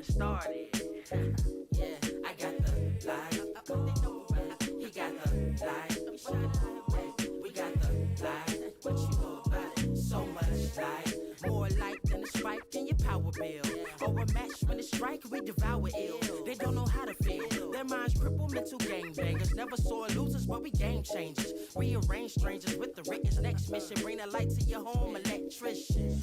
get started. Yeah, I got the light. He got the light. We got the light. What you know about it? So much light. More light than a spike in your power bill. Or a match when it strike, we devour ill. They don't know how to feel. Their minds crippled, mental gangbangers. Never saw losers, but we game changers. Rearrange strangers with the Rickens. Next mission, bring the light to your home, electrician.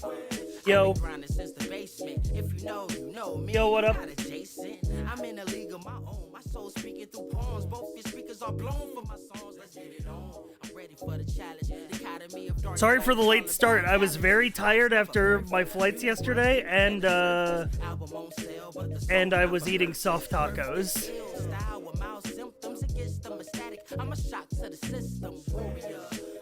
Yo. I've been grinding since the basement. If you know, you know me. Yo, what up? Not adjacent. I'm in a league of my own. My soul speaking through poems. Both your speakers are blown for my songs. Let's get it on. I'm ready for the challenge. The Academy of Dark. Sorry for the late start. I was very tired after my flights yesterday, and I was eating soft tacos. I'm a shock to the system, warrior.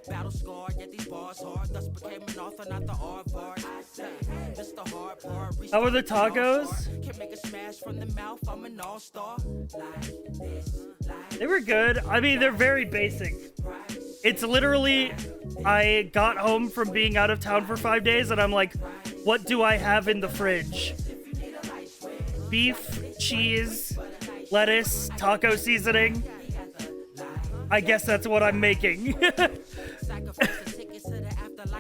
Battle scarred, yet these bars hard. Thus became an author, not the aardvark. I say, Mr. Hard Part. How are the tacos? Can make a smash from the mouth. I'm an all-star. They were good. I mean, they're very basic. It's literally, I got home from being out of town for 5 days, and I'm like, what do I have in the fridge? Beef, cheese, lettuce, taco seasoning. I guess that's what I'm making.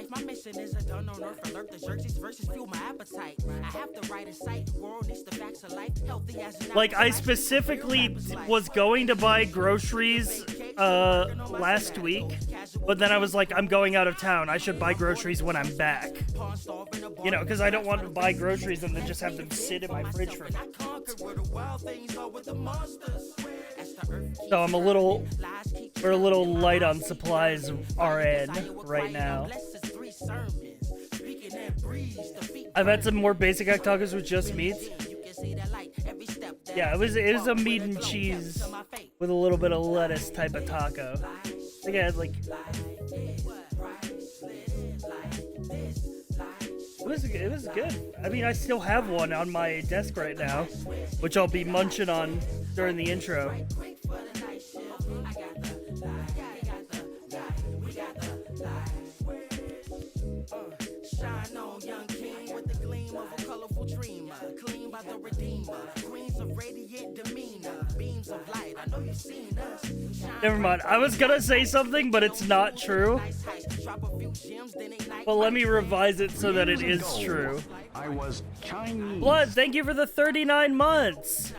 My mission is a done on earth alert. The Xerxes versus fuel my appetite. I have the right insight. World needs the facts of life. Healthy as an Like, I specifically was going to buy groceries last week, but then I was like, I'm going out of town. I should buy groceries when I'm back. You know, because I don't want to buy groceries and then just have them sit in my fridge for months. So I'm we're a little light on supplies RN right now. I've had some more basic tacos with just meat. Yeah, it was a meat and cheese with a little bit of lettuce type of taco. I think I had like... It was good. I mean, I still have one on my desk right now, which I'll be munching on during the intro. Shine on, young king, with the gleam of a colorful dreamer. Clean by the redeemer. Queens of radiant demeanor. Beams of light, I know you've seen us. Never mind. I was gonna say something, but it's not true. But let me revise it so that it is true. I was Chinese. Blood, thank you for the 39 months.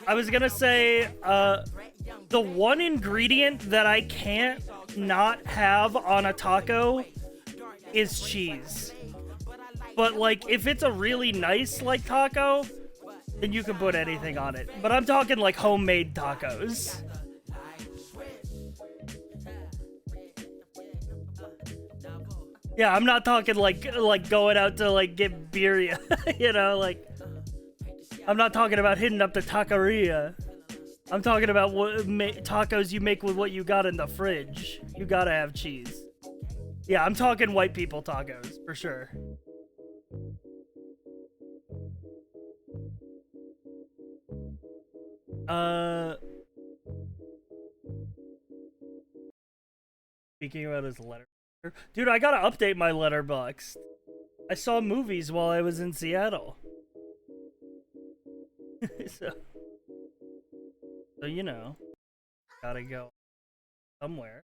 I was gonna say, the one ingredient that I can't not have on a taco is cheese. But like, if it's a really nice like taco, then you can put anything on it. But I'm talking like homemade tacos. Yeah, I'm not talking like going out to like get birria, you know, like I'm not talking about hitting up the taqueria. I'm talking about what tacos you make with what you got in the fridge. You gotta have cheese. Yeah, I'm talking white people tacos, for sure. Speaking about his letter. Dude, I gotta update my letterbox. I saw movies while I was in Seattle. so you know, gotta go somewhere.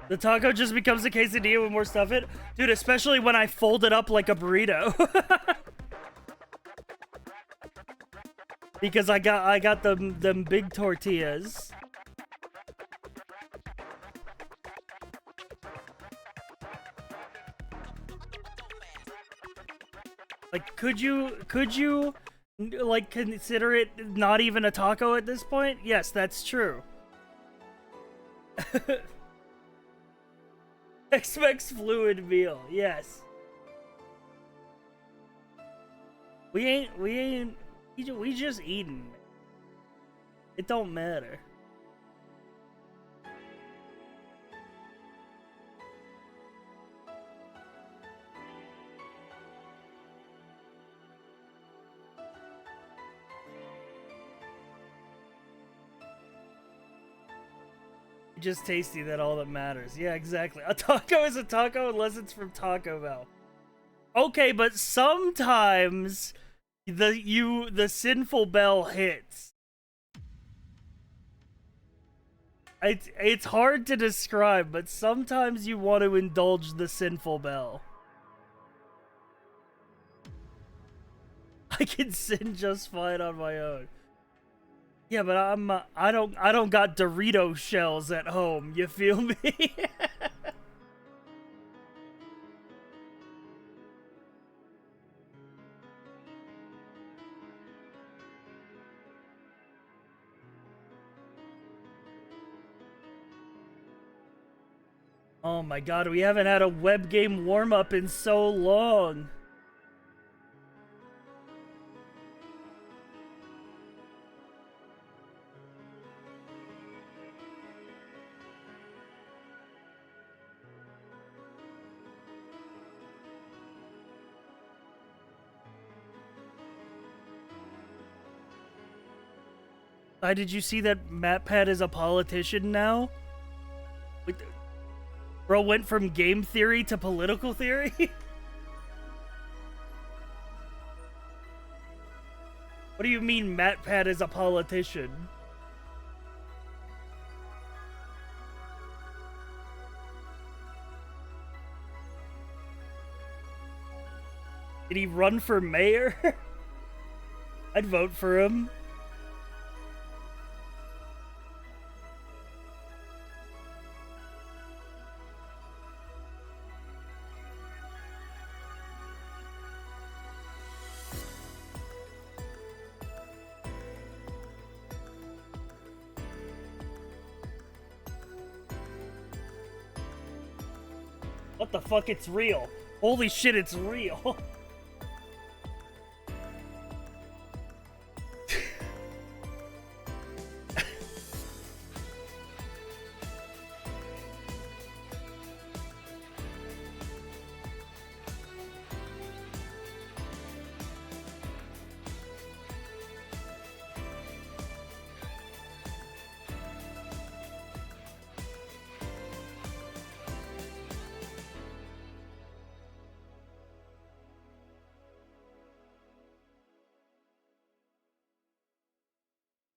The taco just becomes a quesadilla with more stuff in it. Dude, especially when I fold it up like a burrito. Because I got them big tortillas. Like, could you like consider it not even a taco at this point? Yes, that's true. Expects fluid meal, yes. We just eating. It don't matter. Just tasty, that all that matters. Yeah, exactly. A taco is a taco unless it's from Taco Bell. Okay, but sometimes the sinful bell hits. It's hard to describe, but sometimes you want to indulge the sinful bell. I can sin just fine on my own. Yeah, but I don't got Dorito shells at home. You feel me? Oh my god, we haven't had a web game warm-up in so long. Did you see that MatPat is a politician now? Bro went from game theory to political theory? What do you mean MatPat is a politician? Did he run for mayor? I'd vote for him. What the fuck? It's real. Holy shit, it's real.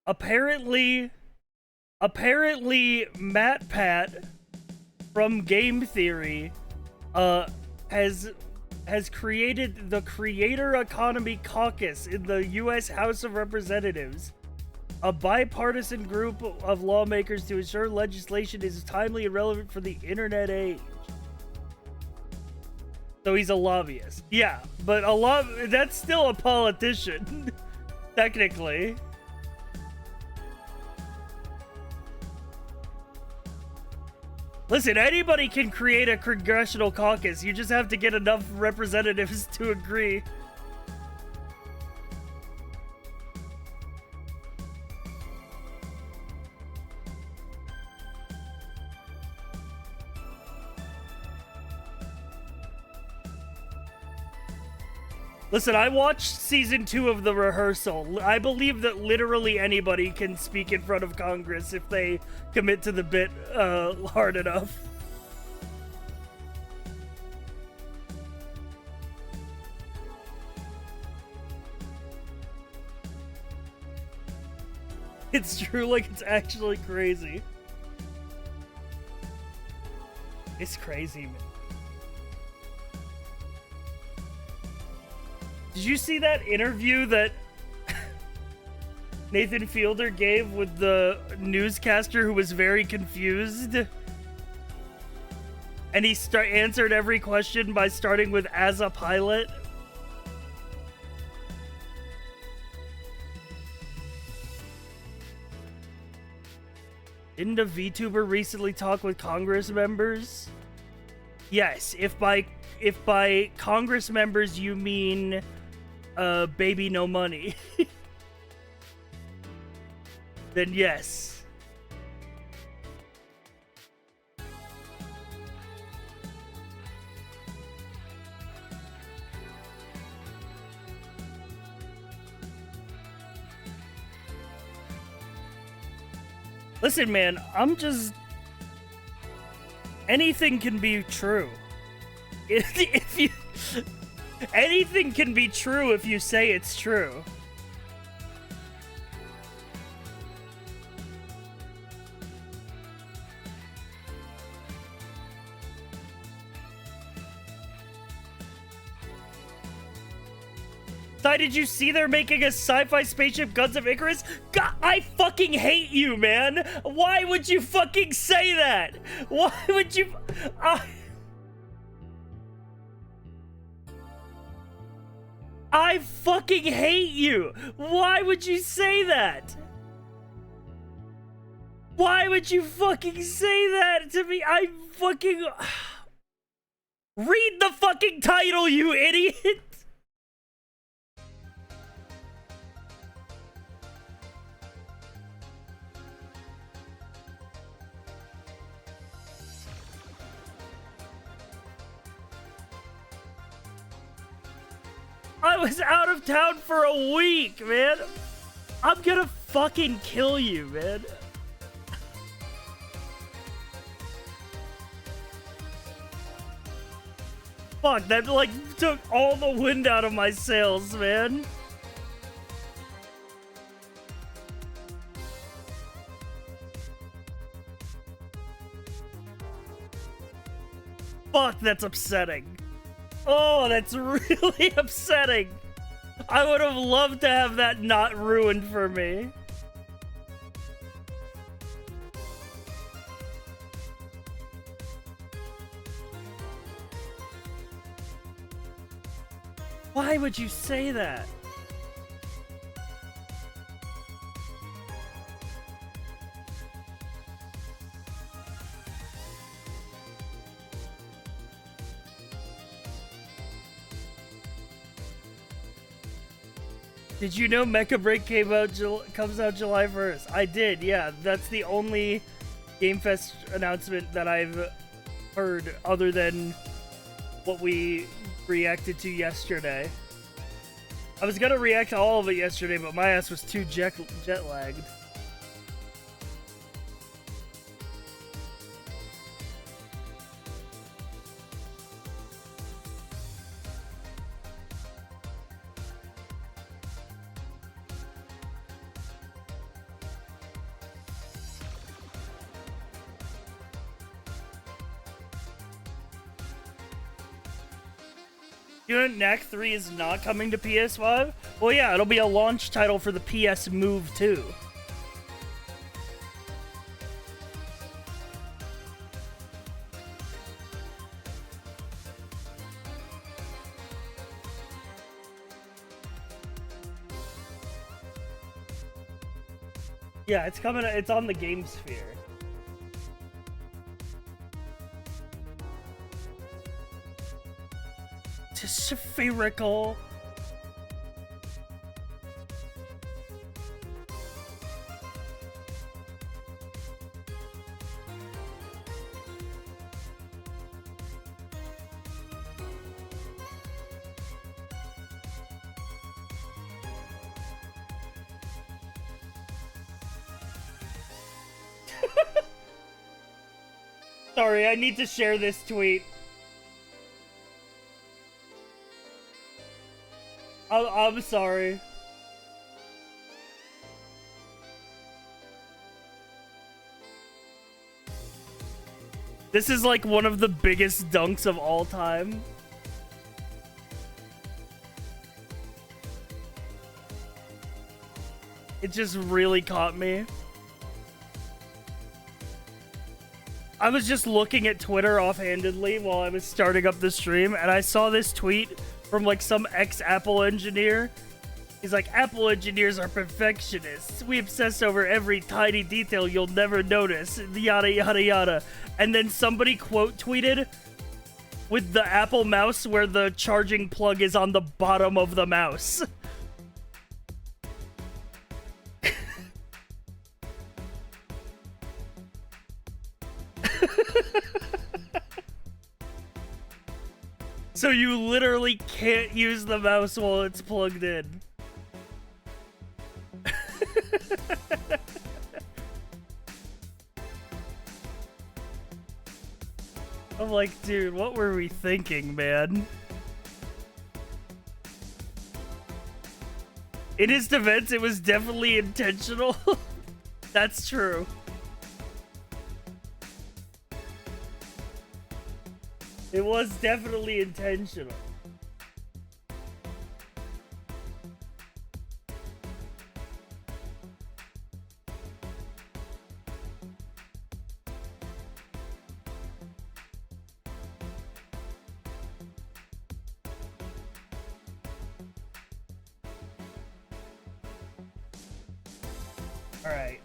Apparently, MatPat from Game Theory has created the Creator Economy Caucus in the U.S. House of Representatives, a bipartisan group of lawmakers to ensure legislation is timely and relevant for the internet age. So he's a lobbyist. Yeah, but that's still a politician, technically. Listen, anybody can create a congressional caucus. You just have to get enough representatives to agree. Listen, I watched season 2 of The Rehearsal. I believe that literally anybody can speak in front of Congress if they commit to the bit hard enough. It's true, like, it's actually crazy. It's crazy, man. Did you see that interview that Nathan Fielder gave with the newscaster who was very confused? And he answered every question by starting with "as a pilot." Didn't a VTuber recently talk with Congress members? Yes, if by Congress members you mean baby no money, then yes. Listen, man, Anything can be true. If you... Anything can be true if you say it's true. Did you see they're making a sci-fi spaceship Guns of Icarus? God, I fucking hate you, man. Why would you fucking say that? Why would you... I fucking hate you. Why would you say that? Why would you fucking say that to me? I fucking... Read the fucking title, you idiot. I was out of town for a week, man. I'm gonna fucking kill you, man. Fuck, that like took all the wind out of my sails, man. Fuck, that's upsetting. Oh, that's really upsetting. I would have loved to have that not ruined for me. Why would you say that? Did you know Mecha Break comes out July 1st? I did, yeah. That's the only Gamefest announcement that I've heard other than what we reacted to yesterday. I was gonna react to all of it yesterday, but my ass was too jet lagged. You know, Knack 3 is not coming to PS5? Well, yeah, it'll be a launch title for the PS Move 2. Yeah, it's coming. It's on the Gamesphere. Spherical. Sorry, I need to share this tweet. I'm sorry. This is like one of the biggest dunks of all time. It just really caught me. I was just looking at Twitter offhandedly while I was starting up the stream, and I saw this tweet from like some ex-Apple engineer. He's like, Apple engineers are perfectionists. We obsess over every tiny detail you'll never notice. Yada, yada, yada. And then somebody quote tweeted with the Apple mouse where the charging plug is on the bottom of the mouse. So you literally can't use the mouse while it's plugged in. I'm like, dude, what were we thinking, man? In his defense, it was definitely intentional. That's true. It was definitely intentional. Alright.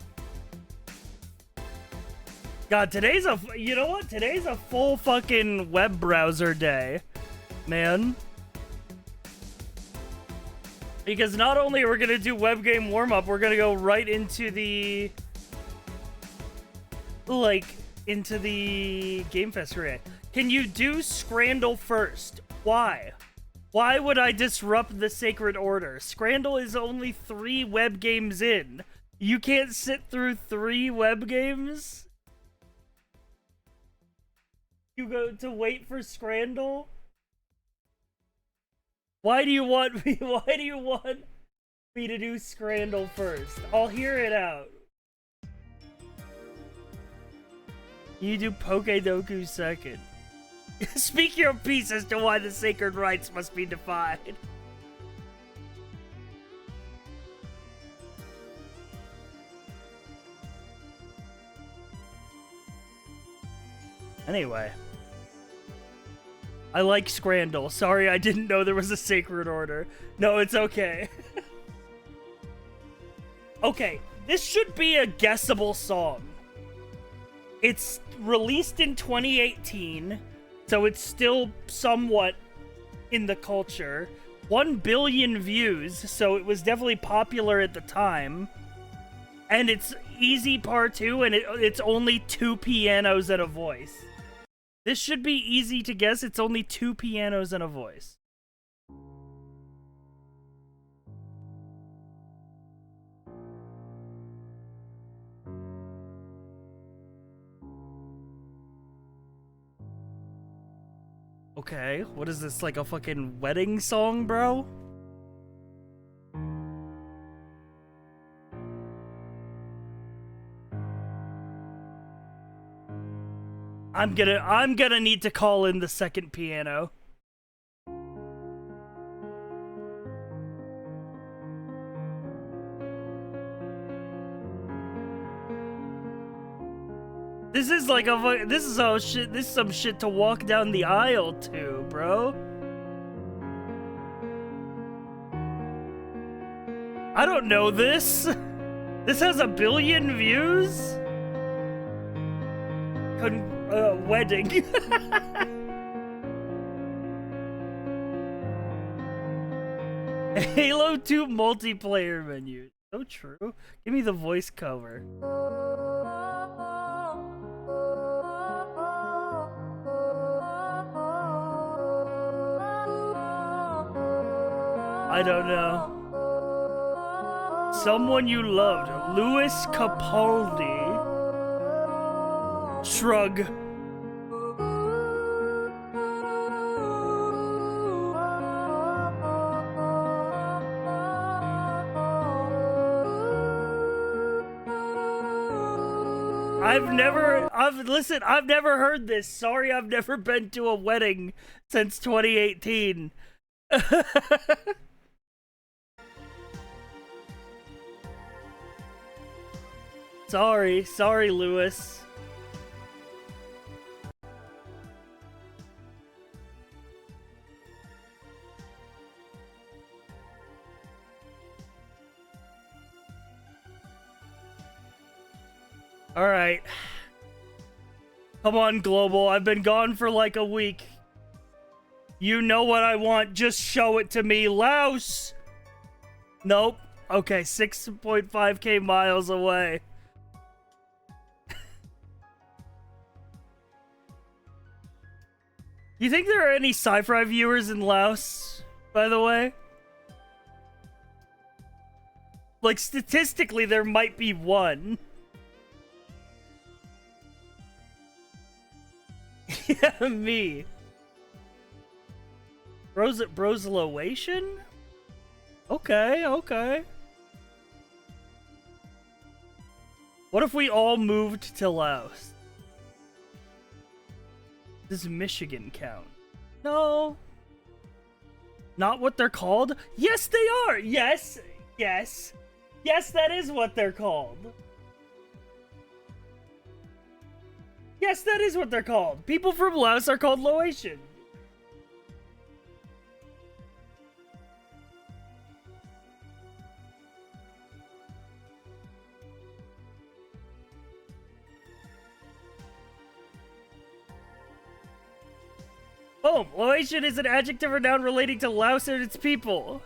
God, today's a... You know what? Today's a full fucking web browser day. Man. Because not only are we going to do web game warm-up, we're going to go right into the... Like, into the Gamefest array. Can you do Scrandle first? Why? Why would I disrupt the Sacred Order? Scrandle is only 3 web games in. You can't sit through 3 web games? You go to wait for Scrandle? Why do you want me? Why do you want me to do Scrandle first? I'll hear it out. You do Pokedoku second. Speak your piece as to why the sacred rites must be defied. Anyway. I like Scrandle. Sorry, I didn't know there was a Sacred Order. No, it's okay. Okay, this should be a guessable song. It's released in 2018, so it's still somewhat in the culture. 1 billion views, so it was definitely popular at the time. And it's easy part 2, and it's only 2 pianos and a voice. This should be easy to guess. It's only 2 pianos and a voice. Okay, what is this, like a fucking wedding song, bro? I'm gonna need to call in the second piano. This is like a this is some shit to walk down the aisle to, bro. I don't know this. This has 1 billion views? Wedding. Halo 2 multiplayer menu. So true. Give me the voice cover. I don't know. Someone you loved. Louis Capaldi. Shrug. I've never heard this. Sorry, I've never been to a wedding since 2018. Sorry, Lewis. Alright. Come on, Global. I've been gone for like a week. You know what I want. Just show it to me. Louse! Nope. Okay, 6.5k miles away. You think there are any sci-fi viewers in Laos, by the way? Like, statistically, there might be one. Yeah, me. Brosloation? Okay, okay. What if we all moved to Laos? Does Michigan count? No. Not what they're called? Yes, they are! Yes! Yes! Yes, that is what they're called. Yes, that is what they're called. People from Laos are called Laotian. Boom! Laotian is an adjective or noun relating to Laos and its people.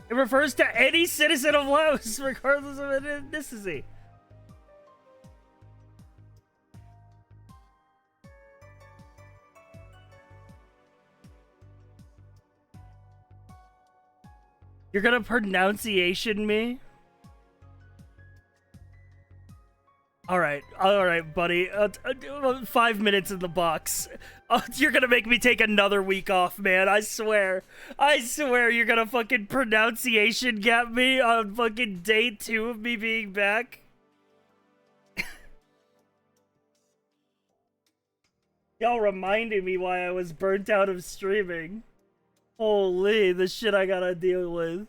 It refers to any citizen of Laos, regardless of ethnicity. You're gonna pronunciation me? Alright, buddy. 5 minutes in the box. You're gonna make me take another week off, man. I swear. I swear you're gonna fucking pronunciation gap me on fucking day 2 of me being back. Y'all reminded me why I was burnt out of streaming. Holy, the shit I gotta deal with.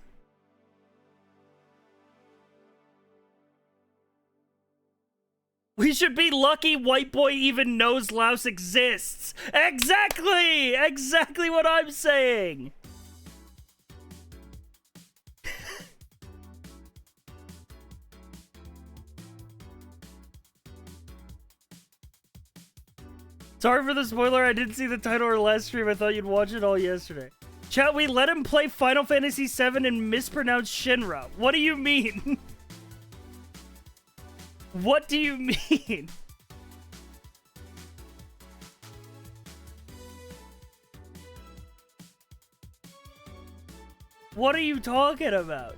We should be lucky White Boy even knows Laos exists. Exactly! Exactly what I'm saying. Sorry for the spoiler. I didn't see the title or last stream. I thought you'd watch it all yesterday. Chat, we let him play Final Fantasy VII and mispronounce Shinra. What do you mean? What do you mean? What are you talking about?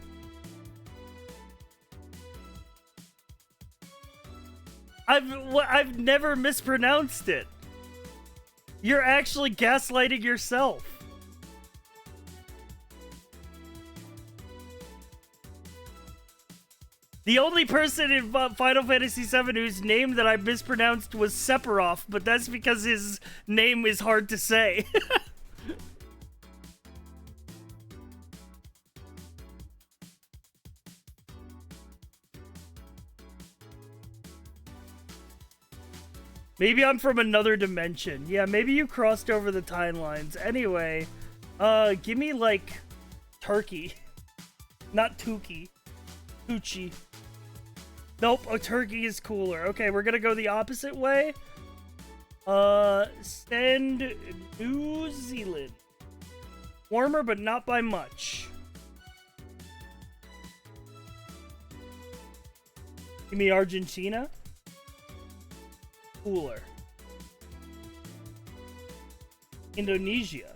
I've never mispronounced it. You're actually gaslighting yourself. The only person in Final Fantasy VII whose name that I mispronounced was Sephiroth, but that's because his name is hard to say. Maybe I'm from another dimension. Yeah, maybe you crossed over the timelines. Anyway, give me, like, turkey. Not Tukey. Tucci. Nope, a turkey is cooler. Okay, we're gonna go the opposite way. Send New Zealand. Warmer, but not by much. Give me Argentina. Cooler. Indonesia.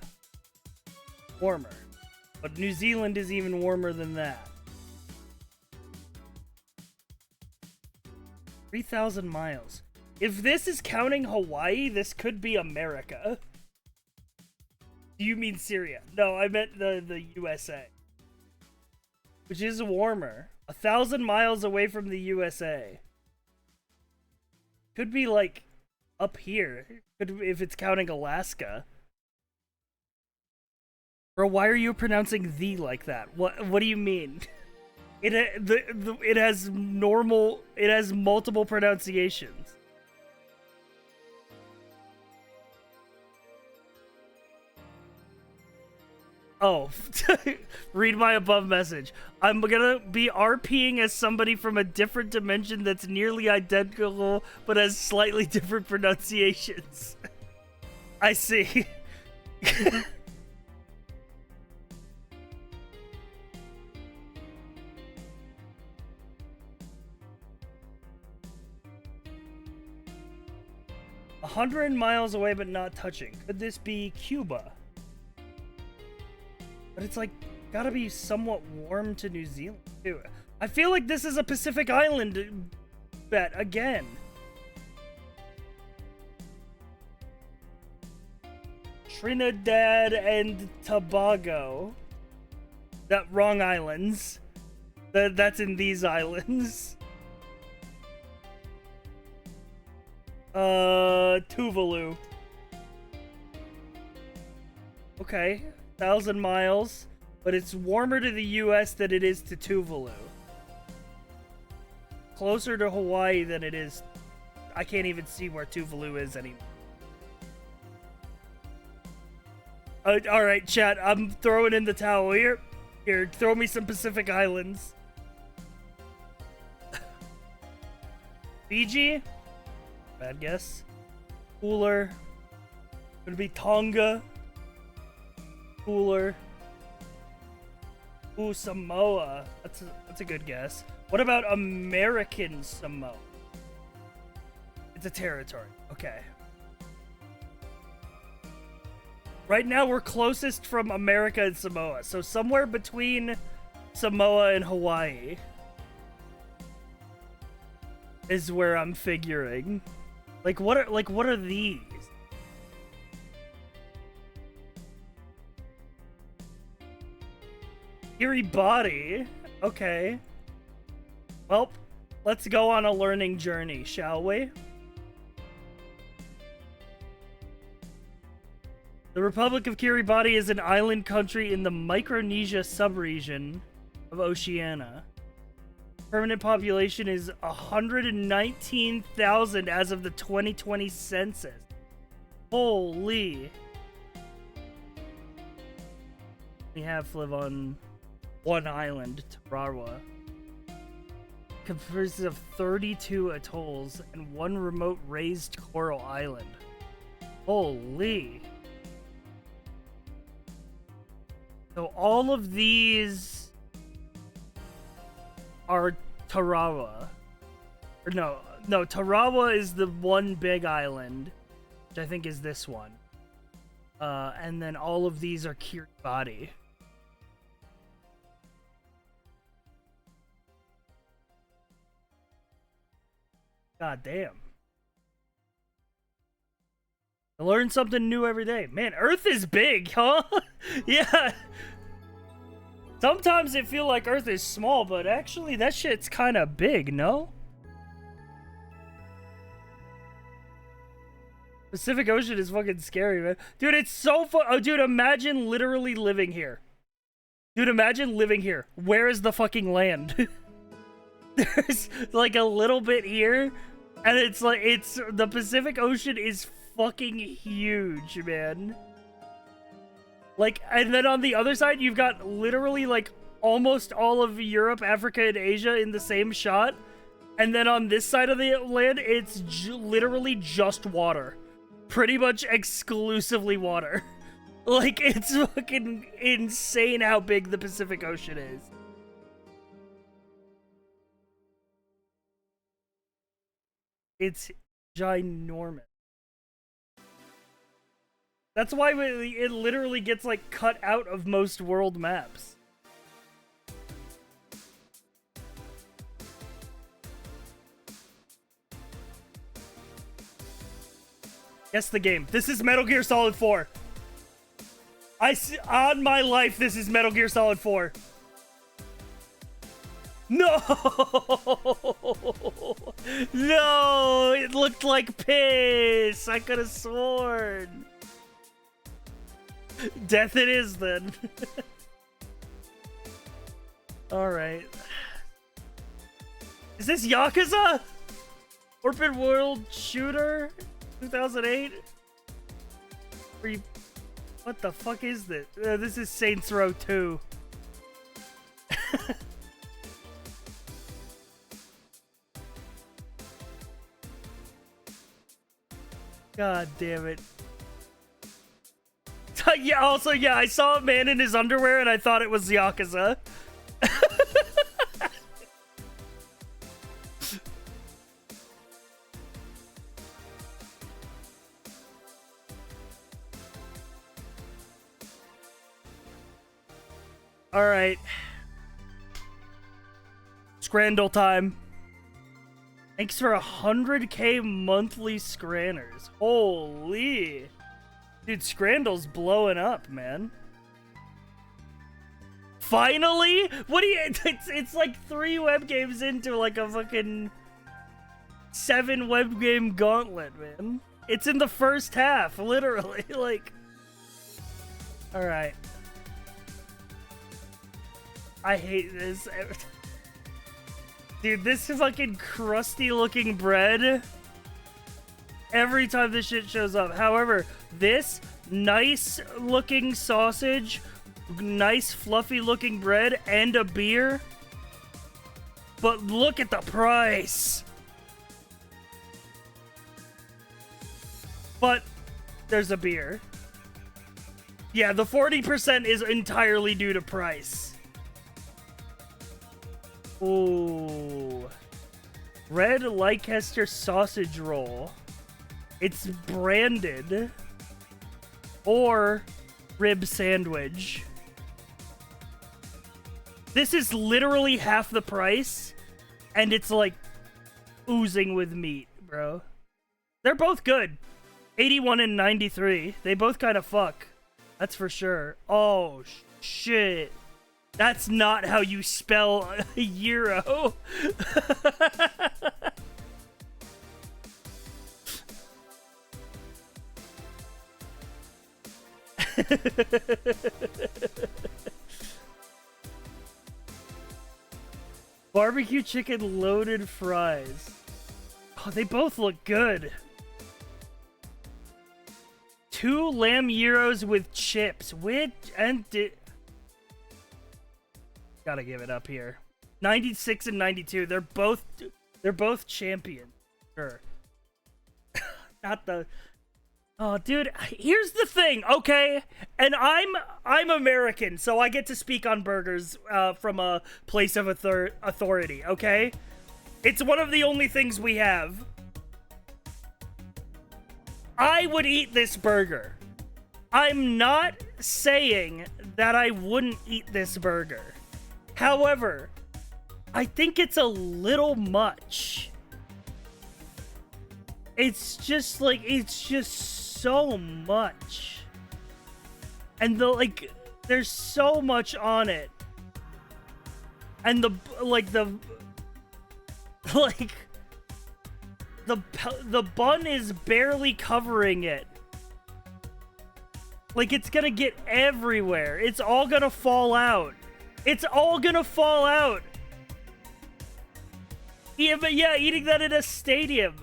Warmer. But New Zealand is even warmer than that. 3,000 miles. If this is counting Hawaii, this could be America. Do you mean Syria? No, I meant the USA. Which is warmer. 1,000 miles away from the USA. Could be, like, up here. Could, if it's counting Alaska. Bro, why are you pronouncing "the" like that? What do you mean? It has multiple pronunciations. Oh, read my above message. I'm gonna be RPing as somebody from a different dimension that's nearly identical but has slightly different pronunciations. I see. 100 miles away but not touching. Could this be Cuba? But it's like, gotta be somewhat warm to New Zealand, too. I feel like this is a Pacific Island bet again. Trinidad and Tobago. That wrong islands. That's in these islands. Tuvalu. Okay, 1,000 miles, but it's warmer to the US than it is to Tuvalu. Closer to Hawaii than it is. I can't even see where Tuvalu is anymore. Alright, chat, I'm throwing in the towel here. Here, throw me some Pacific Islands. Fiji? Bad guess. Cooler. Gonna be Tonga. Cooler. Ooh, Samoa. That's a good guess. What about American Samoa? It's a territory. Okay. Right now, we're closest from America and Samoa, so somewhere between Samoa and Hawaii is where I'm figuring. Like, what are these? Kiribati. Okay. Well, let's go on a learning journey, shall we? The Republic of Kiribati is an island country in the Micronesia subregion of Oceania. Permanent population is 119,000 as of the 2020 census. Holy. We have live on one island, Tarawa. Comprises of 32 atolls and one remote raised coral island. Holy. So all of these are Tarawa. Or no, Tarawa is the one big island, which I think is this one. And then all of these are Kiribati. God damn. I learn something new every day. Man, Earth is big, huh? Yeah. Sometimes it feels like Earth is small, but actually that shit's kind of big, no? Pacific Ocean is fucking scary, man. Dude, it's so fun. Oh, dude, imagine literally living here. Dude, imagine living here. Where is the fucking land? There's like a little bit here, and it's like, the Pacific Ocean is fucking huge, man. Like, and then on the other side, you've got literally like almost all of Europe, Africa, and Asia in the same shot. And then on this side of the land, it's literally just water. Pretty much exclusively water. Like, it's fucking insane how big the Pacific Ocean is. It's ginormous. That's why it literally gets, like, cut out of most world maps. Guess the game. This is Metal Gear Solid 4. On my life, this is Metal Gear Solid 4. No! No! It looked like piss! I could have sworn. Death it is, then. Alright. Is this Yakuza? Open World Shooter? 2008? What the fuck is this? This is Saints Row 2. God damn it. Yeah, also, yeah, I saw a man in his underwear and I thought it was Yakuza. All right. Scrandle time. Thanks for 100k monthly scranners. Holy. Dude, Scrandle's blowing up, man. Finally? What do you... It's like 3 web games into like a fucking 7 web game gauntlet, man. It's in the first half, literally. Like... Alright. I hate this. Dude, this fucking crusty looking bread. Every time this shit shows up. However, this nice looking sausage, nice fluffy looking bread, and a beer. But look at the price. But there's a beer. Yeah, the 40% is entirely due to price. Ooh. Red Leicester sausage roll. It's branded. Or rib sandwich. This is literally half the price. And it's like oozing with meat, bro. They're both good. 81 and 93. They both kind of fuck. That's for sure. Oh, shit. That's not how you spell a euro. Barbecue chicken loaded fries. Oh, they both look good. 2 lamb gyros with chips. Gotta give it up here. 96 and 92. They're both champions. Sure. Not the... Oh, dude, here's the thing, okay? And I'm American, so I get to speak on burgers from a place of authority, okay? It's one of the only things we have. I would eat this burger. I'm not saying that I wouldn't eat this burger. However, I think it's a little much. It's just so much. And there's so much on it. And the bun is barely covering it. Like, it's gonna get everywhere. It's all gonna fall out. It's all gonna fall out. Yeah, but yeah, eating that in a stadium.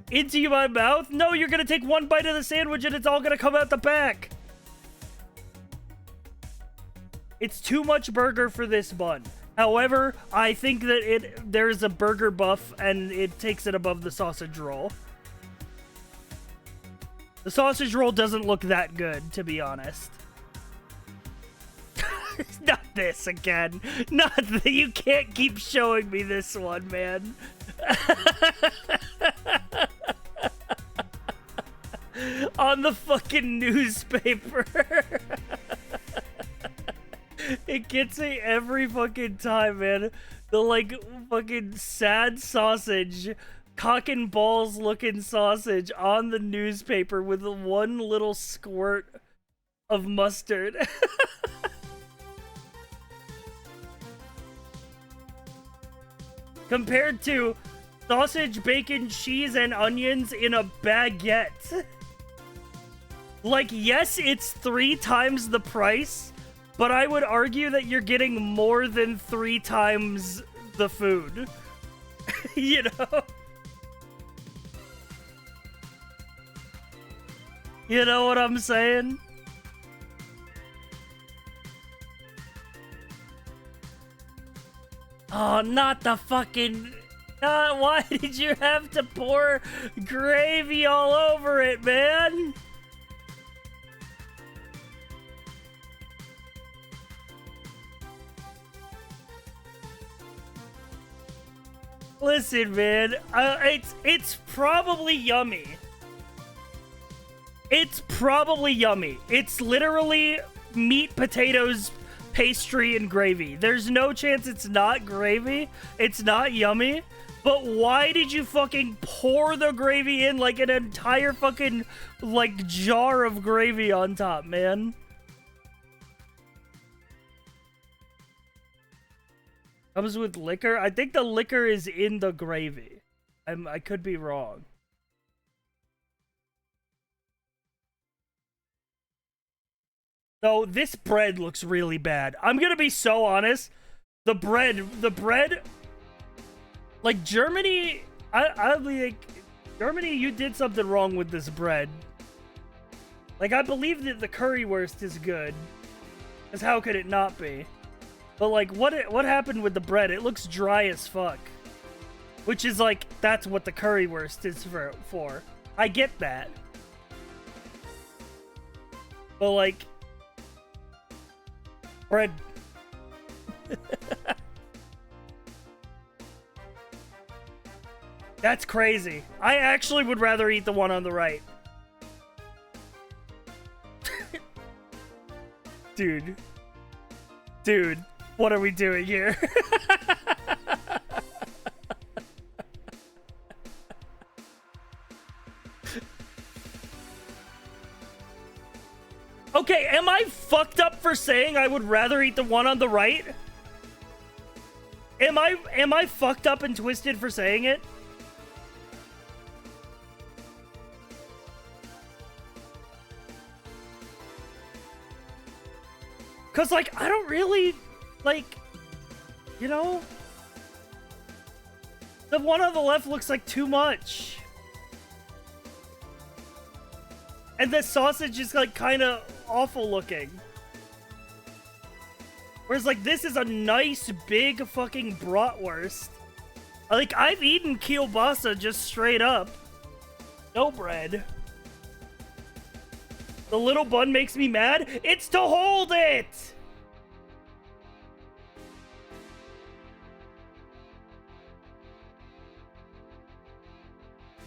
Into my mouth? No, you're gonna take one bite of the sandwich and it's all gonna come out the back. It's too much burger for this bun. However, I think that there's a burger buff and it takes it above the sausage roll. The sausage roll doesn't look that good, to be honest. Not this again. Not that you can't keep showing me this one, man. On the fucking newspaper. It gets me every fucking time, man. The fucking sad sausage, cock and balls looking sausage on the newspaper with one little squirt of mustard. Compared to sausage, bacon, cheese, and onions in a baguette. Like, yes, it's 3 times the price, but I would argue that you're getting more than 3 times the food. You know? You know what I'm saying? Oh, not the fucking... why did you have to pour gravy all over it, man? Listen, man, it's probably yummy. It's probably yummy. It's literally meat, potatoes, pastry, and gravy. There's no chance it's not gravy. It's not yummy. But why did you fucking pour the gravy in like an entire fucking, like, jar of gravy on top, man? Comes with liquor? I think the liquor is in the gravy. I could be wrong. So this bread looks really bad. I'm gonna be so honest. The bread, like Germany, I'll be like, Germany, you did something wrong with this bread. Like, I believe that the currywurst is good, because how could it not be? But like, what happened with the bread? It looks dry as fuck. Which is like, that's what the currywurst is for. I get that. But like, bread. That's crazy. I actually would rather eat the one on the right. Dude. Dude, what are we doing here? Okay, am I fucked up for saying I would rather eat the one on the right? Am I fucked up and twisted for saying it? Cause like, I don't really, like, you know? The one on the left looks like too much. And the sausage is like kind of awful looking. Whereas like this is a nice big fucking bratwurst. Like I've eaten kielbasa just straight up. No bread. The little bun makes me mad. It's to hold it!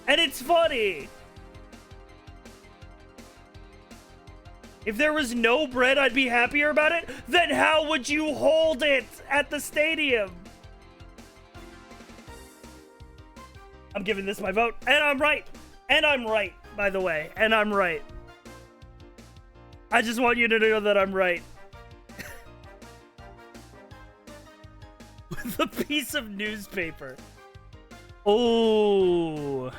And it's funny. If there was no bread, I'd be happier about it. Then how would you hold it at the stadium? I'm giving this my vote. And I'm right. And I'm right, by the way. And I'm right. I just want you to know that I'm right. With a piece of newspaper. Oh.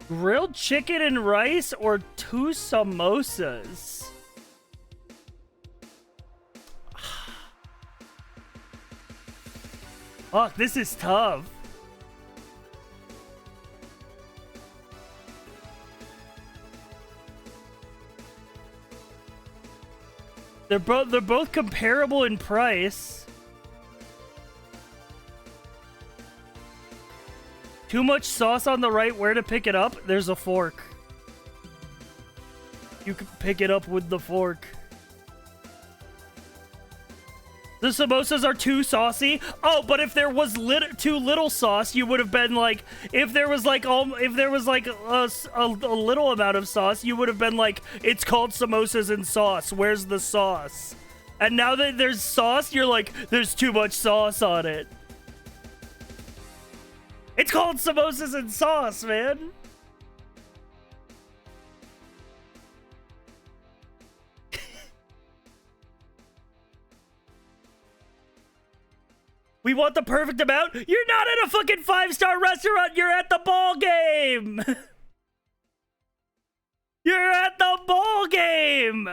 Grilled chicken and rice or 2 samosas? Fuck, this is tough. They're both comparable in price. Too much sauce on the right, where to pick it up? There's a fork. You can pick it up with the fork. The samosas are too saucy. Oh, but if there was too little sauce, you would have been like, if there was like a little amount of sauce, you would have been like, it's called samosas and sauce. Where's the sauce? And now that there's sauce, you're like, there's too much sauce on it. It's called samosas and sauce, man. We want the perfect amount? You're not at a fucking 5-star restaurant. You're at the ball game. You're at the ball game.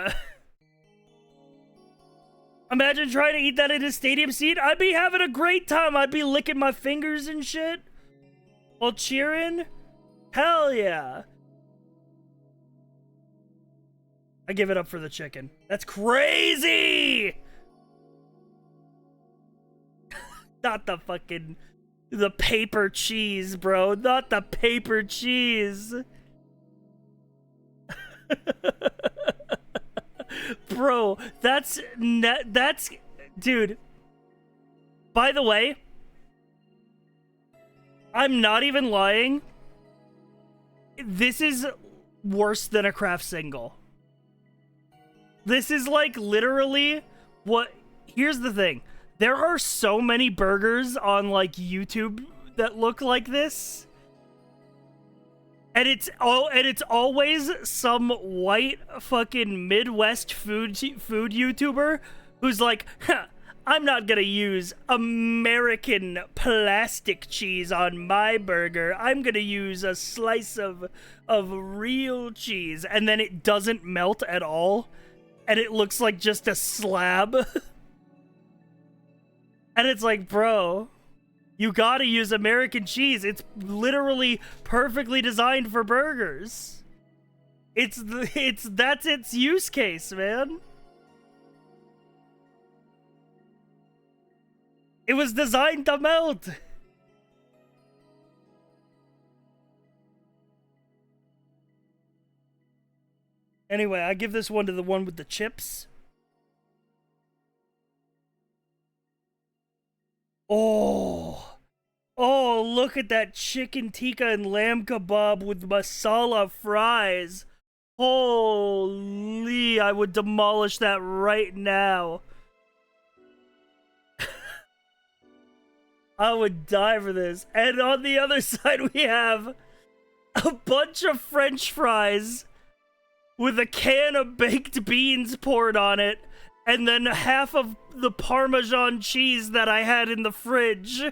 Imagine trying to eat that in a stadium seat. I'd be having a great time. I'd be licking my fingers and shit while cheering. Hell yeah. I give it up for the chicken. That's crazy. Not the fucking, the paper cheese, bro. Not the paper cheese. Bro, that's, dude. By the way, I'm not even lying. This is worse than a craft single. This is like literally what... Here's the thing. There are so many burgers on like YouTube that look like this. And it's always some white fucking Midwest food YouTuber who's like, huh, I'm not gonna use American plastic cheese on my burger. I'm gonna use a slice of real cheese. And then it doesn't melt at all. And it looks like just a slab. And it's like, bro, you gotta use American cheese. It's literally perfectly designed for burgers. That's its use case, man. It was designed to melt. Anyway, I give this one to the one with the chips. Oh, look at that chicken tikka and lamb kebab with masala fries. Holy, I would demolish that right now. I would die for this. And on the other side, we have a bunch of French fries with a can of baked beans poured on it, and then half of the Parmesan cheese that I had in the fridge.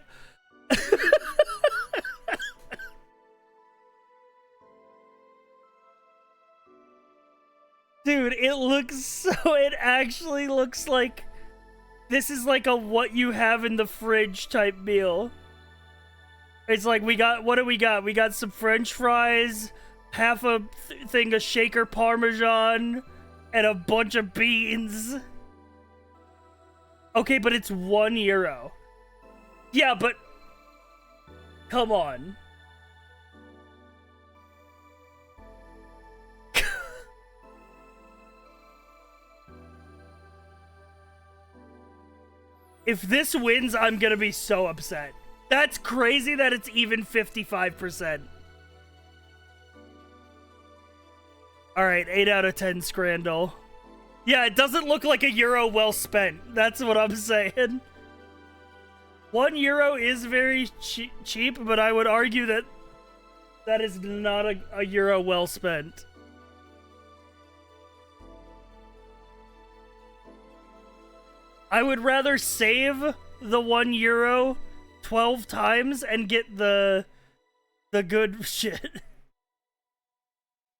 Dude, it actually looks like this is like a what you have in the fridge type meal. It's like what do we got? We got some French fries, half a thing of shaker Parmesan, and a bunch of beans. Okay, but it's €1. Yeah, but come on. If this wins, I'm gonna be so upset. That's crazy that it's even 55%. Alright, 8 out of 10 Scrandal. Yeah, it doesn't look like €1 well spent. That's what I'm saying. €1 is very cheap, but I would argue that that is not a euro well spent. I would rather save the €1 12 times and get the good shit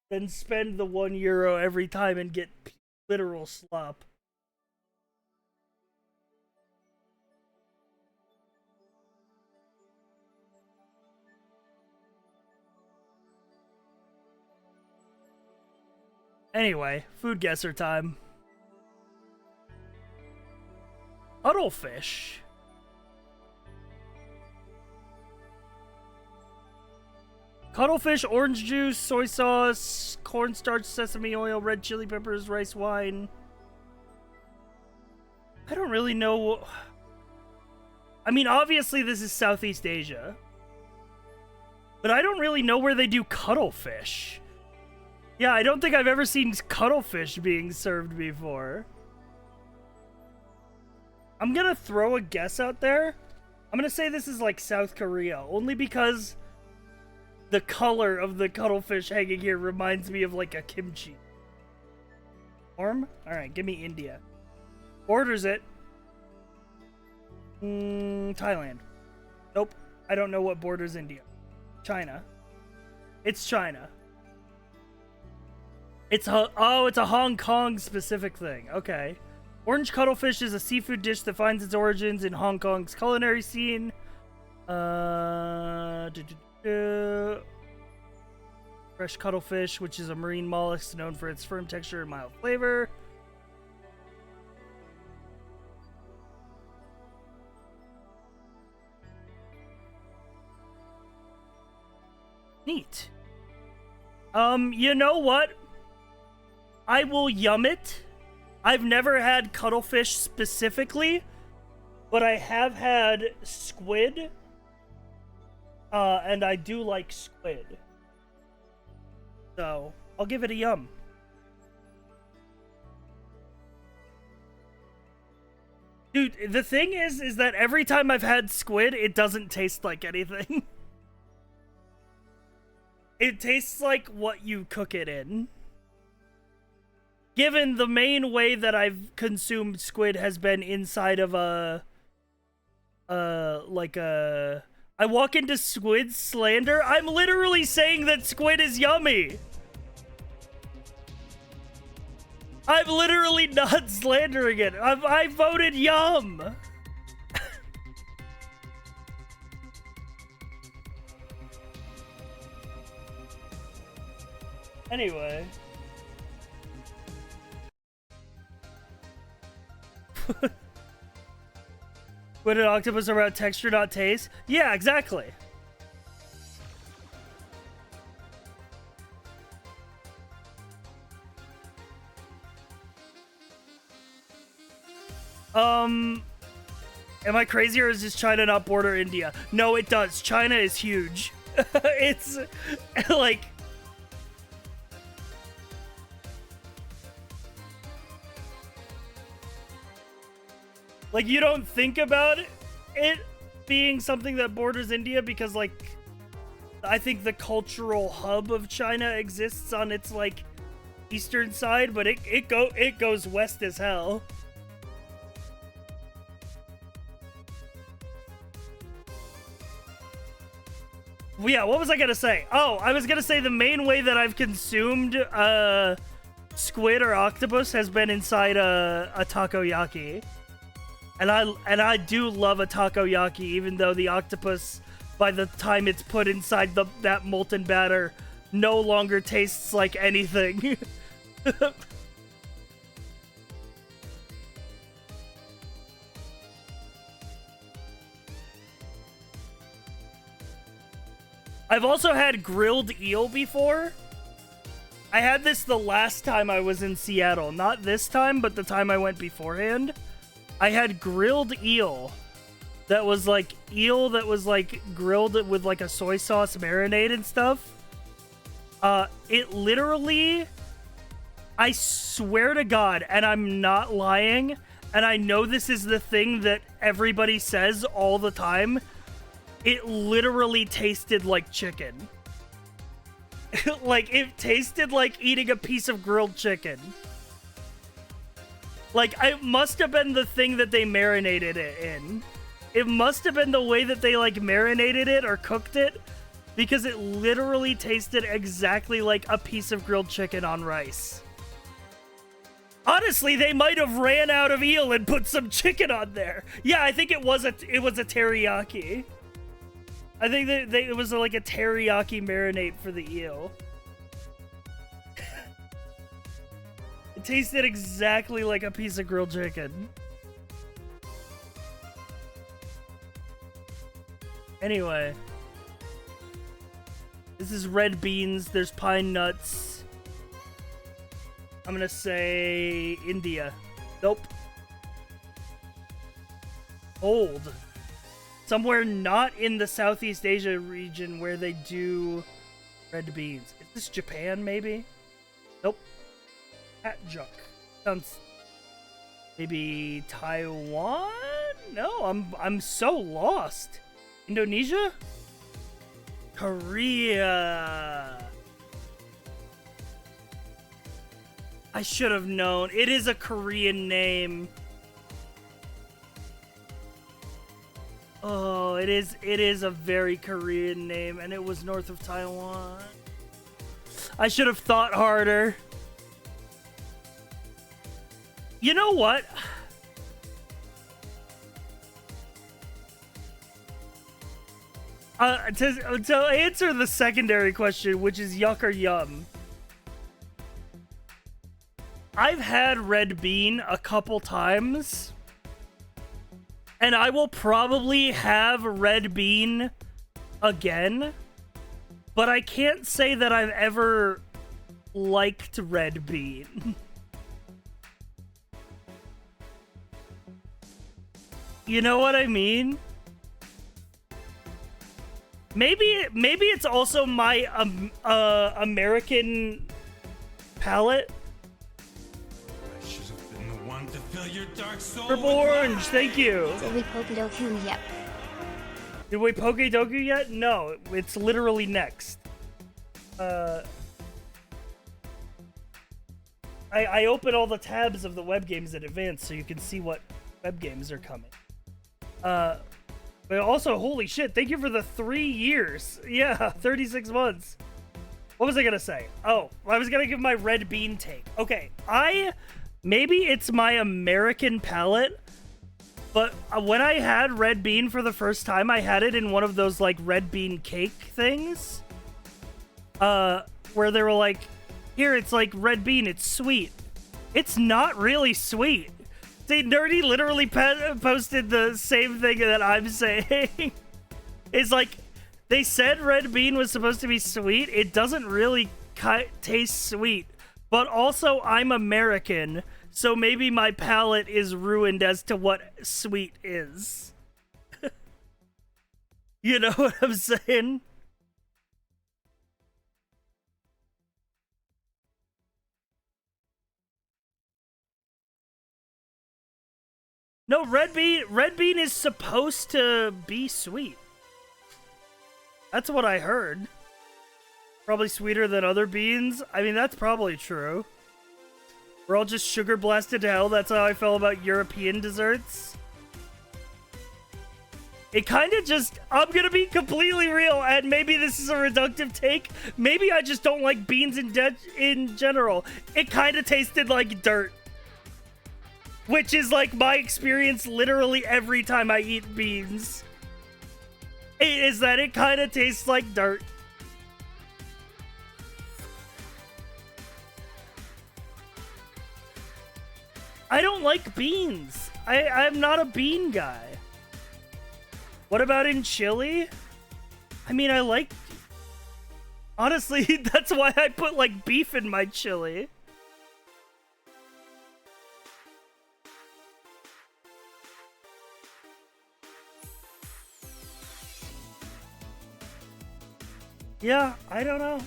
than spend the €1 every time and get literal slop. Anyway, food guesser time. Cuttlefish. Cuttlefish, orange juice, soy sauce, cornstarch, sesame oil, red chili peppers, rice wine. I don't really know. I mean, obviously this is Southeast Asia. But I don't really know where they do cuttlefish. Yeah, I don't think I've ever seen cuttlefish being served before. I'm gonna throw a guess out there. I'm gonna say this is like South Korea, only because the color of the cuttlefish hanging here reminds me of like a kimchi. Warm? Alright, give me India. Borders it. Thailand. Nope. I don't know what borders India. China. It's China. It's a Hong Kong specific thing. Okay. Orange cuttlefish is a seafood dish that finds its origins in Hong Kong's culinary scene. Fresh cuttlefish, which is a marine mollusk known for its firm texture and mild flavor. Neat. You know what? I will yum it. I've never had cuttlefish specifically, but I have had squid. And I do like squid. So I'll give it a yum. Dude, the thing is that every time I've had squid, it doesn't taste like anything. It tastes like what you cook it in. Given the main way that I've consumed squid has been inside of I walk into squid slander. I'm literally saying that squid is yummy. I'm literally not slandering it. I voted yum. Anyway. Squid and octopus are about texture, not taste? Yeah, exactly. Am I crazy or does China not border India? No, it does. China is huge. It's like... Like, you don't think about it being something that borders India because, like, I think the cultural hub of China exists on its, like, eastern side, but it goes west as hell. Yeah, what was I gonna say? Oh, I was gonna say the main way that I've consumed squid or octopus has been inside a takoyaki. And I do love a takoyaki, even though the octopus, by the time it's put inside that molten batter, no longer tastes like anything. I've also had grilled eel before. I had this the last time I was in Seattle. Not this time, but the time I went beforehand. I had grilled eel that was like grilled with like a soy sauce marinade and stuff. It literally, I swear to God, and I'm not lying, and I know this is the thing that everybody says all the time, it literally tasted like chicken. Like, it tasted like eating a piece of grilled chicken. Like, it must have been the thing that they marinated it in. It must have been the way that they, like, marinated it or cooked it, because it literally tasted exactly like a piece of grilled chicken on rice. Honestly, they might have ran out of eel and put some chicken on there. Yeah, I think it was a teriyaki. I think that it was like a teriyaki marinade for the eel. It tasted exactly like a piece of grilled chicken. Anyway. This is red beans. There's pine nuts. I'm gonna say India. Nope. Old. Somewhere not in the Southeast Asia region where they do red beans. Is this Japan, maybe? Nope. Patjuk. Sounds... Maybe Taiwan? No, I'm so lost. Indonesia? Korea. I should have known. It is a Korean name. Oh, it is a very Korean name, and it was north of Taiwan. I should have thought harder. You know what? To answer the secondary question, which is yuck or yum, I've had red bean a couple times, and I will probably have red bean again, but I can't say that I've ever liked red bean. You know what I mean? Maybe it's also my American palate. I should have been the one to fill your dark soul. Purple orange, thank you. Did we Pokedoku yet? Did we Pokedoku yet? No, it's literally next. I open all the tabs of the Webgames in advance so you can see what Webgames are coming. But also, holy shit, thank you for the 3 years. Yeah, 36 months. What was I gonna say? Oh, I was gonna give my red bean take. Okay, maybe it's my American palate, but when I had red bean for the first time, I had it in one of those, like, red bean cake things. Where they were like, here, it's like red bean, it's sweet. It's not really sweet. See, Nerdy literally posted the same thing that I'm saying. It's like, they said red bean was supposed to be sweet. It doesn't really taste sweet. But also, I'm American, so maybe my palate is ruined as to what sweet is. You know what I'm saying? No, red bean is supposed to be sweet. That's what I heard. Probably sweeter than other beans. I mean, that's probably true. We're all just sugar blasted to hell. That's how I felt about European desserts. It kind of just... I'm gonna be completely real, and maybe this is a reductive take. Maybe I just don't like beans in general. It kind of tasted like dirt. Which is like my experience literally every time I eat beans. Is that it kind of tastes like dirt. I don't like beans. I'm not a bean guy. What about in chili? I mean, I like... Honestly, that's why I put like beef in my chili. Yeah, I don't know.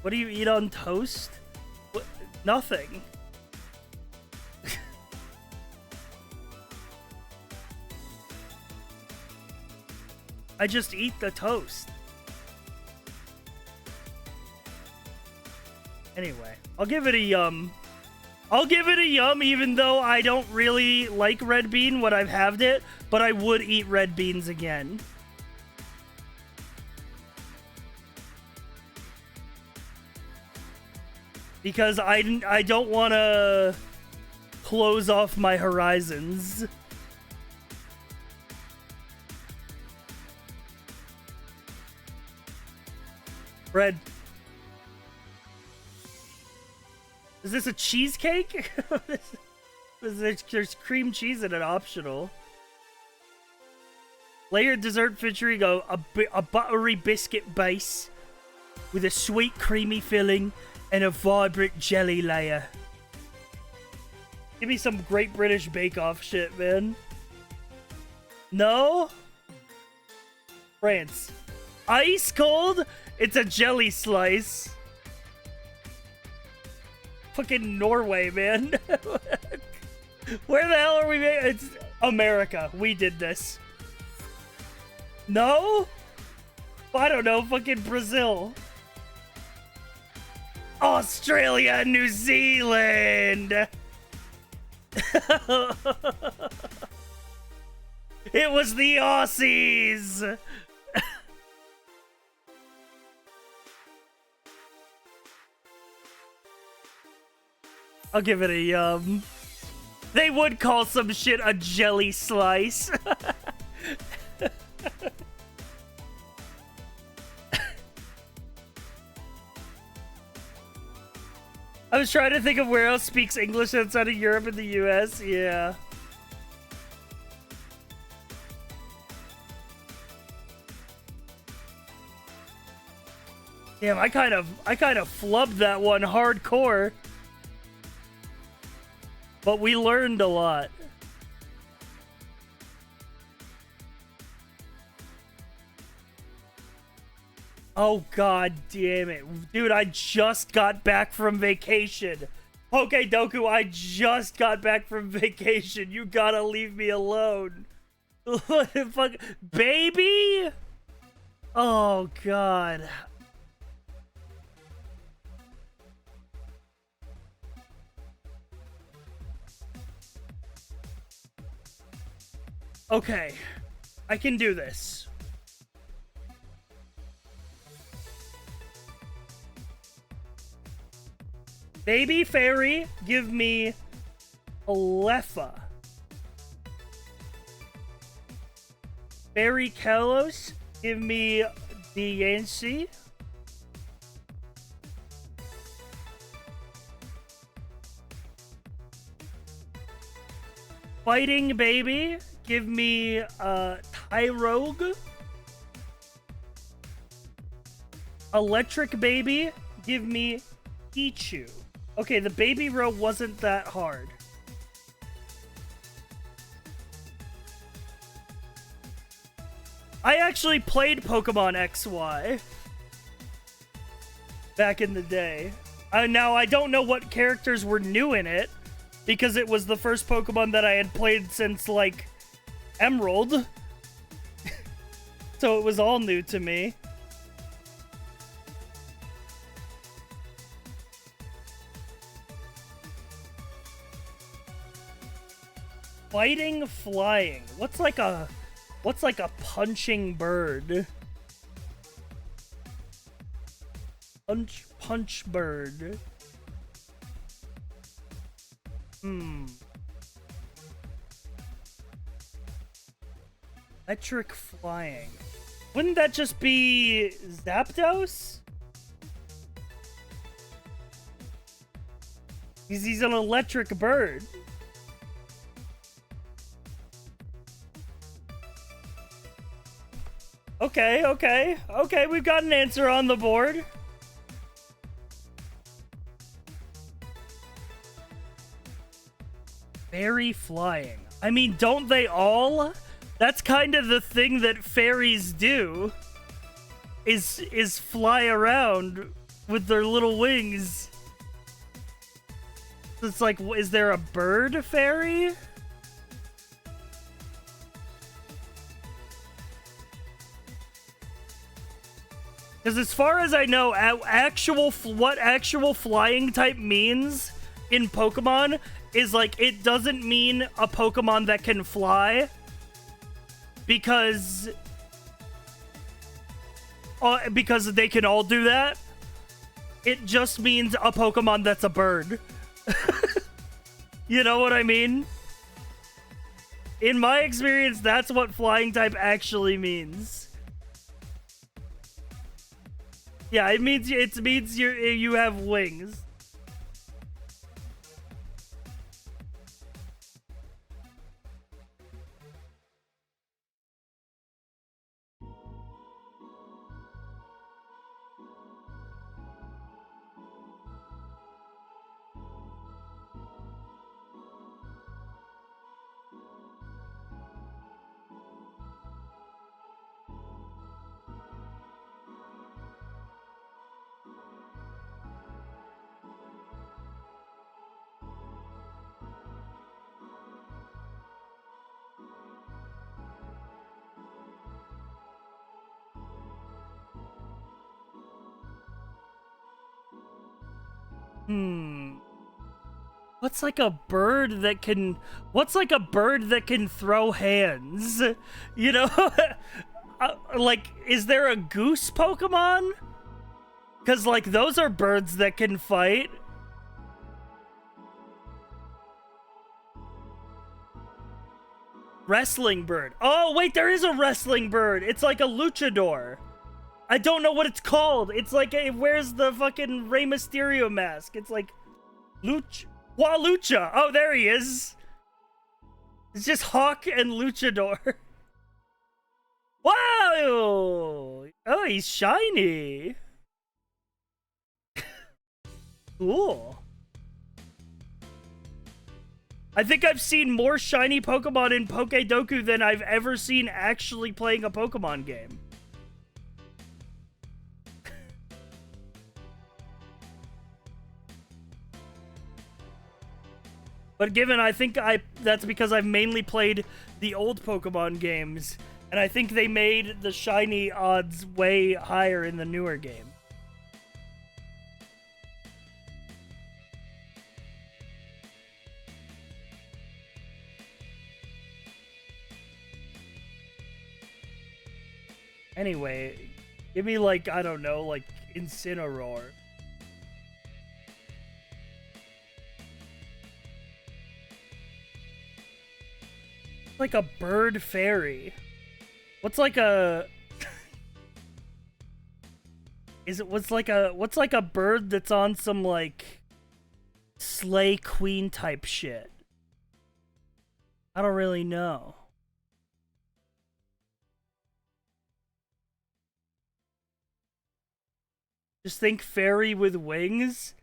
What do you eat on toast? What? Nothing. I just eat the toast. Anyway, I'll give it a yum. I'll give it a yum even though I don't really like red bean when I've had it, but I would eat red beans again. Because I don't want to close off my horizons. Bread. Is this a cheesecake? There's cream cheese in it, optional. Layered dessert featuring a buttery biscuit base with a sweet creamy filling and a vibrant jelly layer. Give me some Great British Bake Off shit, man. No? France. Ice cold? It's a jelly slice. Fucking Norway, man. Where the hell are we? It's America. We did this. No? I don't know. Fucking Brazil. Australia and New Zealand. It was the Aussies. I'll give it a yum. They would call some shit a jelly slice. I was trying to think of where else speaks English outside of Europe and the US. Yeah. Damn, I kind of flubbed that one hardcore. But we learned a lot. Oh, god damn it. Dude, I just got back from vacation. Okay, Doku, I just got back from vacation. You gotta leave me alone. What the fuck? Baby? Oh, god. Okay. I can do this. Baby Fairy, give me Alepha. Fairy Kalos, give me Diancie. Fighting Baby, give me Tyrogue. Electric Baby, give me Pichu. Okay, the baby row wasn't that hard. I actually played Pokemon XY back in the day. Now, I don't know what characters were new in it, because it was the first Pokemon that I had played since, like, Emerald. So it was all new to me. Fighting, flying. What's like a punching bird? Punch bird. Electric flying. Wouldn't that just be Zapdos? He's an electric bird. Okay, we've got an answer on the board. Fairy flying. I mean, don't they all? That's kind of the thing that fairies do. Is fly around with their little wings. It's like, is there a bird fairy? Because as far as I know, what actual flying type means in Pokemon is, like, it doesn't mean a Pokemon that can fly. Because they can all do that. It just means a Pokemon that's a bird. You know what I mean? In my experience, that's what flying type actually means. Yeah, it means you have wings. What's like a bird that can throw hands? You know? Like, is there a goose Pokemon? Because, like, those are birds that can fight. Wrestling bird. Oh, wait, there is a wrestling bird. It's like a luchador. I don't know what it's called. It's like, it wears the fucking Rey Mysterio mask. It's like Walucha. Oh, there he is. It's just Hawk and Luchador. Wow! Oh, he's shiny. Cool. I think I've seen more shiny Pokemon in Pokédoku than I've ever seen actually playing a Pokemon game. But given I think that's because I've mainly played the old Pokemon games, and I think they made the shiny odds way higher in the newer game. Anyway, give me like, I don't know, like Incineroar. Like a bird fairy. What's like a what's like a bird that's on some like Slay Queen type shit? I don't really know. Just think fairy with wings.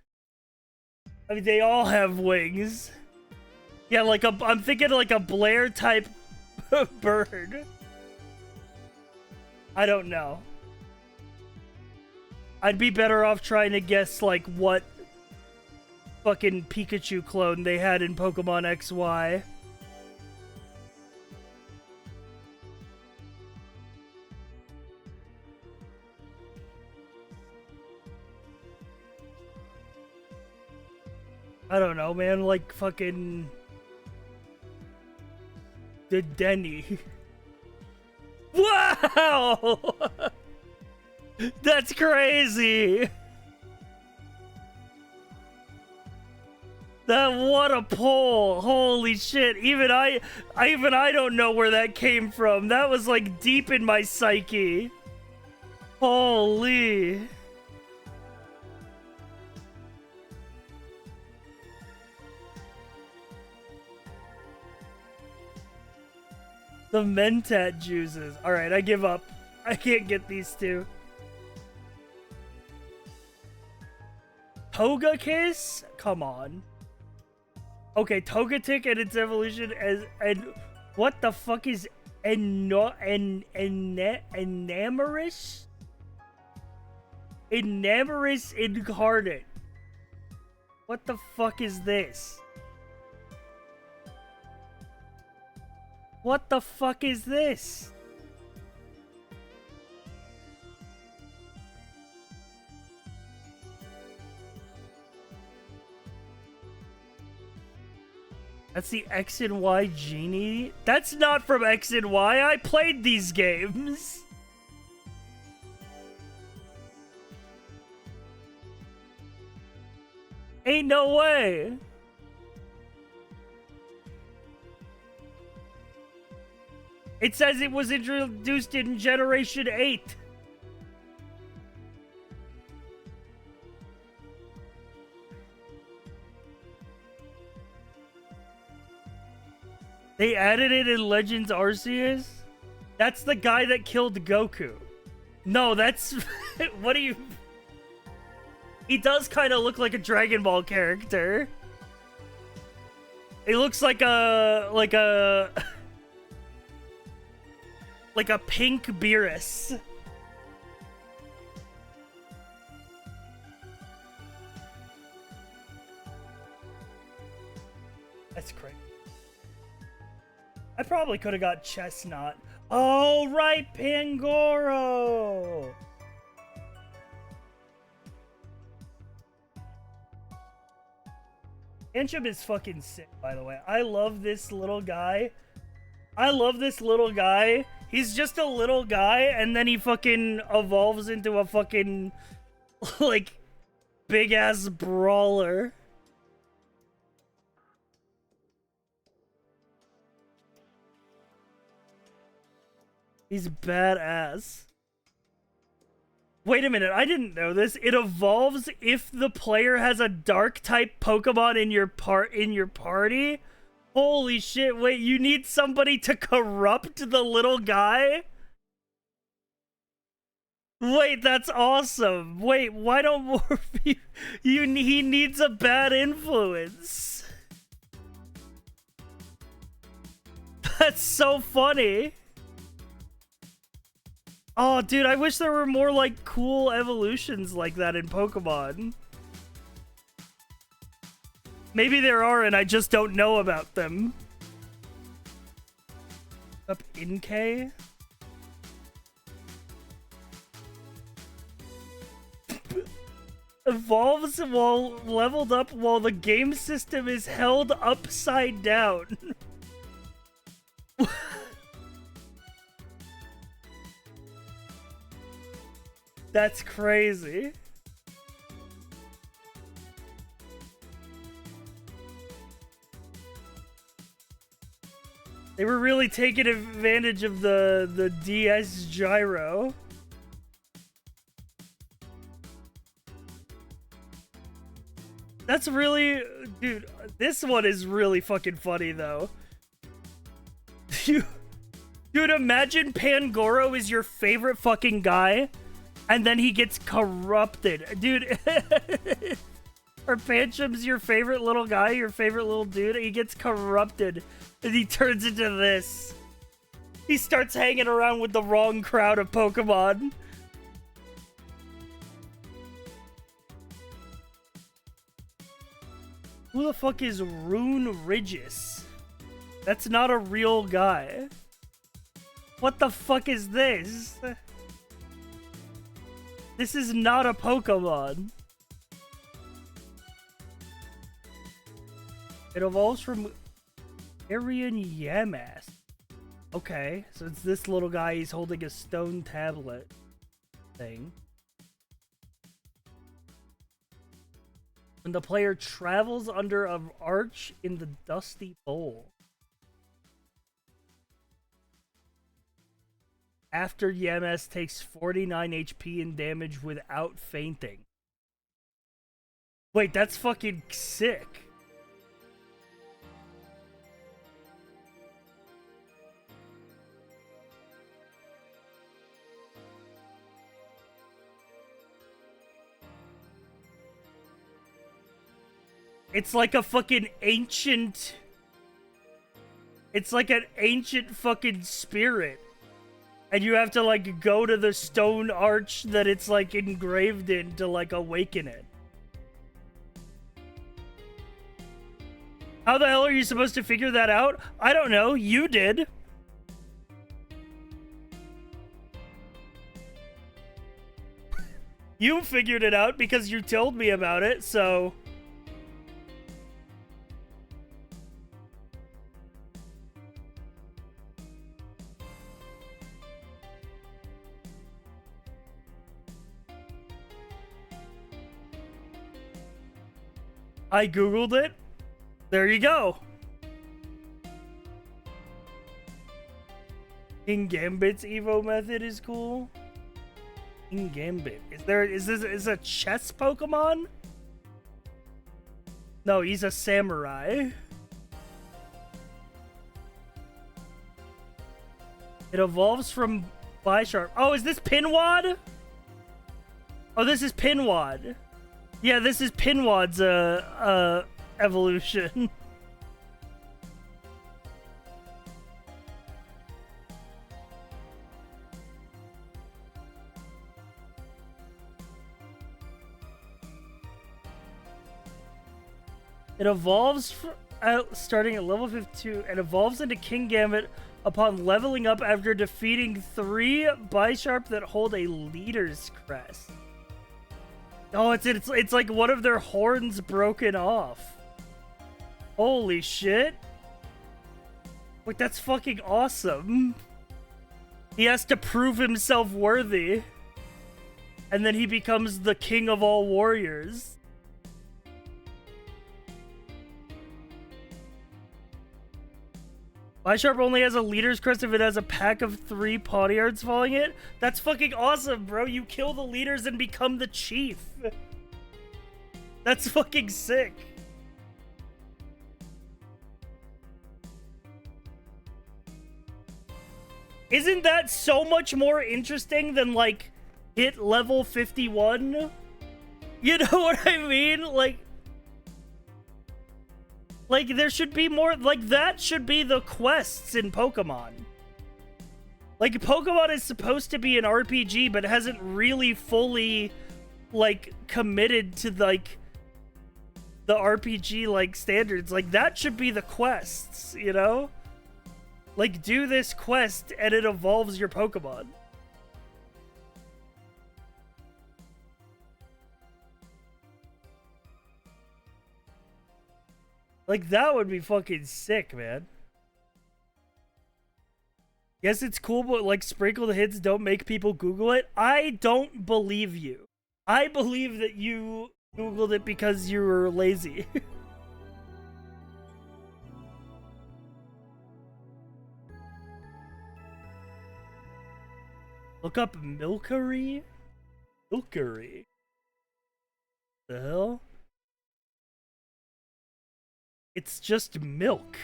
I mean, they all have wings. Yeah, like I'm thinking like a Blair type bird. I don't know. I'd be better off trying to guess like what fucking Pikachu clone they had in Pokemon XY. I don't know, man, like fucking the Denny. Wow! That's crazy! What a pull! Holy shit! Even I don't know where that came from. That was like deep in my psyche. Holy! The Mentat juices. Alright, I give up. I can't get these two. Togekiss? Come on. Okay, Togetic and its evolution and what the fuck is Enamorous? Enamorous Incarnate. What the fuck is this? What the fuck is this? That's the X and Y genie? That's not from X and Y. I played these games. Ain't no way. It says it was introduced in Generation 8. They added it in Legends Arceus? That's the guy that killed Goku. No, that's... What do you... He does kind of look like a Dragon Ball character. He looks like a... Like a pink Beerus. That's crazy. I probably could have got Chestnut. Oh, right, Pangoro! Anchum is fucking sick, by the way. I love this little guy. He's just a little guy, and then he fucking evolves into a fucking, like, big-ass brawler. He's badass. Wait a minute, I didn't know this. It evolves if the player has a dark-type Pokemon in your party? Holy shit, wait, you need somebody to corrupt the little guy? Wait, that's awesome. Wait, why don't more people... He needs a bad influence. That's so funny. Oh, dude, I wish there were more, like, cool evolutions like that in Pokemon. Maybe there are and I just don't know about them. Up in K? Evolves while leveled up while the game system is held upside down. That's crazy. They were really taking advantage of the DS gyro. That's really... Dude, this one is really fucking funny, though. Dude, imagine Pangoro is your favorite fucking guy, and then he gets corrupted. Dude, or Pancham's your favorite little guy, your favorite little dude, and he gets corrupted, and he turns into this. He starts hanging around with the wrong crowd of Pokemon. Who the fuck is Rune Regis? That's not a real guy. What the fuck is this? This is not a Pokemon. It evolves from Arian Yamask. Okay, so it's this little guy. He's holding a stone tablet thing. When the player travels under an arch in the dusty bowl. After Yamask takes 49 HP in damage without fainting. Wait, that's fucking sick. It's like a fucking ancient... It's like an ancient fucking spirit. And you have to, like, go to the stone arch that it's, like, engraved in to, like, awaken it. How the hell are you supposed to figure that out? I don't know. You did. You figured it out because you told me about it, so... I googled it. There you go. King Gambit's Evo method is cool. King Gambit. Is this a chess Pokemon? No, he's a samurai. It evolves from Bisharp. Oh, is this Pinwad? Oh, this is Pinwad. Yeah, this is Pinwad's evolution. It evolves starting at level 52 and evolves into King Gambit upon leveling up after defeating 3 Bisharp that hold a leader's crest. Oh, it's like one of their horns broken off. Holy shit. Wait, that's fucking awesome. He has to prove himself worthy. And then he becomes the king of all warriors. Bisharp only has a leader's crest if it has a pack of 3 Pawniards following it. That's fucking awesome, bro. You kill the leaders and become the chief. That's fucking sick. Isn't that so much more interesting than, like, hit level 51? You know what I mean? Like, there should be more... Like, that should be the quests in Pokemon. Like, Pokemon is supposed to be an RPG, but hasn't really fully, like, committed to, like, the RPG like standards. Like that should be the quests, you know? Like do this quest and it evolves your Pokemon. Like that would be fucking sick, man. Yes, it's cool, but like sprinkled hits don't make people Google it. I don't believe you. I believe that you Googled it because you were lazy. Look up Milkery? Milkery. The hell? It's just milk.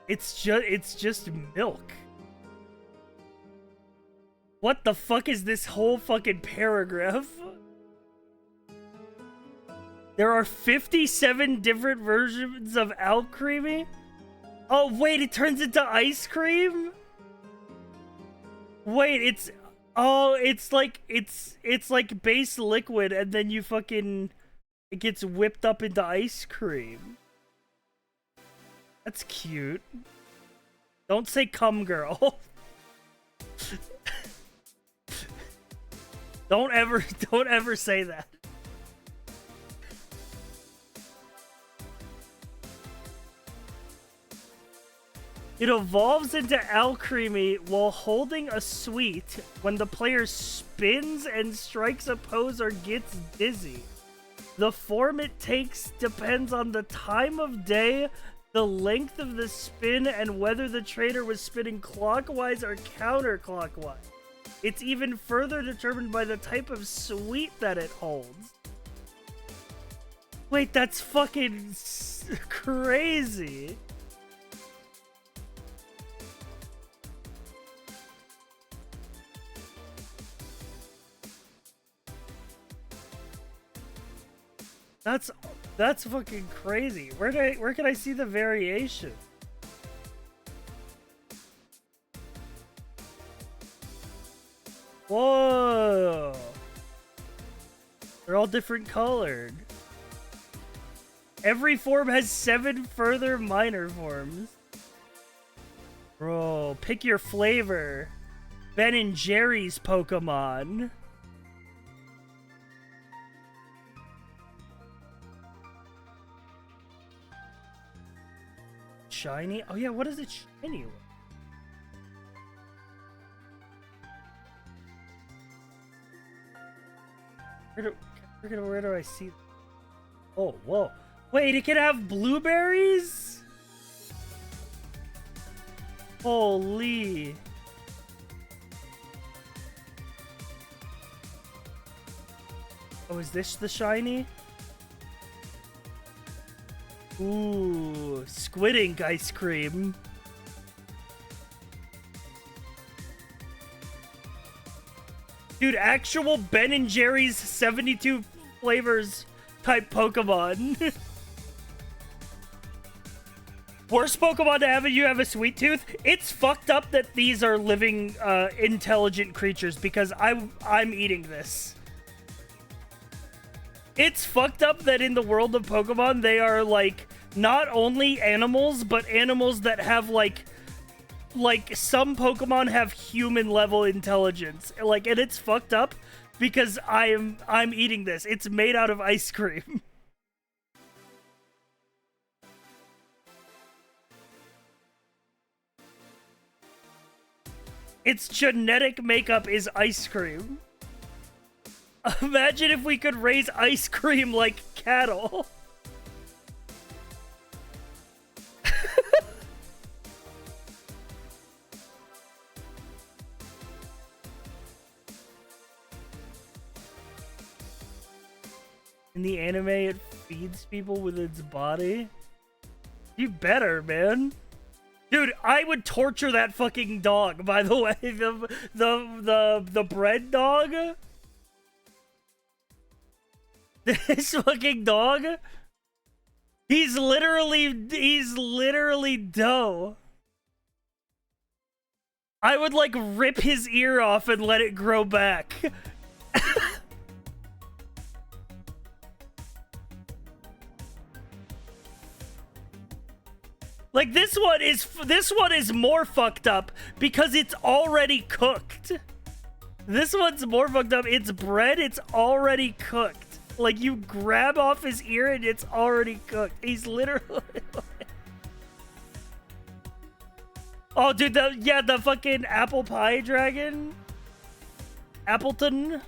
It's just milk. What the fuck is this whole fucking paragraph? There are 57 different versions of Alcremie? Oh wait, it turns into ice cream? Wait, it's like base liquid and then you fucking it gets whipped up into ice cream. That's cute. Don't say cum girl. Don't ever say that. It evolves into Alcremie while holding a sweet when the player spins and strikes a pose or gets dizzy. The form it takes depends on the time of day, the length of the spin, and whether the trainer was spinning clockwise or counterclockwise. It's even further determined by the type of sweet that it holds. Wait, that's fucking crazy. That's fucking crazy. Where can I see the variation? Whoa! They're all different colored. Every form has 7 further minor forms. Bro, pick your flavor. Ben and Jerry's Pokemon. Shiny? Oh yeah, what is it shiny with? Where do I see? Oh, whoa. Wait, it can have blueberries? Holy. Oh, is this the shiny? Ooh, squid ink ice cream. Dude, actual Ben and Jerry's 72 flavors type Pokemon. Worst Pokemon to have, you have a sweet tooth. It's fucked up that these are living, intelligent creatures because I'm eating this. It's fucked up that in the world of Pokemon, they are, like, not only animals, but animals that have, like some Pokemon have human-level intelligence. Like, and it's fucked up because I'm eating this. It's made out of ice cream. Its genetic makeup is ice cream. Imagine if we could raise ice cream like cattle. In the anime, it feeds people with its body. You better, man. Dude, I would torture that fucking dog, by the way. The bread dog. This fucking dog. He's literally dough. I would like rip his ear off and let it grow back. Like this one is more fucked up because it's already cooked. This one's more fucked up. It's bread, it's already cooked. Like you grab off his ear and it's already cooked. He's literally Oh dude, the fucking apple pie dragon. Appleton.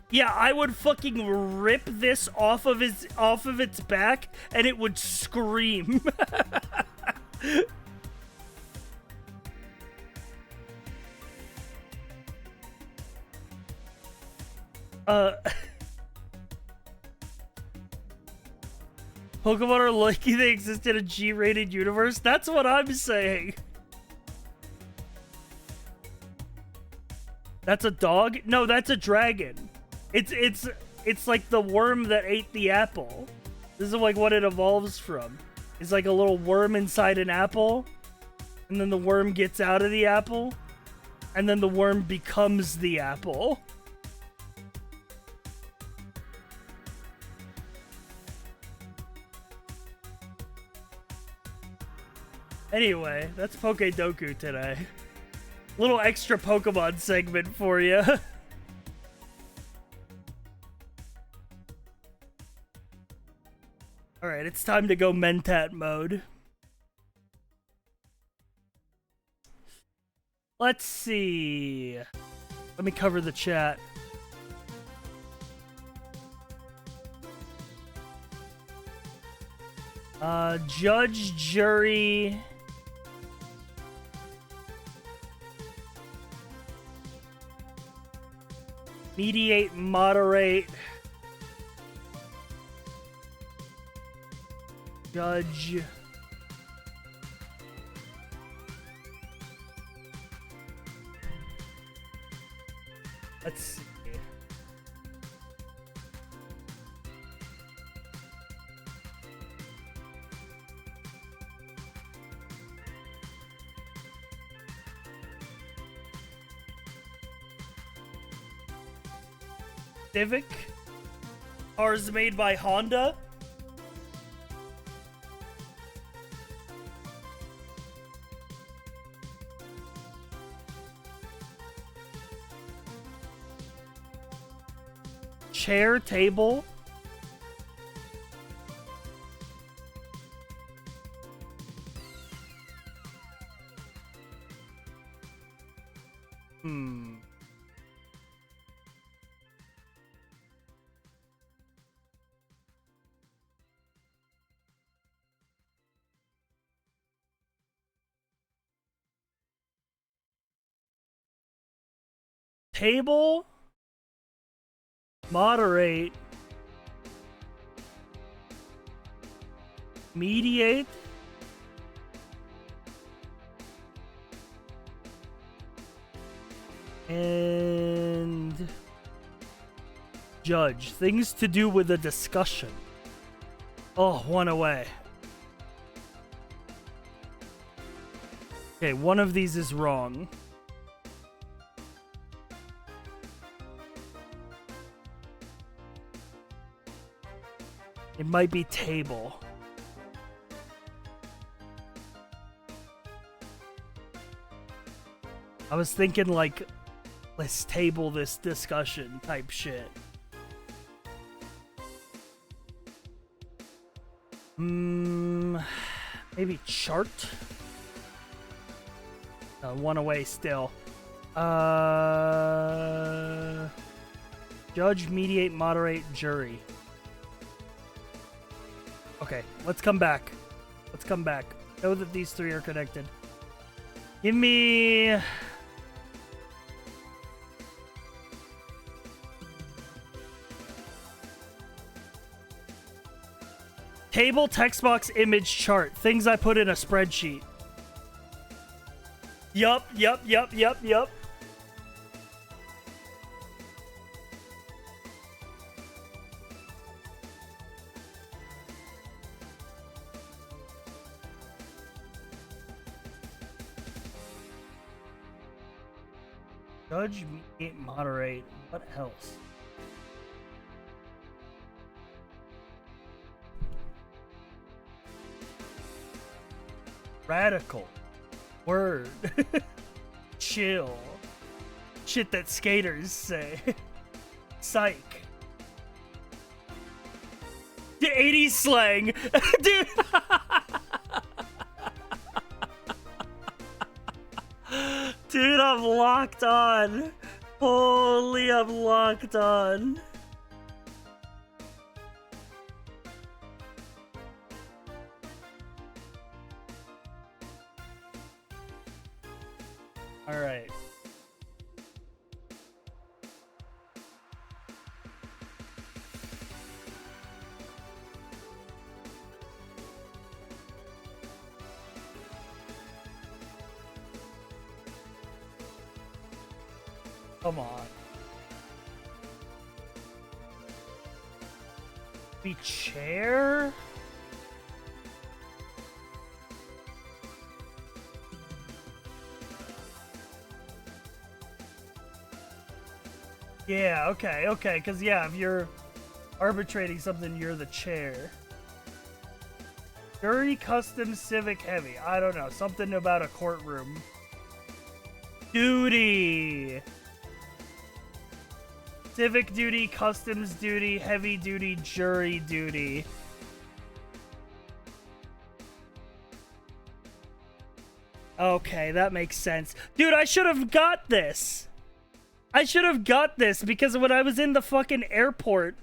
Yeah, I would fucking rip this off of its back and it would scream. Pokemon are lucky they exist in a G-rated universe. That's what I'm saying. That's a dog? No, that's a dragon. It's like the worm that ate the apple. This is like what it evolves from. It's like a little worm inside an apple, and then the worm gets out of the apple, and then the worm becomes the apple. Anyway, that's Pokedoku today. Little extra Pokemon segment for you. Alright, it's time to go Mentat mode. Let's see. Let me cover the chat. Judge, jury... mediate, moderate... Judge. Let's see. Civic. Cars made by Honda. Chair, table. Table. Moderate. Mediate. And judge. Things to do with a discussion. Oh, one away. Okay, one of these is wrong. It might be table. I was thinking like, let's table this discussion type shit. Maybe chart? One away still. Judge, mediate, moderate, jury. Okay, let's come back. Let's come back. Know that these three are connected. Give me... Table, text box, image, chart. Things I put in a spreadsheet. Yup. Judge, mediate, moderate. What else? Radical. Word. Chill. Shit that skaters say. Psych. The 80s slang. Dude. Dude, I'm locked on. Holy, I'm locked on. All right. Come on. Be chair? Yeah, okay, because yeah, if you're arbitrating something, you're the chair. Jury, custom, civic, heavy. I don't know, something about a courtroom. Duty! Civic duty, customs duty, heavy duty, jury duty. Okay, that makes sense. Dude, I should have got this! I should have got this because when I was in the fucking airport,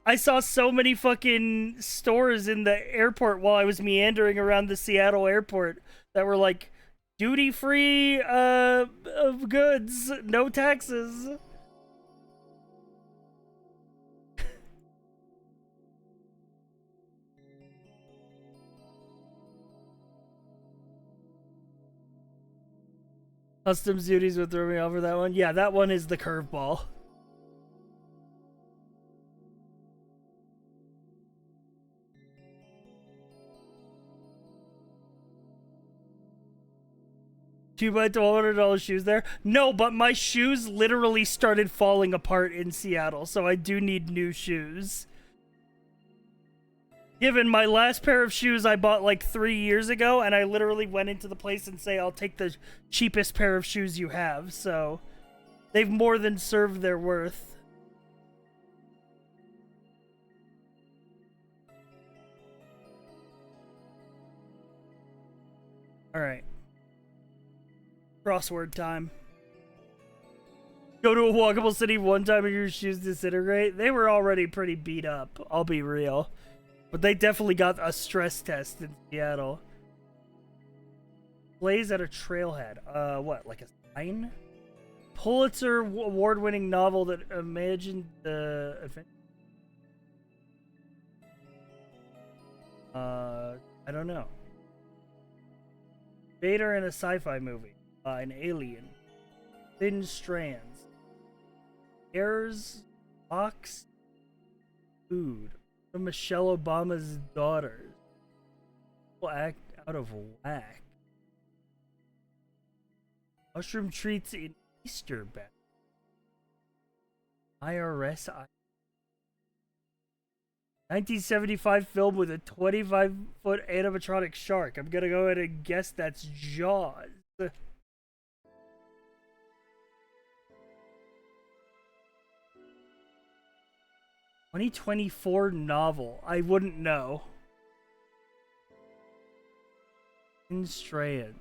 I saw so many fucking stores in the airport while I was meandering around the Seattle airport that were like, duty-free of goods, no taxes. Customs duties would throw me off for that one. Yeah, that one is the curveball. You buy $1,200 shoes there? No, but my shoes literally started falling apart in Seattle, so I do need new shoes. Given my last pair of shoes I bought like 3 years ago, and I literally went into the place and say, I'll take the cheapest pair of shoes you have, so they've more than served their worth. Alright. Crossword time. Go to a walkable city one time and your shoes disintegrate? They were already pretty beat up, I'll be real. But they definitely got a stress test in Seattle. Plays at a trailhead. What, like a sign? Pulitzer award-winning novel that imagined the event. I don't know. Vader in a sci-fi movie. An alien. Thin strands. Airs. Box. Food. Michelle Obama's daughters will act out of whack. Mushroom treats in Easter basket. IRS. 1975 film with a 25-foot animatronic shark. I'm gonna go ahead and guess that's Jaws. 2024 novel. I wouldn't know. In strands.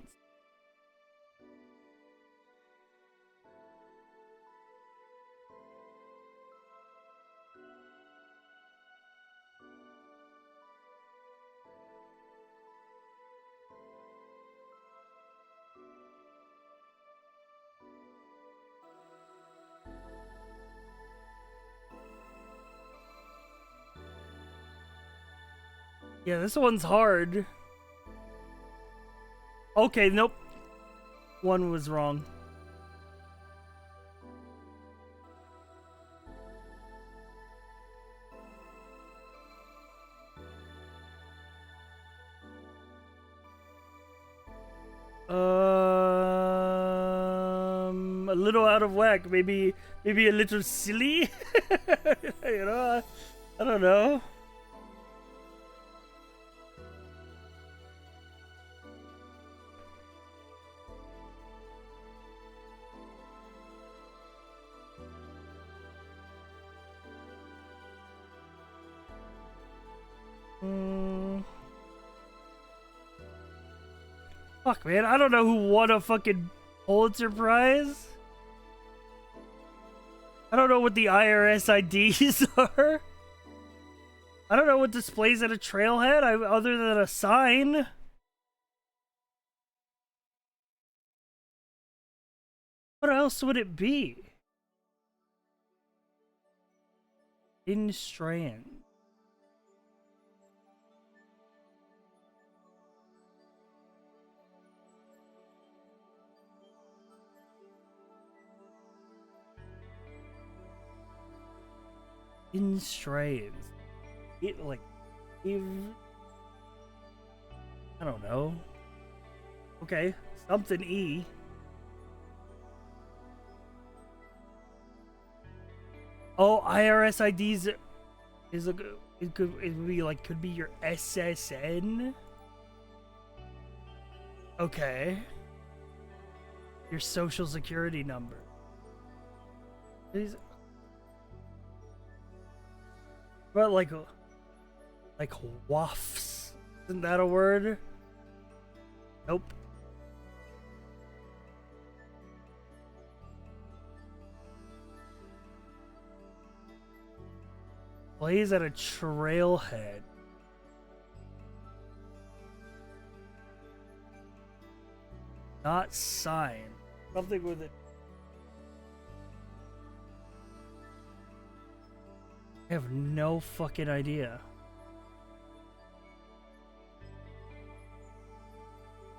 Yeah, this one's hard. Okay, nope. One was wrong. a little out of whack. Maybe a little silly. You know, I don't know. Fuck, man, I don't know who won a fucking Pulitzer Prize. I don't know what the IRS IDs are. I don't know what displays at a trailhead other than a sign. What else would it be? In Strand. In Strands. It like if I don't know. Okay, something E. Oh, IRS IDs is it would be like could be your SSN. Okay. Your social security number. These but like wafts. Isn't that a word? Nope. Plays at a trailhead. Not sign. Something with it. I have no fucking idea.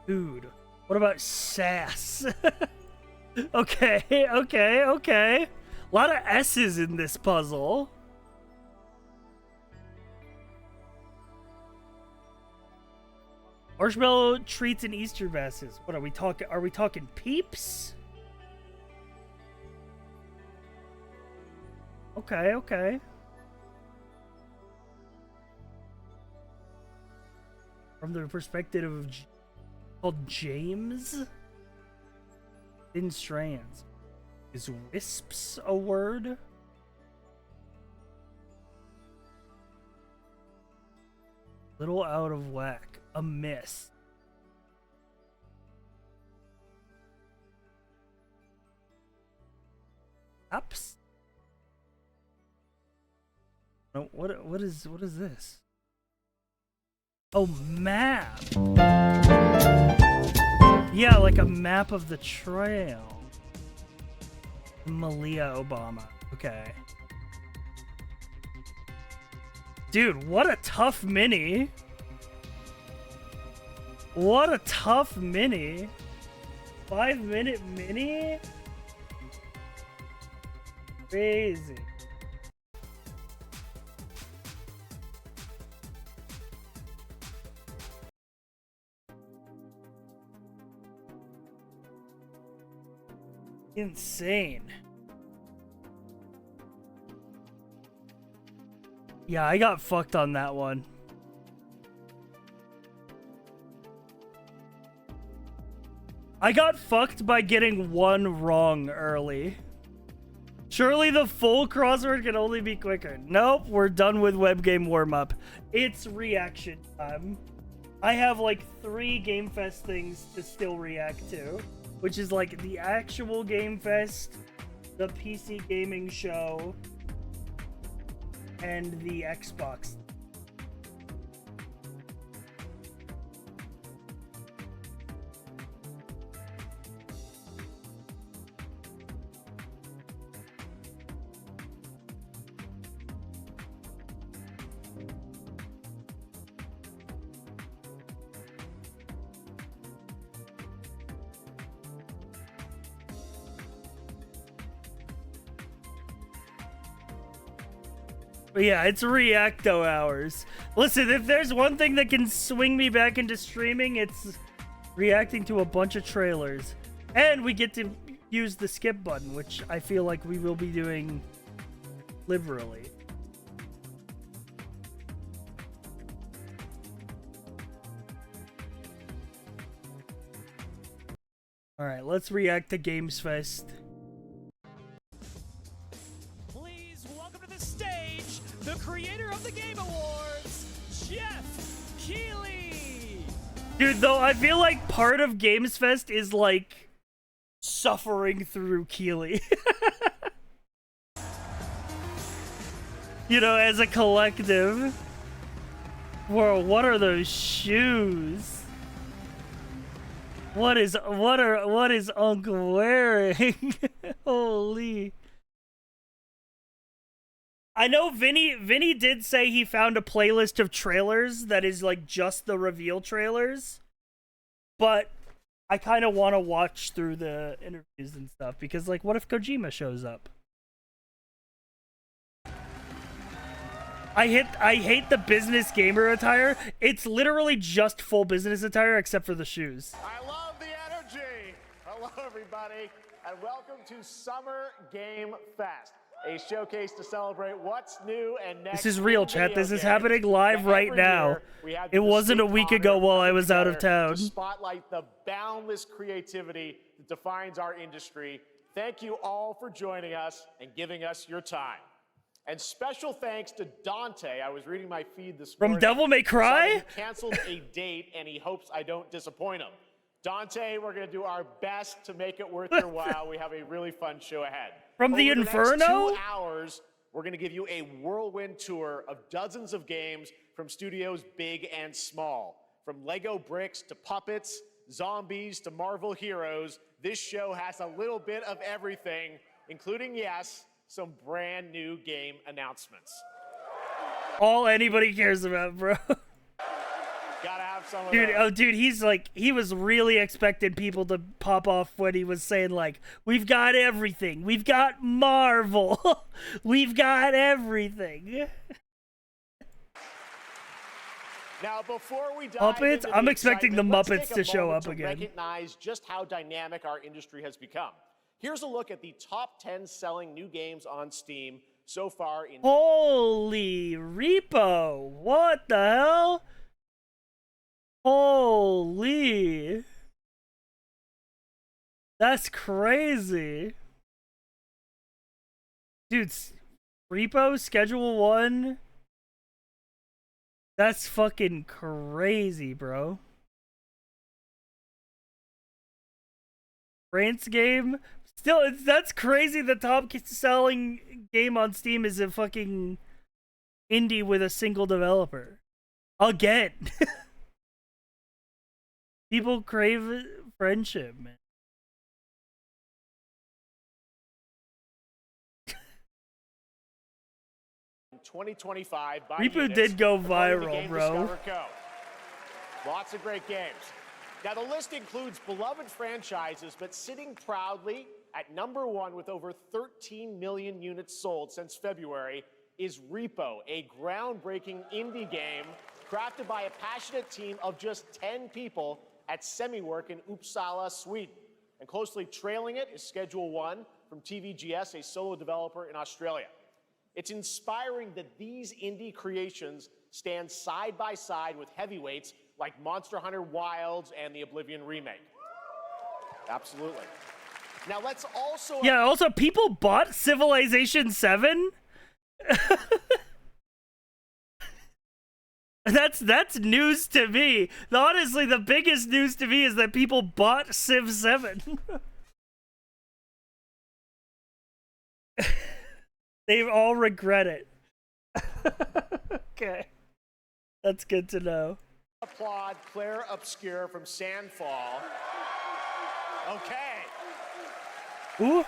Dude, what about sass? Okay. A lot of S's in this puzzle. Marshmallow treats and Easter baskets. What are we talking? Are we talking Peeps? Okay. From the perspective of called James in Strands. Is wisps a word? Little out of whack. A miss. Ups. No, what is this? Oh, map. Yeah, like a map of the trail. Malia Obama. Okay. Dude, what a tough mini. What a tough mini. 5-minute mini? Crazy. Insane. Yeah, I got fucked on that one. I got fucked by getting one wrong early. Surely the full crossword can only be quicker. Nope, we're done with web game warm-up. It's reaction time. I have like 3 Gamefest things to still react to, which is like the actual Gamefest, the PC gaming show, and the Xbox. But yeah, it's Reacto hours. Listen, if there's one thing that can swing me back into streaming, it's reacting to a bunch of trailers. And we get to use the skip button, which I feel like we will be doing liberally. Alright, let's react to Gamesfest. Please welcome to the stage the creator of the Game Awards, Jeff Keighley. Dude, though, I feel like part of Gamesfest is like suffering through Keighley. You know, as a collective. Whoa, what are those shoes? What is Uncle wearing? Holy. I know Vinny did say he found a playlist of trailers that is like just the reveal trailers. But I kind of want to watch through the interviews and stuff because like what if Kojima shows up? I hate the business gamer attire. It's literally just full business attire except for the shoes. I love the energy. Hello, everybody, and welcome to Summer Game Fest, a showcase to celebrate what's new and next. This is real, in chat. video This is games. happening live Now, right every now. year, we have the It wasn't a distinct week honor ago of while I coming was out of together town. to spotlight the boundless creativity that defines our industry. Thank you all for joining us and giving us your time. And special thanks to Dante. I was reading my feed this morning. From Devil May Cry? He canceled a date and he hopes I don't disappoint him. Dante, we're going to do our best to make it worth your while. We have a really fun show ahead. From the Over next Inferno? 2 hours, we're going to give you a whirlwind tour of dozens of games from studios big and small. From Lego bricks to puppets, zombies to Marvel heroes, this show has a little bit of everything, including, yes, some brand new game announcements. All anybody cares about, bro. Gotta have some of Dude, those. oh, dude, he's like, he was really expecting people to pop off when he was saying, like, we've got everything. We've got Marvel. We've got everything. Now, before we dive Muppets? into I'm expecting the excitement, Muppets let's take to a show moment up again. Recognize just how dynamic our industry has become. Here's a look at the top 10 selling new games on Steam so far in Holy repo. What the hell? Holy. That's crazy. Dude, repo, schedule 1. That's fucking crazy, bro. France game? Still, that's crazy. The top selling game on Steam is a fucking indie with a single developer. Again. People crave friendship, man. in 2025 by Repo units, did go according to viral, Game bro. Discover Co. Lots of great games. Now, the list includes beloved franchises, but sitting proudly at #1 with over 13 million units sold since February is Repo, a groundbreaking indie game crafted by a passionate team of just 10 people at Semiwork in Uppsala, Sweden. And closely trailing it is Schedule 1 from TVGS, a solo developer in Australia. It's inspiring that these indie creations stand side by side with heavyweights like Monster Hunter Wilds and the Oblivion remake. Absolutely. Now let's also... Yeah, also, people bought Civilization 7? That's news to me. Honestly, the biggest news to me is that people bought Civ 7. They all regret it. Okay. That's good to know. Applaud Claire Obscure from Sandfall. Okay. Ooh.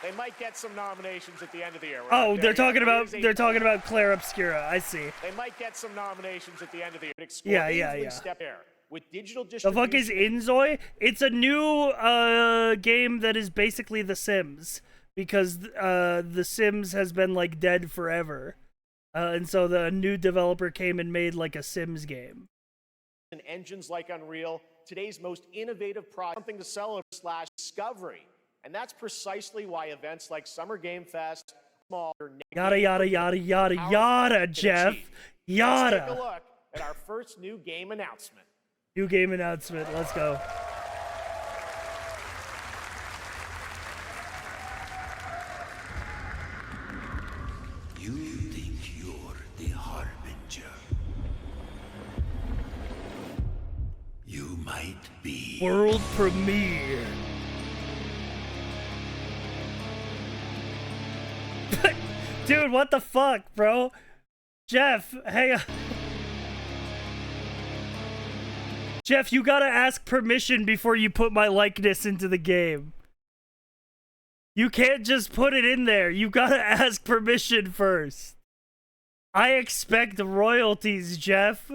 They might get some nominations at the end of the year. We're Oh, not they're there yet. talking about Claire Obscura. I see. They might get some nominations at the end of the year. Yeah. Step there. With digital The fuck is distribution. Inzoi? It's a new game that is basically The Sims, because The Sims has been like dead forever, and so the new developer came and made like a Sims game. And engines like Unreal, today's most innovative product, something to celebrate / discovery. And that's precisely why events like Summer Game Fest, small, Yada, yada, yada, yada, yada, Jeff. Let's Yada. take a look at our first new game announcement. New game announcement. Let's go. You think you're the Harbinger. You might be. World premiere. Dude, what the fuck, bro? Jeff, hang on. Jeff, you gotta ask permission before you put my likeness into the game. You can't just put it in there. You gotta ask permission first. I expect royalties, Jeff.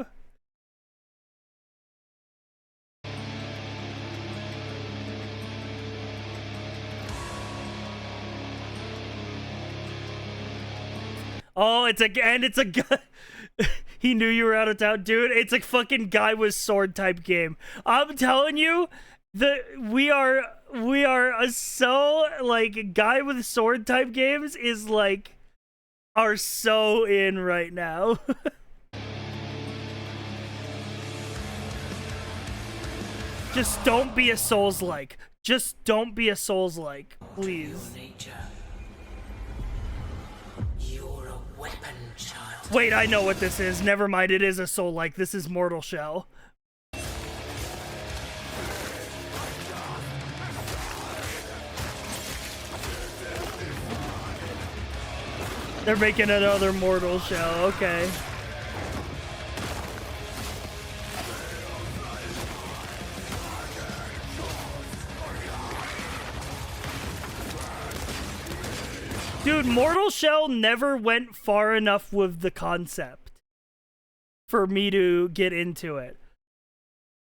Oh, it's a guy. He knew you were out of town, dude. It's a fucking guy with sword type game. I'm telling you, we are so like guy with sword type games is like are so in right now. Just don't be a Souls-like. Just don't be a Souls-like, please. Wait, I know what this is. Never mind, it is a Soul-like. This is Mortal Shell. They're making another Mortal Shell, okay. Dude, Mortal Shell never went far enough with the concept for me to get into it.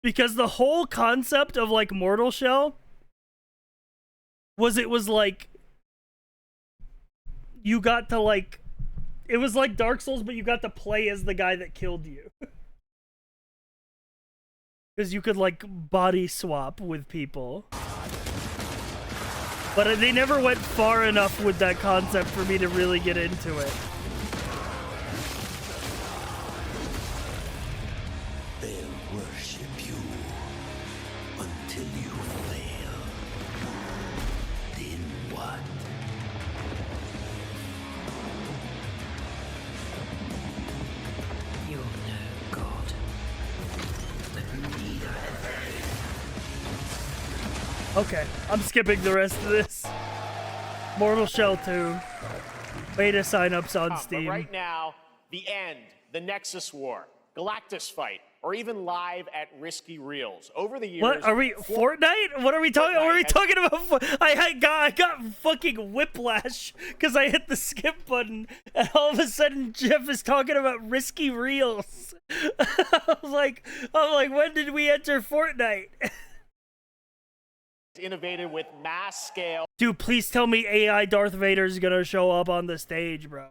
Because the whole concept of like Mortal Shell was it was like you got to like it was like Dark Souls, but you got to play as the guy that killed you. Because you could like body swap with people. But they never went far enough with that concept for me to really get into it. They'll worship you until you fail. Then what? You're no god, but neither Okay, I'm skipping the rest of this. Mortal Shell 2. Beta signups on Steam. But right now, the end, the Nexus War, Galactus Fight, or even live at Risky Reels. Over the years... What are we? Fortnite? What are we talking? What are we talking about? I got fucking whiplash because I hit the skip button, and all of a sudden Jeff is talking about Risky Reels. I'm like, when did we enter Fortnite? Innovated with mass scale. Dude, please tell me AI Darth Vader is gonna show up on the stage, bro.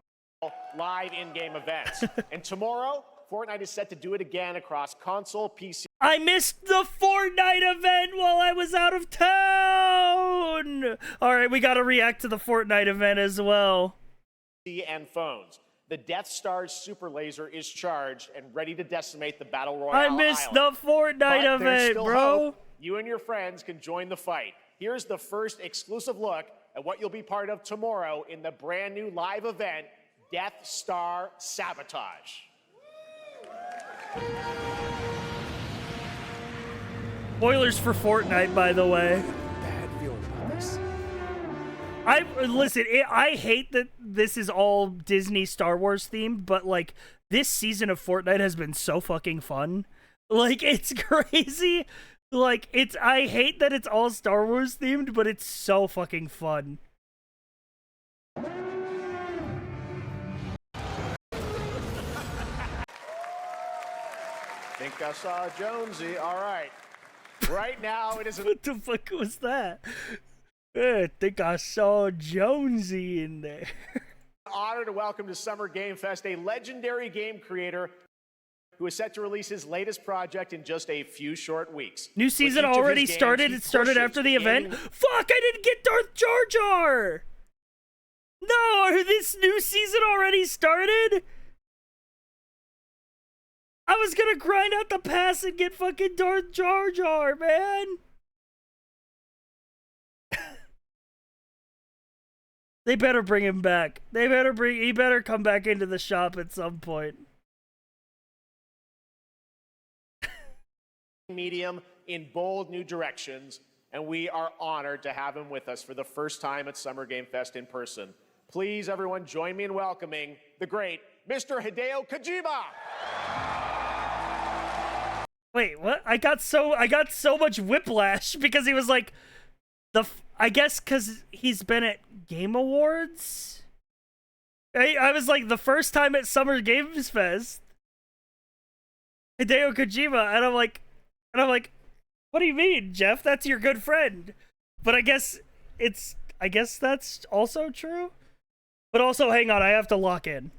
Live in-game events. And tomorrow, Fortnite is set to do it again across console, PC. I missed the Fortnite event while I was out of town! Alright, we gotta react to the Fortnite event as well. And phones. The Death Star's super laser is charged and ready to decimate the Battle Royale I missed island. the Fortnite event, bro! Hope. You and your friends can join the fight. Here's the first exclusive look at what you'll be part of tomorrow in the brand new live event, Death Star Sabotage. Spoilers for Fortnite, by the way. Bad feeling about this. I hate that this is all Disney Star Wars themed, but like this season of Fortnite has been so fucking fun. Like it's crazy. Like I hate that it's all Star Wars themed, but it's so fucking fun. Think I saw Jonesy. All right. Right now, it is an What the fuck was that? I think I saw Jonesy in there. honor to welcome to Summer Game Fest a legendary game creator who is set to release his latest project in just a few short weeks. New With season each of his already games, started. he It started pushes after the event. gaming- Fuck, I didn't get Darth Jar Jar. No, this new season already started? I was gonna grind out the pass and get fucking Darth Jar Jar, man. They better bring him back. He better come back into the shop at some point. Medium in bold new directions, and we are honored to have him with us for the first time at Summer Game Fest in person. Please, everyone, join me in welcoming the great Mr. Hideo Kojima. Wait, what? I got so much whiplash because he was like I guess because he's been at Game Awards. I was like the first time at Summer Games Fest, Hideo Kojima, and I'm like, what do you mean, Jeff? That's your good friend. But I guess that's also true. But also, hang on, I have to lock in.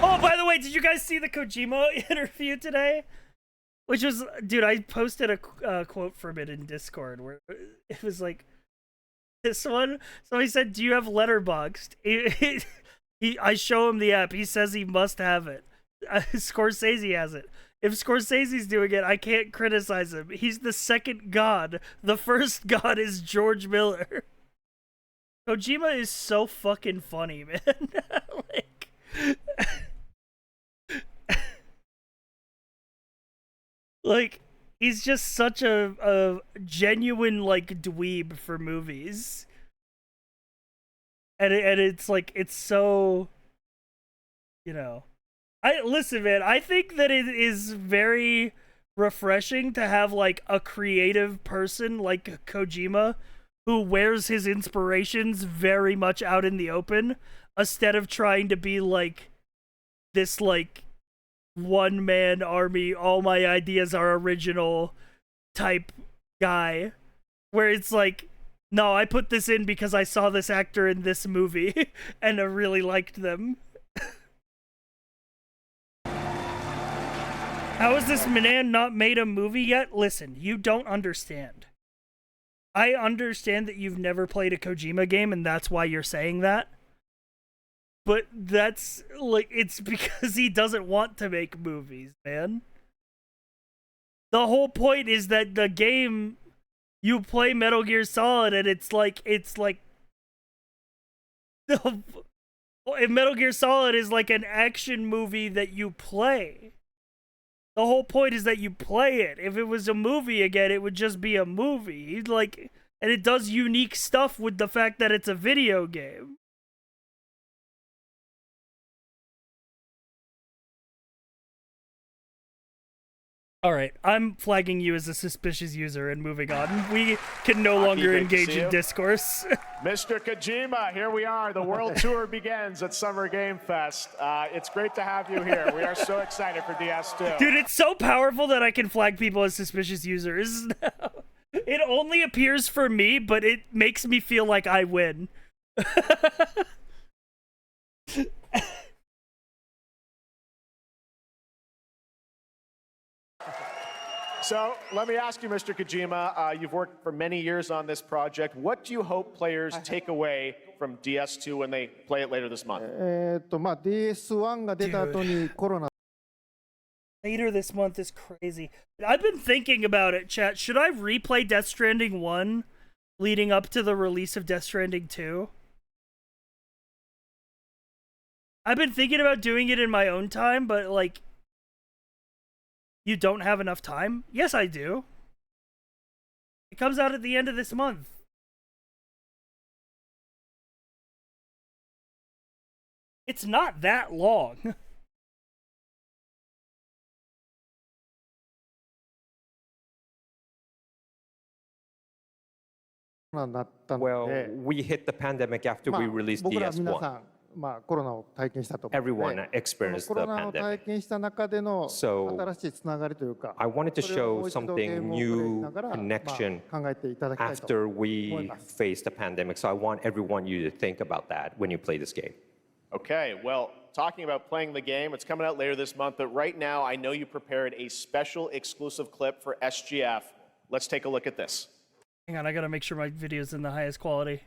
Oh, by the way, did you guys see the Kojima interview today? Which was, dude, I posted a quote from it in Discord where it was like, this one. So he said, "Do you have Letterboxd?" I show him the app. He says he must have it. Scorsese has it. If Scorsese's doing it, I can't criticize him. He's the second god. The first god is George Miller. Kojima is so fucking funny, man. Like... Like, he's just such a genuine, like, dweeb for movies. And it's like, it's so, you know. Listen, man, I think that it is very refreshing to have, like, a creative person like Kojima who wears his inspirations very much out in the open instead of trying to be, like, this, like, one-man army, all my ideas are original type guy, where it's like, no, I put this in because I saw this actor in this movie and I really liked them. How has this man not made a movie yet? Listen, you don't understand. I understand that you've never played a Kojima game and that's why you're saying that. But that's, like, it's because he doesn't want to make movies, man. The whole point is that the game, you play Metal Gear Solid and it's like, Metal Gear Solid is like an action movie that you play. The whole point is that you play it. If it was a movie again, it would just be a movie. Like, and it does unique stuff with the fact that it's a video game. All right, I'm flagging you as a suspicious user and moving on. We can no longer engage in discourse. Mr. Kojima, here we are. The world tour begins at Summer Game Fest. It's great to have you here. We are so excited for DS2. Dude, it's so powerful that I can flag people as suspicious users now. It only appears for me, but it makes me feel like I win. So let me ask you, Mr. Kojima, you've worked for many years on this project. What do you hope players take away from DS2 when they play it later this month? DS1 が出た後にコロナ Later this month is crazy. I've been thinking about it, chat. Should I replay Death Stranding 1 leading up to the release of Death Stranding 2? I've been thinking about doing it in my own time, but, like, you don't have enough time? Yes, I do. It comes out at the end of this month. It's not that long. Well, we hit the pandemic after we released 僕ら皆さ DS1. ん、コロナを体験したと思うので、 Everyone experienced コ the ロナを体 pandemic. 験した中での So, 新しいつながりというか、 I wanted to それをも show う一度ゲー something ムをプレイし new ながら、connection 考えていただきたいと after 思い we ます。 faced the pandemic. So I want everyone you to think about that when you play this game. Okay, well, talking about playing the game, it's coming out later this month, but right now I know you prepared a special exclusive clip for SGF. Let's take a look at this. Hang on, I gotta make sure my video's in the highest quality.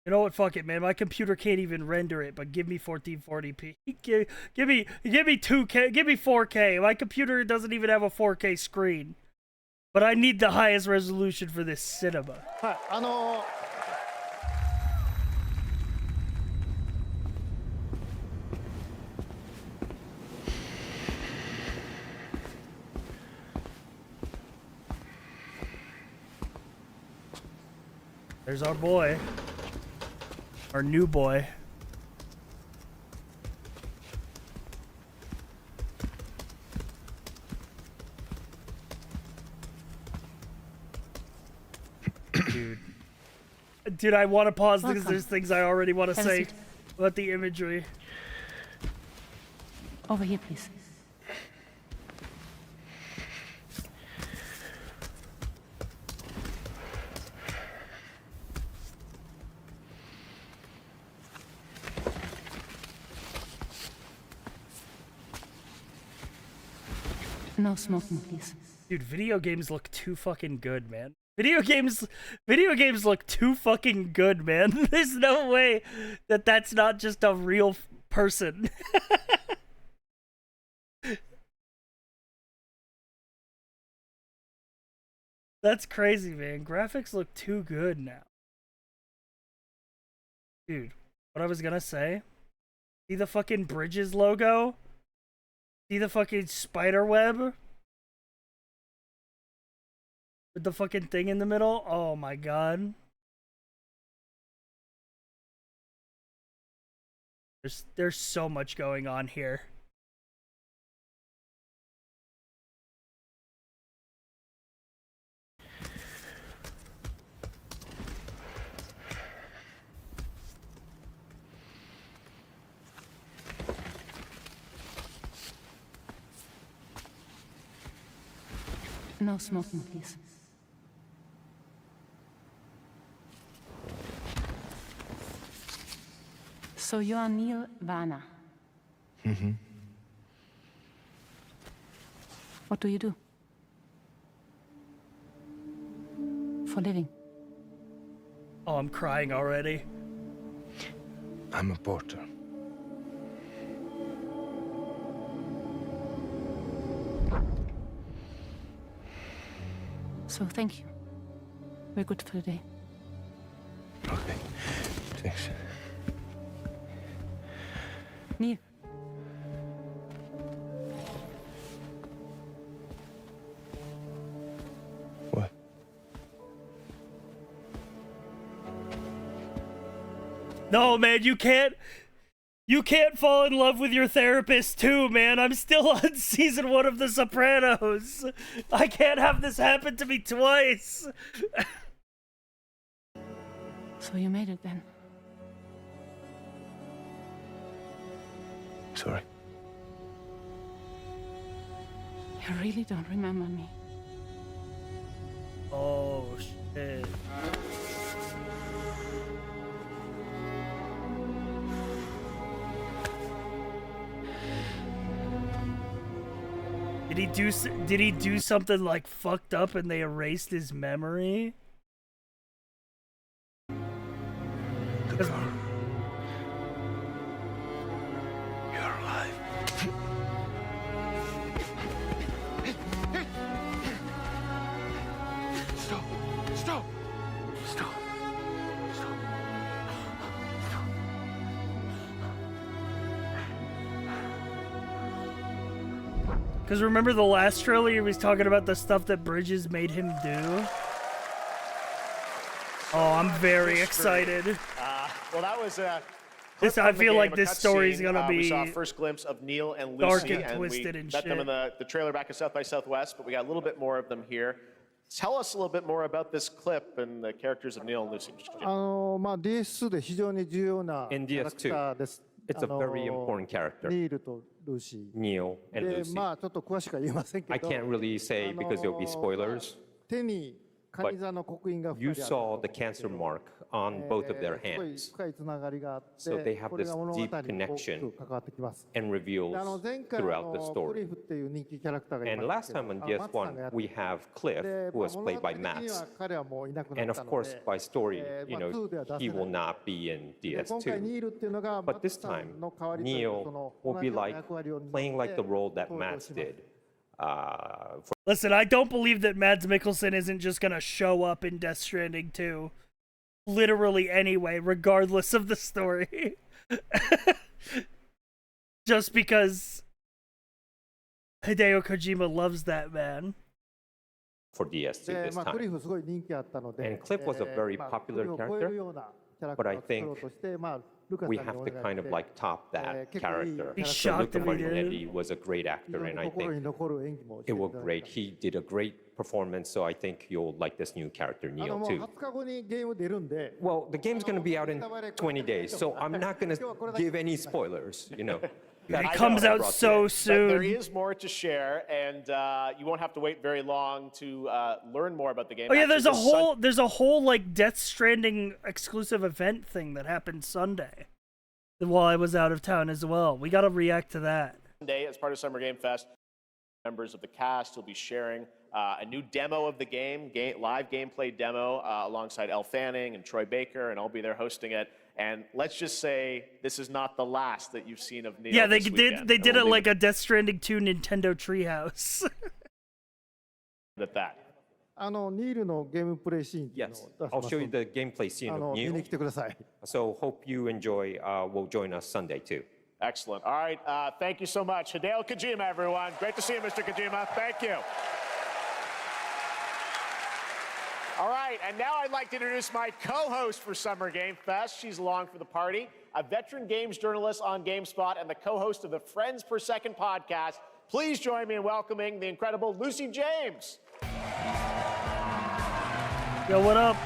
You know what? Fuck it, man. My computer can't even render it, but give me 1440p. Give me 2K. Give me 4K. My computer doesn't even have a 4K screen. But I need the highest resolution for this cinema. はい、There's our boy. Our new boy. Dude, I want to pause because there's things I already want to say about the imagery. Over here, please. No smoking, please. Dude, video games look too fucking good, man. Video games look too fucking good, man. There's no way that that's not just a real person. That's crazy, man. Graphics look too good now. Dude, what I was gonna say? See the fucking Bridges logo? See the fucking spider web? With the fucking thing in the middle? Oh my god. There's so much going on here. No smoking, please. So you are Neil Varner. Mm-hmm. What do you do? For living? Oh, I'm crying already. I'm a porter. So thank you. We're good for the day. Okay. Thanks. Neil. What? No, man, you can't fall in love with your therapist too, man. I'm still on season 1 of The Sopranos. I can't have this happen to me twice. So you made it then? Sorry. You really don't remember me. Oh, shit. Did he do something like fucked up and they erased his memory? The car. You're alive. Stop. Stop. Stop. Stop. Because remember the last trailer he was talking about the stuff that Bridges made him do? Oh, I'm very excited. Well, that was this. I feel like this story is gonna be. We saw a first glimpse of Neil and Lucy, dark and twisted we and met shit. them in the trailer back at South by Southwest, but we got a little bit more of them here. Tell us a little bit more about this clip and the characters of Neil and Lucy. まあ DS2 で非常に重要なキ In ャラクターです。 It's a very important character. ニールとルーシー。 Neil and で、 Lucy. まあちょっと詳しくは言えませんけど。 I can't really say because there'll be spoilers. 手に but you saw the cancer mark on both of their hands. So they have this deep connection and reveals throughout the story. And last time on DS1, we have Cliff, who was played by Mats. And of course, by story, he will not be in DS2. But this time, Neil will be playing like the role that Mats did. Listen, I don't believe that Mads Mikkelsen isn't just gonna show up in Death Stranding 2. Literally anyway, regardless of the story. Just because Hideo Kojima loves that man. For DS2 this time. And Cliff was a very popular character, but I think we have to kind of top that character. So Luca Marinetti was a great actor, and I think it was great. He did a great performance, so I think you'll like this new character, Neil, too. Well, the game's going to be out in 20 days, so I'm not going to give any spoilers, It comes out so soon. But there is more to share, and you won't have to wait very long to learn more about the game. Oh yeah, there's a whole Death Stranding exclusive event thing that happened Sunday while I was out of town as well. We got to react to that. Sunday, as part of Summer Game Fest, members of the cast will be sharing a new demo of the game, live gameplay demo alongside Elle Fanning and Troy Baker, and I'll be there hosting it. And let's just say this is not the last that you've seen of Neil. Yeah, they did it like a Death Stranding 2 Nintendo Treehouse. At that. Yes, I'll show you the gameplay scene of Neil. So hope you enjoy. Will join us Sunday too. Excellent. All right, thank you so much, Hideo Kojima, everyone. Great to see you, Mr. Kojima. Thank you. All right, and now I'd like to introduce my co-host for Summer Game Fest. She's along for the party, a veteran games journalist on GameSpot and the co-host of the Friends Per Second podcast. Please join me in welcoming the incredible Lucy James. Yo, what up?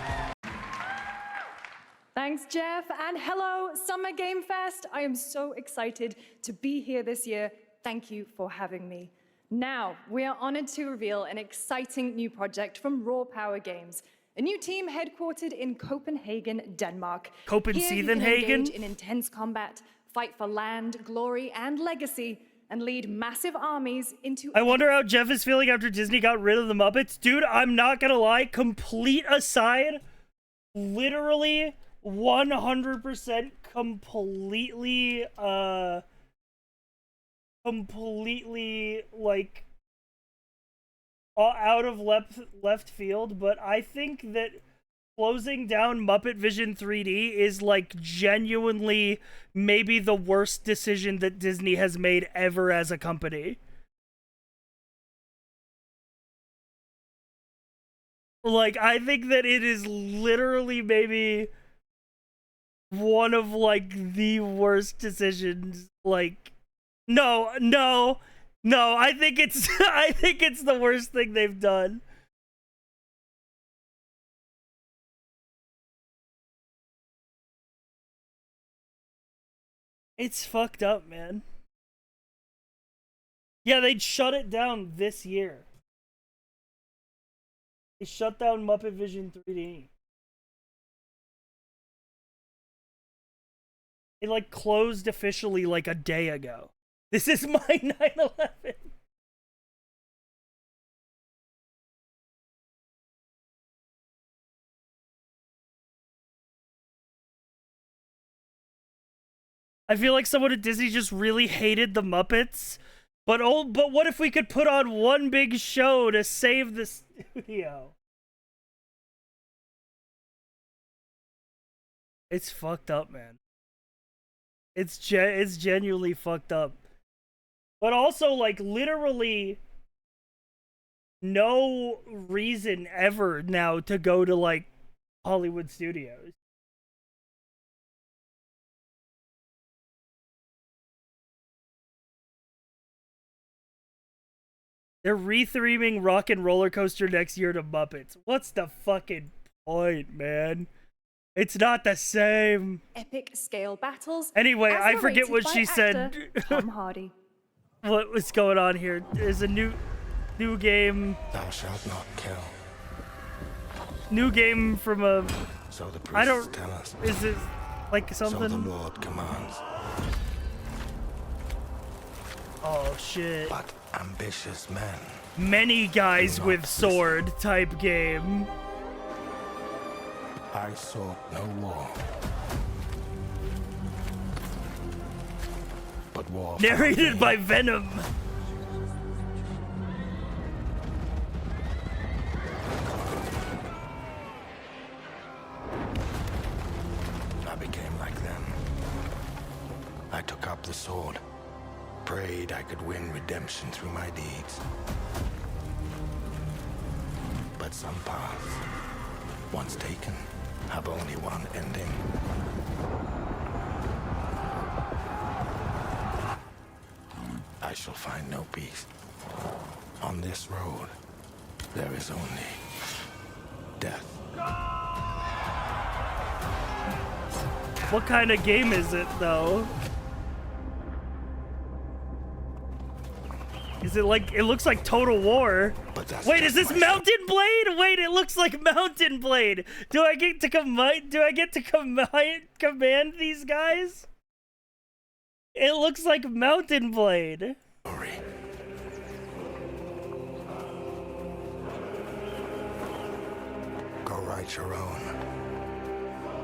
Thanks, Jeff, and hello, Summer Game Fest. I am so excited to be here this year. Thank you for having me. Now, we are honored to reveal an exciting new project from Raw Power Games, a new team headquartered in Copenhagen, Denmark. Here you can engage in intense combat, fight for land, glory, and legacy, and lead massive armies into... I wonder how Jeff is feeling after Disney got rid of the Muppets. Dude, I'm not gonna lie, complete aside, literally 100% completely like out of left field, but I think that closing down Muppet Vision 3D is genuinely maybe the worst decision that Disney has made ever as a company. I think that it is literally maybe one of the worst decisions. No, I think it's the worst thing they've done. It's fucked up, man. Yeah, they'd shut it down this year. They shut down Muppet Vision 3D. It closed officially a day ago. This is my 9/11. I feel like someone at Disney just really hated the Muppets. But what if we could put on one big show to save the studio? It's fucked up, man. It's genuinely fucked up. But also, literally no reason ever now to go to, Hollywood studios. They're retheming Rock and Roller Coaster next year to Muppets. What's the fucking point, man? It's not the same. Epic scale battles. Anyway, I forget what she said. Tom Hardy. What was going on here? There's a new game. Thou shalt not kill. new game from a. So the priests I don't. tell us. Is it like So the something? Lord commands. Oh shit. But ambitious men. Many guys with sword type game. I sought no war. But war. Narrated by Venom. I became like them. I took up the sword. Prayed I could win redemption through my deeds. But some paths, once taken, have only one ending. I shall find no peace. On this road, there is only death. What kind of game is it, though? Is it like, it looks like Total War. Wait, is this Mountain Blade? Wait, it looks like Mountain Blade. Do I get to command these guys? It looks like Mountain Blade. Go write your own.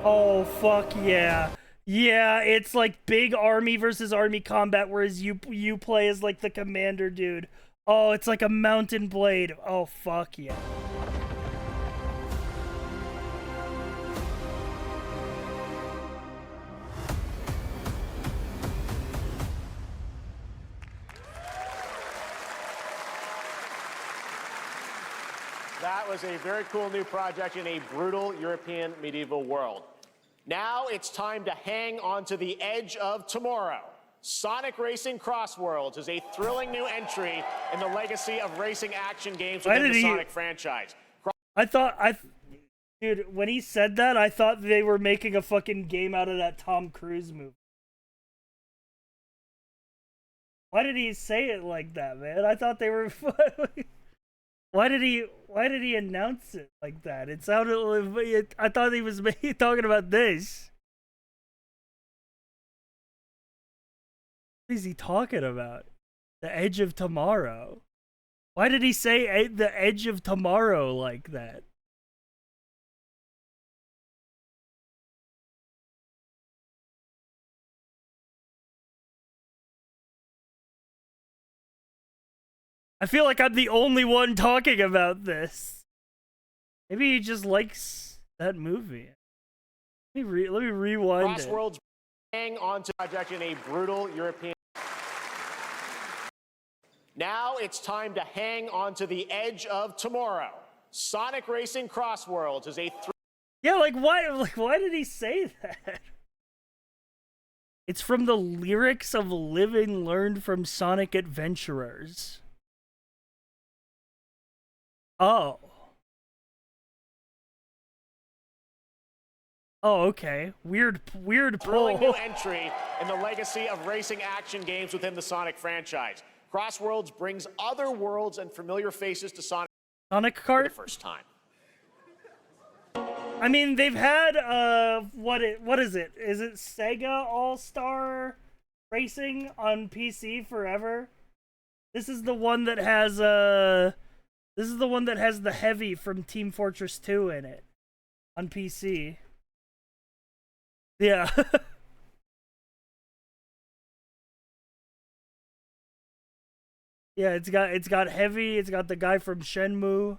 Oh, fuck yeah. Yeah, it's like big army versus army combat, whereas you play as like the commander dude. Oh, it's like a Mountain Blade. Oh, fuck yeah. That was a very cool new project in a brutal European medieval world. Now it's time to hang on to the edge of tomorrow. Sonic Racing Cross Worlds is a thrilling new entry in the legacy of racing action games within the Sonic franchise. Dude, when he said that, I thought they were making a fucking game out of that Tom Cruise movie. Why did he say it like that, man? I thought they were... Why did he announce it like that? It sounded... I thought he was talking about this. What is he talking about? The Edge of Tomorrow. Why did he say the Edge of Tomorrow like that? I feel like I'm the only one talking about this. Maybe he just likes that movie. Let me rewind it. Crossworlds hang on to project in a brutal European. Now it's time to hang on to the edge of tomorrow. Sonic Racing Crossworlds is a yeah, why did he say that? It's from the lyrics of Living Learned from Sonic Adventurers. Oh. Oh, okay. Weird thrilling pull. new entry in the legacy of racing action games within the Sonic franchise. Crossworlds brings other worlds and familiar faces to Sonic Kart for the first time. I mean, they've had what is it? Is it Sega All-Star Racing on PC forever? This is the one that has this is the one that has the Heavy from Team Fortress 2 in it on PC. Yeah. Yeah, it's got Heavy, it's got the guy from Shenmue.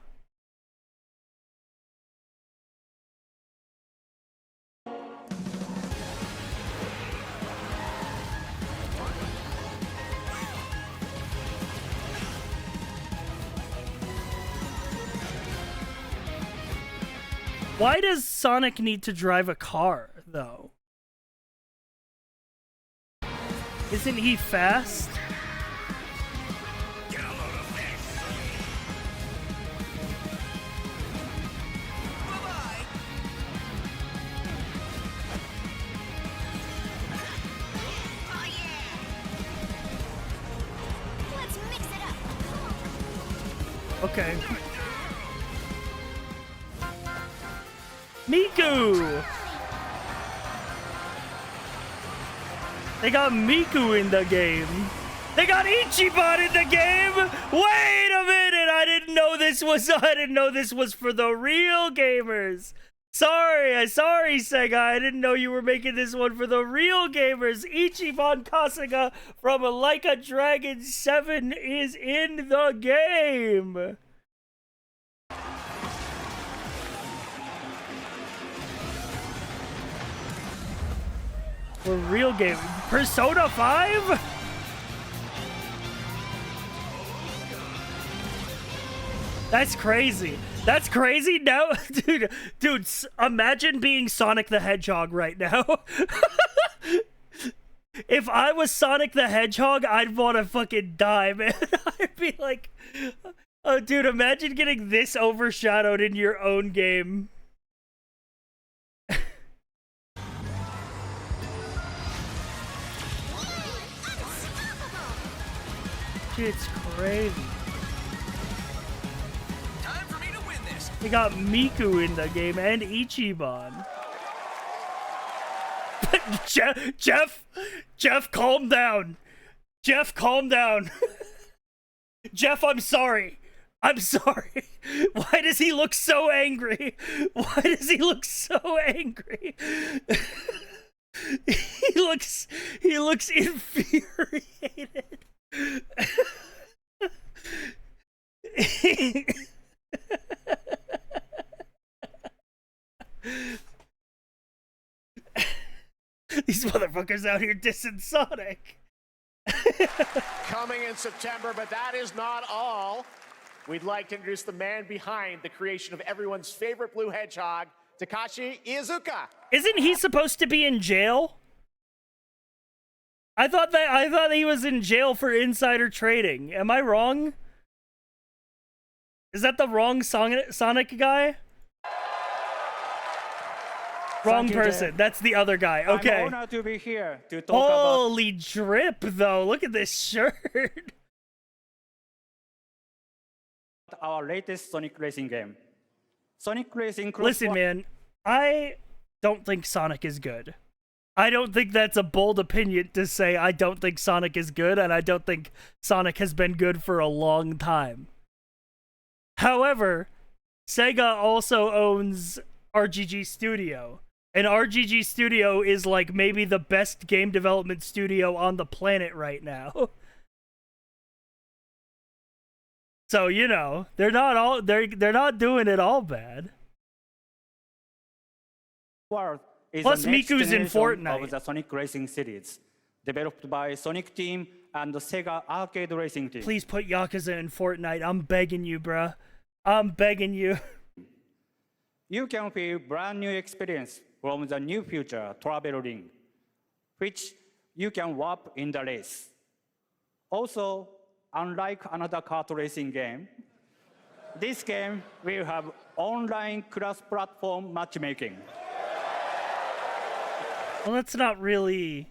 Why does Sonic need to drive a car, though? Isn't he fast? Okay. Miku! They got Miku in the game. They got Ichiban in the game. Wait a minute! I didn't know this was for the real gamers. Sorry, Sega. I didn't know you were making this one for the real gamers. Ichiban Kasuga from Like a Dragon 7 is in the game. For real game. Persona 5? That's crazy. That's crazy. Now, dude, imagine being Sonic the Hedgehog right now. If I was Sonic the Hedgehog, I'd want to fucking die, man. I'd be like, oh, dude, imagine getting this overshadowed in your own game. It's crazy. Time for me to win this. They got Miku in the game and Ichiban. Jeff, calm down. Jeff, calm down. Jeff, I'm sorry. I'm sorry. Why does he look so angry? Why does he look so angry? He looks infuriated. These motherfuckers out here dissing Sonic. Coming in September, but that is not all. We'd like to introduce the man behind the creation of everyone's favorite blue hedgehog, Takashi Iizuka. Isn't he supposed to be in jail? I thought he was in jail for insider trading. Am I wrong? Is that the wrong Sonic guy? Wrong person. That's the other guy. Okay. I'm honored to be here to talk Holy drip, though. Look at this shirt. about our latest Sonic Racing game. Sonic Racing Listen, man. I don't think Sonic is good. I don't think that's a bold opinion to say I don't think Sonic is good, and I don't think Sonic has been good for a long time. However, Sega also owns RGG Studio, and RGG Studio is like maybe the best game development studio on the planet right now. So, you know, they're not doing it all bad. Plus, Miku's in Fortnite. Of the Sonic Racing series, developed by Sonic Team and the Sega Arcade Racing Team. Please put Yakuza in Fortnite. I'm begging you, bruh. I'm begging you. You can feel brand new experience from the new future travel ring, which you can warp in the race. Also, unlike another kart racing game, this game will have online cross-platform matchmaking. Well, that's not really...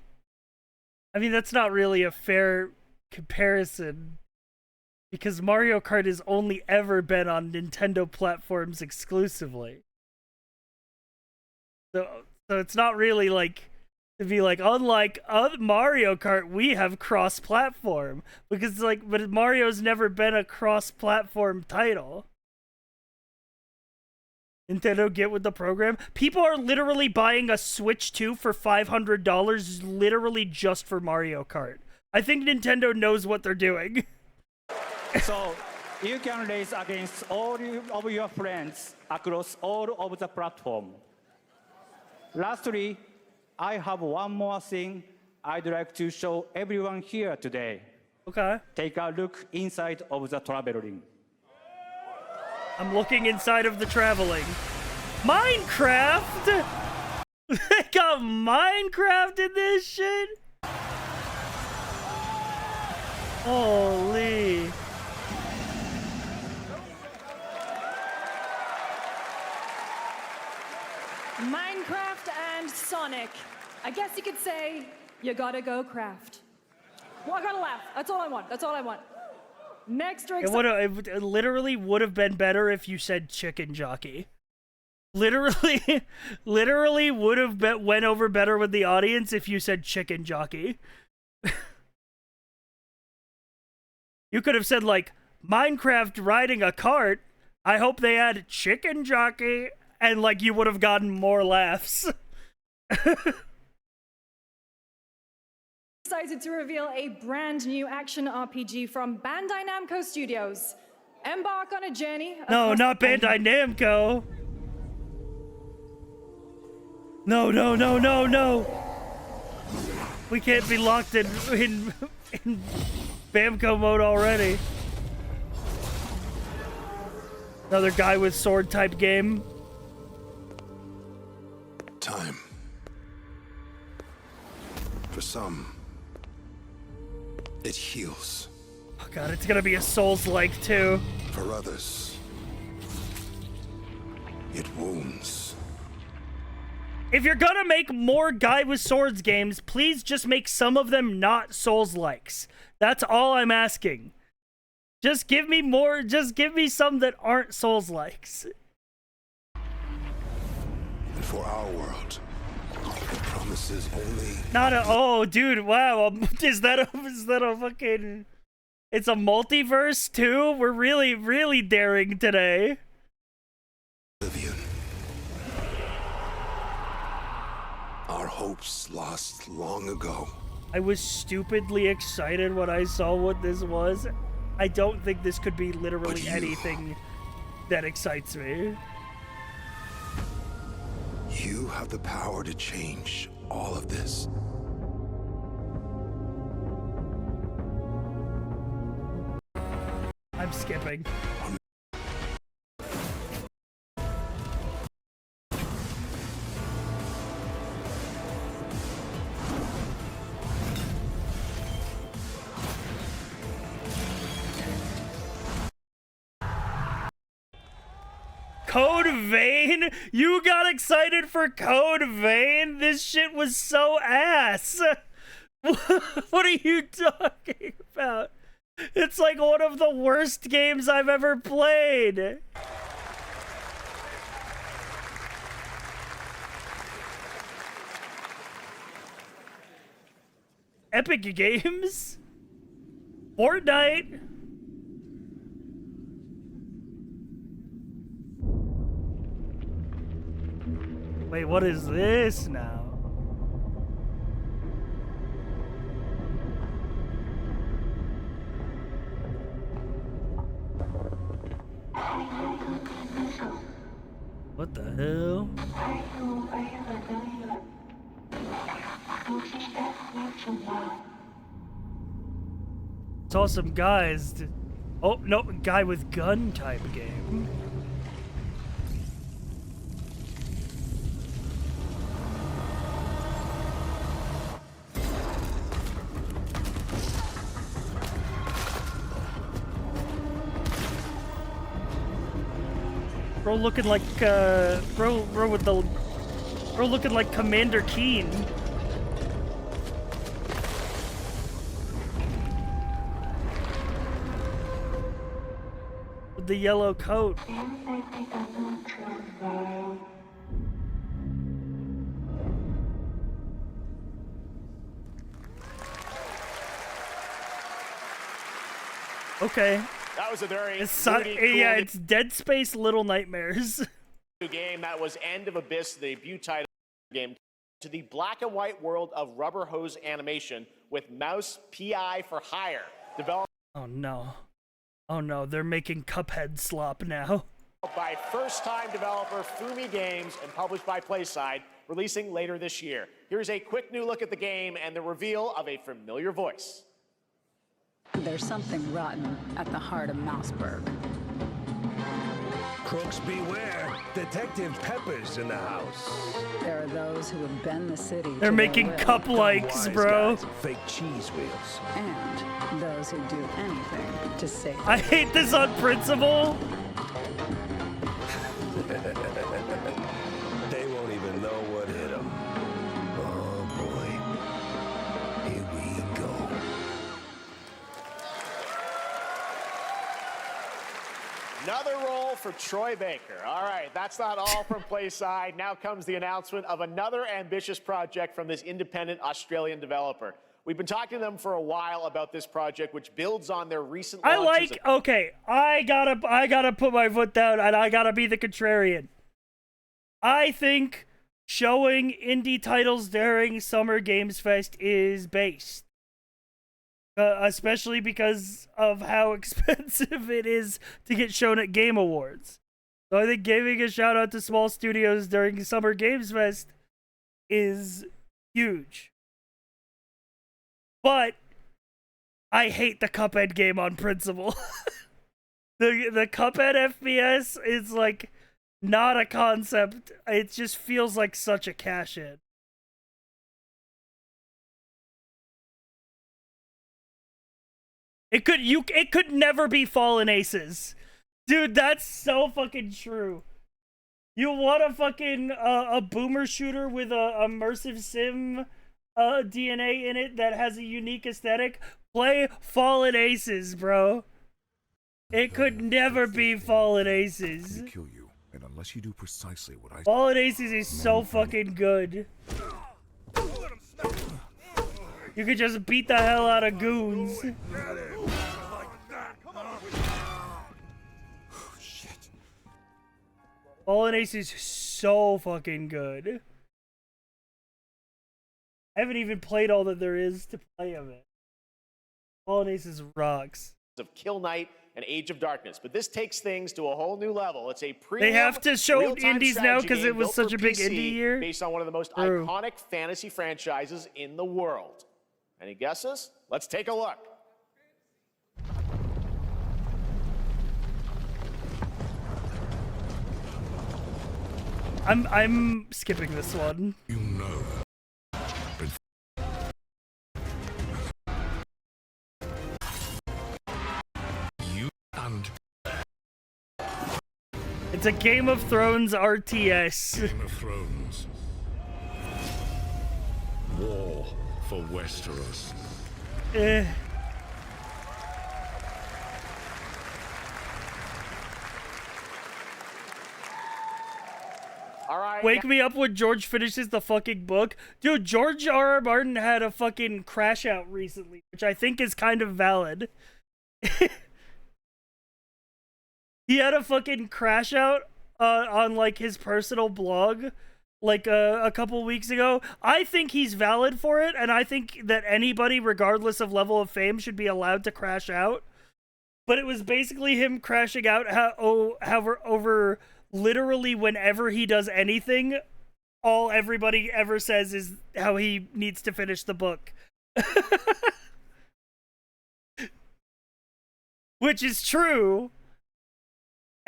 I mean, that's not really a fair comparison, because Mario Kart has only ever been on Nintendo platforms exclusively. So it's not really like, to be like, unlike Mario Kart, we have cross-platform. Because, like, but Mario's never been a cross-platform title. Nintendo, get with the program. People are literally buying a Switch 2 for $500 literally just for Mario Kart. I think Nintendo knows what they're doing. So you can race against all of your friends across all of the platform. Lastly, I have one more thing I'd like to show everyone here today. Okay. Take a look inside of the travel ring. I'm looking inside of the traveling. Minecraft? They got Minecraft in this shit? Holy. Minecraft and Sonic. I guess you could say, you gotta go craft. Well, I gotta laugh. That's all I want. That's all I want. Next, It literally would have been better if you said chicken jockey. Literally would have went over better with the audience if you said chicken jockey. You could have said, like, Minecraft riding a cart. I hope they add chicken jockey, and, like, you would have gotten more laughs. Excited to reveal a brand new action RPG from Bandai Namco Studios. Embark on a journey. No, not Bandai Namco. No, no, no, no, no. We can't be locked in Bamco mode already. Another guy with sword type game. Time. For some, it heals. Oh god, it's gonna be a Souls-like too. For others, it wounds. If you're gonna make more guy with swords games, please just make some of them not Souls-likes. That's all I'm asking. Just give me more, just give me some that aren't Souls-likes. And for our world, it promises only... Not a, oh dude, wow, is that a fucking... It's a multiverse too? We're really daring today. Oblivion. Our hopes lost long ago. I was stupidly excited when I saw what this was. I don't think this could be literally anything that excites me. You have the power to change all of this. I'm skipping. Code Vein? You got excited for Code Vein? This shit was so ass. What are you talking about? It's like one of the worst games I've ever played. Epic Games? Fortnite? Wait, what is this now? What the hell? Saw some guys. Oh, no, guy with gun type game. Bro looking like, bro looking like Commander Keen. With the yellow coat. Okay. That was a very yeah, it's Dead Space Little Nightmares. Game that was End of Abyss, the debut title game, to the black and white world of rubber hose animation with Mouse PI for Hire. Developed Oh no. Oh no, they're making Cuphead slop now. by first-time developer Fumi Games and published by PlaySide, releasing later this year. Here's a quick new look at the game and the reveal of a familiar voice. There's something rotten at the heart of Mouseburg. Crooks beware. Detective Pepper's in the house. There are those who have been the city. They're making cup likes, bro. Fake cheese wheels. And those who do anything to save. I hate this on principle. They won't even know what hit them. Oh boy. Here we go. Another role for Troy Baker. All right, that's not all from Playside. Now comes the announcement of another ambitious project from this independent Australian developer. We've been talking to them for a while about this project, which builds on their recent launches. Okay, I gotta put my foot down, and I gotta be the contrarian. I think showing indie titles during Summer Games Fest is based. Especially because of how expensive it is to get shown at Game Awards. So I think giving a shout out to small studios during Summer Games Fest is huge. But I hate the Cuphead game on principle. The Cuphead FPS is like not a concept. It just feels like such a cash in. It could never be Fallen Aces. Dude, that's so fucking true. You want a fucking a boomer shooter with a immersive sim DNA in it that has a unique aesthetic? Play Fallen Aces, bro. It could never be Fallen Aces. Kill you, and unless you do precisely what I Fallen Aces is so fucking good. You could just beat the hell out of goons. Fallen Aces is so fucking good. I haven't even played all that there is to play of it. Fallen Aces rocks. Of Kill Knight and Age of Darkness, but this takes things to a whole new level. It's a premium, they have to show real-time indies now because strategy it was game such a built big for PC indie year. based on one of the most iconic fantasy franchises in the world. Any guesses? Let's take a look. I'm skipping this one. You know. You and It's a Game of Thrones RTS. Game of Thrones. War for Westeros. All right. Wake me up when George finishes the fucking book. Dude, George R.R. Martin had a fucking crash out recently, which I think is kind of valid. He had a fucking crash out on like his personal blog like a couple weeks ago. I think he's valid for it, and I think that anybody, regardless of level of fame, should be allowed to crash out. But it was basically him crashing out over literally whenever he does anything, all everybody ever says is how he needs to finish the book. Which is true.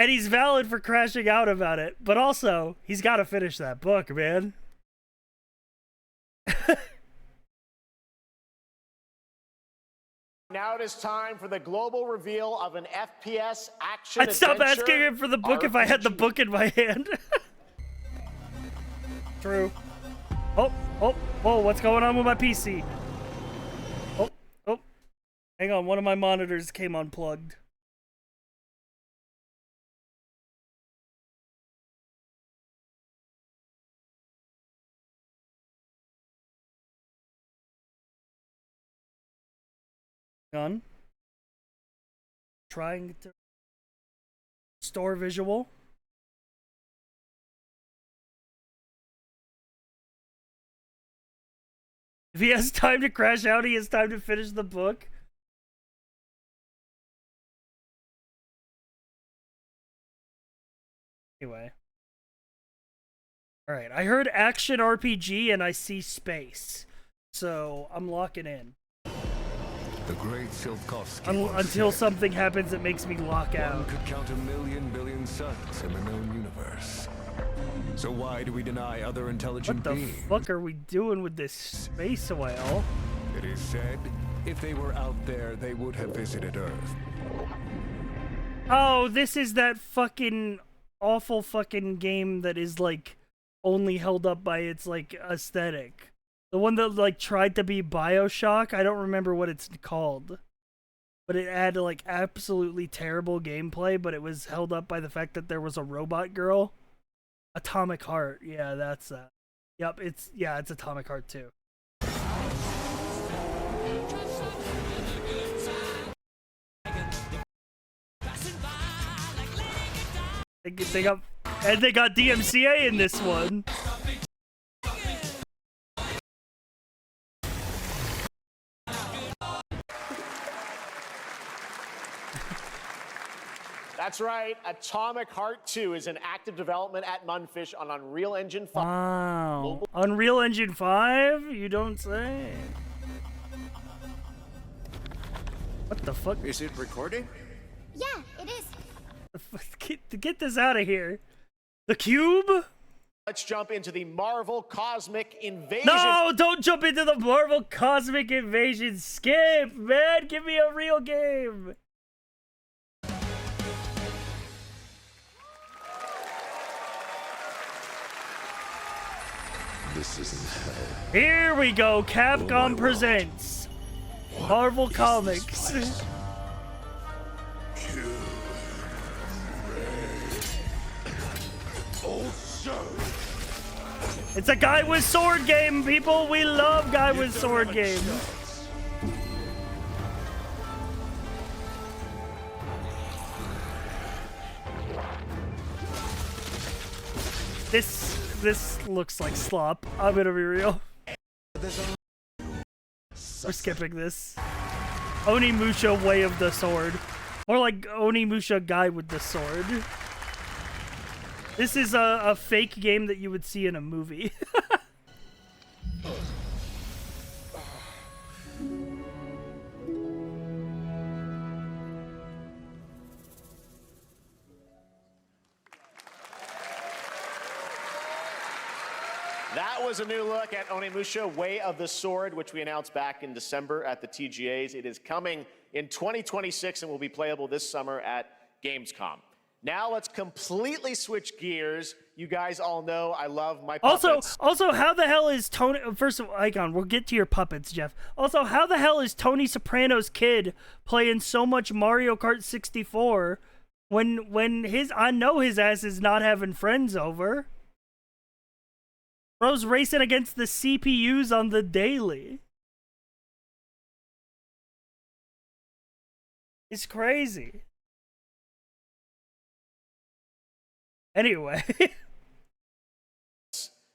And he's valid for crashing out about it. But also, he's got to finish that book, man. Now it is time for the global reveal of an FPS action I'd stop adventure asking him for the book if I had the book in my hand. True. Oh, what's going on with my PC? Oh. Hang on, one of my monitors came unplugged. Gun. Trying to store visual. If he has time to crash out, he has time to finish the book. Anyway. Alright, I heard action RPG and I see space. So, I'm locking in. The great Silkovsky Until something happens that makes me lock out. One could count 1,000,000,000 billion suns in the known universe. So why do we deny other intelligent What the beings? fuck are we doing with this space whale? It is said, if they were out there, they would have visited Earth. Oh, this is that fucking awful fucking game that is like only held up by its like aesthetic. The one that like tried to be BioShock. I don't remember what it's called. but it had like absolutely terrible gameplay, but it was held up by the fact that there was a robot girl. Atomic Heart. Yeah, that's that. Yep, it's Atomic Heart 2. They got DMCA in this one. That's right. Atomic Heart 2 is in active development at Munfish on Unreal Engine 5. Wow. Unreal Engine 5? You don't say. What the fuck? Is it recording? Yeah, it is. Get this out of here. The Cube? Let's jump into the Marvel Cosmic Invasion. No, don't jump into the Marvel Cosmic Invasion. Skip, man. Give me a real game. This isn't hell. Here we go. Capcom presents Marvel Comics. It's a guy with sword game, people. We love guy with sword game. This looks like slop. I'm gonna be real. We're skipping this. Onimusha Way of the Sword. Or like Onimusha Guy with the Sword. This is a fake game that you would see in a movie. That was a new look at Onimusha Way of the Sword, which we announced back in December at the TGAs. It is coming in 2026 and will be playable this summer at Gamescom. Now let's completely switch gears. You guys all know I love my puppets. Also, how the hell is Tony... First of all, Icon, we'll get to your puppets, Jeff. Also, how the hell is Tony Soprano's kid playing so much Mario Kart 64 when his... I know his ass is not having friends over. Bro's racing against the CPUs on the daily. It's crazy. Anyway.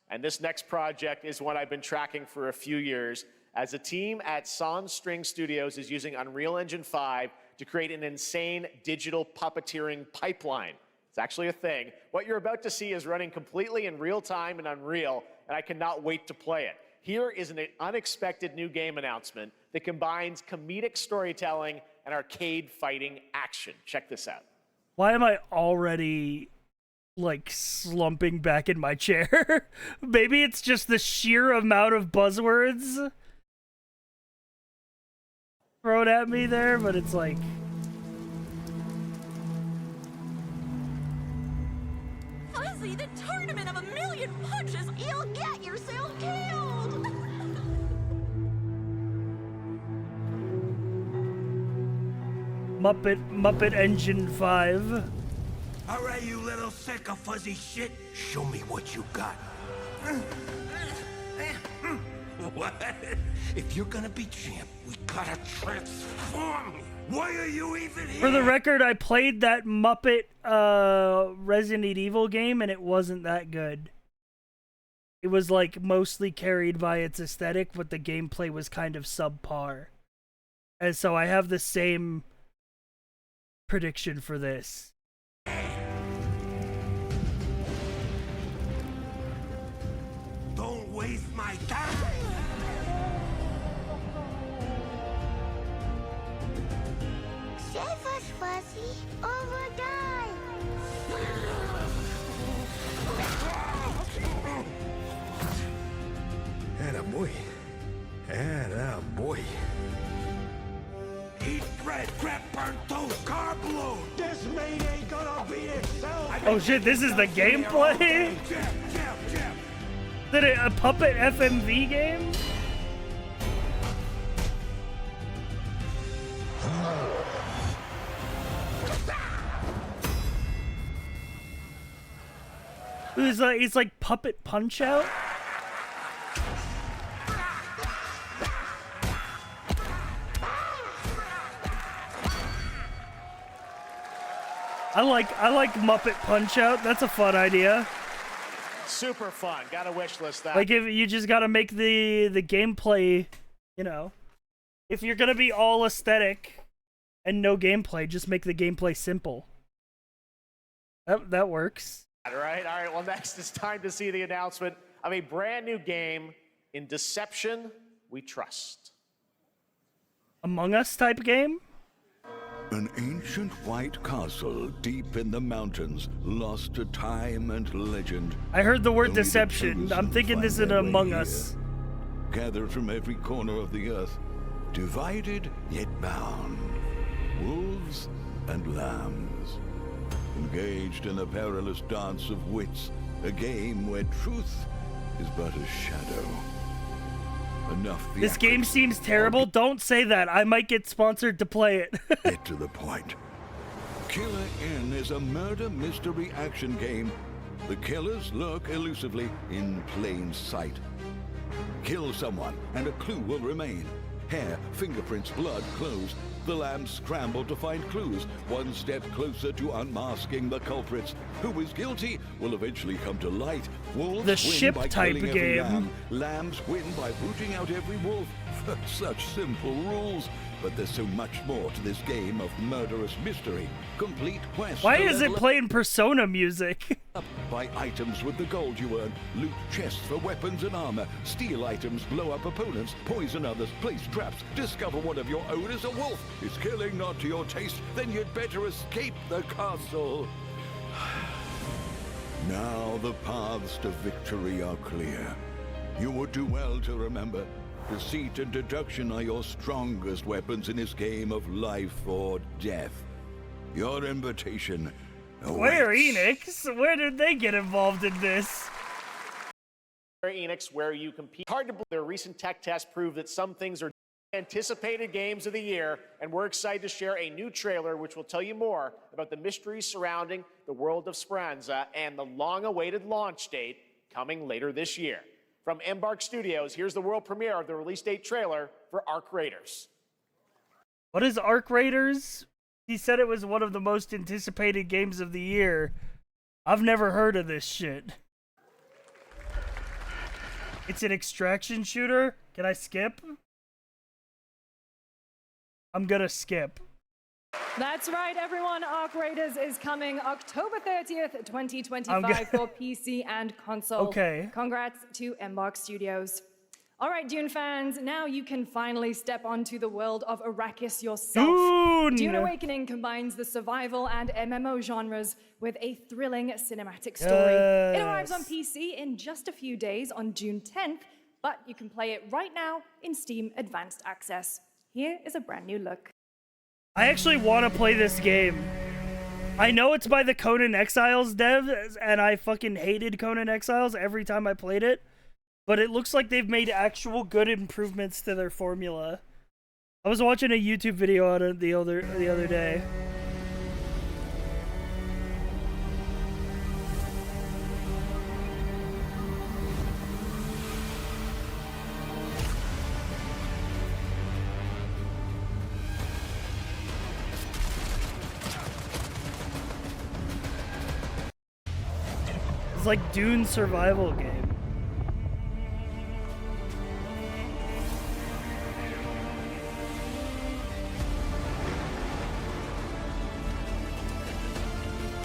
And this next project is one I've been tracking for a few years, as a team at Sans String Studios is using Unreal Engine 5 to create an insane digital puppeteering pipeline. It's actually a thing. What you're about to see is running completely in real time in Unreal, and I cannot wait to play it. Here is an unexpected new game announcement that combines comedic storytelling and arcade fighting action. Check this out. Why am I already, like, slumping back in my chair? Maybe it's just the sheer amount of buzzwords thrown at me there, but it's like... Fuzzy, the tournament of a million punches, you'll get yourself killed! Muppet Engine 5. All right, you little sick of fuzzy shit. Show me what you got. What? If you're gonna be champ, we gotta transform you. Why are you even here? For the record, I played that Muppet Resident Evil game, and it wasn't that good. It was like mostly carried by its aesthetic, but the gameplay was kind of subpar. And so I have the same prediction for this. Don't waste my time. Save us, Fuzzy, or we'll die! Attaboy. Attaboy. Eat bread, grab burnt toast, carb load. This mate ain't gonna be itself. Oh shit, this is the gameplay? Did it a Puppet FMV game? He's like Puppet Punch-Out? I like Muppet Punch-Out. That's a fun idea. Super fun. Gotta wish list that. Like, if you just gotta make the gameplay, you know, if you're gonna be all aesthetic and no gameplay, just make the gameplay simple. That works. All right. Well, next it's time to see the announcement of a brand new game in Deception We Trust. Among Us type game? An ancient white castle deep in the mountains, lost to time and legend. I heard the word Only the deception. chosen I'm thinking this is find an their way Among here. Us. Gathered from every corner of the earth, divided yet bound. Wolves and lambs, engaged in a perilous dance of wits, a game where truth is but a shadow. Enough. This game seems terrible. Don't say that. I might get sponsored to play it. Get to the point. Killer Inn is a murder mystery action game. The killers lurk elusively in plain sight. Kill someone and a clue will remain. Hair, fingerprints, blood, clothes. The lambs scramble to find clues, one step closer to unmasking the culprits. Who is guilty will eventually come to light. Wolves The win ship by type killing every game. lamb. Lambs win by rooting out every wolf. Such simple rules. But there's so much more to this game of murderous mystery. Complete quest. Why to is it level playing Persona music? up by items with the gold you earn. Loot chests for weapons and armor. Steal items, blow up opponents, poison others, place traps. Discover one of your own is a wolf. Is killing not to your taste? Then you'd better escape the castle. Now the paths to victory are clear. You would do well to remember, deceit and deduction are your strongest weapons in this game of life or death. Your invitation Square awaits. Enix? Where did they get involved in this? Square Enix, where you compete. Hard to believe their recent tech tests prove that some things are anticipated games of the year, and we're excited to share a new trailer which will tell you more about the mysteries surrounding the world of Speranza and the long-awaited launch date coming later this year. From Embark Studios, here's the world premiere of the release date trailer for Arc Raiders. What is Arc Raiders? He said it was one of the most anticipated games of the year. I've never heard of this shit. It's an extraction shooter? Can I skip? I'm gonna skip. That's right, everyone. Arc Raiders is coming October 30th, 2025 for PC and console. Okay. Congrats to Embark Studios. All right, Dune fans, now you can finally step onto the world of Arrakis yourself. Dune! Dune Awakening combines the survival and MMO genres with a thrilling cinematic story. It arrives on PC in just a few days on June 10th, but you can play it right now in Steam Advanced Access. Here is a brand new look. I actually want to play this game. I know it's by the Conan Exiles devs, and I fucking hated Conan Exiles every time I played it. But it looks like they've made actual good improvements to their formula. I was watching a YouTube video on it the other day. It's like Dune survival game.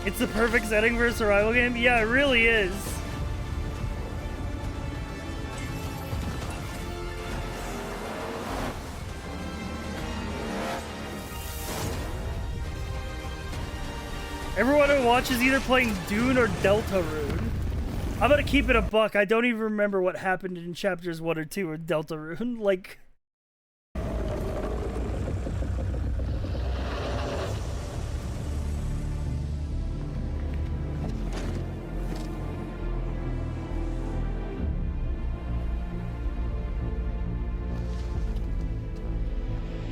It's the perfect setting for a survival game? Yeah, it really is. Everyone who watches either playing Dune or Deltarune. I'm gonna keep it a buck. I don't even remember what happened in chapters 1 or 2 of Deltarune. Like...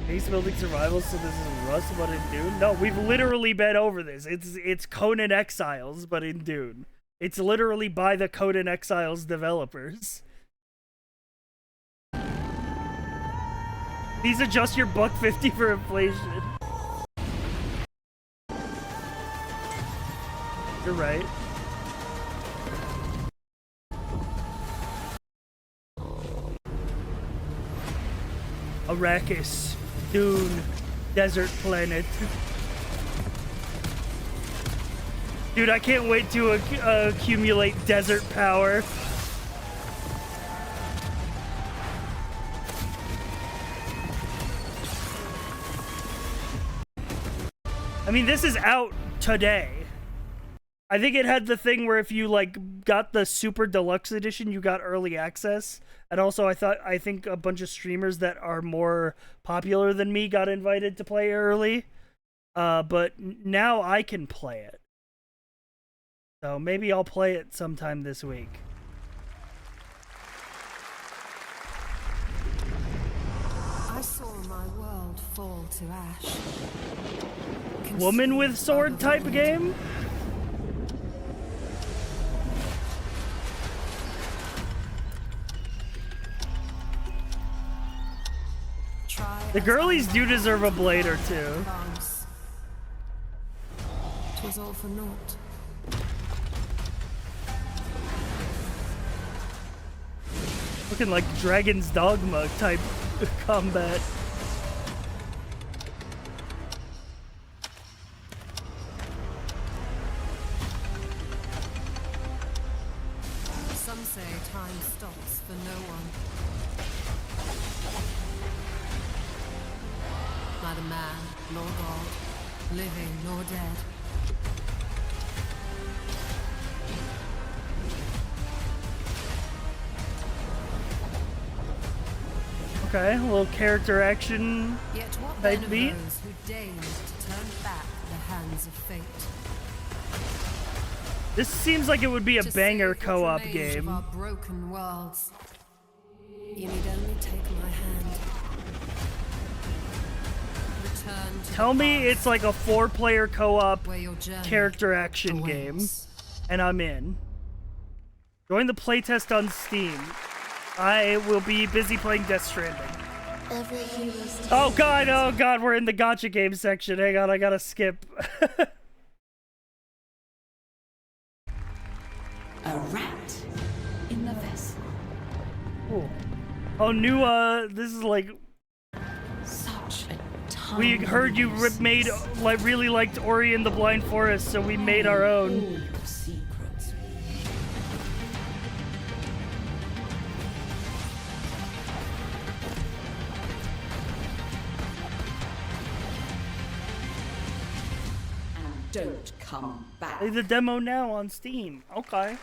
Base building survival, so this is Rust, but in Dune? No, we've literally been over this. It's Conan Exiles, but in Dune. It's literally by the Code and Exiles developers. These adjust your $1.50 for inflation. You're right. Arrakis, Dune, Desert Planet. Dude, I can't wait to accumulate desert power. I mean, this is out today. I think it had the thing where if you like got the super deluxe edition, you got early access. And also I think a bunch of streamers that are more popular than me got invited to play early. But now I can play it. So maybe I'll play it sometime this week. I saw my world fall to ash. Woman with sword type game? The girlies do deserve a blade or two. 'Twas all for naught. Looking like Dragon's Dogma type combat. Some say time stops for no one. Neither man nor God, living nor dead. Okay, a little character action Yet what type then of beat. those who deigned to turn back the hands of fate? This seems like it would be a To banger save what co-op remains game. Of our broken worlds. You need only take my hand. Return to Tell the me past, it's like a 4-player co-op where your journey character action game, and I'm in. Join the playtest on Steam. I will be busy playing Death Stranding. Oh god, we're in the gacha game section. Hang on, I gotta skip. A rat in the vessel. Cool. Oh, new, this is like... Such a We heard you made, like, really liked Ori and the Blind Forest, so we made our own. secrets. And don't come back. Play the demo now on Steam. Okay.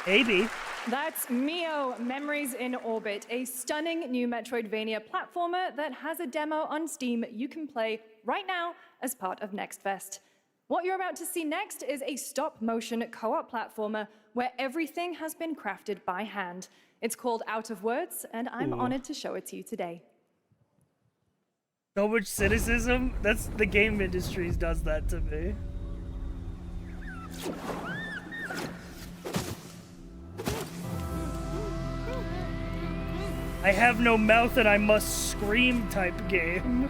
Maybe. That's Mio Memories in Orbit, a stunning new Metroidvania platformer that has a demo on Steam you can play right now as part of Next Fest. What you're about to see next is a stop-motion co-op platformer where everything has been crafted by hand. It's called Out of Words, and I'm Ooh. honored to show it to you today. So much cynicism. That's the game industry does that to me. I have no mouth and I must scream type game.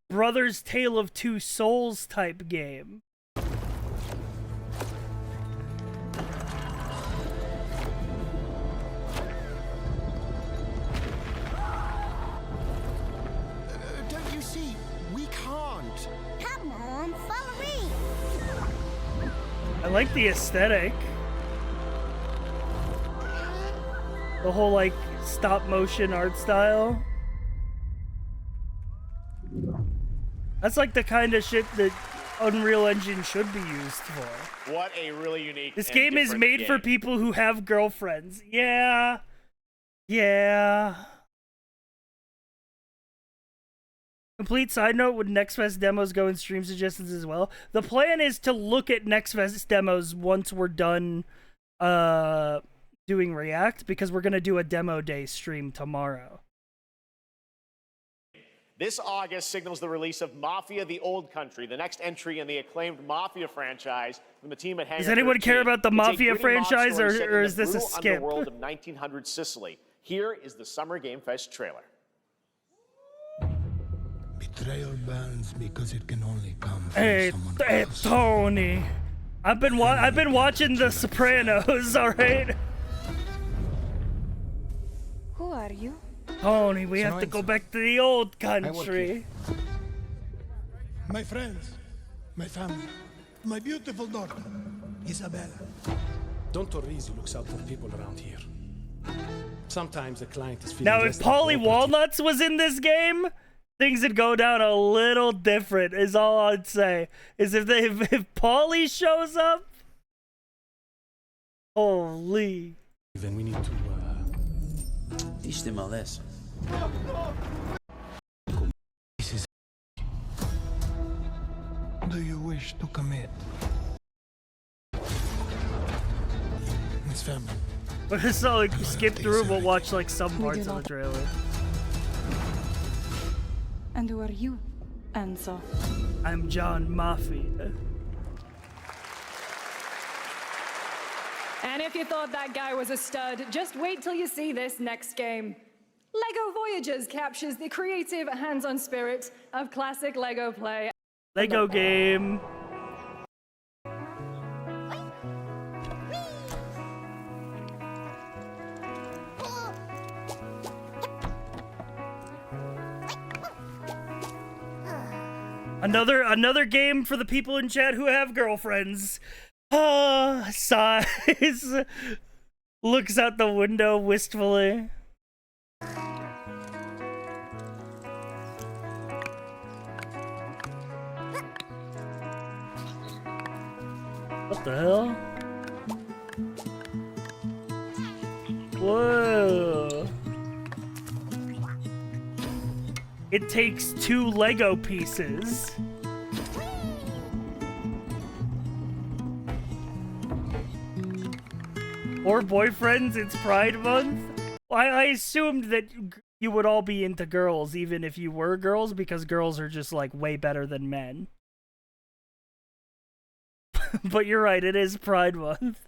Brothers Tale of Two Souls type game. Don't you see? We can't. Come on, follow me. I like the aesthetic. The whole, like, stop motion art style. That's like the kind of shit that Unreal Engine should be used for. What a really unique. This and game is different made game. for people who have girlfriends. Yeah. Yeah. Complete side note, would NextFest demos go in stream suggestions as well? The plan is to look at NextFest demos once we're done doing React, because we're going to do a demo day stream tomorrow. This August signals the release of Mafia: The Old Country, the next entry in the acclaimed Mafia franchise from the team at Hangar Does anyone 13. care about the It's a Mafia gritty mob franchise, story set in or the is this a brutal skip? underworld of 1900 Sicily. Here is the Summer Game Fest trailer. Betrayal burns because it can only come from Hey, someone hey, close. Tony. I've been watching The Sopranos, all right? Who are you? Tony, we have to go back to the old country. My friends, my family, my beautiful daughter, Isabella. Don Torrisi looks out for people around here. Sometimes the client is feeling Now, if less than Paulie cooperative. Walnuts was in this game, things would go down a little different, is all I'd say. Is if Paulie shows up, holy. Then we need to teach them a lesson. This is. Do you wish to commit? Miss family. But it's not like skip through, we'll watch like some parts of the trailer. And who are you, Enzo? I'm John Mafia. And if you thought that guy was a stud, just wait till you see this next game. LEGO Voyagers captures the creative, hands-on spirit of classic LEGO play. Lego game. Another game for the people in chat who have girlfriends. Sighs. Looks out the window wistfully. What the hell? Whoa. It takes 2 Lego pieces. Or boyfriends, it's Pride Month? I assumed that you would all be into girls, even if you were girls, because girls are just, like, way better than men. But you're right, it is Pride Month.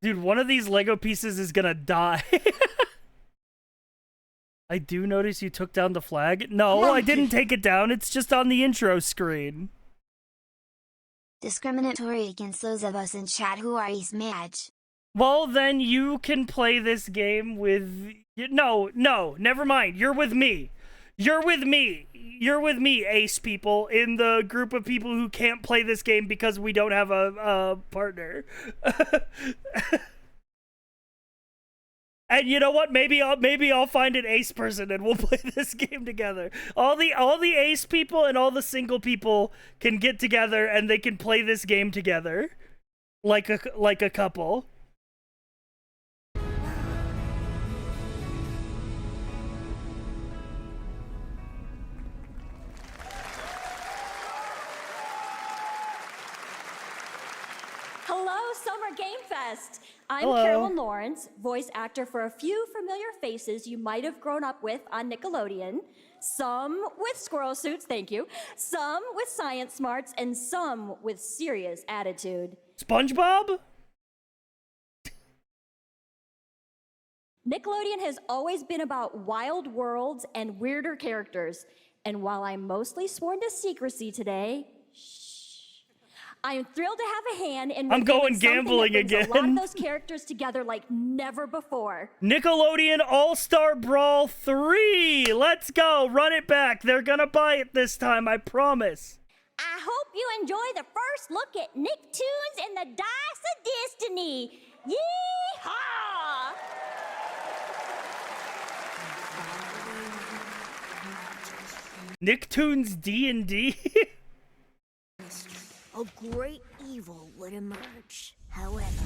Dude, one of these Lego pieces is gonna die. I do notice you took down the flag. No, I didn't take it down. It's just on the intro screen. Discriminatory against those of us in chat who are East Madge. Well, then you can play this game with... No, never mind. You're with me. You're with me. You're with me, Ace people, in the group of people who can't play this game because we don't have a partner. And you know what? Maybe I'll find an Ace person and we'll play this game together. All the Ace people and all the single people can get together and they can play this game together, like a couple. Hello, Summer Game Fest. I'm Hello. Carolyn Lawrence, voice actor for a few familiar faces you might have grown up with on Nickelodeon. Some with squirrel suits, thank you. Some with science smarts, and some with serious attitude. SpongeBob? Nickelodeon has always been about wild worlds and weirder characters. And while I'm mostly sworn to secrecy today, I am thrilled to have a hand in I'm going revealing something gambling that brings again. a lot of those characters together like never before. Nickelodeon All-Star Brawl 3! Let's go! Run it back! They're gonna buy it this time, I promise. I hope you enjoy the first look at Nicktoons and the Dice of Destiny. Yee-haw! Nicktoons D&D? A great evil would emerge. However,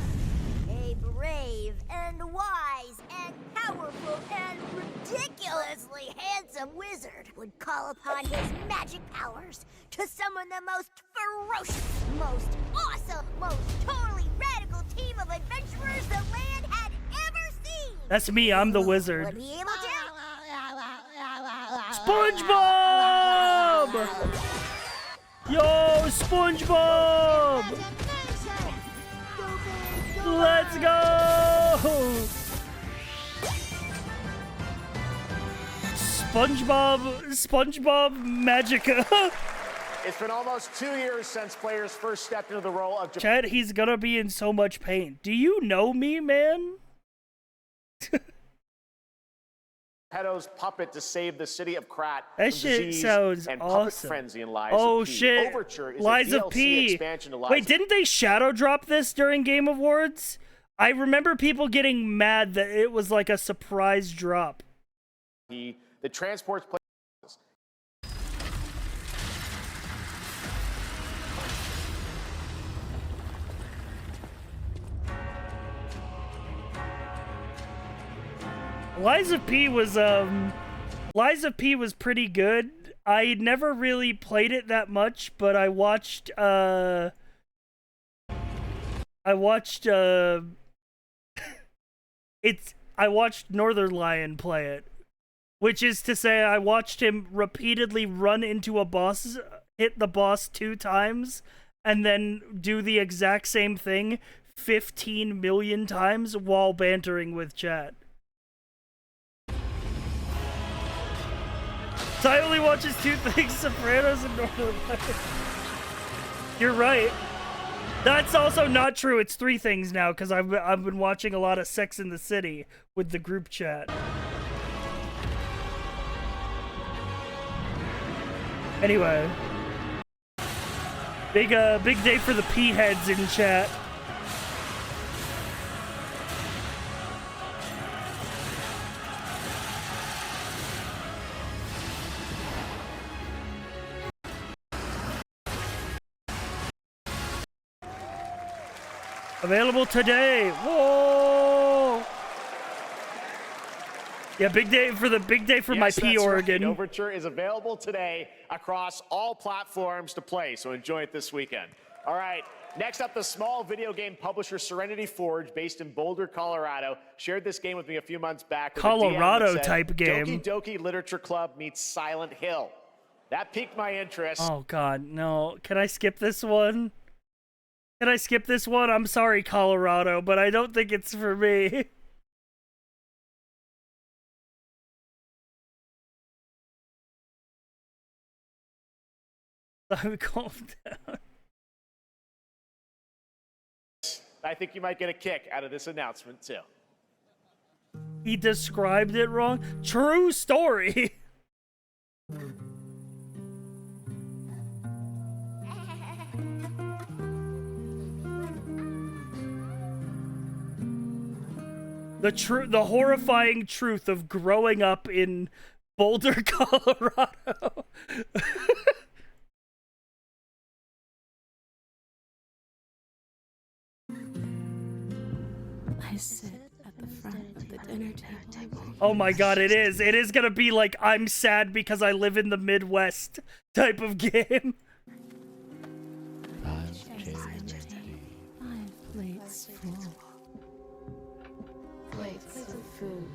a brave and wise and powerful and ridiculously handsome wizard would call upon his magic powers to summon the most ferocious, most awesome, most totally radical team of adventurers the land had ever seen. That's me, I'm the wizard. Would be able to SpongeBob! Yo, SpongeBob! Let's go! SpongeBob Magica. It's been almost 2 years since players first stepped into the role of Chad, he's gonna be in so much pain. Do you know me, man? Geppetto's puppet to save the city of Krat That from shit disease sounds and puppet awesome. frenzy in Lies Oh of P. shit! Overture is Lies a of DLC P. expansion to Lies Wait, of didn't they shadow drop this during Game Awards? I remember people getting mad that it was like a surprise drop. P that transports players. Lies of P was pretty good. I never really played it that much, but I watched I watched Northern Lion play it, which is to say I watched him repeatedly run into a boss, hit the boss 2 times, and then do the exact same thing 15 million times while bantering with chat. So I only watches 2 things, Sopranos and Northern Lights. You're right. That's also not true. It's 3 things now, because I've been watching a lot of Sex in the City with the group chat. Anyway. Big day for the P-heads in chat. Available today. Whoa! Yeah, big day for my P Oregon. Right. Overture is available today across all platforms to play, so enjoy it this weekend. All right, next up, the small video game publisher Serenity Forge, based in Boulder, Colorado, shared this game with me a few months back. Colorado type game. Doki Doki Literature Club meets Silent Hill. That piqued my interest. Oh God, no! Can I skip this one? Can I skip this one? I'm sorry, Colorado, but I don't think it's for me. I'm calm down. I think you might get a kick out of this announcement, too. He described it wrong. True story. The horrifying truth of growing up in Boulder, Colorado. I sit at the front of the dinner table. Oh my God, it is. It is gonna be like I'm sad because I live in the Midwest type of game. 5 plates full. Plates of food.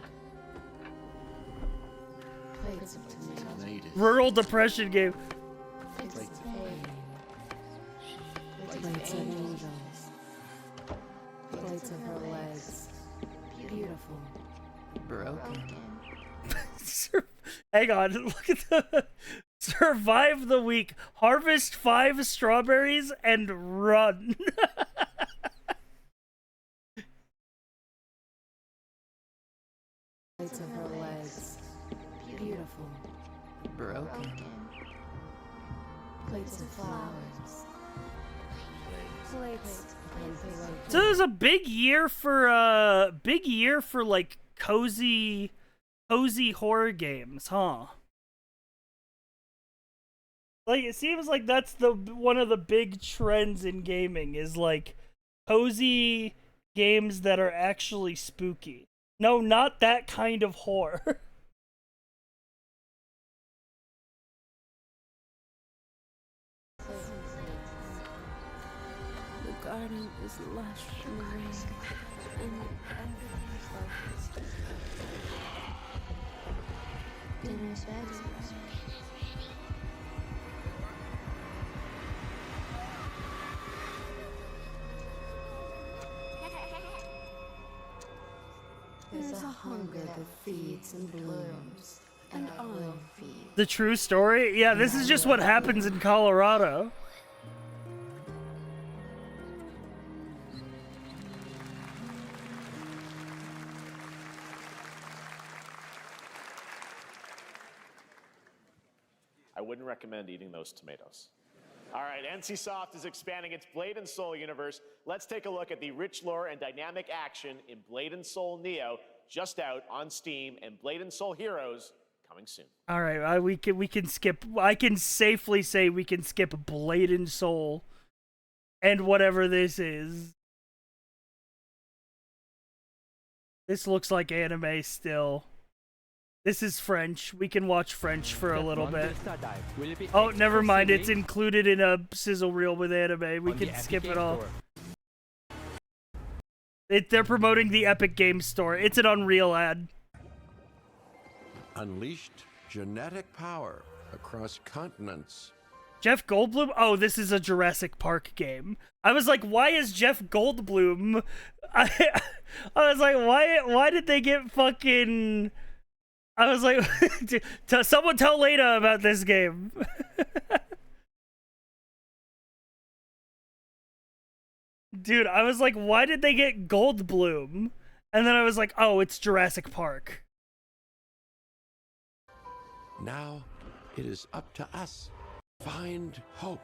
Plates of tomatoes. Rural depression game. Plates of angels. Plates of her legs. Beautiful. Broken. Hang on, look at the survive the week. Harvest 5 strawberries and run. Plates of her legs. Beautiful. Broken. Plates of flowers. Plates. So it was a big year for like cozy horror games, huh? Like, it seems like that's one of the big trends in gaming is like cozy games that are actually spooky. No, not that kind of horror. The garden is lush and green, and dinner's ready. There's a hunger that feeds and blooms, and I will feed. The true story? Yeah, this is just what happens in Colorado. I wouldn't recommend eating those tomatoes. All right, NCSoft is expanding its Blade and Soul universe. Let's take a look at the rich lore and dynamic action in Blade and Soul Neo, just out on Steam, and Blade and Soul Heroes coming soon. All right, we can skip. I can safely say we can skip Blade and Soul, and whatever this is. This looks like anime still. This is French. We can watch French for a little bit. Oh, never mind. It's included in a sizzle reel with anime. We can skip it all. They're promoting the Epic Games Store. It's an Unreal ad. Unleashed genetic power across continents. Jeff Goldblum? Oh, this is a Jurassic Park game. I was like, why is Jeff Goldblum? I was like, why did they get fucking... I was like, someone tell Leda about this game. Dude, I was like, why did they get Goldblum? And then I was like, oh, it's Jurassic Park. Now it is up to us. Find hope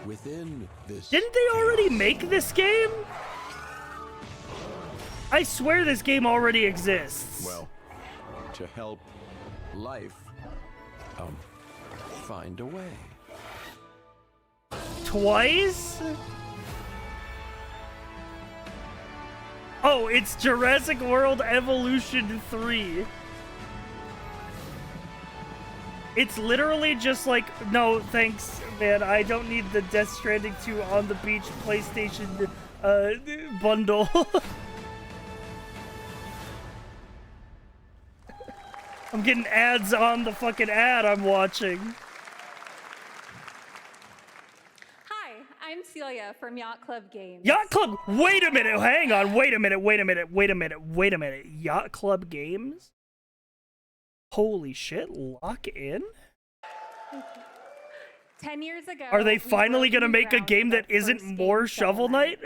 within this. Didn't they already make this game? I swear this game already exists. Well, to help life find a way. Twice? Oh, it's Jurassic World Evolution 3. It's literally just like, no, thanks, man. I don't need the Death Stranding 2 on the beach PlayStation bundle. I'm getting ads on the fucking ad I'm watching. Hi, I'm Celia from Yacht Club Games. Yacht Club? Wait a minute. Hang on. Wait a minute. Yacht Club Games? Holy shit. Lock in? 10 years ago. Are they finally going to make a game that isn't more Shovel Knight?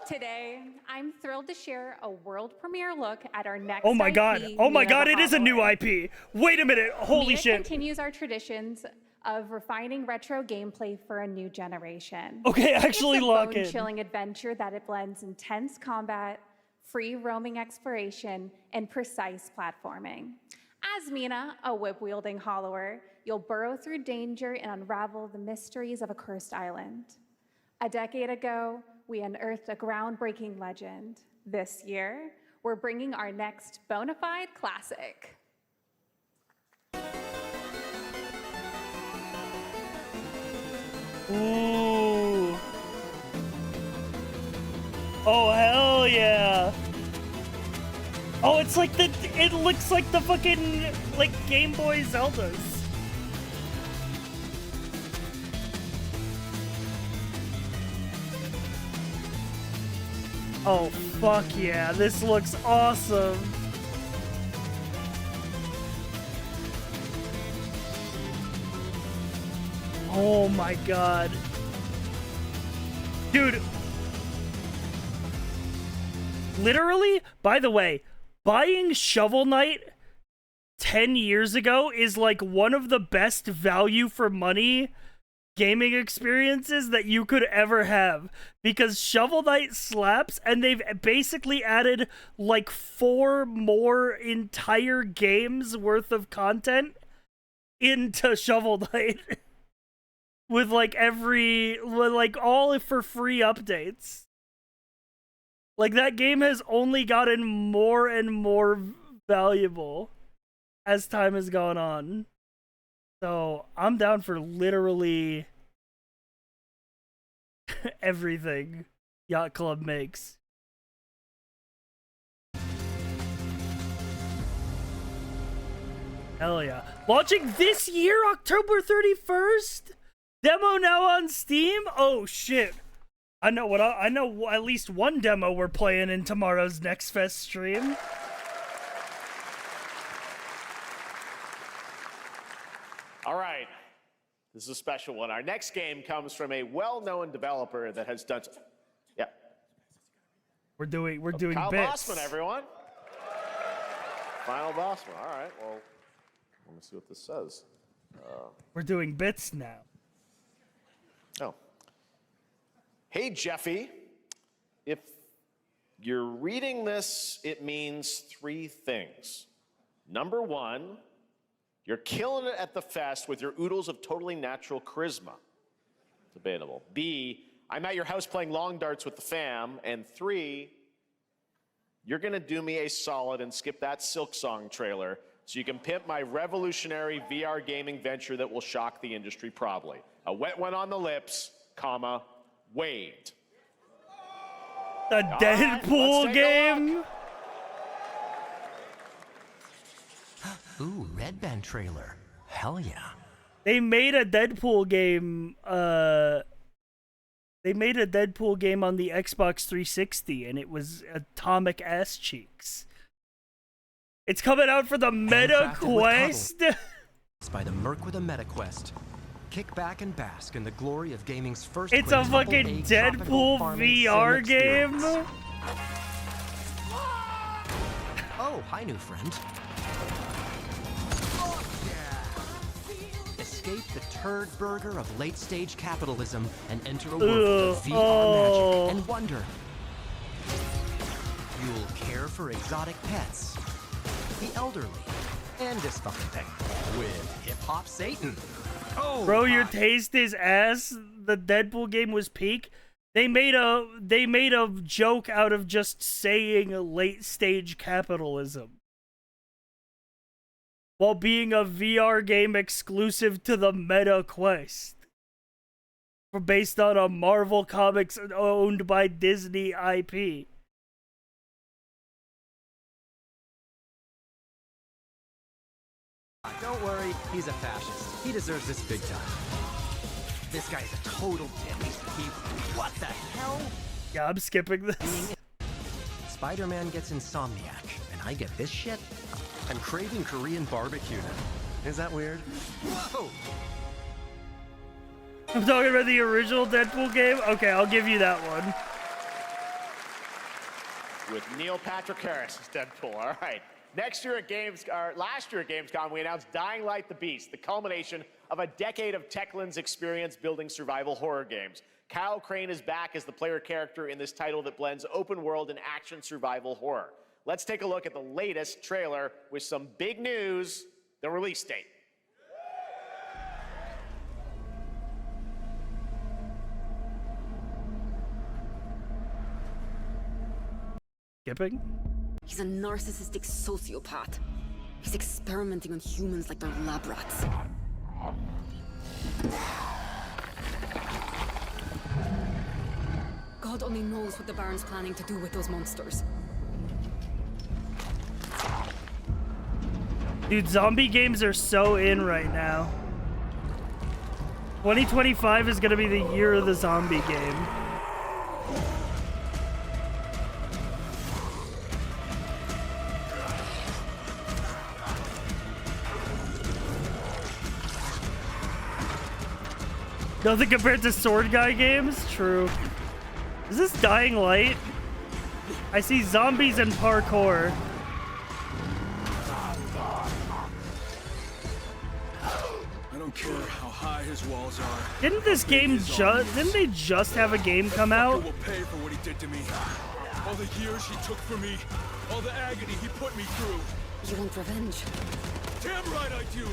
Today, I'm thrilled to share a world premiere look at our next Oh my god. IP, Oh my Mina god, the it is a new Hollower. IP. Wait a minute. Holy Mina shit. continues our traditions of refining retro gameplay for a new generation. Okay, actually it's a lock in. bone-chilling adventure that it blends intense combat, free roaming exploration, and precise platforming. As Mina, a whip-wielding hollower, you'll burrow through danger and unravel the mysteries of a cursed island. A decade ago, we unearthed a groundbreaking legend. This year, we're bringing our next bona fide classic. Ooh. Oh, hell yeah. Oh, it's like it looks like the fucking, like, Game Boy Zeldas. Oh, fuck yeah. This looks awesome. Oh my god. Dude. Literally, by the way, buying Shovel Knight 10 years ago is like one of the best value for money gaming experiences that you could ever have, because Shovel Knight slaps, and they've basically added like 4 more entire games worth of content into Shovel Knight with like all for free updates. Like that game has only gotten more and more valuable as time has gone on. So I'm down for literally everything Yacht Club makes. Hell yeah. Launching this year, October 31st? Demo now on Steam? Oh shit. I know at least one demo we're playing in tomorrow's Next Fest stream. All right. This is a special one. Our next game comes from a well-known developer that has done. Yeah. We're doing Kyle bits. Bossman, everyone. Final Bossman. All right. Well, let me see what this says. We're doing bits now. Oh. Hey, Jeffy. If you're reading this, it means 3 things. Number 1, you're killing it at the fest with your oodles of totally natural charisma. Debatable. B, I'm at your house playing long darts with the fam. And 3, you're gonna do me a solid and skip that Silk Song trailer so you can pimp my revolutionary VR gaming venture that will shock the industry probably. A wet one on the lips, comma, Wade. The Deadpool game? Ooh, Red Band trailer. Hell yeah. They made a Deadpool game, they made a Deadpool game on the Xbox 360 and it was Atomic Ass Cheeks. It's coming out for the Meta Quest. It's by the Merc with a Meta Quest. Kick back and bask in the glory of gaming's first. It's a fucking Deadpool VR game. Oh, hi, new friend. Escape the turd burger of late-stage capitalism and enter a world of VR magic and wonder. You'll care for exotic pets, the elderly, and this fucking thing with hip-hop Satan. Oh, bro, your taste is ass. The Deadpool game was peak. They made a joke out of just saying late stage capitalism while being a VR game exclusive to the Meta Quest, based on a Marvel Comics owned by Disney IP. Don't worry, he's a fascist. He deserves this big time. This guy's a total dick. What the hell? Yeah, I'm skipping this. Spider-Man gets Insomniac, and I get this shit? I'm craving Korean barbecue now. Is that weird? Whoa! I'm talking about the original Deadpool game? Okay, I'll give you that one. With Neil Patrick Harris as Deadpool. All right. Last year at Gamescom, we announced Dying Light the Beast, the culmination of a decade of Techland's experience building survival horror games. Kyle Crane is back as the player character in this title that blends open world and action survival horror. Let's take a look at the latest trailer with some big news, the release date. Skipping? He's a narcissistic sociopath. He's experimenting on humans like they're lab rats. God only knows what the Baron's planning to do with those monsters. Dude, zombie games are so in right now. 2025 is gonna be the year of the zombie game. Nothing compared to Sword Guy games? True. Is this Dying Light? I see zombies and parkour. I don't care how high his walls are. Didn't this game didn't they just have a game come out? He will pay for what he did to me. All the years he took from me. All the agony he put me through. You want revenge? Damn right I do.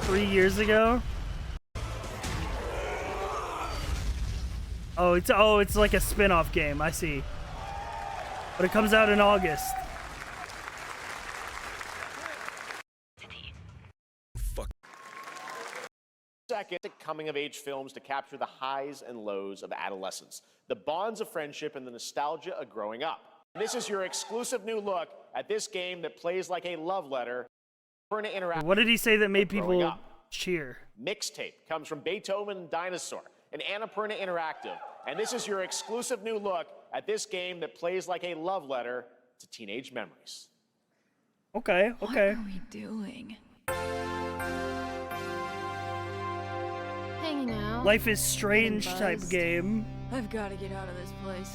3 years ago. Oh, it's like a spin-off game. I see. But it comes out in August. Second, coming-of-age films to capture the highs and lows of adolescence, the bonds of friendship, and the nostalgia of growing up. This is your exclusive new look at this game that plays like a love letter. What did he say that made people cheer? Mixtape comes from Beethoven and Dinosaur, an Annapurna Interactive. And this is your exclusive new look at this game that plays like a love letter to teenage memories. Okay. What are we doing? Hanging out. Life is Strange type game. I've got to get out of this place.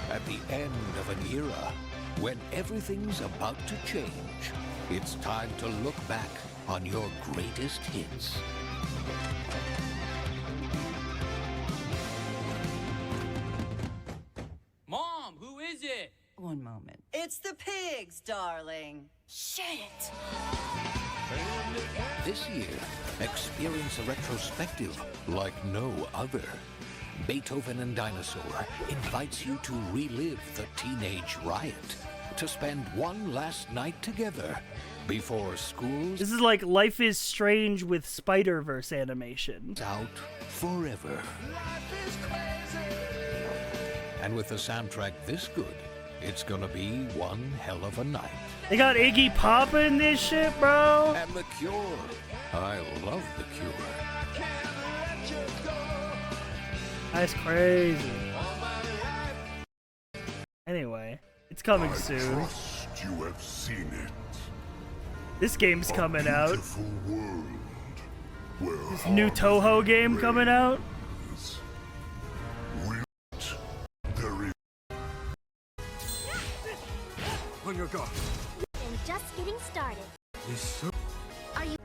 At the end of an era, when everything's about to change, it's time to look back on your greatest hits. Mom, who is it? One moment. It's the pigs, darling. Shit! This year, experience a retrospective like no other. Beethoven and Dinosaur invites you to relive the teenage riot, to spend one last night together before school's This is like Life is Strange with Spider-Verse animation. out forever. And with a soundtrack this good, it's gonna be one hell of a night. They got Iggy Pop in this shit, bro. And The Cure. I love The Cure. That's crazy. Anyway, it's coming soon. Trust you have seen it. This game's coming out. Beautiful world where This new Toho game coming out. there is On your guard. And just getting started. Are you?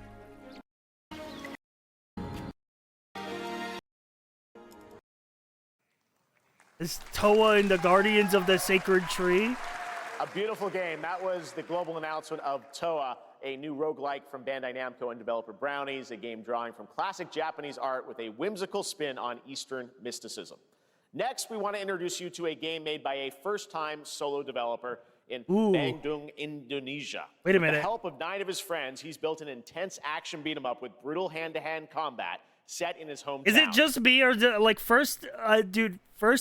This Toa and the Guardians of the Sacred Tree. A beautiful game. That was the global announcement of Toa, a new roguelike from Bandai Namco and developer Brownies, a game drawing from classic Japanese art with a whimsical spin on Eastern mysticism. Next, we want to introduce you to a game made by a first-time solo developer in Bandung, Indonesia. Wait a With minute. the help of 9 of his friends, he's built an intense action beat-em-up with brutal hand-to-hand combat set in his hometown. Is it just me or like first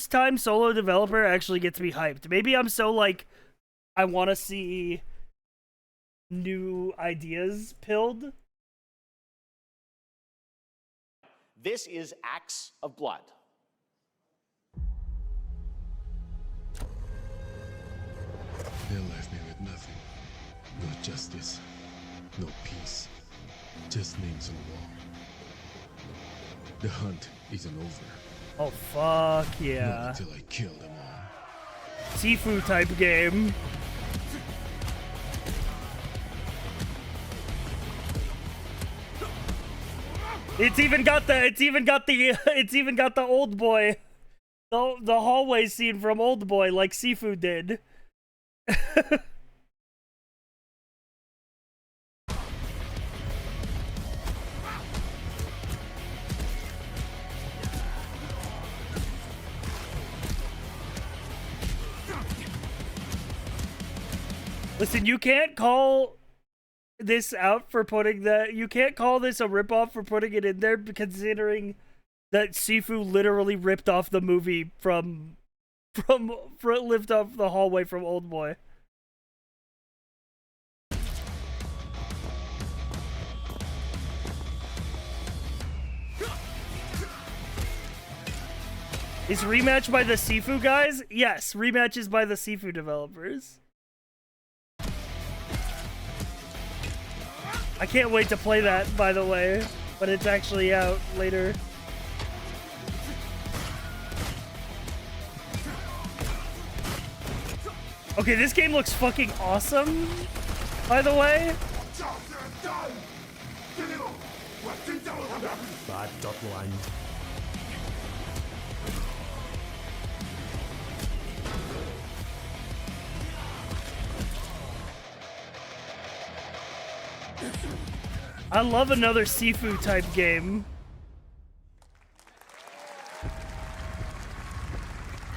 time solo developer actually gets me hyped? Maybe I'm so like I want to see new ideas pilled. This is Acts of Blood. They left me with nothing. No justice, no peace, just names on the wall. The hunt isn't over. Oh fuck yeah. Not until I kill them all. Sifu type game. It's even got the old boy. The hallway scene from Old Boy like Sifu did. Listen, you can't call this out for putting that. You can't call this a ripoff for putting it in there, considering that Sifu literally ripped off the movie from lift off the hallway from Old Boy. Is Rematch by the Sifu guys? Yes, Rematch is by the Sifu developers. I can't wait to play that, by the way, but it's actually out later. Okay, this game looks fucking awesome, by the way. Bad dot line. I love another Sifu type game.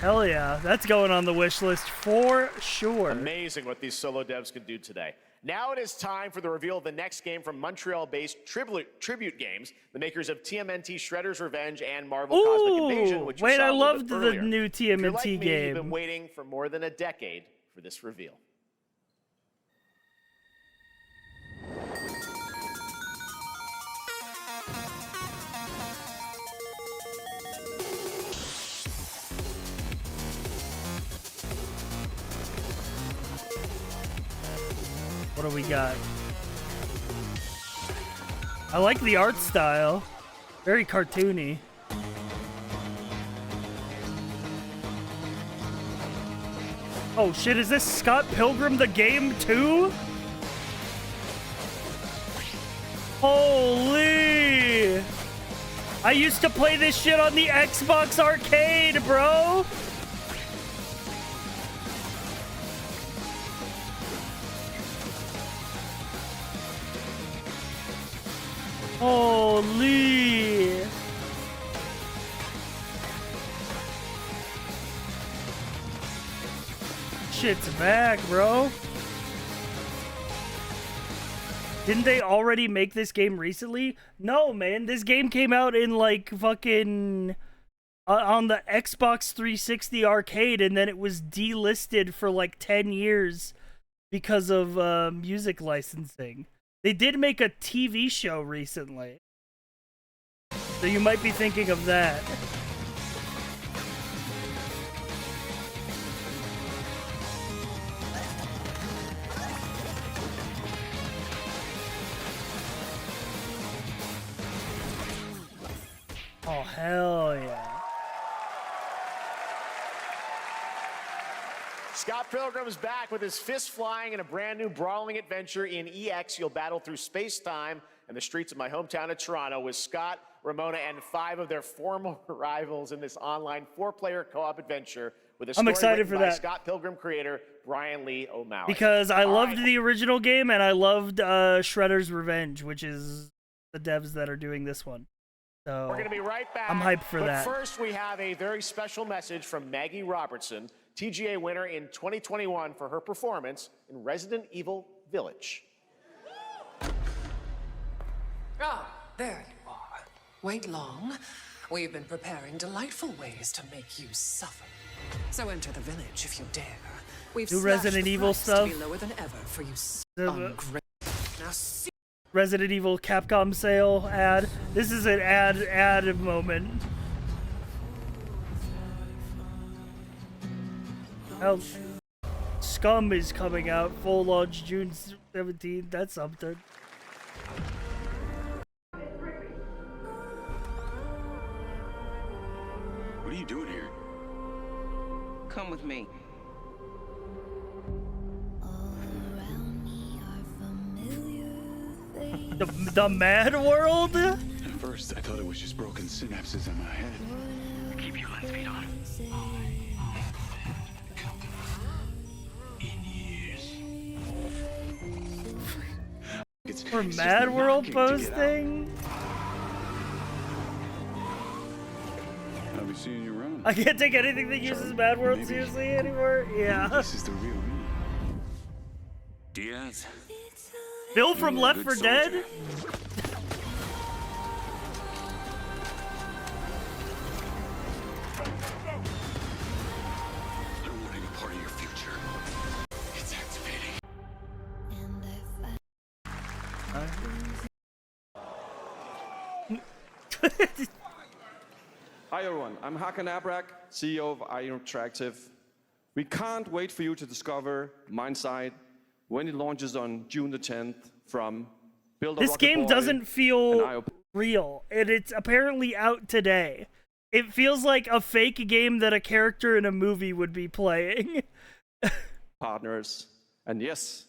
Hell yeah, that's going on the wish list for sure. Amazing what these solo devs can do today. Now it is time for the reveal of the next game from Montreal-based Tribute Games, the makers of TMNT Shredder's Revenge and Marvel Cosmic Invasion, which you wait, saw I a little loved bit the earlier. new If you're TMNT like me, game. You've been waiting for more than a decade for this reveal. What do we got? I like the art style. Very cartoony. Oh shit, is this Scott Pilgrim the game too? Holy! I used to play this shit on the Xbox Arcade, bro! Holy! Shit's back, bro. Didn't they already make this game recently? No, man. This game came out in like fucking on the Xbox 360 arcade, and then it was delisted for like 10 years because of music licensing. They did make a TV show recently. So you might be thinking of that. Oh, hell yeah. Scott Pilgrim's back with his fist flying in a brand new brawling adventure in EX. You'll battle through space-time and the streets of my hometown of Toronto with Scott, Ramona, and 5 of their former rivals in this online 4-player co-op adventure with a story excited written for by that. Scott Pilgrim creator Brian Lee O'Malley. Because I All loved right. the original game, and I loved Shredder's Revenge, which is the devs that are doing this one. So We're going to be right back. I'm hyped for but that. First, we have a very special message from Maggie Robertson, TGA winner in 2021 for her performance in Resident Evil Village. Ah, there you are. Wait long. We've been preparing delightful ways to make you suffer. So enter the village if you dare. We've New slashed Resident the Evil price stuff. to be lower than ever for you The- ungrateful. Now see. Resident Evil Capcom sale ad. This is an ad moment. Well, Scum is coming out full launch June 17th. That's something. What are you doing here? Come with me. The Mad World? At first, I thought it was just broken synapses in my head. Keep your lens feed on. For Mad World posting? I'll be seeing you around. I can't take anything that uses Mad World seriously anymore. Yeah. This is the real me. Diaz. Bill from You were a Left good 4 Dead? soldier. I'm wanting a part of your future. It's activating. Hi everyone, I'm Hakan Abrak, CEO of IO Interactive. We can't wait for you to discover Mindside when it launches on June the 10th from Build a This Rocket game Boy doesn't and feel IO real, and it's apparently out today. It feels like a fake game that a character in a movie would be playing. partners. And yes,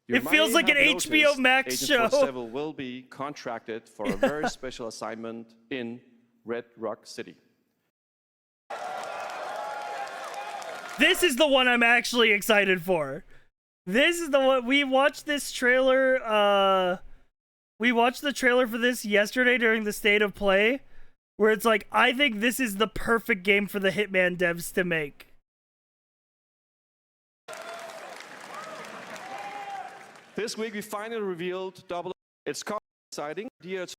you It feels might like an have HBO noticed Max Agent show. Force will be contracted for a very special assignment in Red Rock City. This is the one I'm actually excited for. This is the one we watched this trailer we watched the trailer for this yesterday during the State of Play, where it's like, I think this is the perfect game for the Hitman devs to make. This week we finally revealed Double. It's exciting. Wait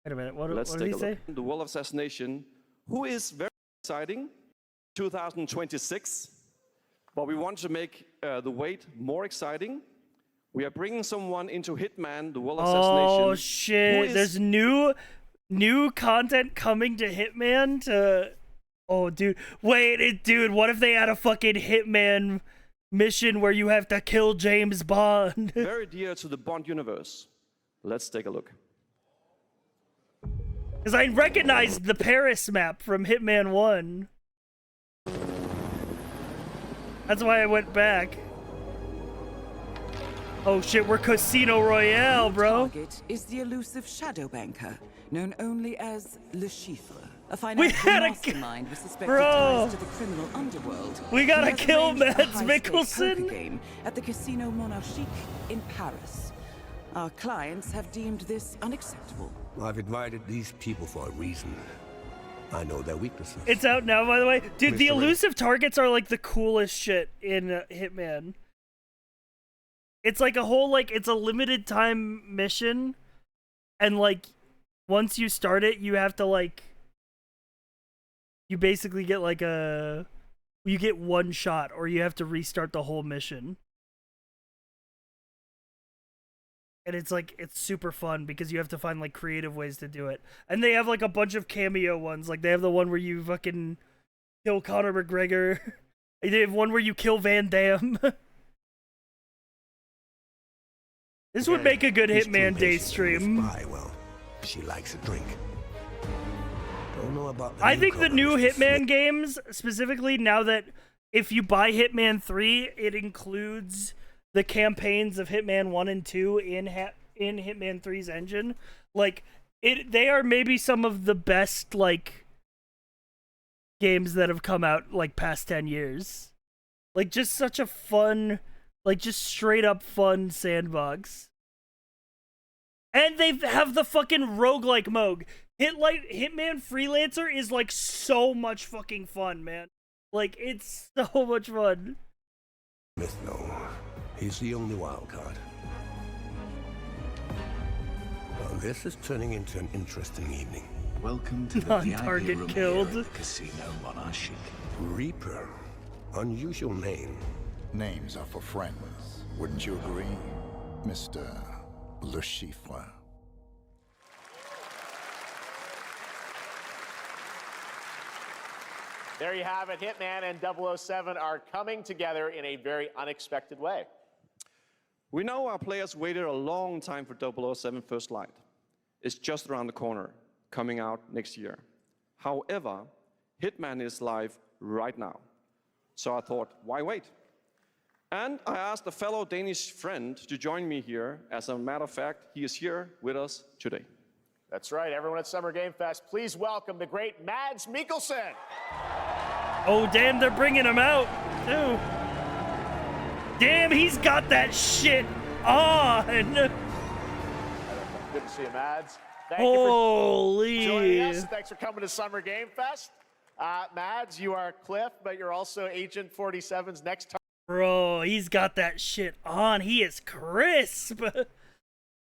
a minute, what Let's did take he a say? look. The Wall of Assassination, who is very exciting, 2026. But we want to make the wait more exciting. We are bringing someone into Hitman, the Wall of Assassination. Oh shit! There's new content coming to Hitman. Oh dude, wait, dude. What if they had a fucking Hitman mission where you have to kill James Bond? Very dear to the Bond universe. Let's take a look. Because I recognized the Paris map from Hitman 1. That's why I went back. Oh shit, we're Casino Royale, bro. Target is the elusive shadow banker, known only as Le Chiffre, a financial mastermind with suspected ties to the criminal underworld. We gotta He has kill arranged a Mads high-stakes Mikkelsen. poker game at the Casino Monarchique in Paris. Our clients have deemed this unacceptable. I've invited these people for a reason. I know their weaknesses. It's out now, by the way. Dude, the Mr. elusive targets are like the coolest shit in Hitman. It's like a whole, like, it's a limited time mission. And, like, once you start it, you have to, like, you basically get, like, you get one shot, or you have to restart the whole mission. And it's, like, it's super fun because you have to find, like, creative ways to do it. And they have, like, a bunch of cameo ones. Like, they have the one where you fucking kill Conor McGregor. They have one where you kill Van Damme. This would make a good Hitman Day stream. Well, she likes a drink. Don't know about the I think the new newcomer, Mr. Hitman Smith. games, specifically now that if you buy Hitman 3, it includes the campaigns of Hitman 1 and 2 in Hitman 3's engine. Like, they are maybe some of the best, like, games that have come out, like, past 10 years. Like, just such a fun, like, just straight up fun sandbox. And they have the fucking roguelike mode. Hitman Freelancer is, like, so much fucking fun, man. Like, it's so much fun. Smith, no. He's the only wild card. Well, this is turning into an interesting evening. Welcome to the Non-target VIP room killed. here at the Casino Monarchique. Reaper. Unusual name. Names are for friends. Wouldn't you agree, Mr. Le Chiffre? There you have it. Hitman and 007 are coming together in a very unexpected way. We know our players waited a long time for 007 First Light. It's just around the corner, coming out next year. However, Hitman is live right now. So I thought, why wait? And I asked a fellow Danish friend to join me here. As a matter of fact, he is here with us today. That's right, everyone at Summer Game Fest, please welcome the great Mads Mikkelsen. Oh, damn, they're bringing him out, too. Damn, he's got that shit on. Good to see you, Mads. Thank Holy. you for joining us. Thanks for coming to Summer Game Fest. Mads, you are Cliff, but you're also Agent 47's next target. Bro, he's got that shit on. He is crisp.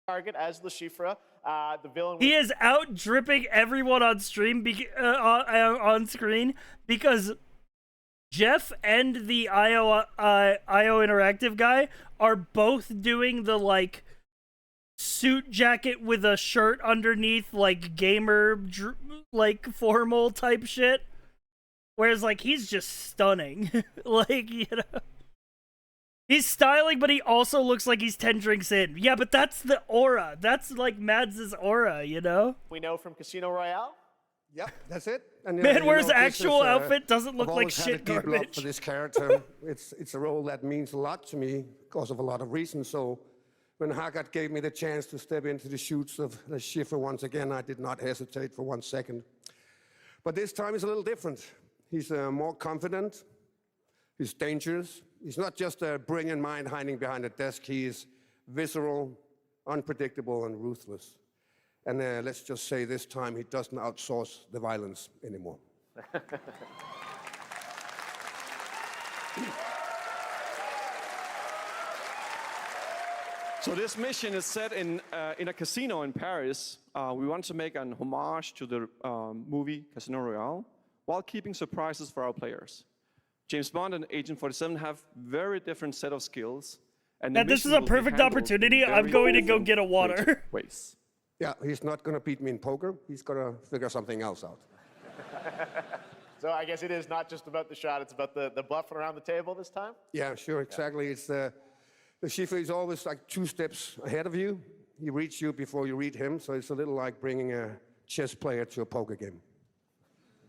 Target as Le Chiffre, the villain. He is out dripping everyone on stream on screen because Jeff and the IO Interactive guy are both doing the, like, suit jacket with a shirt underneath, like, gamer like formal type shit, whereas, like, he's just stunning. Like, you know, he's styling, but he also looks like he's 10 drinks in. Yeah, but that's the aura. That's, like, Mads' aura, you know? We know from Casino Royale. Yep, that's it. And, Man wears actual outfit, doesn't look I've like always had shit a deep love garbage. for this character. It's a role that means a lot to me because of a lot of reasons. So when Haggard gave me the chance to step into the shoots of the Schiffer once again, I did not hesitate for 1 second. But this time is a little different. He's more confident. He's dangerous. He's not just a brilliant mind hiding behind a desk. He is visceral, unpredictable, and ruthless. And let's just say this time he doesn't outsource the violence anymore. So this mission is set in a casino in Paris. We want to make an homage to the movie Casino Royale while keeping surprises for our players. James Bond and Agent 47 have very different set of skills. And this is a perfect opportunity. I'm going to go get a water. Ways. Yeah, he's not going to beat me in poker. He's going to figure something else out. So I guess it is not just about the shot, it's about the bluffing around the table this time? Yeah, sure, exactly. It's the Schiffer is always like 2 steps ahead of you. He reads you before you read him, so it's a little like bringing a chess player to a poker game.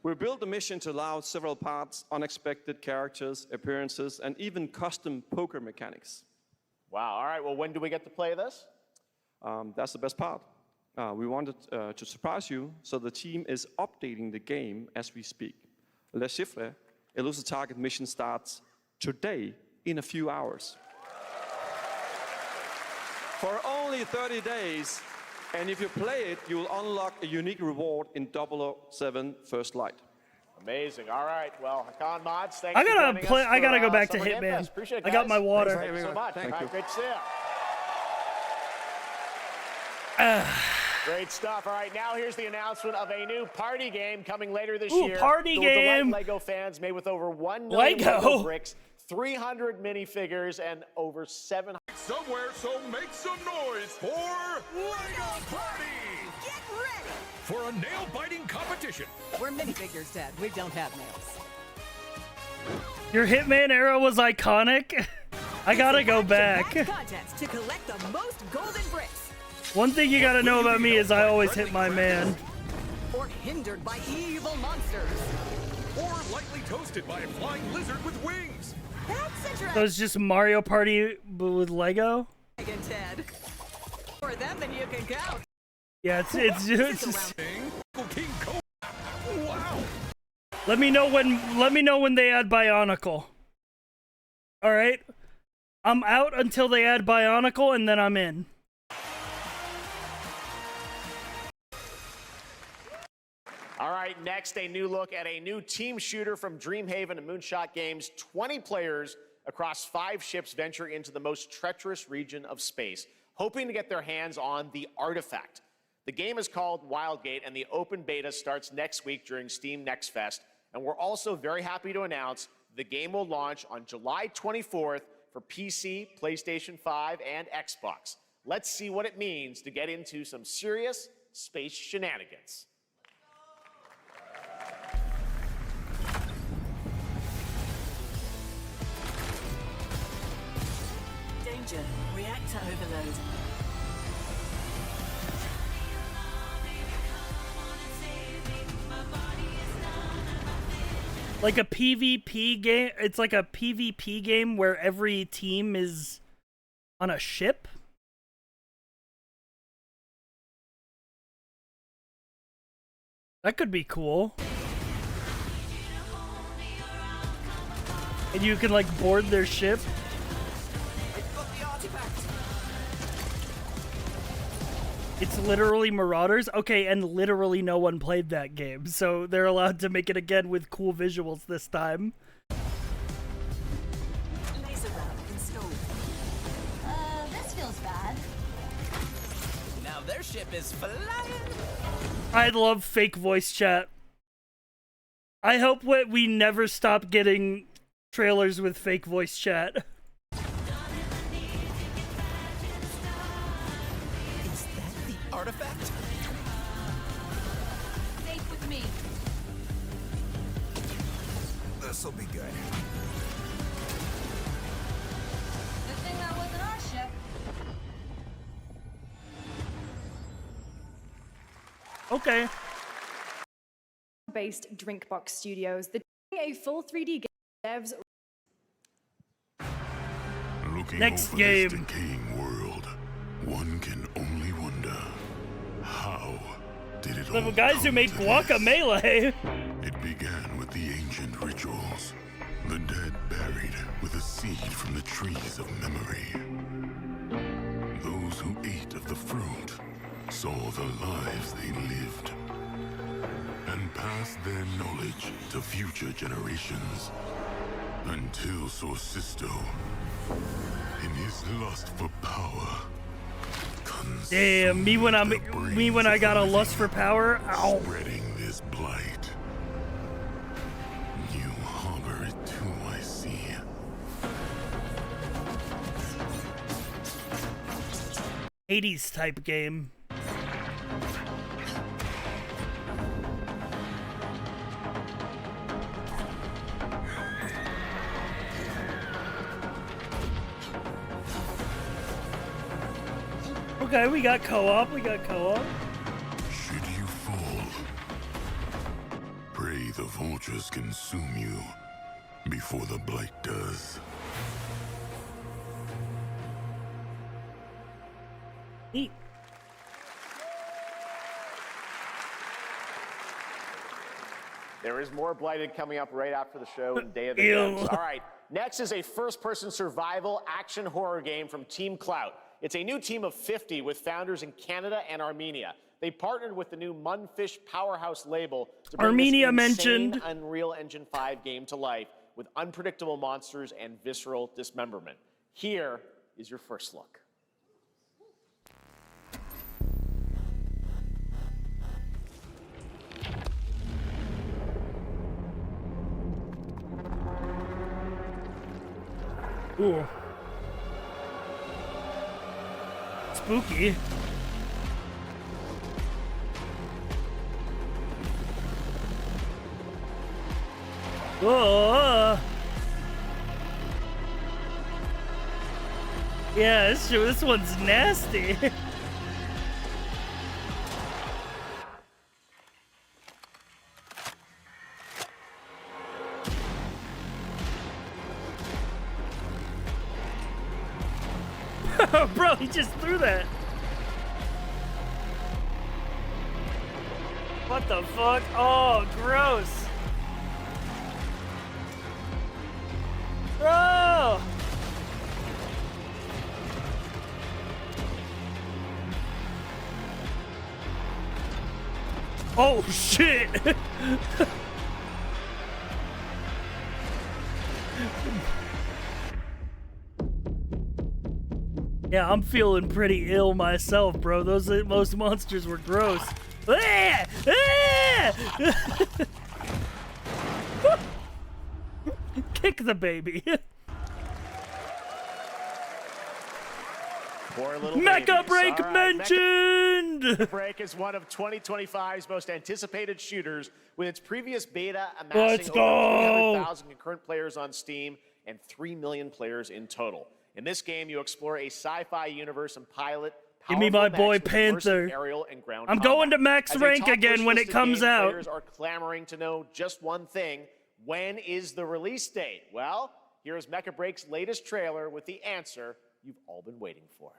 We built the mission to allow several parts, unexpected characters, appearances, and even custom poker mechanics. Wow, all right, well, when do we get to play this? That's the best part. We wanted to surprise you, so the team is updating the game as we speak. Le Chiffre, Elusive Target mission starts today in a few hours. For only 30 days, and if you play it, you will unlock a unique reward in 007 First Light. Amazing. All right. Well, Hakan Mods, thanks I for gotta joining play. us I gotta for, go back to Summer Hitman. Gamefest. Appreciate it, I got guys. my water. Thank you so much. Thank All right, you. great to see you. Great stuff. All right, now here's the announcement of a new party game coming later this year. Party game. Lego fans made with over 1 million Lego bricks, 300 minifigures, and over 700. Somewhere, so make some noise for Lego Party! Get ready! For a nail-biting competition. We're minifigures, Dad. We don't have nails. Your Hitman era was iconic. I gotta go back. Contest to collect the most golden bricks. One thing you gotta know about me is I always hit my man. Or hindered by evil monsters. Or lightly toasted by a flying lizard with wings. That's interesting. So it's just Mario Party but with Lego? Ted. More them than you can count. Yeah, it's just Wow. Let me know when they add Bionicle. All right? I'm out until they add Bionicle and then I'm in. All right, next, a new look at a new team shooter from Dreamhaven and Moonshot Games. 20 players across 5 ships venture into the most treacherous region of space, hoping to get their hands on the artifact. The game is called Wildgate, and the open beta starts next week during Steam Next Fest. And we're also very happy to announce the game will launch on July 24th for PC, PlayStation 5, and Xbox. Let's see what it means to get into some serious space shenanigans. Danger. Reactor overload. Like a PvP game. It's like a PvP game where every team is on a ship. That could be cool. And you can like board their ship. It's literally Marauders. Okay, and literally no one played that game, so they're allowed to make it again with cool visuals this time. Laser round installed. This feels bad. Now their ship is flying. I love fake voice chat. I hope we never stop getting trailers with fake voice chat. Artifact? Safe with me. This'll be good. Good thing that wasn't our ship. Okay. Based Drinkbox Studios, a full 3D game devs. Looking Next over game. this decaying world, one can only wonder, how did it all The guys who come made to Guacamelee. this? It began with the ancient rituals, the dead buried with a seed from the trees of memory. the fruit, saw the lives they lived, and passed their knowledge to future generations. Until Sorcisto, in his lust for power, damn, me when I got a lust for power. Ow. spreading this blight. You harbor it too, I see. '80s type game. Okay, we got co-op. Should you fall, pray the vultures consume you before the blight does. Neat. There is more Blighted coming up right after the show and Day of the Ew. Gems. All right, next is a first-person survival action horror game from Team Clout. It's a new team of 50 with founders in Canada and Armenia. They partnered with the new Munfish Powerhouse label to bring Armenia this insane mentioned. Unreal Engine 5 game to life with unpredictable monsters and visceral dismemberment. Here is your first look. Ooh. Spooky. Oh. Yeah, this one's nasty. Bro, he just threw that. What the fuck? Oh, gross. Bro! Oh, shit! Yeah, I'm feeling pretty ill myself, bro. Most monsters were gross. Ah! Ah! Kick the baby. Poor little Mecha babies. Break All right, mentioned! Mecha Break is one of 2025's most anticipated shooters, with its previous beta amassing Let's over go! 300,000 concurrent players on Steam and 3 million players in total. In this game, you explore a sci-fi universe and pilot. Give me my powerful boy mechs with Panther. immersive aerial and ground I'm combat. going to max As a rank top again when it wish-listed comes game, out. Players are clamoring to know just one thing: when is the release date? Well, here's Mecha Break's latest trailer with the answer you've all been waiting for.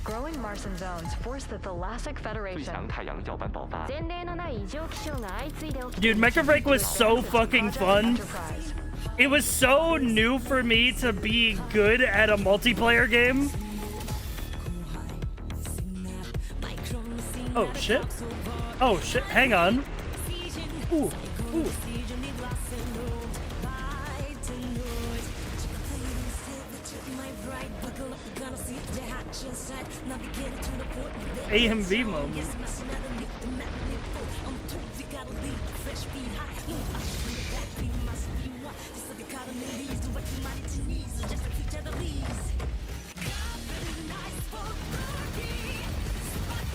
Growing Martian zones force the Thalassic Federation. Dude, Mecha Break was so fucking fun. It was so new for me to be good at a multiplayer game. Oh shit. Oh shit, hang on. Ooh, ooh. AMV moment.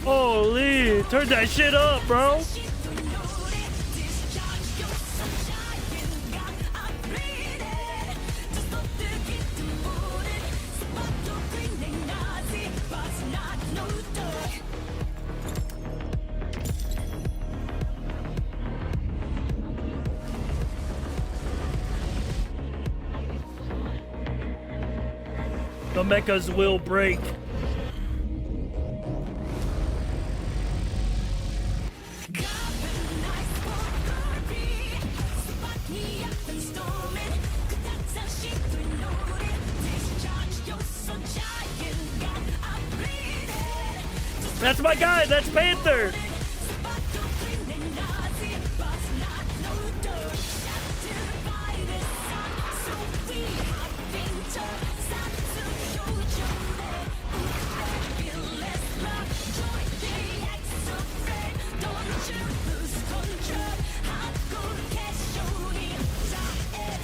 Holy, turn that shit up, bro. The mechas will break. Discharge your sunshine. That's my guy. That's Panther.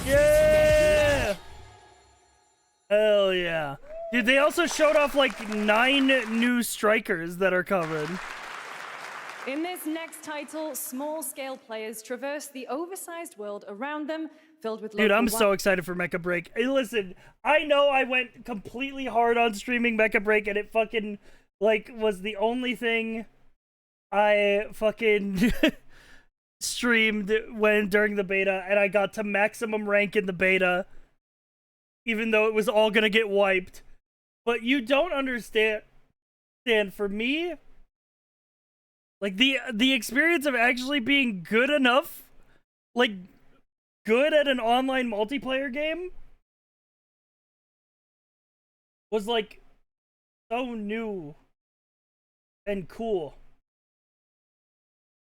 Yeah! Hell yeah. Dude, they also showed off like 9 new strikers that are coming. In this next title, small-scale players traverse the oversized world around them, filled with Dude, local I'm so excited for Mecha Break. Hey, listen, I know I went completely hard on streaming Mecha Break, and it fucking, like, was the only thing I fucking streamed during the beta, and I got to maximum rank in the beta, even though it was all gonna get wiped. But you don't understand, for me, like, the experience of actually being good enough, like, good at an online multiplayer game was, like, so new and cool.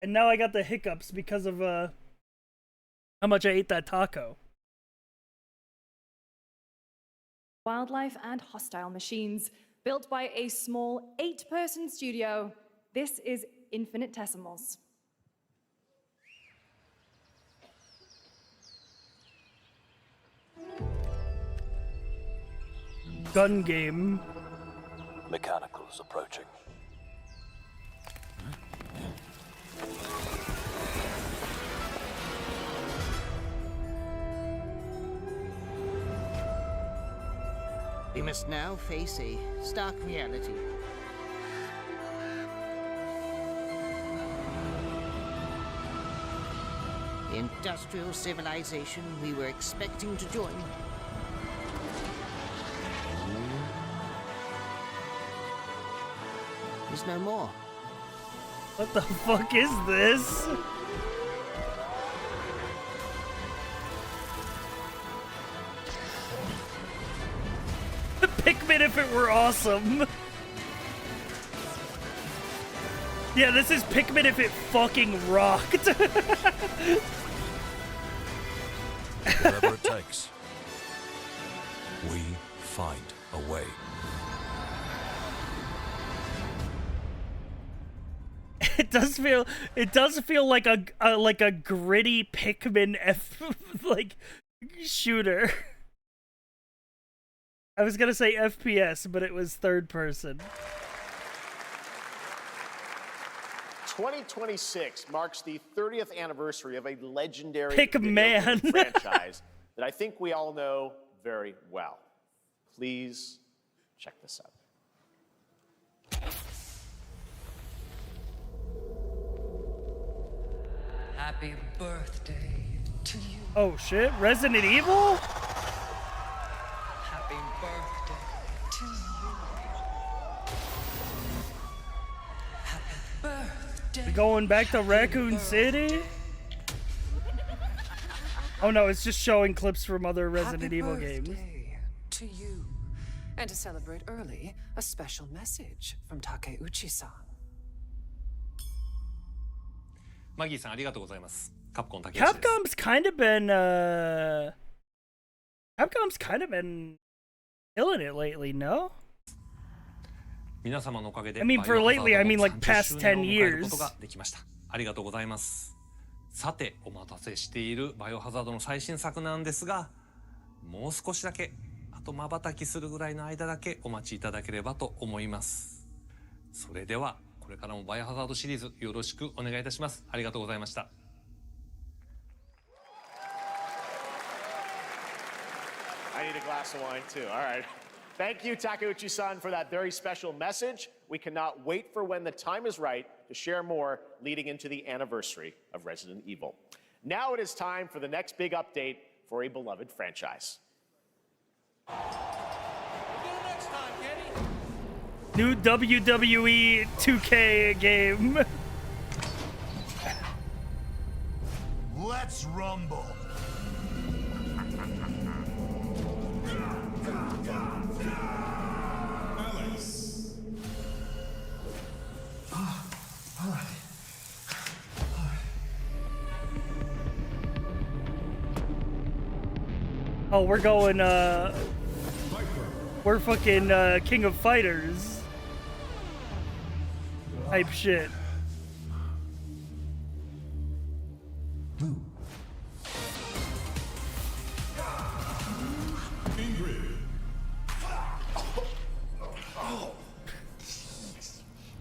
And now I got the hiccups because of, how much I ate that taco. wildlife and hostile machines, built by a small 8-person studio. This is Infinitesimals. Gun game. Mechanicals approaching. We must now face a stark reality. The industrial civilization we were expecting to join is no more. What the fuck is this? Pikmin if it were awesome. Yeah, this is Pikmin if it fucking rocked. Whatever it takes, we find a way. It does feel like a gritty Pikmin like shooter. I was gonna say FPS, but it was third person. 2026 marks the 30th anniversary of a legendary Pikmin franchise that I think we all know very well. Please check this out. Happy birthday to you. Oh shit, Resident Evil? Happy birthday to you. Happy birthday. We going back to Raccoon City? Oh no, it's just showing clips from other Resident Evil games. To you. And to celebrate early, a special message from Takeuchi-san. マギーさんありがとうございます。カプコン竹内です。 Capcom's kind of been killing it lately, no? 皆様のおかげで I mean, for lately, I mean like past 10 years. ことができました。ありがとうございます。さて、お待たせしているバイオハザードの最新作なんですが、もう少しだけ、あと瞬きするぐらいの間だけお待ちいただければと思います。それでは、これからもバイオハザードシリーズよろしくお願いいたします。ありがとうございました。I need a glass of wine too. All right. Thank you, Takeuchi-san, for that very special message. We cannot wait for when the time is right to share more leading into the anniversary of Resident Evil. Now it is time for the next big update for a beloved franchise. New WWE 2K game. Let's rumble. Oh, we're going, we're fucking, King of Fighters. Type shit.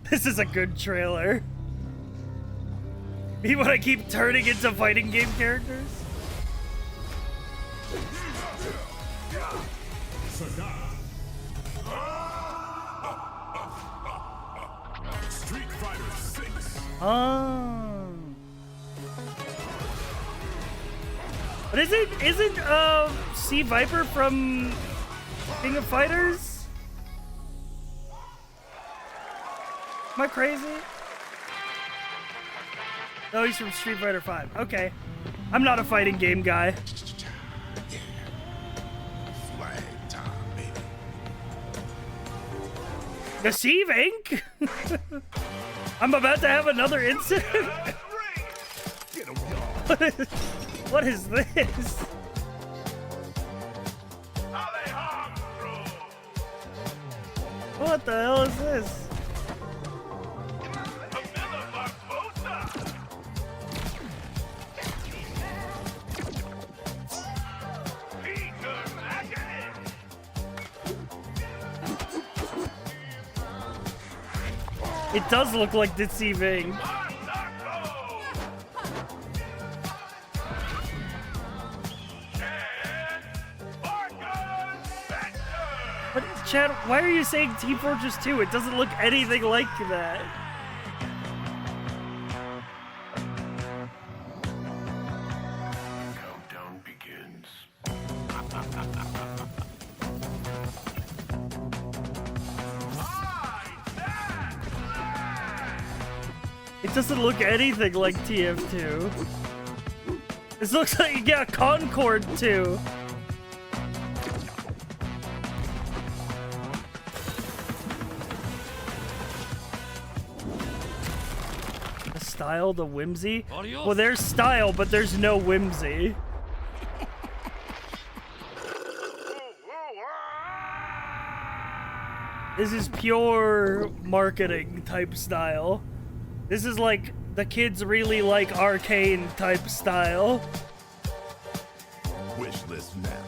This is a good trailer. Me when I keep turning into fighting game characters. Street Fighter 6. Oh. But isn't Sea Viper from King of Fighters? Am I crazy? No, he's from Street Fighter 5. Okay. I'm not a fighting game guy. Flag time, baby. Deceive Inc? I'm about to have another incident. What is this? What the hell is this? It does look like deceiving. But Chad, why are you saying Team Fortress 2? It doesn't look anything like that. Countdown begins. It doesn't look anything like TF2. This looks like, yeah, Concord 2. The style, the whimsy? Well, there's style, but there's no whimsy. This is pure marketing type style. This is like the kids really like Arcane type style. Wish list now.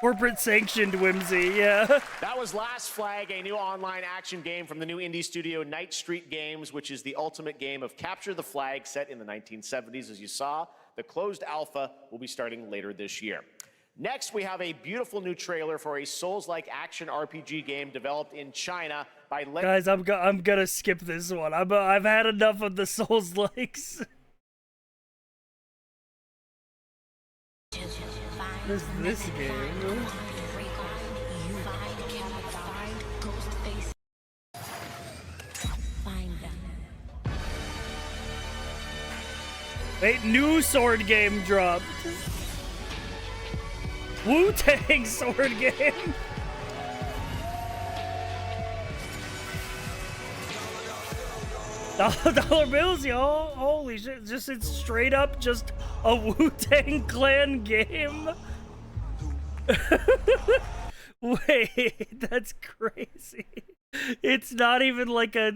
Corporate sanctioned whimsy, yeah. That was Last Flag, a new online action game from the new indie studio Night Street Games, which is the ultimate game of capture the flag set in the 1970s. As you saw, the closed alpha will be starting later this year. Next, we have a beautiful new trailer for a Souls-like action RPG game developed in China by... Guys, I'm gonna skip this one. I've had enough of the Souls-likes. What is this game? Wait, new sword game dropped. Wu-Tang sword game. Dollar bills, y'all. Holy shit. It's straight up just a Wu-Tang Clan game. Wait, that's crazy. It's not even like a,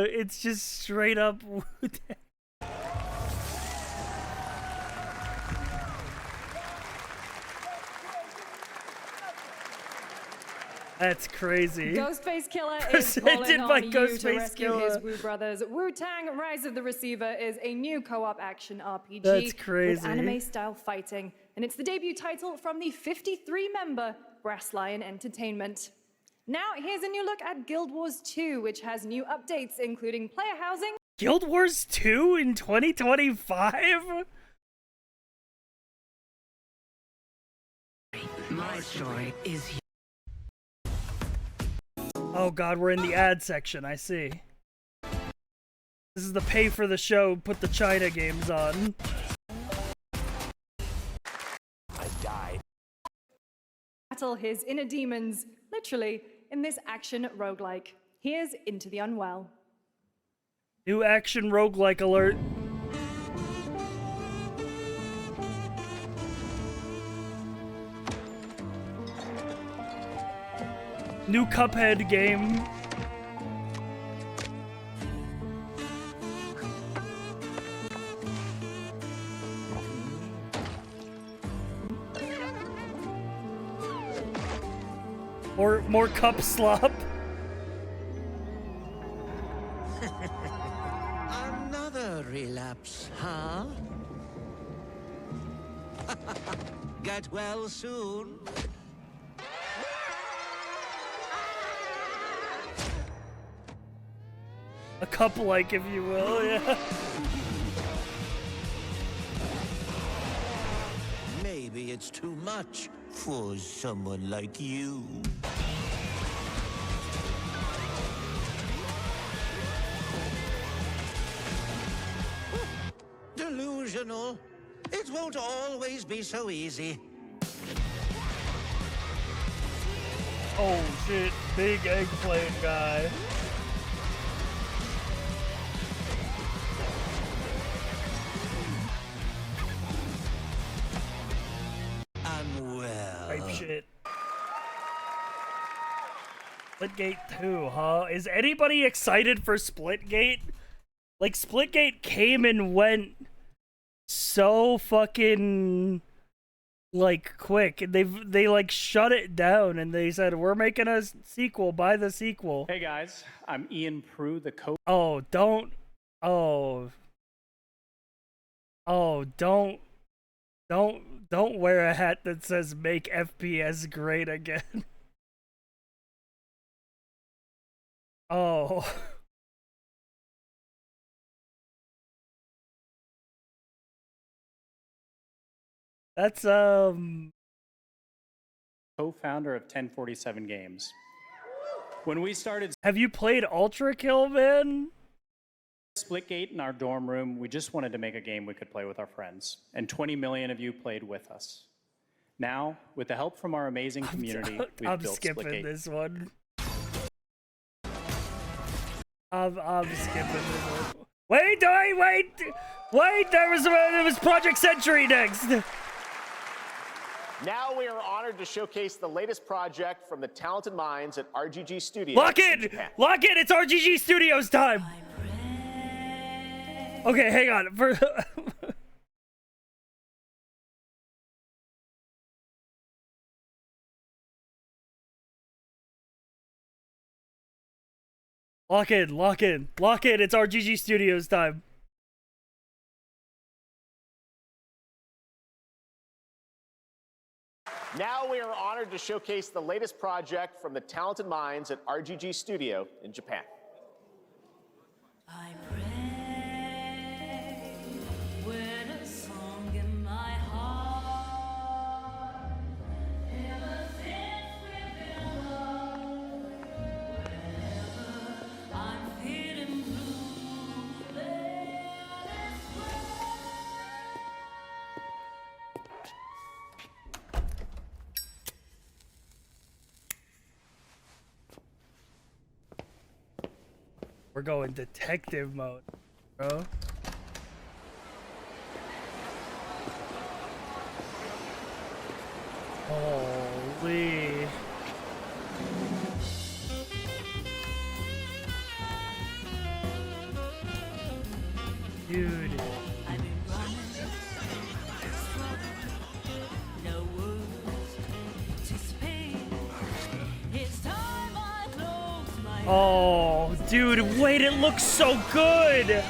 it's just straight up Wu-Tang. That's crazy. Ghostface Killer is Presented calling by on you to Ghostface rescue Killer. his Wu brothers. Wu-Tang Rise of the Receiver is a new co-op action RPG That's crazy. with anime-style fighting, and it's the debut title from the 53-member Brass Lion Entertainment. Now, here's a new look at Guild Wars 2, which has new updates, including player housing. Guild Wars 2 in 2025? My story is here. Oh god, we're in the ad section, I see. This is the pay for the show, put the China games on. I died. Battle his inner demons, literally, in this action roguelike. Here's Into the Unwell. New action roguelike alert. New Cuphead game. Or more cup slop. Another relapse, huh? Get well soon. A cup like, if you will, yeah. Maybe it's too much for someone like you. Delusional. It won't always be so easy. Oh shit, big eggplant guy. Unwell. Type shit. Splitgate 2, huh? Is anybody excited for Splitgate? Like, Splitgate came and went so fucking, like, quick. They like shut it down and they said, we're making a sequel, buy the sequel. Hey guys, I'm Ian Prue, the co- Oh, don't. Oh. Oh, don't wear a hat that says make FPS great again. Oh. That's co-founder of 1047 Games. When we started Have you played Ultra Kill, man? Splitgate in our dorm room, we just wanted to make a game we could play with our friends, and 20 million of you played with us. Now, with the help from our amazing community, we've I'm built skipping Splitgate. this one. I'm skipping this one. Wait! There was Project Century next. Now we are honored to showcase the latest project from the talented minds at RGG Studios. Lock in! Lock in! It's RGG Studios time! Okay, hang on. Lock in. It's RGG Studios time. Now we are honored to showcase the latest project from the talented minds at RGG Studio in Japan. I pray when a song in my heart ever since we've been alone, whenever I'm feeling blue, let us We're going detective mode, bro. Holy. Dude. I've been running, struggling, no words to speak. It's time I close my eyes. Oh, dude, wait, it looks so good.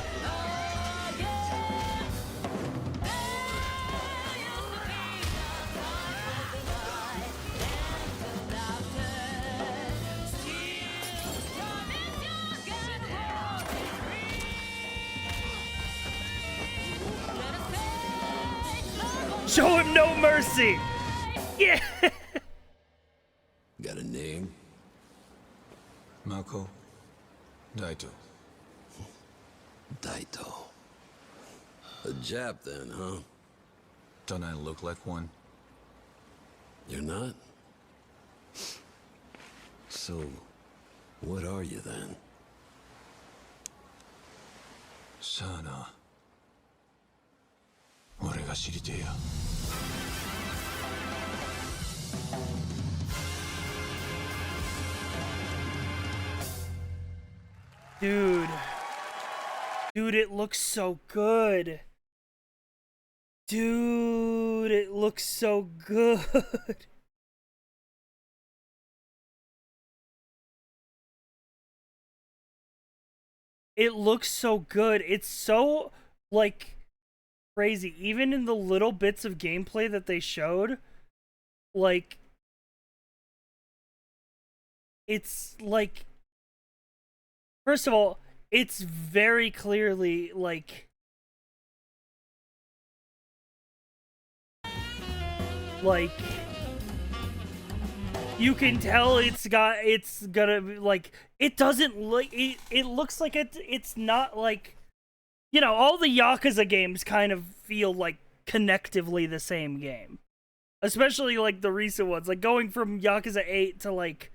Show him no mercy. Yeah. Got a name? Mako. Daito. Daito. A Jap then, huh? Don't I look like one? You're not? So, what are you then? Sana. 俺が知りてえや。Dude. Dude, it looks so good. Dude, it looks so good. It looks so good. It's so, like, crazy. Even in the little bits of gameplay that they showed, like, it's like, first of all, it's very clearly, like, you can tell it's gonna be, like, it doesn't look, it looks like it's not like, you know, all the Yakuza games kind of feel like connectively the same game. Especially, like, the recent ones. Like, going from Yakuza 8 to, like,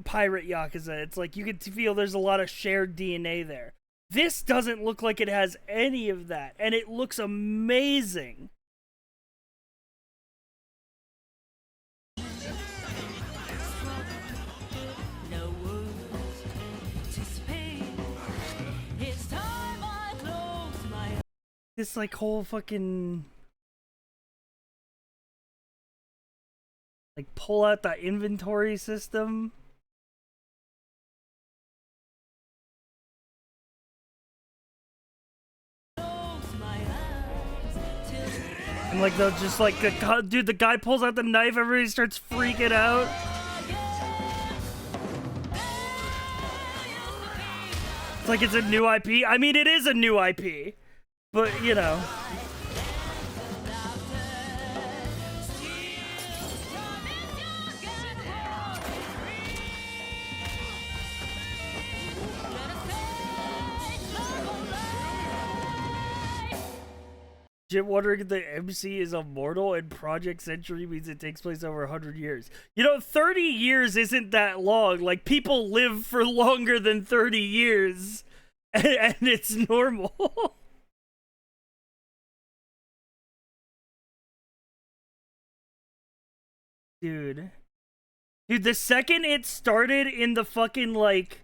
Pirate Yakuza. It's like, you can feel there's a lot of shared DNA there. This doesn't look like it has any of that. And it looks amazing. This, like, whole fucking, like, pull out the inventory system. And, like, they'll just, like, dude, the guy pulls out the knife, everybody starts freaking out. It's like it's a new IP. I mean, it is a new IP. But, you know. Jim wondering if the MC is immortal and Project Century means it takes place over 100 years. You know, 30 years isn't that long. Like, people live for longer than 30 years. And it's normal. Dude, the second it started in the fucking, like,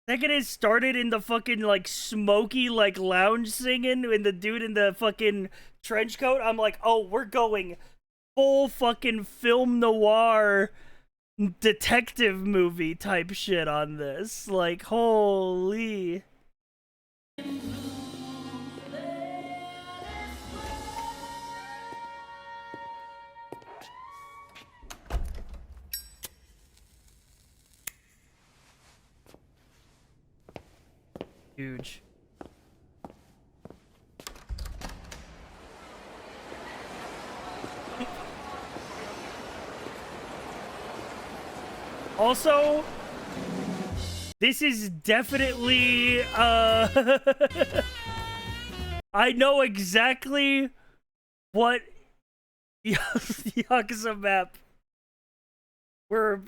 like, smoky, like, lounge singing and the dude in the fucking trench coat, I'm like, oh, we're going full fucking film noir detective movie type shit on this. Like, holy. Huge. Also, this is definitely, I know exactly what Yakuza map we're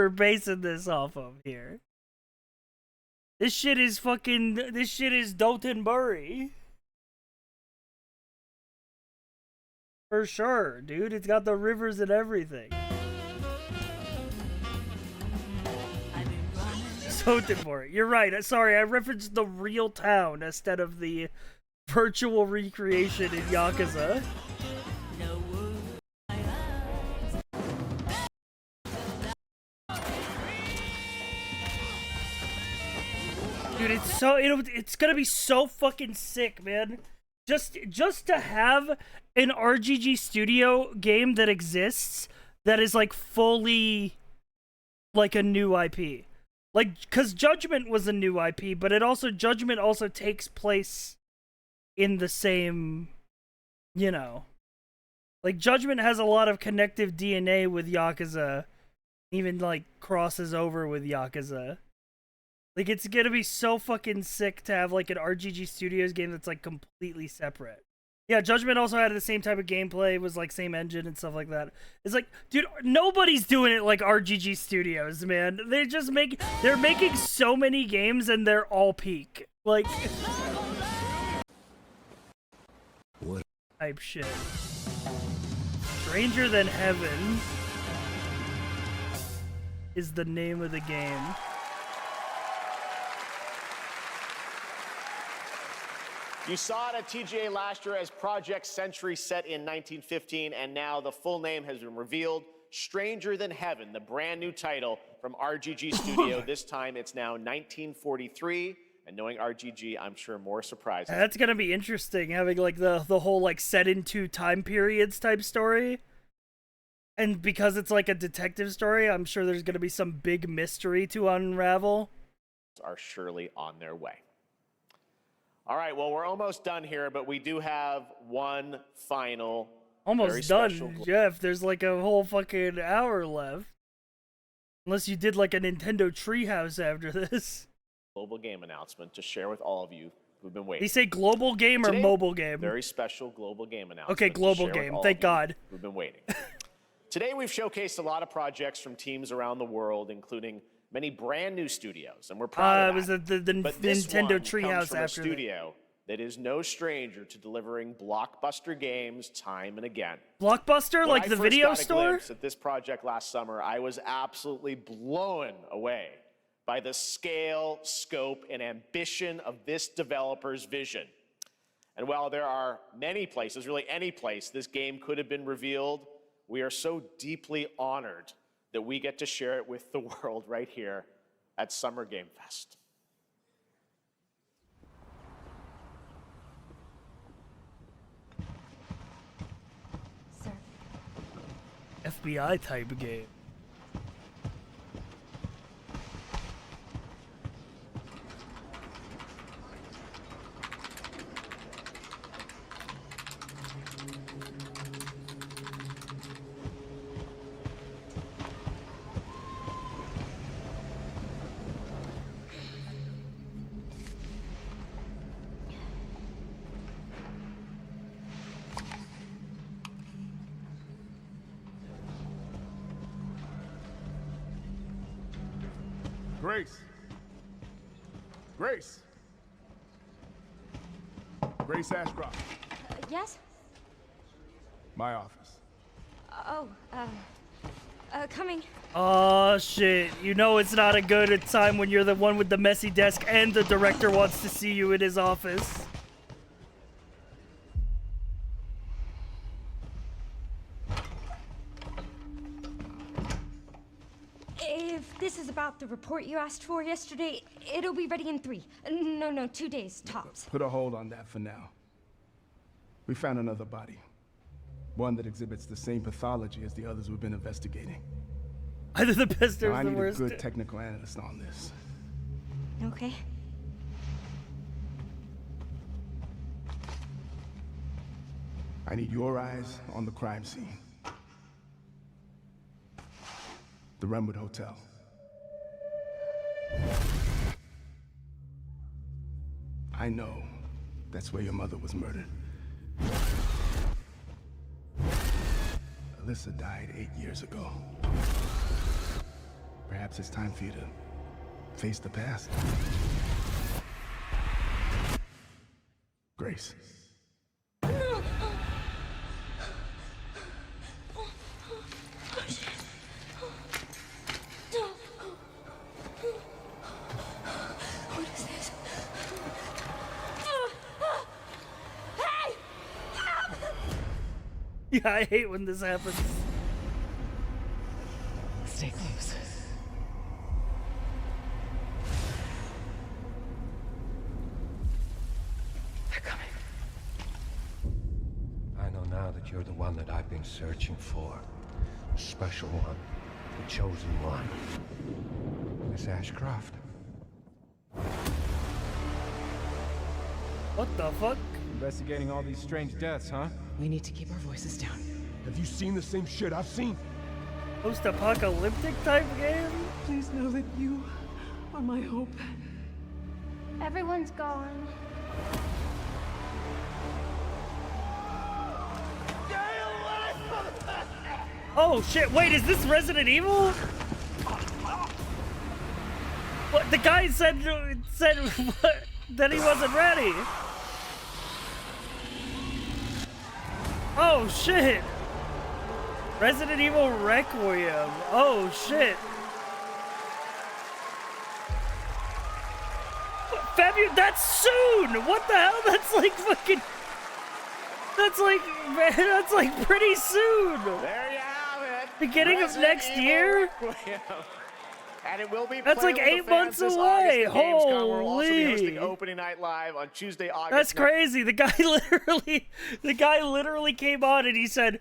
basing this off of here. This shit is Dotonbori. For sure, dude. It's got the rivers and everything. Dotonbori. You're right. Sorry, I referenced the real town instead of the virtual recreation in Yakuza. Dude, it's gonna be so fucking sick, man. Just to have an RGG Studio game that exists that is, like, fully, like, a new IP. Like, cause Judgment was a new IP, but Judgment also takes place in the same, you know. Like, Judgment has a lot of connective DNA with Yakuza, even, like, crosses over with Yakuza. Like, it's gonna be so fucking sick to have, like, an RGG Studios game that's, like, completely separate. Yeah, Judgment also had the same type of gameplay, was, like, same engine and stuff like that. It's like, dude, nobody's doing it like RGG Studios, man. They're making so many games and they're all peak. Like, what type shit. Stranger Than Heaven. is the name of the game. You saw it at TGA last year as Project Century set in 1915, and now the full name has been revealed. Stranger Than Heaven, the brand new title from RGG Studio. This time it's now 1943, and knowing RGG, I'm sure more surprises. That's gonna be interesting, having like the whole like set in 2 time periods type story. And because it's like a detective story, I'm sure there's gonna be some big mystery to unravel. Are surely on their way. All right, well, we're almost done here, but we do have one final. Almost done, Jeff. There's like a whole fucking hour left. Unless you did like a Nintendo Treehouse after this. Global game announcement to share with all of you who've been waiting. Did he say global game or Today, mobile game? Very special global game announcement. Okay, global to share game. with all Thank of you God. Who've been waiting. Today we've showcased a lot of projects from teams around the world, including many brand new studios, and we're proud of that. It was the But this Nintendo one Treehouse comes from a after studio that is no stranger to delivering blockbuster games time and again. Blockbuster, When like I the first video got a store? glimpse at this project last summer, I was absolutely blown away by the scale, scope, and ambition of this developer's vision. And while there are many places, really any place, this game could have been revealed, we are so deeply honored that we get to share it with the world right here at Summer Game Fest. FBI type game. Grace. Grace. Grace Ashcroft. Yes? My office. Oh, coming. Oh shit. You know it's not a good time when you're the one with the messy desk and the director wants to see you in his office. If this is about the report you asked for yesterday, it'll be ready in 3. No, 2 days, tops. Put a hold on that for now. We found another body. One that exhibits the same pathology as the others we've been investigating. Either the best or I the need worst. a good technical analyst on this. Okay. I need your eyes on the crime scene. The Renwood Hotel. I know that's where your mother was murdered. Alyssa died 8 years ago. Perhaps it's time for you to face the past. Grace. What is this? Yeah, I hate when this happens. Stay close. They're coming. I know now that you're the one that I've been searching for. The special one. The chosen one. Miss Ashcroft. What the fuck? Investigating all these strange deaths, huh? We need to keep our voices down. Have you seen the same shit I've seen? Post-apocalyptic type game? Please know that you are my hope. Everyone's gone. Oh shit, wait, is this Resident Evil? What, the guy said what, that he wasn't ready. Oh shit. Resident Evil Requiem. Oh shit. That's soon! What the hell? That's like fucking... That's like pretty soon! There you have it! Beginning of next year? And it will be That's like playing with 8 the months fans this away! August at Gamescom. We'll also be Holy! hosting Opening Night Live on Tuesday, August That's 9th. crazy. The guy literally came on and he said,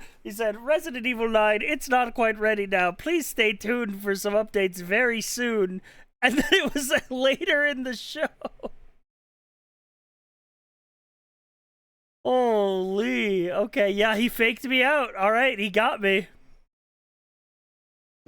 Resident Evil 9, it's not quite ready now. Please stay tuned for some updates very soon. And then it was later in the show. Holy. Okay, yeah, he faked me out. All right, he got me.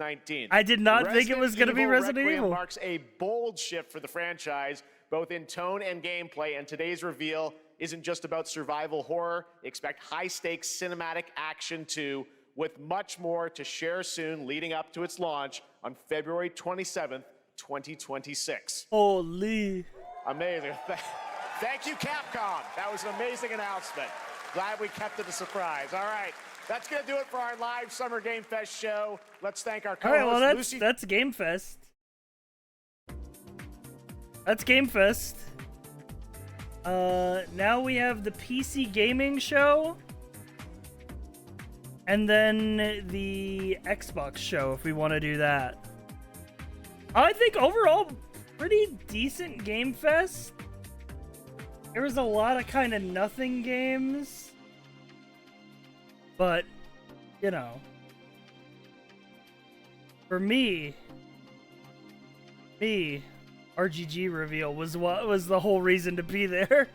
19th. I did not think it was going to be Resident Requiem Evil. marks a bold shift for the franchise, both in tone and gameplay, and today's reveal isn't just about survival horror. Expect high-stakes cinematic action too, with much more to share soon leading up to its launch on February 27th, 2026. Holy. Amazing. Thank you, Capcom. That was an amazing announcement. Glad we kept it a surprise. All right. That's going to do it for our live Summer Game Fest show. Let's thank our co-host, All right, well, Lucy. that's Game Fest. That's Game Fest. Now we have the PC gaming show. And then the Xbox show, if we want to do that. I think overall, pretty decent Game Fest. There was a lot of kind of nothing games. But, you know, for me, RGG reveal was what was the whole reason to be there.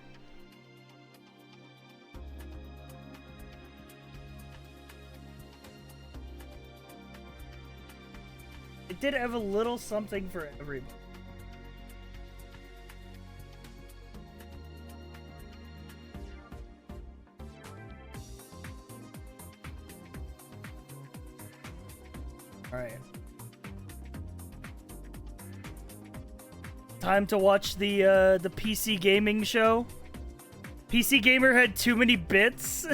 It did have a little something for everybody. All right. Time to watch the PC gaming show. PC Gamer had too many bits.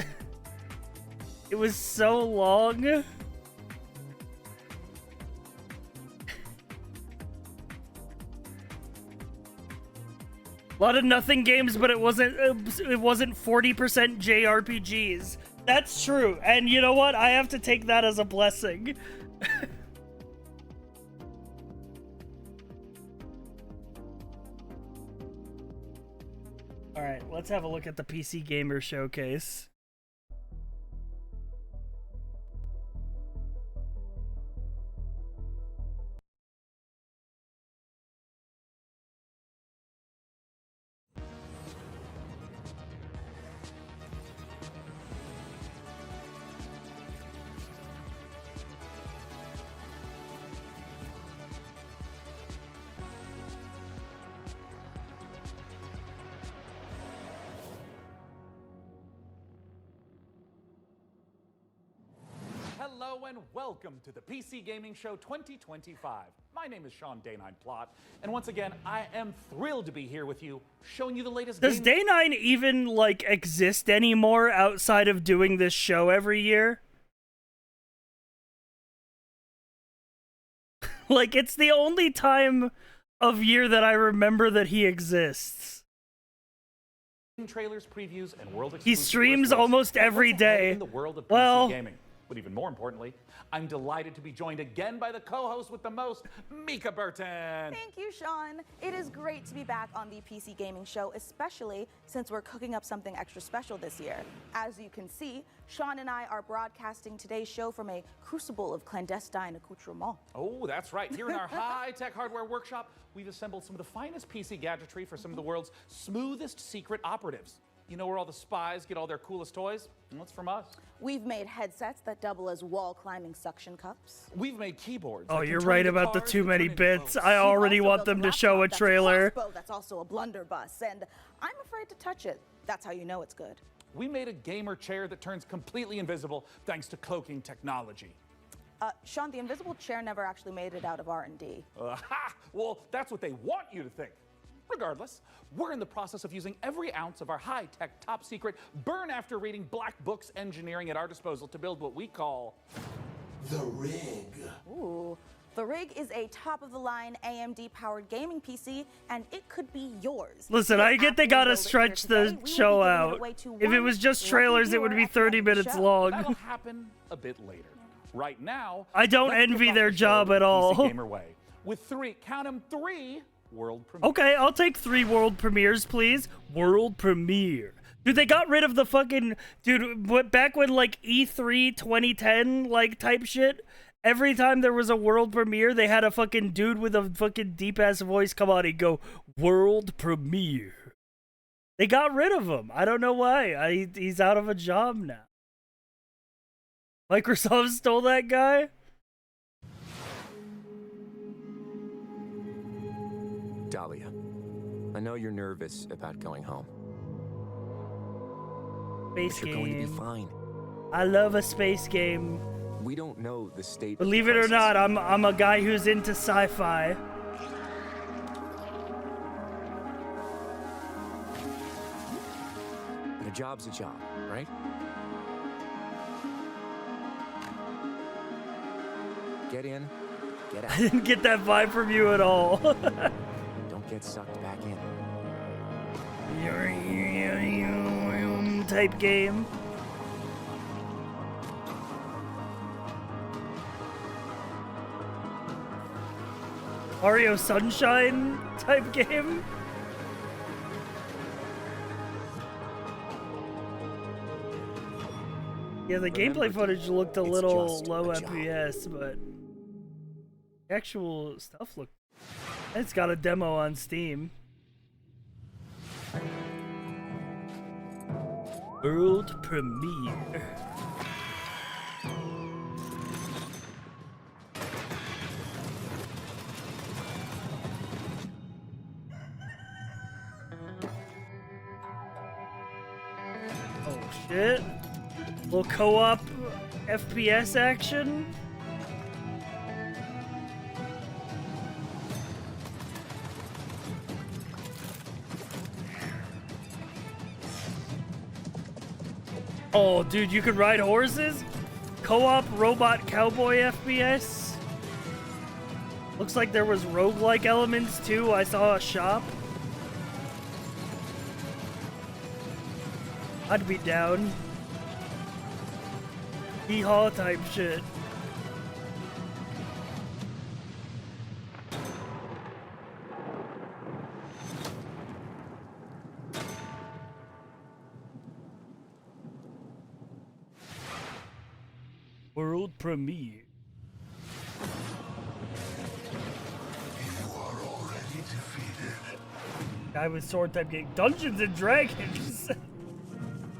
It was so long. A lot of nothing games, but it wasn't 40% JRPGs. That's true. And you know what? I have to take that as a blessing. All right, let's have a look at the PC Gamer Showcase. Hello and welcome to the PC Gaming Show 2025. My name is Sean Day9 Plot, and once again, I am thrilled to be here with you, showing you the latest Does Day9 even, like, exist anymore outside of doing this show every year? Like, it's the only time of year that I remember that he exists. trailers, previews, and world He streams almost every day. In the world of PC gaming. But even more importantly, I'm delighted to be joined again by the co-host with the most, Mika Burton. Thank you, Sean. It is great to be back on the PC Gaming Show, especially since we're cooking up something extra special this year. As you can see, Sean and I are broadcasting today's show from a crucible of clandestine accoutrements. Oh, that's right. Here in our high-tech hardware workshop, we've assembled some of the finest PC gadgetry for some of the world's smoothest secret operatives. You know where all the spies get all their coolest toys? Well, it's from us. We've made headsets that double as wall-climbing suction cups. We've made keyboards. Oh, you're right about the too many bits. I already want them to show a trailer. That's also a blunderbuss, and I'm afraid to touch it. That's how you know it's good. We made a gamer chair that turns completely invisible thanks to cloaking technology. Sean, the invisible chair never actually made it out of R&D. Well, that's what they want you to think. Regardless, we're in the process of using every ounce of our high-tech, top-secret, burn-after-reading black books engineering at our disposal to build what we call the rig. Ooh, The rig is a top-of-the-line AMD-powered gaming PC, and it could be yours. Listen, I get they gotta stretch the show out. If it was just trailers, it would be 30 minutes long. That'll happen a bit later. Right now, I don't let's envy kick off their the show job the at PC all. Gamer way, with count 'em, 3 world premieres. Okay, I'll take 3 world premieres, please. World premiere. Dude, they got rid of the fucking... Dude, back when, like, E3 2010, like, type shit, every time there was a world premiere, they had a fucking dude with a fucking deep-ass voice come on and go, world premiere. They got rid of him. I don't know why. He's out of a job now. Microsoft stole that guy? Dahlia, I know you're nervous about going home. Space But you're going to be game. fine. I love a space game. We don't know the state. Believe it or not, I'm a guy who's into sci-fi. A job's a job, right? Get in, get out. I didn't get that vibe from you at all. Don't get sucked back in. Type game. Mario Sunshine type game. Yeah, the gameplay footage looked a little low FPS, but the actual stuff looked... It's got a demo on Steam. World premiere. Oh shit. Little co-op FPS action. Oh, dude, you could ride horses? Co-op robot cowboy FPS? Looks like there was roguelike elements too. I saw a shop. I'd be down. Hee-haw type shit. World premiere. Guy with sword type game. Dungeons and Dragons.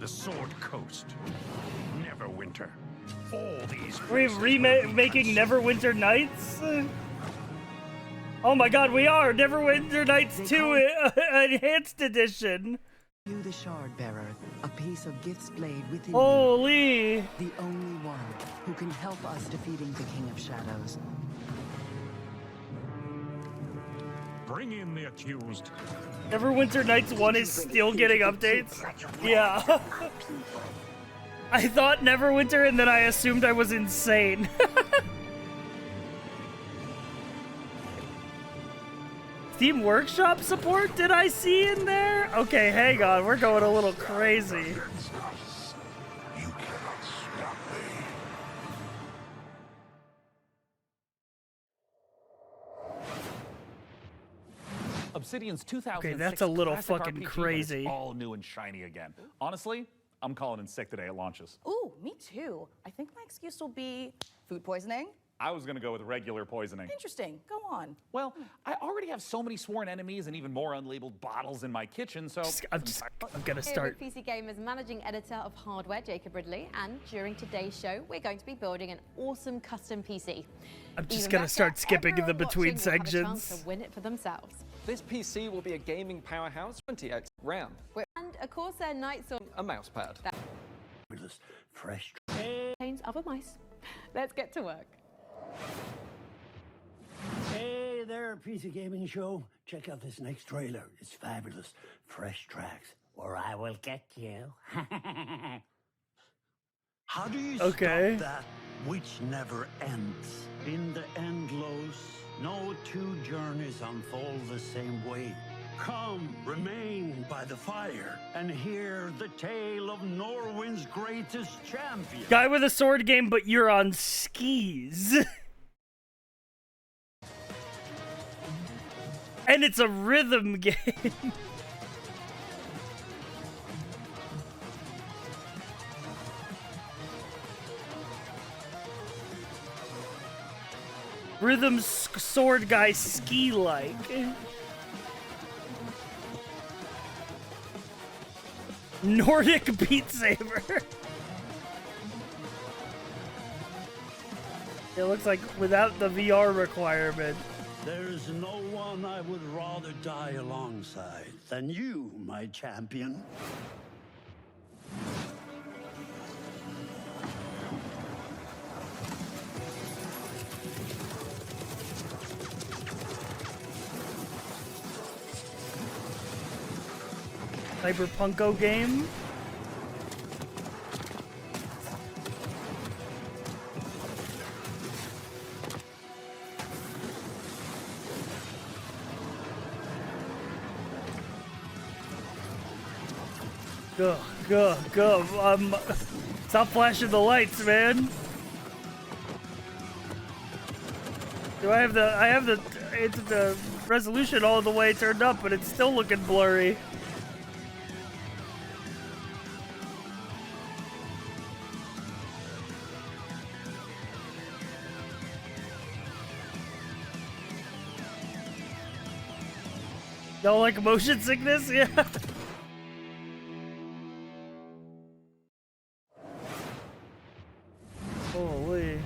The Sword Coast. Neverwinter. All these. Are we remaking Neverwinter Nights? Oh my god, we are! Neverwinter Nights 2 Enhanced Edition! You, the Shard Bearer, a piece of Gith's blade within Holy! you, the only one who can help us defeating the King of Shadows. Bring in the accused. Neverwinter Nights 1 is still getting updates? Yeah. I thought Neverwinter and then I assumed I was insane. Steam Workshop support did I see in there? Okay, hang on, we're going a little crazy. Obsidian's 2006 Okay, that's a little classic fucking RPG, but crazy. It's all new and shiny again. Honestly, I'm calling in sick today at launches. Ooh, me too. I think my excuse will be food poisoning. I was gonna go with regular poisoning. Interesting. Go on. Well, I already have so many sworn enemies and even more unlabeled bottles in my kitchen, so I'm gonna start. Here with PC Gamer's managing editor of hardware, Jacob Ridley, and during today's show, we're going to be building an awesome custom PC. I'm just Even gonna better, start skipping the everyone between watching will have a chance sections. to win it for themselves. This PC will be a gaming powerhouse, 28 RAM, And a Corsair Night Sword a mousepad. that Fresh. contains other mice. Let's get to work. Hey there, PC Gaming Show. Check out this next trailer. It's fabulous. Fresh tracks, or I will get you. How do you Okay. stop that which never ends? In the endless, no two journeys unfold the same way. Come, remain by the fire, and hear the tale of Norwind's greatest champion. Guy with a sword game, but you're on skis. And it's a rhythm game. Rhythm sword guy ski-like. Nordic Beat Saber. It looks like without the VR requirement. There's no one I would rather die alongside than you, my champion. Cyberpunko game. Go. Stop flashing the lights, man. I have the resolution all the way turned up, but it's still looking blurry. Y'all like motion sickness? Yeah. Holy.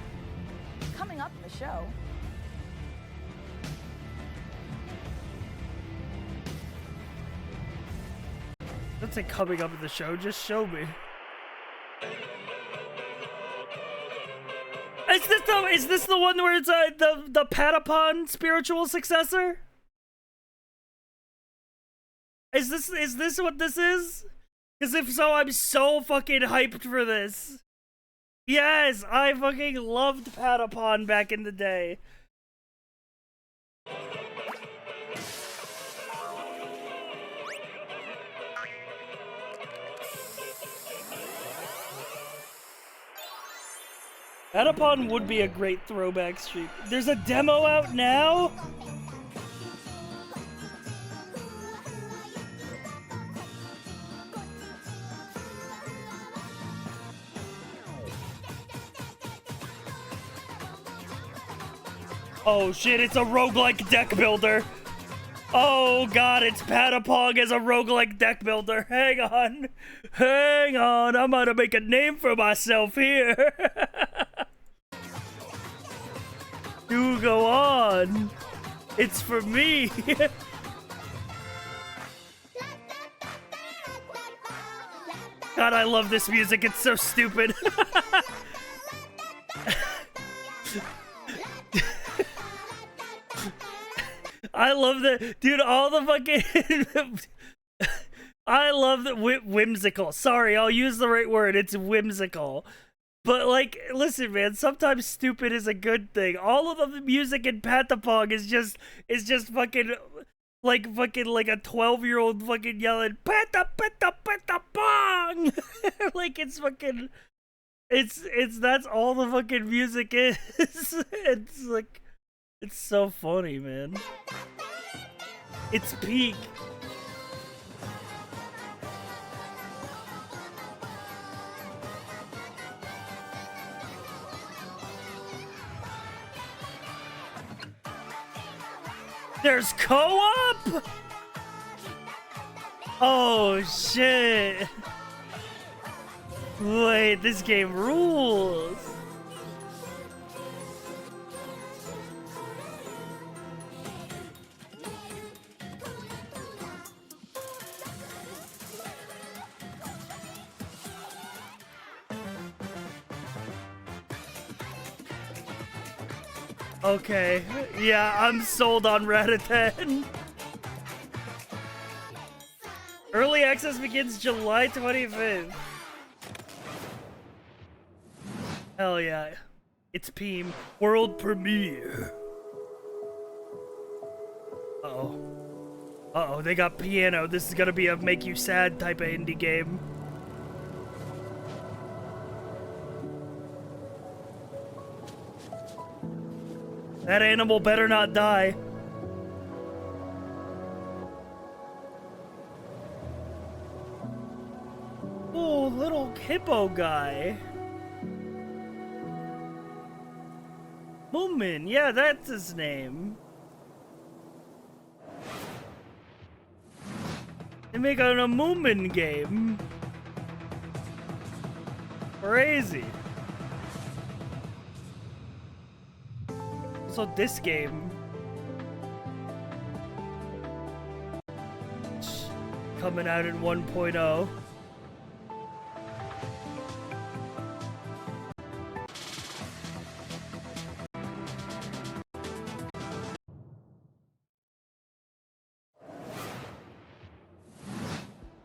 Coming up in the show. Don't say coming up in the show, just show me. Is this the one where it's the Patapon spiritual successor? Is this what this is? Because if so, I'm so fucking hyped for this. Yes, I fucking loved Patapon back in the day. Patapon would be a great throwback stream. There's a demo out now? Oh shit, it's a roguelike deck builder. Oh god, it's Patapon as a roguelike deck builder. Hang on, I'm gonna make a name for myself here. Do go on. It's for me. God, I love this music. It's so stupid. I love that, dude. All the fucking. I love that whimsical. Sorry, I'll use the right word. It's whimsical. But like, listen, man. Sometimes stupid is a good thing. All of the music in Patapon is just fucking like a 12-year-old fucking yelling Patapong. Like it's fucking. It's that's all the fucking music is. It's like. It's so funny, man. It's peak. There's co-op? Oh, shit. Wait, this game rules. Okay, yeah, I'm sold on Rat-a-Tat. Early access begins July 25th. Hell yeah. It's Peem. World premiere. Uh-oh. Uh-oh, they got piano. This is gonna be a make you sad type of indie game. That animal better not die. Oh, little hippo guy. Moomin, yeah, that's his name. They make a Moomin game. Crazy. Also, this game coming out in 1.0.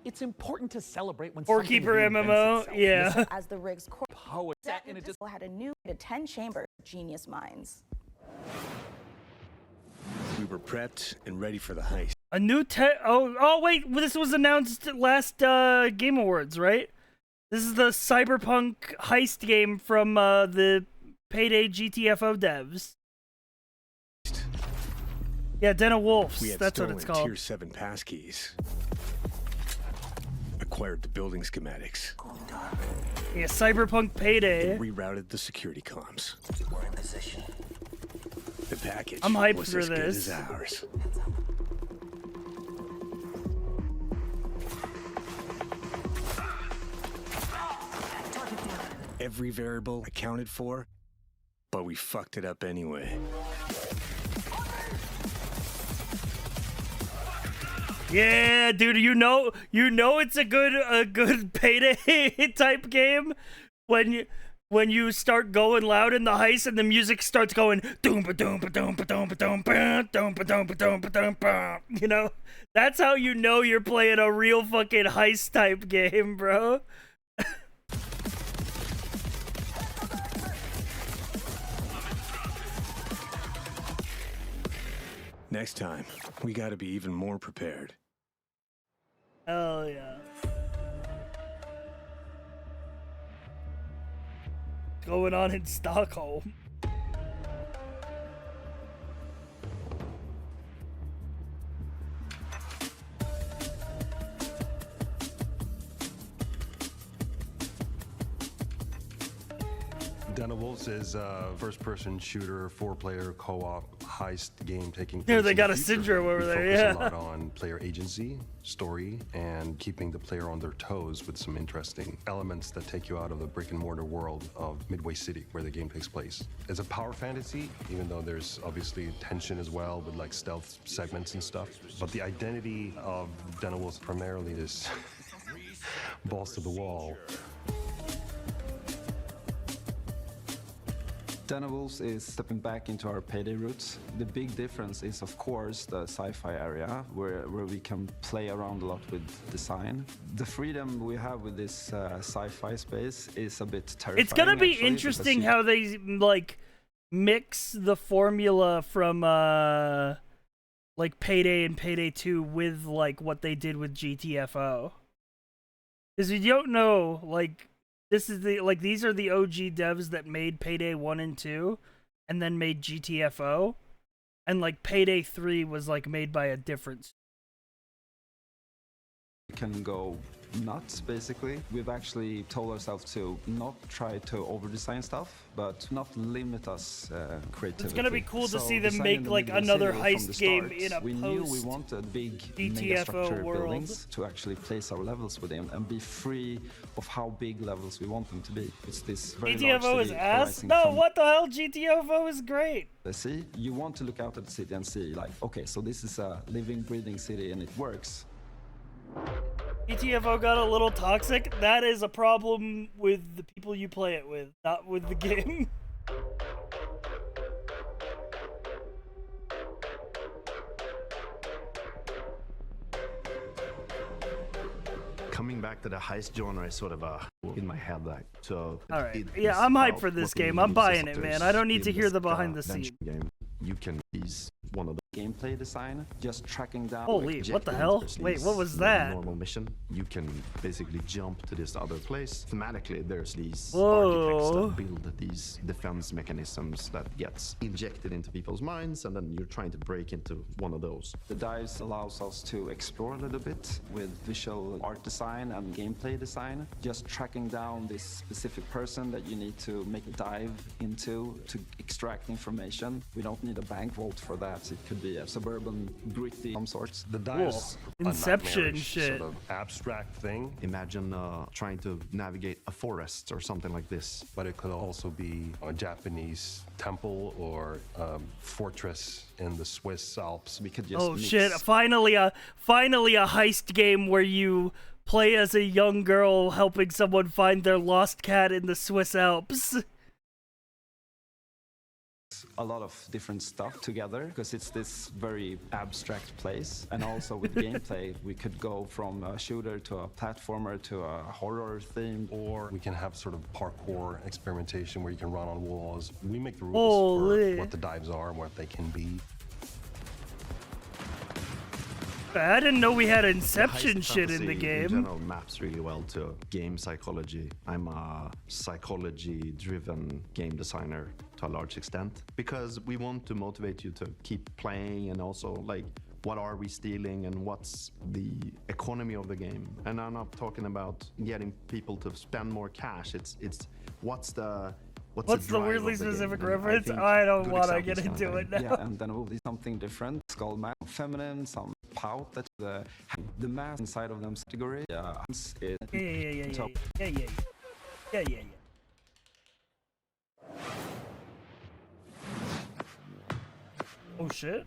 It's important to celebrate when Keeper MMO, yeah. As the rig's core poet set in a disco had a new 10-chamber genius minds. We were prepped and ready for the heist. A new oh wait, this was announced at last Game Awards, right? This is the Cyberpunk heist game from the Payday GTFO devs. Yeah, Den of Wolves. We had That's what stolen it's called. Tier 7 passkeys. Acquired the building schematics. Yeah, Cyberpunk Payday. And rerouted the security comms. We're in position. The package I'm hyped was for as good this. as ours. Every variable accounted for, but we fucked it up anyway. Yeah, dude, you know it's a good Payday type game when you start going loud in the heist and the music starts going doom ba doom ba doom ba doom ba doom ba doom ba doom ba doom ba doom ba. You know, that's how you know you're playing a real fucking heist type game, bro. Next time, we gotta be even more prepared. Hell yeah. Going on in Stockholm. Den of Wolves is a first-person shooter, 4-player co-op heist game taking place. Yeah, they in got the a future. syndrome over We there, focus yeah. a lot on player agency, story, and keeping the player on their toes with some interesting elements that take you out of the brick-and-mortar world of Midway City, where the game takes place. It's a power fantasy, even though there's obviously tension as well with like stealth segments and stuff. But the identity of Den of Wolves primarily is balls to the wall. Den of Wolves is stepping back into our Payday roots. The big difference is, of course, the sci-fi area, where we can play around a lot with design. The freedom we have with this sci-fi space is a bit terrifying. It's gonna be actually, interesting because how they like mix the formula from like Payday and Payday 2 with like what they did with GTFO. Because you don't know, like, this is the these are the OG devs that made Payday 1 and 2 and then made GTFO. And like Payday 3 was like made by a different. we can go nuts, basically. We've actually told ourselves to not try to over-design stuff, but not limit us creativity. It's gonna be cool to see them designing make the like Midway another City from heist the game start, in a we knew we post wanted big GTFO megastructure world. buildings to actually place our levels within and be free of how big levels we want them to be. It's this very large GTFO is city ass? arising No, from what the hell? GTFO is great. the sea. You want to look out at the city and see, like, okay, so this is a living, breathing city and it works. GTFO got a little toxic. That is a problem with the people you play it with, not with the game. coming back to the heist genre is sort of in my head. So all right, yeah, I'm hyped for this game. I'm buying it, man. I don't need to hear the behind the scenes. You can use one of the gameplay design, just tracking down. Holy, what the hell? Wait, what was that? Normal mission. You can basically jump to this other place. Thematically, there's these architects that build these defense mechanisms that gets injected into people's minds, and then you're trying to break into one of those. The dives allows us to explore a little bit with visual art design and gameplay design, just tracking down this specific person that you need to make a dive into to extract information. We don't need a bank vault for that. It could be a suburban, gritty, some sorts. The dives, Inception shit. Sort of abstract thing. Imagine trying to navigate a forest or something like this. But it could also be a Japanese temple or fortress in the Swiss Alps. We could just mix. Shit! Finally a heist game where you play as a young girl helping someone find their lost cat in the Swiss Alps. A lot of different stuff together because it's this very abstract place, and also with gameplay we could go from a shooter to a platformer to a horror theme, or we can have sort of parkour experimentation where you can run on walls. We make the rules for what the dives are and what they can be. I didn't know we had Inception shit in the game. In general, maps really well to game psychology. I'm a psychology-driven game designer to a large extent because we want to motivate you to keep playing, and also like what are we stealing and what's the economy of the game. And I'm not talking about getting people to spend more cash. It's what's the weirdly specific reference? I don't want to get into it now. Yeah, and then we'll do something different. Skull man, feminine, some pout. That's the mass inside of them category. Yeah. Oh shit.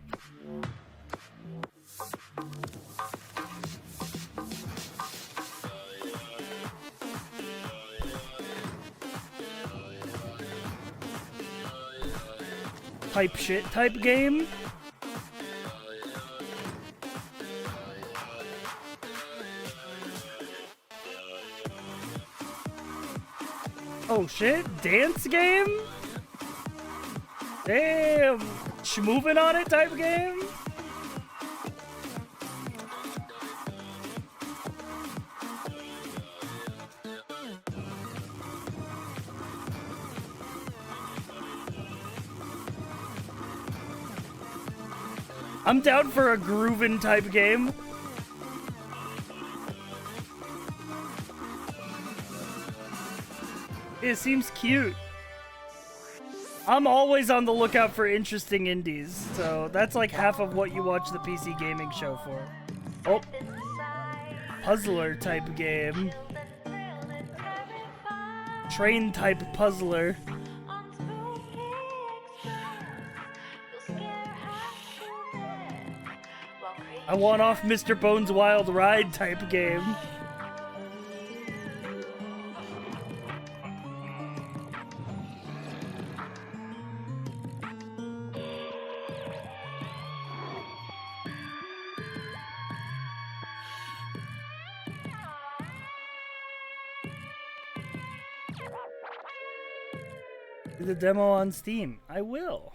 Type shit type game. Oh shit, dance game? Damn, moving on it type game? I'm down for a groovin' type game. It seems cute. I'm always on the lookout for interesting indies, so that's like half of what you watch the PC gaming show for. Oh, puzzler type game. Train type puzzler. I want off Mr. Bones' Wild Ride type game. Do the demo on Steam. I will.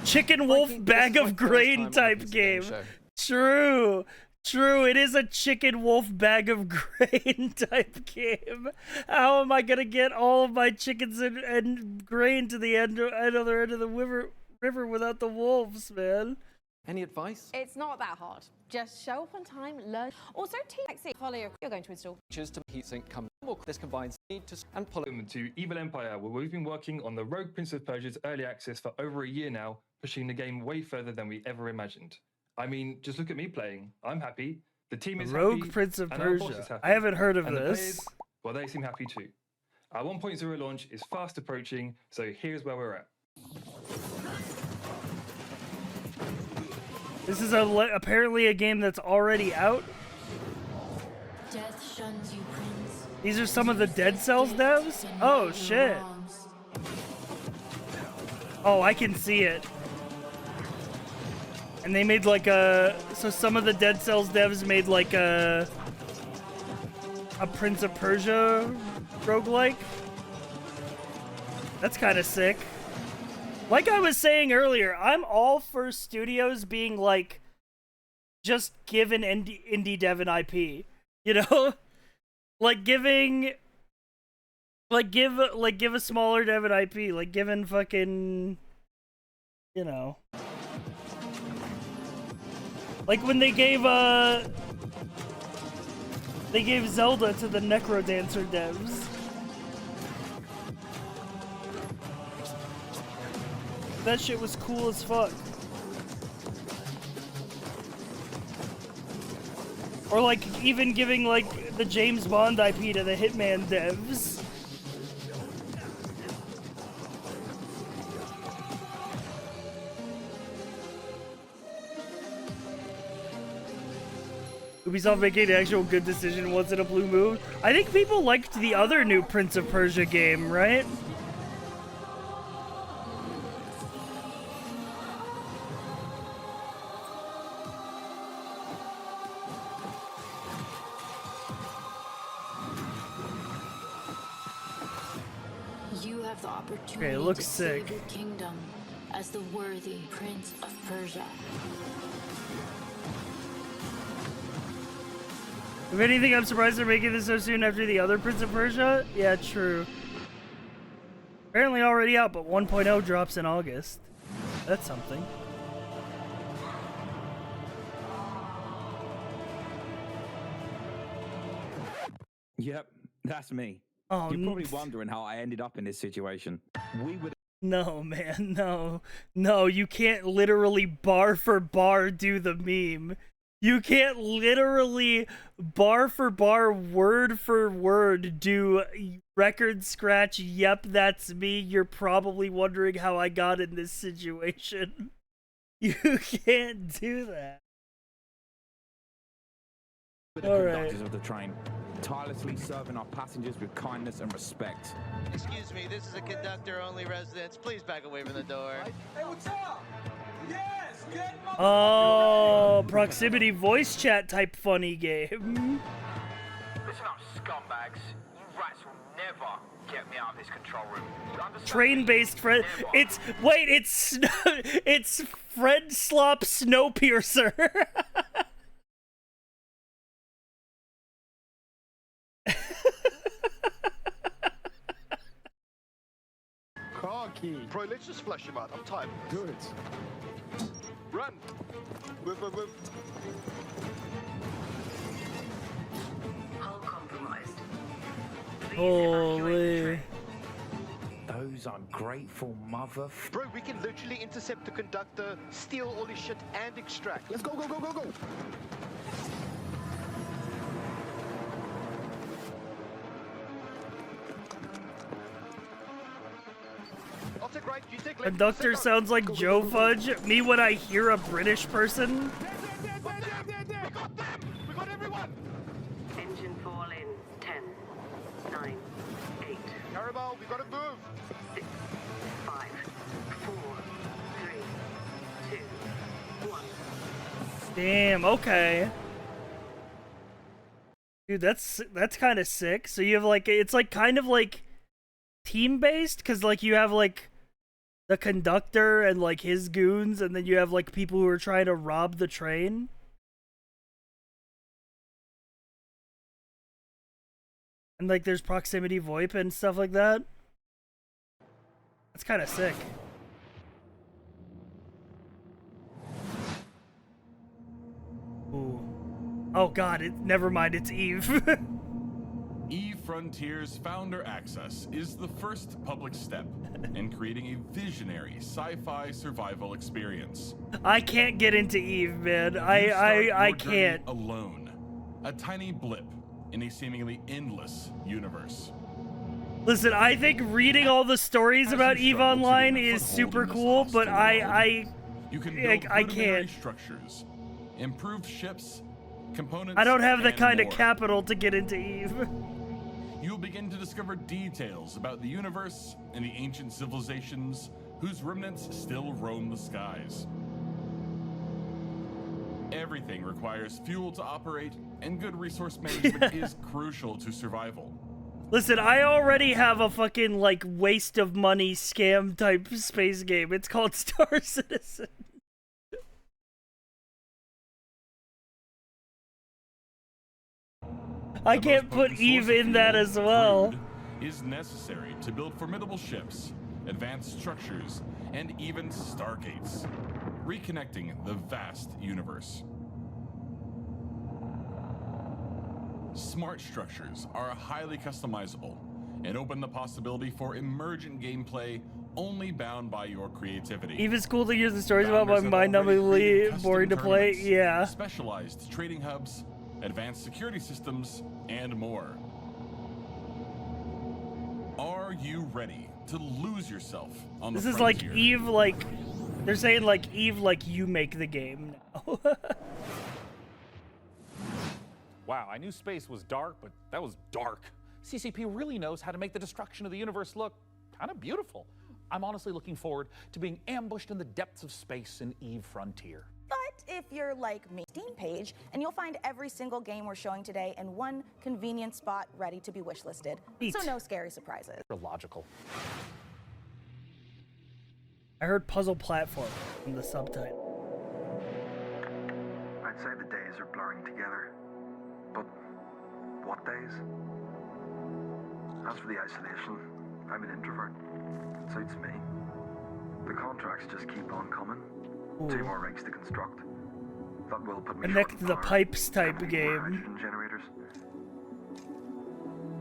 Chicken Wolf Bag of Grain type game. True. True, it is a Chicken Wolf Bag of Grain type game. How am I gonna get all of my chickens and grain to the other end of the river without the wolves, man? Any advice? It's not that hard. Just show up on time, learn. Also, follow you're going to install. Features to heatsink come. This combines need to and pull them to Evil Empire, where we've been working on the Rogue Prince of Persia's early access for over a year now, pushing the game way further than we ever imagined. I mean, just look at me playing. I'm happy. The team is Rogue happy. Prince of and our boss Persia. is happy. I haven't heard of And the this. players, well, they seem happy too. Our 1.0 launch is fast approaching, so here's where we're at. This is apparently a game that's already out. Death shuns you, Prince. These are some of the Dead Cells devs? Oh, shit. Oh, I can see it. And they made like a... So some of the Dead Cells devs made like a Prince of Persia roguelike. That's kind of sick. Like I was saying earlier, I'm all for studios being like, just give an indie dev an IP, you know? Like giving, like give a smaller dev an IP, like giving fucking, you know. Like when they gave Zelda to the Necrodancer devs. That shit was cool as fuck. Or like even giving like the James Bond IP to the Hitman devs. Ubisoft making an actual good decision. Was it a blue move? I think people liked the other new Prince of Persia game, right? You have the opportunity Okay, it looks to sick. save your kingdom as the worthy Prince of Persia. If anything, I'm surprised they're making this so soon after the other Prince of Persia. Yeah, true. Apparently already out, but 1.0 drops in August. That's something. Yep, that's me. Oh, You're probably wondering how I ended up in this situation. We would. No, man, no. No, you can't literally bar for bar do the meme. You can't literally bar for bar, word for word do record scratch, yep, that's me. You're probably wondering how I got in this situation. You can't do that. We're the All conductors right. of the train, tirelessly serving our passengers with kindness and respect. Excuse me, this is a conductor-only residence. Please back away from the door. Hey, what's up? Yes, get my... Oh, proximity voice chat type funny game. Listen up, scumbags. You rats will never get me out of this control room. You understand? Train-based Fred. It's wait. It's Fred Slop Snowpiercer. Car key. Bro, let's just flush him out. I'm tired. Do it. Run. Move, move, move. Hull compromised. Holy. Those ungrateful mother. Bro, we can literally intercept the conductor, steal all his shit, and extract. Let's go, go, go, go, go. I'll take right, you take left. Conductor sounds like Joe Fudge. Me when I hear a British person. We got everyone. Engine fall in 10, 9, 8. Carabao, we gotta move. 6, 5, 4, 3, 2, 1. Damn. Okay. Dude, that's kind of sick. So you have like it's like kind of like team based because like you have like the conductor and like his goons, and then you have like people who are trying to rob the train. And like there's proximity VoIP and stuff like that. That's kind of sick. Ooh. Oh god, never mind, it's Eve. Eve Frontiers Founder Access is the first public step in creating a visionary sci-fi survival experience. I can't get into Eve, man. You I start your journey can't. Alone, a tiny blip in a seemingly endless universe. Listen, I think reading all the stories about Eve Online is super cool, but You can build I rudimentary can't. structures, improved ships, components. I don't have the and kind of more. capital to get into Eve. You'll begin to discover details about the universe and the ancient civilizations whose remnants still roam the skies. Everything requires fuel to operate, and good resource management is crucial to survival. Listen, I already have a fucking, like, waste of money scam type space game. It's called Star Citizen. I can't put Eve in that as well. Is necessary to build formidable ships, advanced structures, and even stargates, reconnecting the vast universe. Smart structures are highly customizable and open the possibility for emergent gameplay only bound by your creativity. Eve is cool to use the stories about my Founders have already mind-numbingly created custom boring to play. tournaments, Yeah. specialized trading hubs, advanced security systems, and more. Are you ready to lose yourself on the This is like frontier? Eve, like, they're saying like Eve, like you make the game now. Wow, I knew space was dark, but that was dark. CCP really knows how to make the destruction of the universe look kind of beautiful. I'm honestly looking forward to being ambushed in the depths of space in Eve Frontier. But if you're like me, Steam page, and you'll find every single game we're showing today in one convenient spot ready to be wishlisted. So no scary surprises. Logical. I heard puzzle platform in the subtitle. I'd say the days are blurring together. But what days? As for the isolation, I'm an introvert. It suits me. The contracts just keep on coming. Ooh. 2 more rigs to construct. That will put me Connect short to of the power. pipes type More game. hydrogen generators.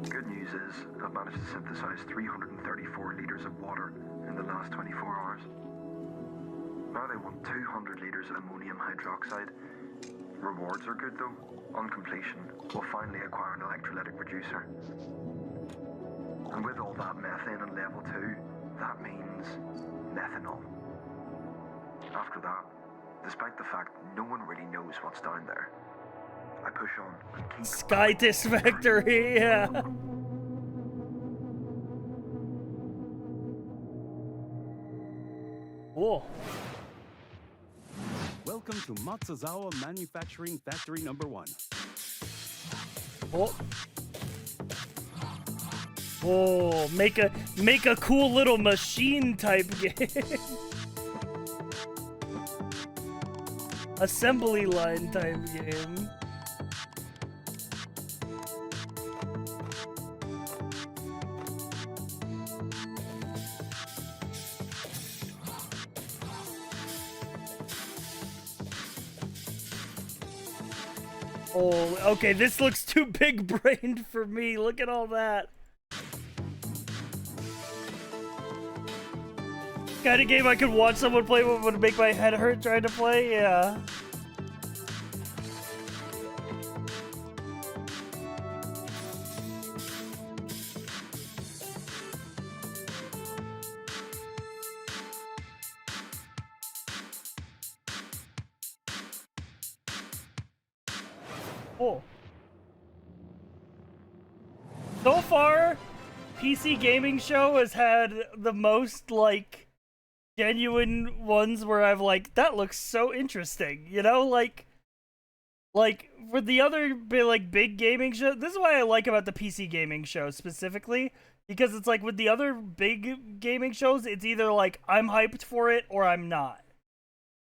Good news is, I've managed to synthesize 334 liters of water in the last 24 hours. Now they want 200 liters of ammonium hydroxide. Rewards are good though. On completion, we'll finally acquire an electrolytic reducer. And with all that methane on level 2, that means methanol. After that, despite the fact no one really knows what's down there, I push on and keep... Sky Disc Factory, yeah. Cool. Welcome to Matsuzawa Manufacturing Factory number 1. Oh. Oh, make a cool little machine type game. Assembly line type game. Oh, okay, this looks too big-brained for me. Look at all that. Kind of game I could watch someone play what would make my head hurt trying to play, yeah. Oh. So far, PC Gaming Show has had the most, like, genuine ones where I've like, that looks so interesting, you know? Like for the other big gaming show, this is what I like about the PC Gaming Show specifically, because it's like with the other big gaming shows, it's either like, I'm hyped for it or I'm not.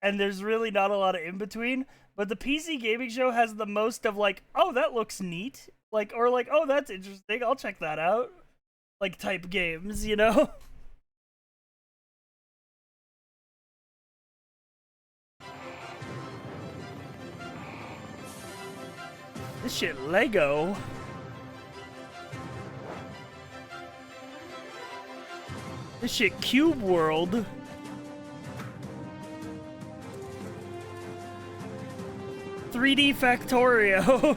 And there's really not a lot of in between. But the PC Gaming Show has the most of like, oh, that looks neat. Like, or like, oh, that's interesting, I'll check that out. Like, type games, you know? This shit Lego. This shit Cube World. $3D Factorio.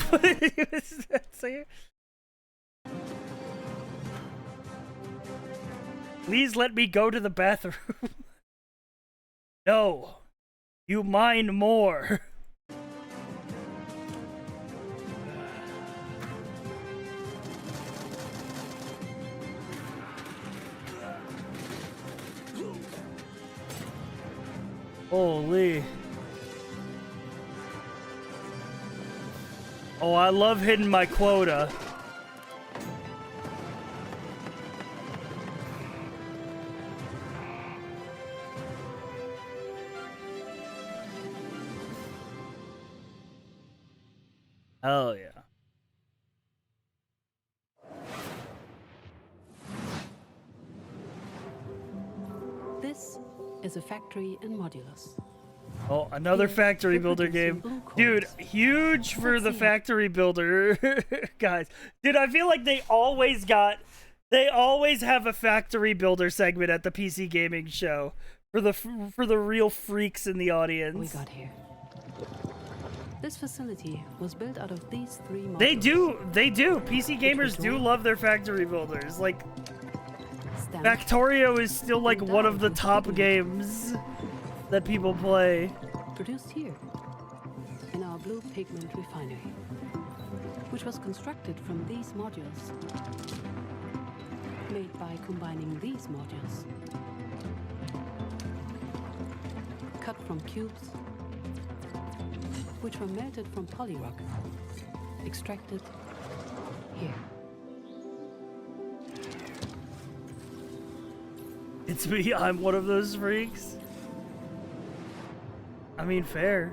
What is that saying? Please let me go to the bathroom. No. You mine more. Holy. Oh, I love hitting my quota. Hell yeah. This is a factory in Modulus. Oh, another factory builder game. Dude, huge for the factory builder guys. Dude, I feel like they always have a factory builder segment at the PC gaming show for the real freaks in the audience. We got here. This facility was built out of these three modules. They do. PC gamers do love their factory builders. Like, Factorio is still like one of the top games that people play. Produced here in our blue pigment refinery, which was constructed from these modules, made by combining these modules, cut from cubes, which were melted from polyrock, extracted here. It's me, I'm one of those freaks. I mean, fair.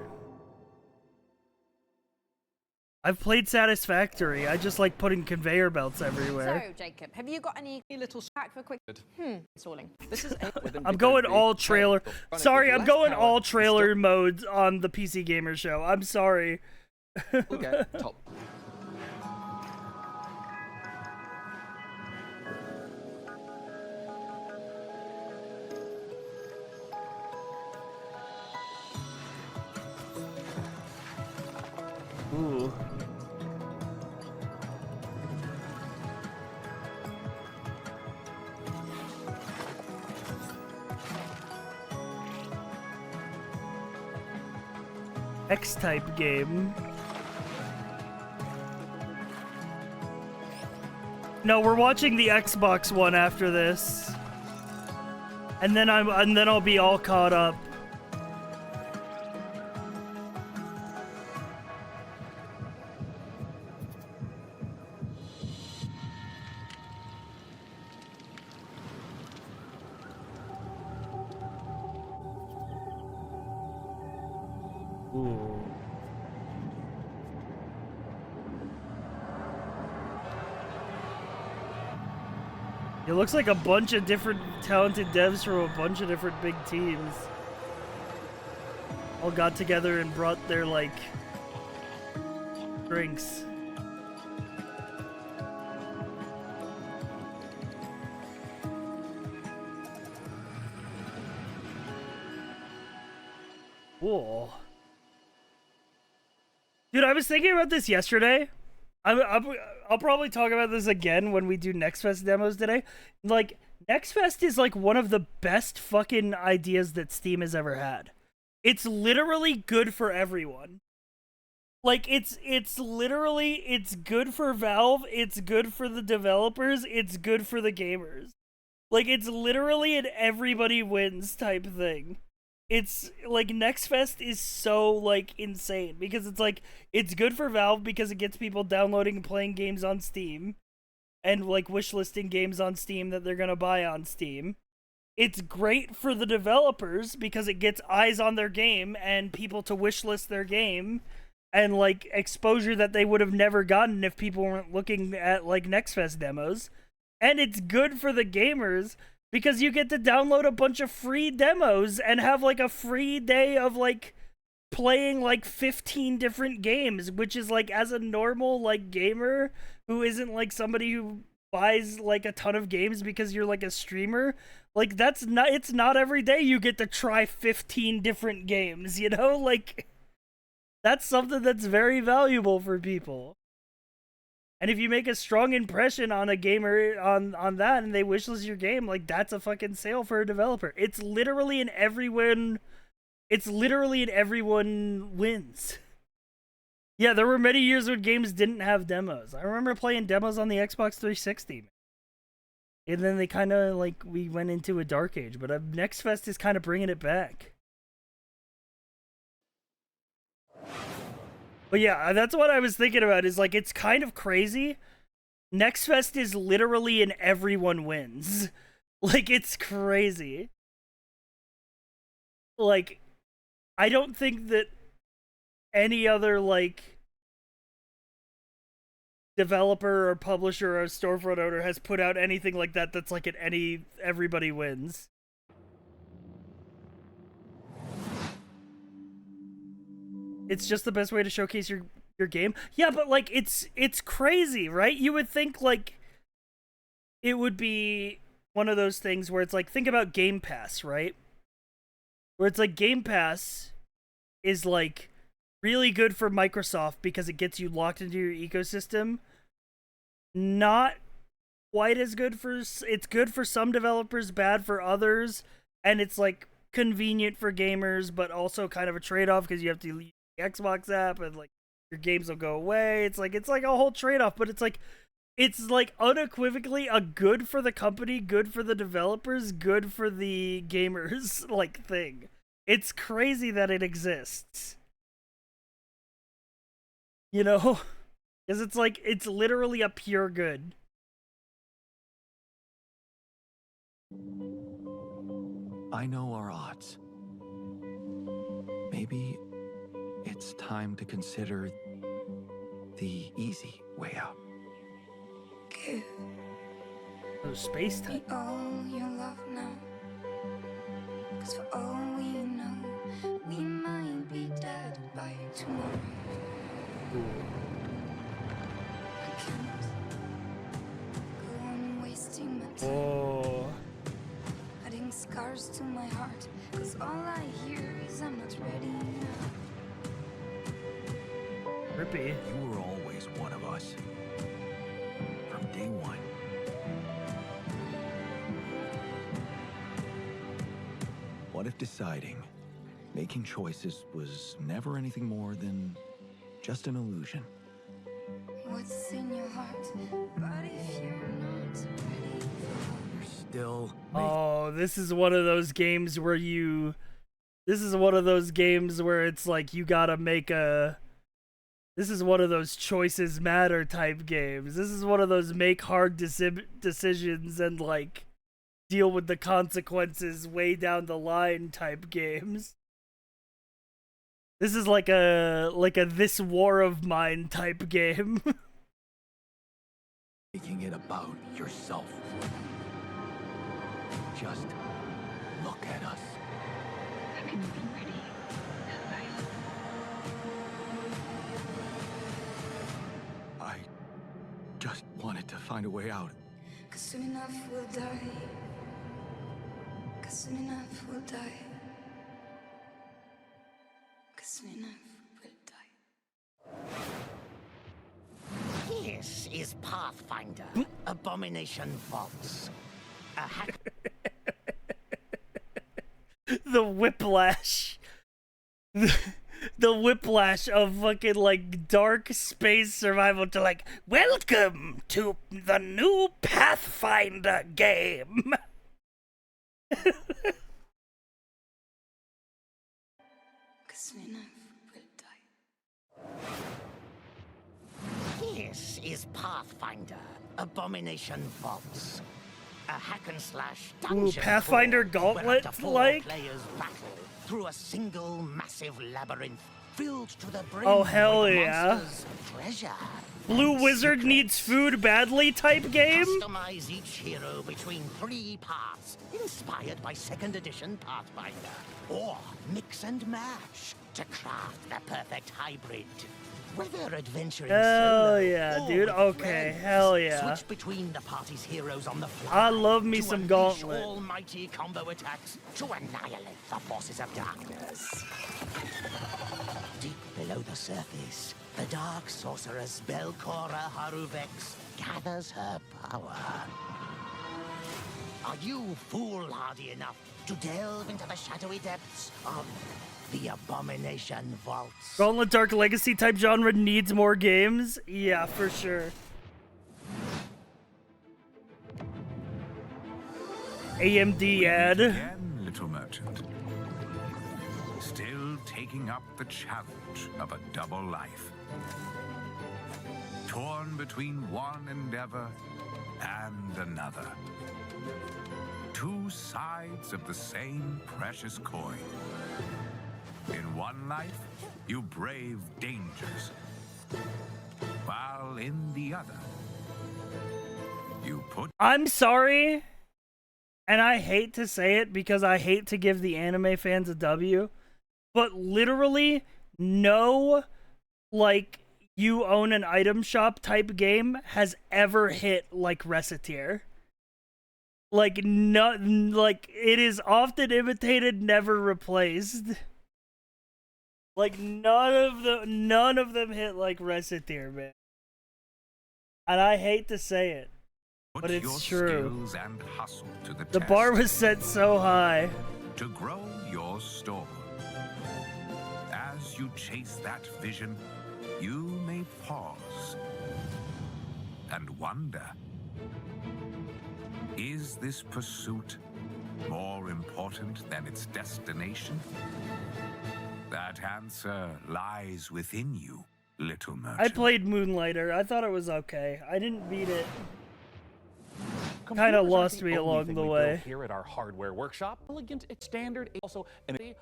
I've played Satisfactory. I just like putting conveyor belts everywhere. So, Jacob, have you got any little back for a quick installing? This is I'm going all trailer. Sorry, I'm going all trailer mode on the PC Gamer Show. I'm sorry. Okay, top. Ooh. X-type game. No, we're watching the Xbox one after this. And then I'll be all caught up. Ooh. It looks like a bunch of different talented devs from a bunch of different big teams all got together and brought their, like, drinks. Cool. Dude, I was thinking about this yesterday. I'll probably talk about this again when we do NextFest demos today. Like, NextFest is like one of the best fucking ideas that Steam has ever had. It's literally good for everyone. Like, it's good for Valve, it's good for the developers, it's good for the gamers. Like, it's literally an everybody wins type thing. It's like NextFest is so like insane because it's like it's good for Valve because it gets people downloading and playing games on Steam and like wishlisting games on Steam that they're gonna buy on Steam. It's great for the developers because it gets eyes on their game and people to wishlist their game and like exposure that they would have never gotten if people weren't looking at like NextFest demos. And it's good for the gamers because you get to download a bunch of free demos and have like a free day of like playing like 15 different games, which is like as a normal like gamer who isn't like somebody who buys like a ton of games because you're like a streamer, like it's not every day you get to try 15 different games, you know? Like that's something that's very valuable for people. And if you make a strong impression on a gamer on that and they wishlist your game, like that's a fucking sale for a developer. It's literally an everyone wins. Yeah, there were many years when games didn't have demos. I remember playing demos on the Xbox 360. And then they kind of like we went into a dark age, but NextFest is kind of bringing it back. But yeah, that's what I was thinking about, is like, it's kind of crazy. Next Fest is literally an everyone wins. Like, it's crazy. Like, I don't think that any other, like, developer or publisher or storefront owner has put out anything like that that's like an everybody wins. It's just the best way to showcase your game. Yeah, but like it's crazy, right? You would think like it would be one of those things where it's like, think about Game Pass, right? Where it's like Game Pass is like really good for Microsoft because it gets you locked into your ecosystem. Not quite as good for, it's good for some developers, bad for others, and it's like convenient for gamers, but also kind of a trade-off because you have to use the Xbox app and like your games will go away. It's like a whole trade-off, but it's like unequivocally a good for the company, good for the developers, good for the gamers like thing. It's crazy that it exists. You know? Because it's like, it's literally a pure good. I know our odds. Maybe it's time to consider the easy way out. Give Oh, space time. me all your love now. 'Cause for all we know, we might be dead by tomorrow. I can't go on wasting my time. Oh. Adding scars to my heart. 'Cause all I hear is I'm not ready now. Rippy. You were always one of us. From day one. What if deciding, making choices was never anything more than just an illusion? What's in your heart? But if you're not ready for You're still Oh, this is one of those games where it's like you gotta make a... This is one of those choices matter type games. This is one of those make hard decisions and like deal with the consequences way down the line type games. This is like a This War of Mine type game. making it about yourself. Just look at us. Have you not been ready? I just wanted to find a way out. 'Cause soon enough we'll die. 'Cause soon enough we'll die. 'Cause soon enough we'll die. This is Pathfinder, Abomination Vaults. A hack. The whiplash. The whiplash of fucking like dark space survival to like, welcome to the new Pathfinder game. 'Cause soon enough we'll die. This is Pathfinder, Abomination Vaults. A hack and slash dungeon. Pathfinder crawl where up to Gauntlet, 4 like? players battle through a single massive labyrinth filled to the brim Oh, hell with yeah. monsters, treasure, Blue and Wizard needs food badly type game? Customize each hero between 3 paths, inspired by 2nd edition Pathfinder. Or mix and match to craft the perfect hybrid. Whether adventuring Hell solo yeah, or dude. with Okay, friends, hell yeah. Switch between the party's heroes on the fly. I love me to some unleash Gauntlet. almighty combo attacks to annihilate the forces of darkness. Deep below the surface, the dark sorceress Belcora Haruvex gathers her power. Are you foolhardy enough to delve into the shadowy depths of the Abomination Vaults? Gauntlet Dark Legacy type genre needs more games? Yeah, for sure. AMD ad. Again, little merchant. Still taking up the challenge of a double life. Torn between one endeavor and another. Two sides of the same precious coin. In one life, you brave dangers, while in the other, you put... I'm sorry, and I hate to say it because I hate to give the anime fans a W, but literally no, like, you own an item shop type game has ever hit like Reciteer. Like, no, like, it is often imitated, never replaced. Like, none of them hit like Reciteer, man. And I hate to say it, but it's true. And hustle to the The test bar was set so high. to grow your store. As you chase that vision, you may pause and wonder, is this pursuit more important than its destination? That answer lies within you, little merchant. I played Moonlighter. I thought it was okay. I didn't beat it. Kind of lost me along the way. Here at our hardware workshop, elegant, standard, also an In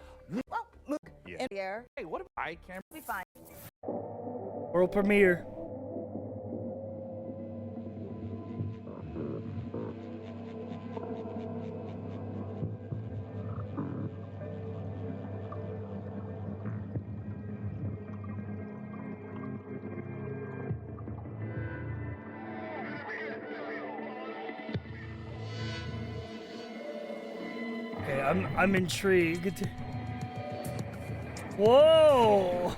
the air. Hey, what if I can't be fine? World premiere. Okay, I'm intrigued. Whoa!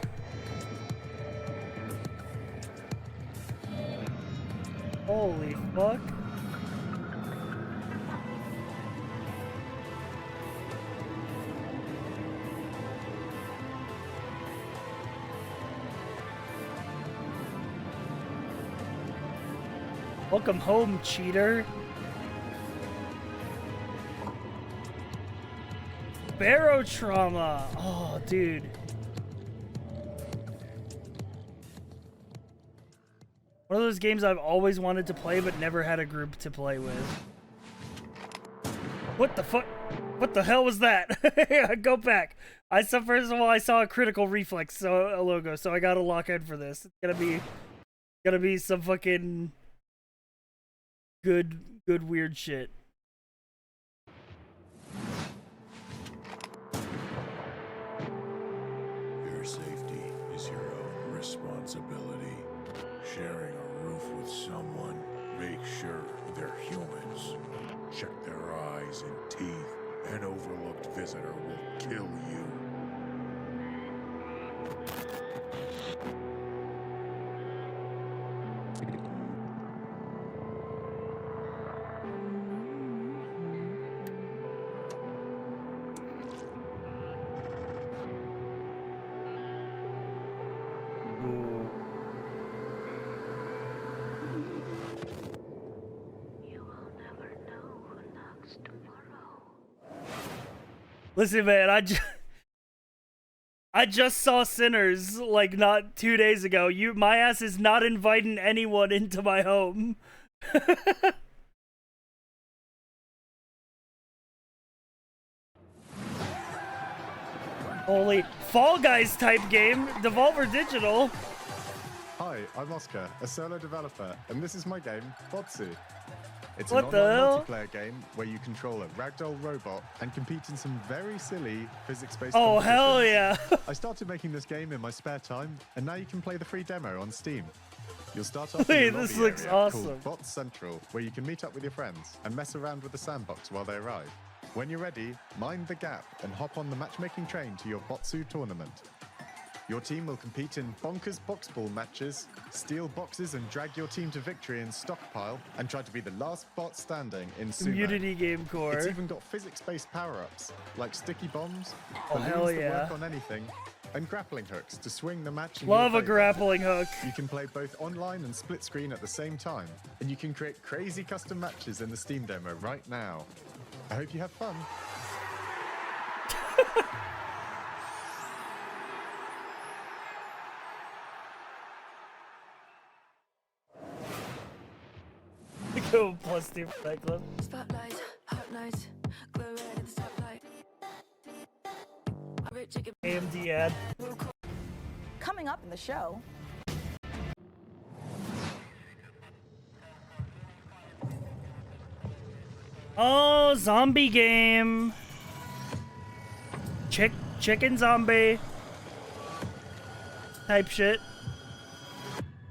Holy fuck. Welcome home, cheater. Barrow trauma. Oh, dude. One of those games I've always wanted to play but never had a group to play with. What the fuck? What the hell was that? Go back. First of all, I saw a critical reflex logo, so I gotta lock in for this. It's gonna be some fucking good weird shit. Your safety is your own responsibility. Sharing a roof with someone, make sure they're humans. Check their eyes and teeth. An overlooked visitor will kill you. Listen, man, I just saw Sinners like not 2 days ago. My ass is not inviting anyone into my home. Holy Fall Guys type game, Devolver Digital. Hi, I'm Oscar, a solo developer, and this is my game, Botsu. It's What an the online hell? multiplayer game where you control a ragdoll robot and compete in some very silly physics-based Oh, competitions. hell yeah. I started making this game in my spare time, and now you can play the free demo on Steam. You'll start off Wait, in a this lobby looks area awesome. called Bot Central, where you can meet up with your friends and mess around with the sandbox while they arrive. When you're ready, mind the gap and hop on the matchmaking train to your Botsu tournament. Your team will compete in bonkers boxball matches, steal boxes and drag your team to victory in stockpile, and try to be the last bot standing in sumo. Community game core. It's even got physics-based power-ups, like sticky bombs, Oh, hell balloons that yeah. work on anything, and grappling hooks to swing the match in Love your a favor. grappling hook. You can play both online and split screen at the same time, and you can create crazy custom matches in the Steam demo right now. I hope you have fun. +2 for that clip. Spotlight, hot night, glow red in the spotlight. AMD ad. Coming up in the show. Oh, zombie game. Chicken zombie type shit.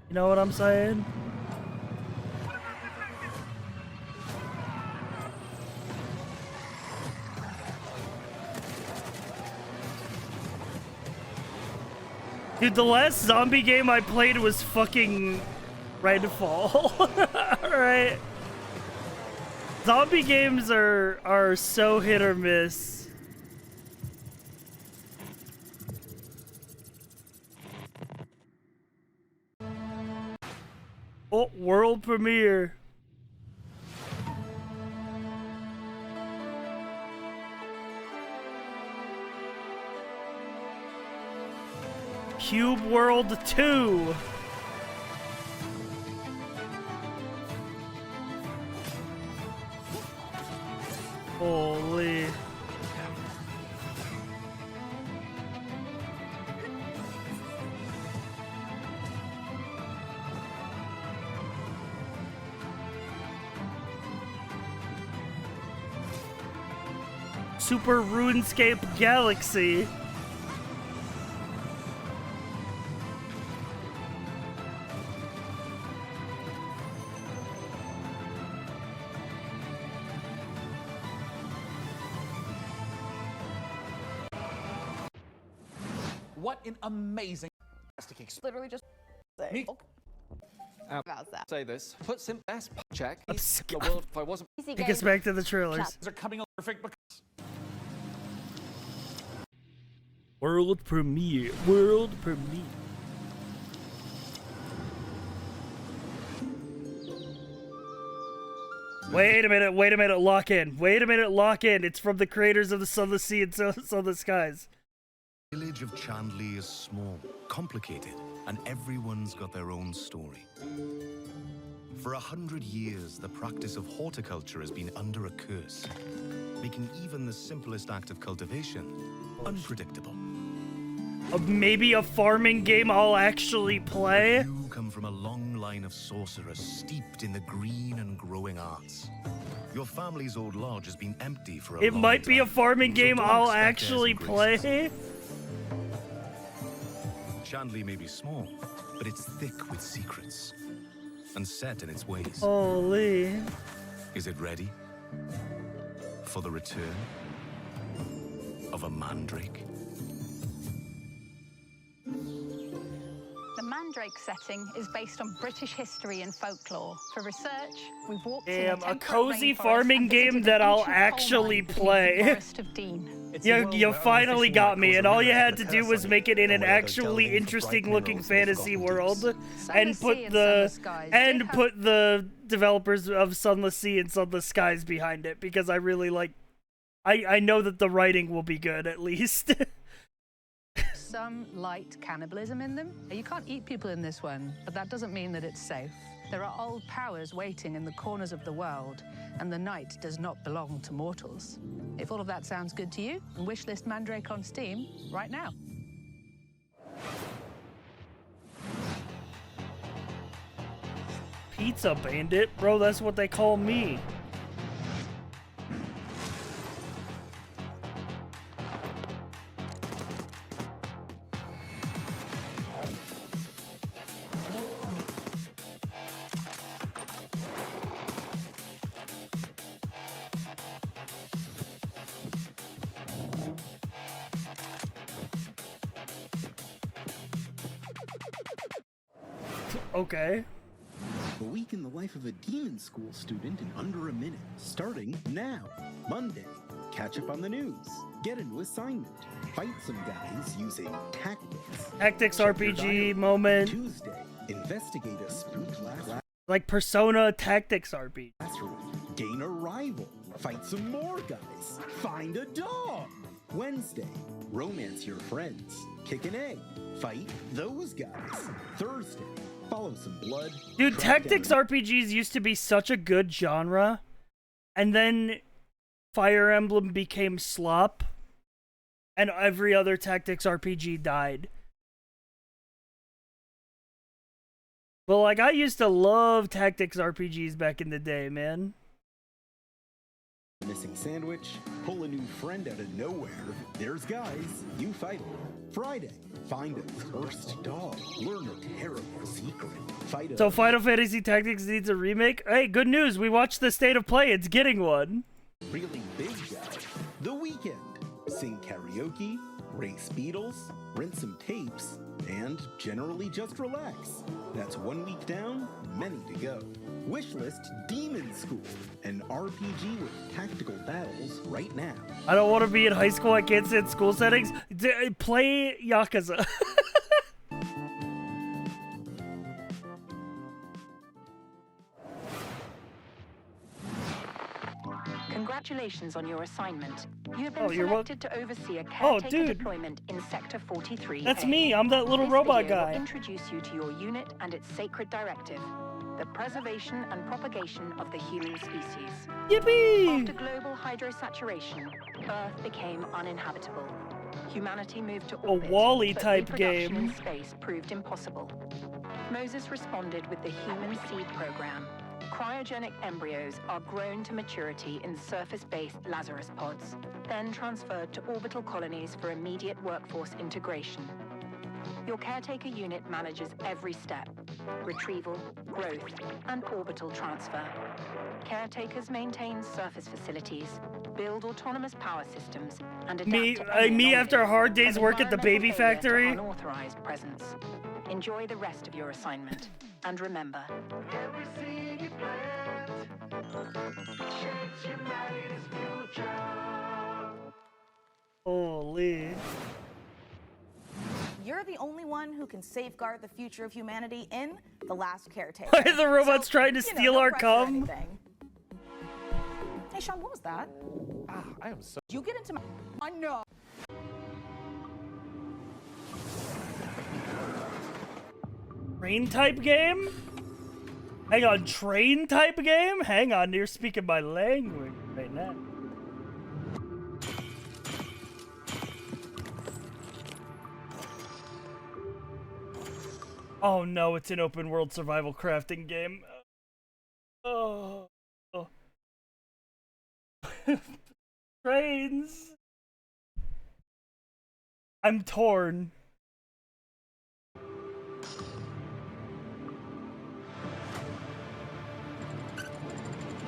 You know what I'm saying? Dude, the last zombie game I played was fucking Redfall. Alright. Zombie games are so hit or miss. Oh, world premiere. Cube World 2. Holy. Super RuneScape Galaxy. What an amazing Literally just say. About that. Say this. Put sim best check. Let's The world if I wasn't. Take us back to the trailers. They're coming on perfect because World premiere. World premiere. Wait a minute, lock in. Wait a minute, lock in. It's from the creators of the Sunless Sea and Sunless Skies. The village of Chandley is small, complicated, and everyone's got their own story. For 100 years, the practice of horticulture has been under a curse, making even the simplest act of cultivation unpredictable. Maybe a farming game I'll actually play? You come from a long line of sorcerers steeped in the green and growing arts. Your family's old lodge has been empty for a long It might be a time, farming so game don't I'll expect actually airs and graces. play. Chandley may be small, but it's thick with secrets and set in its ways. Holy. Is it ready for the return of a mandrake? The Mandrake setting is based on British history and folklore. For research, we've walked Damn, in a cozy farming game that I'll actually play. You finally got me, and all you had to do was make it in an actually interesting looking fantasy world, and put the developers of Sunless Sea and Sunless Skies behind it, because I really like. I know that the writing will be good at least. Some light cannibalism in them. You can't eat people in this one, but that doesn't mean that it's safe. There are old powers waiting in the corners of the world, and the night does not belong to mortals. If all of that sounds good to you, wishlist Mandrake on Steam right now. Pizza Bandit? Bro, that's what they call me. Okay. A week in the life of a demon school student in under a minute, starting now. Monday, catch up on the news, get a new assignment, fight some guys using tactics. Tactics RPG moment. Tuesday, investigate a spook class. Like Persona Tactics RPG. Classroom, gain a rival, fight some more guys, find a dog. Wednesday, romance your friends. Kick an egg. Fight those guys. Thursday, follow some blood. Dude, track tactics down- RPGs used to be such a good genre, and then Fire Emblem became slop, and every other tactics RPG died. But like, I used to love tactics RPGs back in the day, man. Missing sandwich, pull a new friend out of nowhere. There's guys, you fight them. Friday, find a cursed dog. Learn a terrible secret. Fight a So Final Fantasy Tactics needs a remake? Hey, good news, we watched the State of Play, it's getting one. really big guy. The weekend. Sing karaoke, race Beatles, rent some tapes, and generally just relax. That's 1 week down, many to go. Wishlist Demon School, an RPG with tactical battles right now. I don't want to be in high school, I can't sit in school settings. Play Yakuza. Congratulations on your assignment. You have been Oh, you're selected to oversee a Oh, caretaker dude. deployment in Sector 43. That's me, I'm that little robot guy. Will introduce you to your unit and its sacred directive, the preservation and propagation of the human species. Yippee! After global hydrosaturation, Earth became uninhabitable. Humanity moved to orbit, Wall-E but type reproduction game. in space proved impossible. Moses responded with the Human Seed Program. Cryogenic embryos are grown to maturity in surface-based Lazarus pods, then transferred to orbital colonies for immediate workforce integration. Your caretaker unit manages every step: retrieval, growth, and orbital transfer. Caretakers maintain surface facilities, build autonomous power systems, and adapt Me, to any me after a hard anomalies day's of work at the environmental baby failure to factory. Unauthorized presence. Enjoy the rest of your assignment, and remember, Holy. You're the only one who can safeguard the future of humanity in The Last Caretaker. Why are the robots So, trying to you know, steal no our pressure or cum? anything. Hey, Sean, what was that? I am so. You get into my. I know. Train type game? Hang on, train type game? Hang on, you're speaking my language right now. Oh no, it's an open world survival crafting game. Oh. Trains. I'm torn.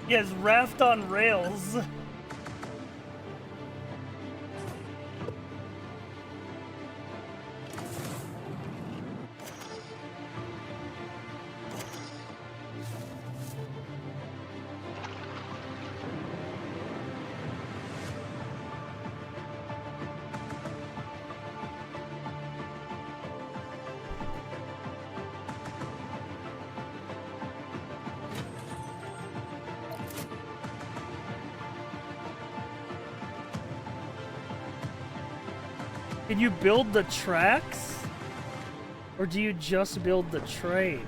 Yes, raft on rails. Can you build the tracks? Or do you just build the train?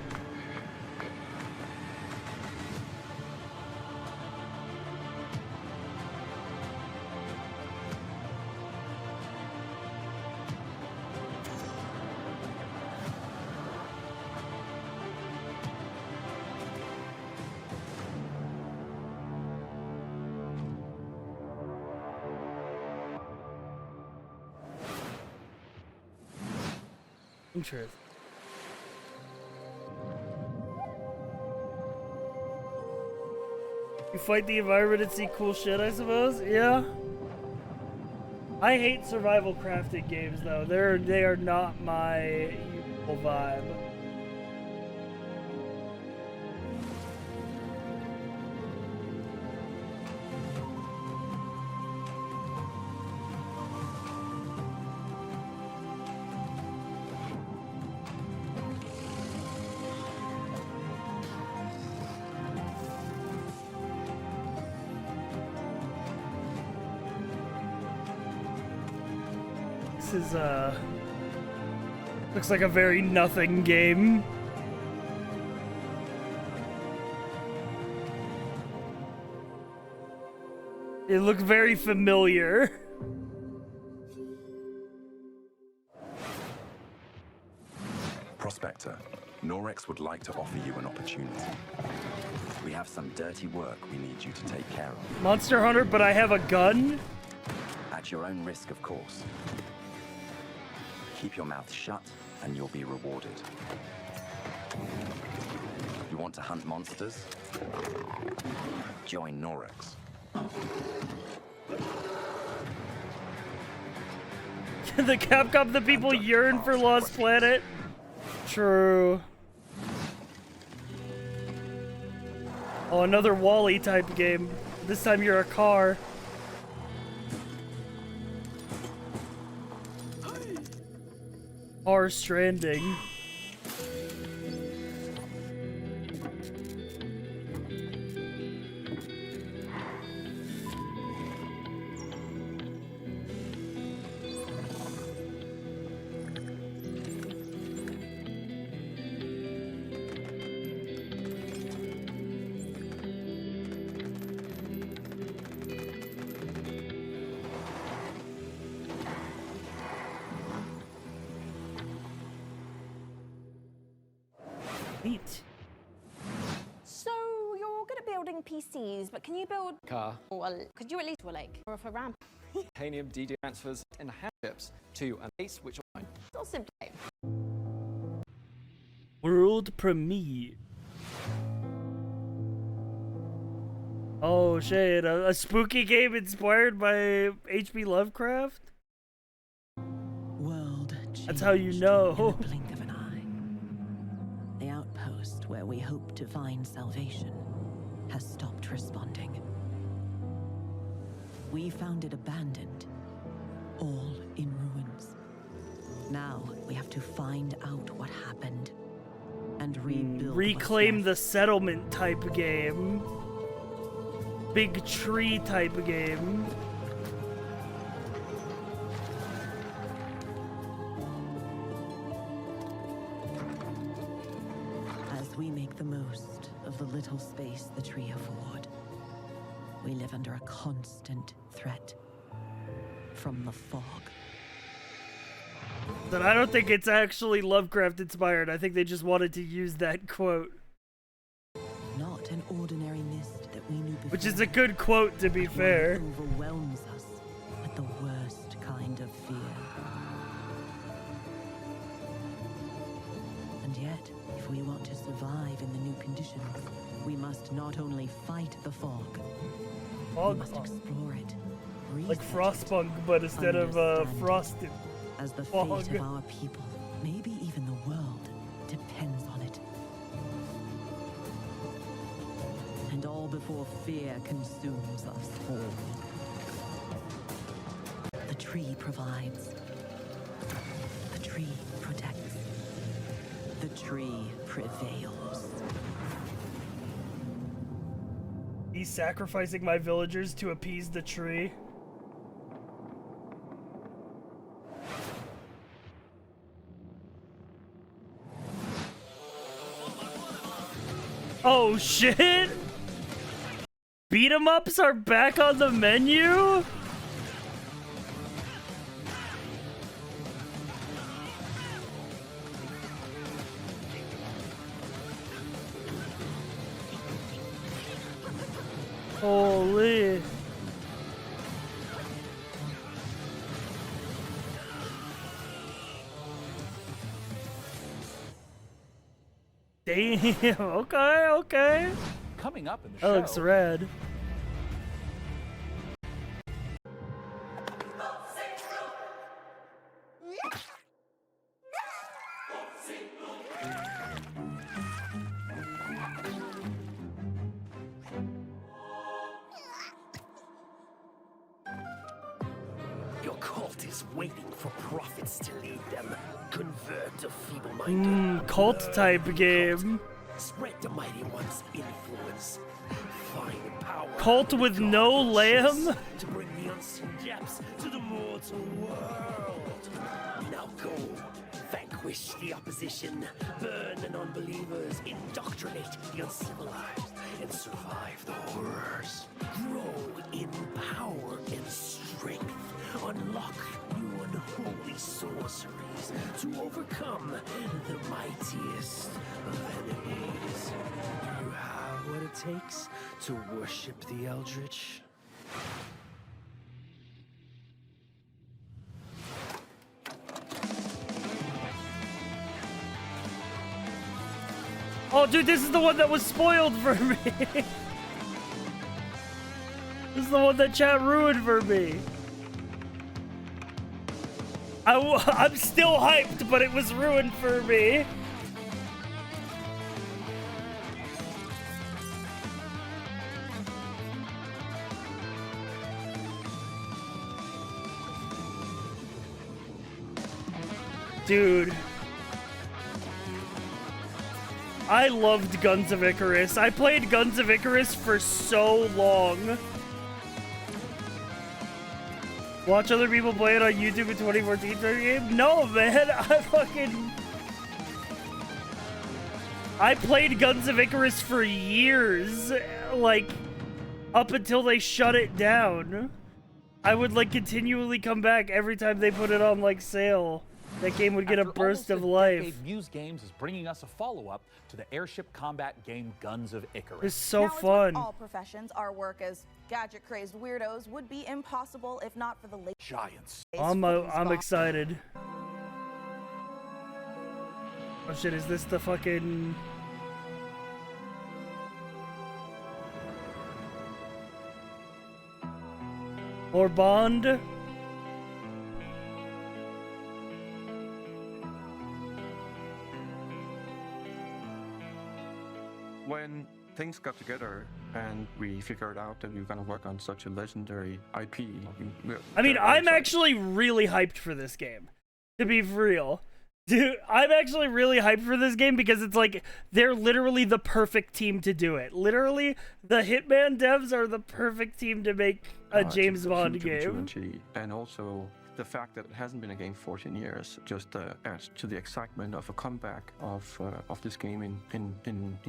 Interesting. You fight the environment and see cool shit, I suppose? Yeah. I hate survival crafting games though. They are not my usual vibe. This is, looks like a very nothing game. It looked very familiar. Prospector, Norex would like to offer you an opportunity. We have some dirty work we need you to take care of. Monster Hunter, but I have a gun? At your own risk, of course. Keep your mouth shut, and you'll be rewarded. You want to hunt monsters? Join Norex. The Capcom, the people yearn for Lost Planet. True. Oh, another Wall-E type game. This time you're a car. Car Stranding. So you're good at building PCs, but can you build Car. Well, could you at least like or for RAM? Titanium DD transfers and chips to an ace which are Still simply. World premiere. Oh shit, a spooky game inspired by H.P. Lovecraft? World That's how you know. in the blink of an eye. The outpost where we hope to find salvation has stopped responding. We found it abandoned, all in ruins. Now we have to find out what happened and rebuild. Reclaim the settlement type game. Big tree type game. As we make the most of the little space the tree afford, we live under a constant threat from the fog. But I don't think it's actually Lovecraft inspired. I think they just wanted to use that quote. Not an ordinary mist that we knew before. Which is a good quote, to be fair. It overwhelms us with the worst kind of fear. And yet, if we want to survive in the new conditions, we must not only fight the fog, we must explore it. Like Frostpunk, but instead of frosted. As the fog. fate of our people, maybe even the world, depends on it. And all before fear consumes us all. The tree provides. The tree protects. The tree prevails. He's sacrificing my villagers to appease the tree. Oh shit! Beat 'em ups are back on the menu? Holy. Damn, okay, okay. Coming up in the That show. looks rad. Your cult is waiting for prophets to lead them. Convert a feeble-minded Cult type game. Spread the mighty one's influence. Find power. Cult with no lamb? To bring the unseen depths to the mortal world. Now go. Vanquish the opposition. Burn the non-believers. Indoctrinate the uncivilized. And survive the horrors. Grow in power and strength. Unlock new unholy sorceries to overcome the mightiest of enemies. You have what it takes to worship the Eldritch. Oh, dude, this is the one that was spoiled for me. This is the one that chat ruined for me. I'm still hyped, but it was ruined for me. Dude. I loved Guns of Icarus. I played Guns of Icarus for so long. Watch other people play it on YouTube in 2014 for the game? No, man. I played Guns of Icarus for years. Like, up until they shut it down. I would, like, continually come back every time they put it on, like, sale. That game would get a burst of life. Muse Games is bringing us a follow-up to the airship combat game Guns of Icarus. It's so now, fun. As with all professions, our work as gadget-crazed weirdos would be impossible if not for the late giants. I'm excited. Oh shit! Is this the fucking? Or Bond? When things got together and we figured out that we were going to work on such a legendary IP. I mean, I'm actually really hyped for this game, to be real. Dude, I'm actually really hyped for this game because it's like, they're literally the perfect team to do it. Literally, the Hitman devs are the perfect team to make a James Bond game. And also, the fact that it hasn't been a game 14 years just adds to the excitement of a comeback of this game in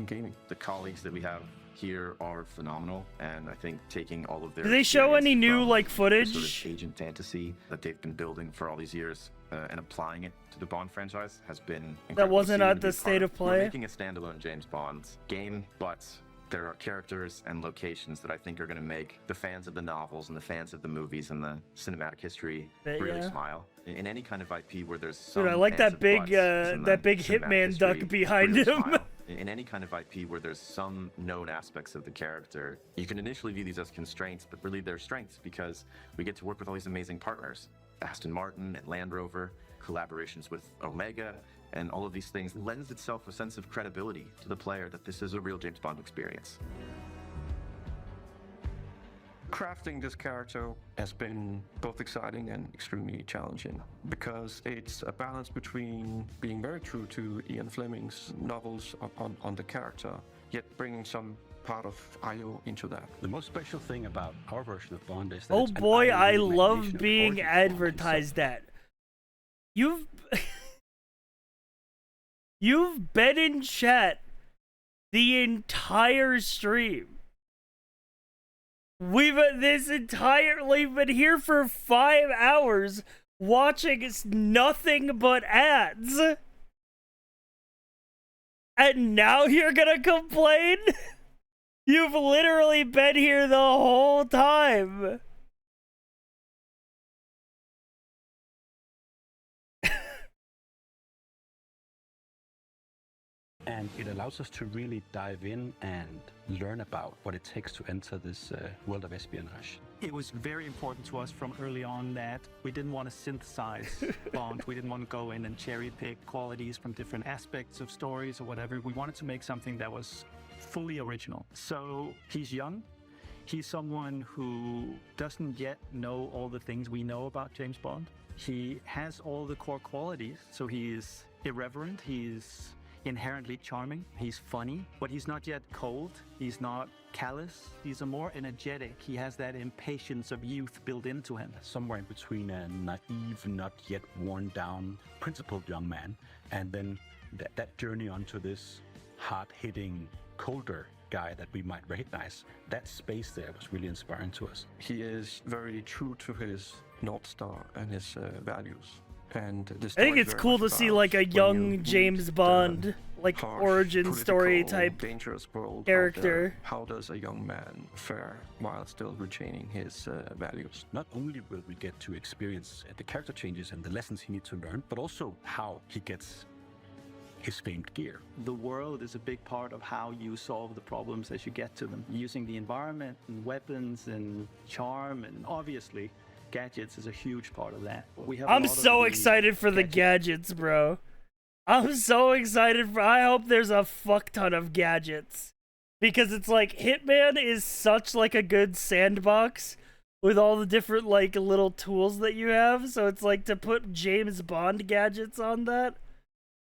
gaming. The colleagues that we have here are phenomenal, and I think taking all of their Do they show any new like footage? Sort of agent fantasy that they've been building for all these years and applying it to the Bond franchise has been incredible. That wasn't at the state of play. We're making a standalone James Bond game, but there are characters and locations that I think are going to make the fans of the novels and the fans of the movies and the cinematic history really smile. In any kind of IP where there's some Dude, I like that big Hitman duck behind him. In any kind of IP where there's some known aspects of the character, you can initially view these as constraints, but really they're strengths because we get to work with all these amazing partners. Aston Martin and Land Rover, collaborations with Omega, and all of these things lends itself a sense of credibility to the player that this is a real James Bond experience. Crafting this character has been both exciting and extremely challenging because it's a balance between being very true to Ian Fleming's novels on the character, yet bringing some part of IO into that. The most special thing about our version of Bond is that oh boy, I love being advertised at. You've been in chat the entire stream. We've been here for 5 hours watching nothing but ads. And now you're gonna complain? You've literally been here the whole time. And it allows us to really dive in and learn about what it takes to enter this world of espionage. It was very important to us from early on that we didn't want to synthesize Bond. We didn't want to go in and cherry pick qualities from different aspects of stories or whatever. We wanted to make something that was fully original. So he's young. He's someone who doesn't yet know all the things we know about James Bond. He has all the core qualities. So he is irreverent. He's inherently charming. He's funny, but he's not yet cold. He's not callous. He's a more energetic. He has that impatience of youth built into him. Somewhere in between a naive, not yet worn down, principled young man, and then that journey onto this hard-hitting, colder guy that we might recognize. That space there was really inspiring to us. He is very true to his North Star and his values. And the I story think it's very cool much to see about like a when you young meet James the Bond, like harsh, origin story political, type dangerous world out character. there. How does a young man fare while still retaining his values? Not only will we get to experience the character changes and the lessons he needs to learn, but also how he gets his famed gear. The world is a big part of how you solve the problems as you get to them. Using the environment and weapons and charm, and obviously gadgets is a huge part of that. We have I'm so excited for the gadgets, bro. I'm so excited for. I hope there's a fuck ton of gadgets, because it's like Hitman is such like a good sandbox with all the different like little tools that you have. So it's like to put James Bond gadgets on that.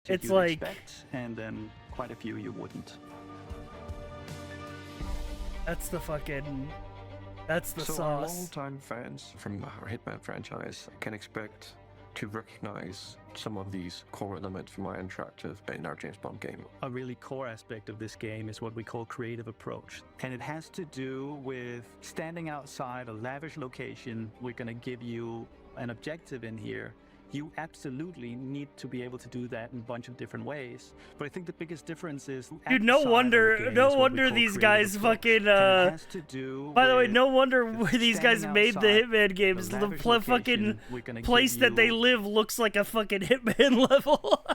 It's you'd like expect, and then quite a few you wouldn't. that's the fucking. That's the So our sauce. long-time fans from our Hitman franchise can expect to recognize some of these core elements from our interactive in our James Bond game. A really core aspect of this game is what we call creative approach. And it has to do with standing outside a lavish location. We're going to give you an objective in here. You absolutely need to be able to do that in a bunch of different ways. But I think the biggest difference is, Dude, no wonder these guys fucking by the way, no wonder these guys made the Hitman games. The fucking place that they live looks like a fucking Hitman level.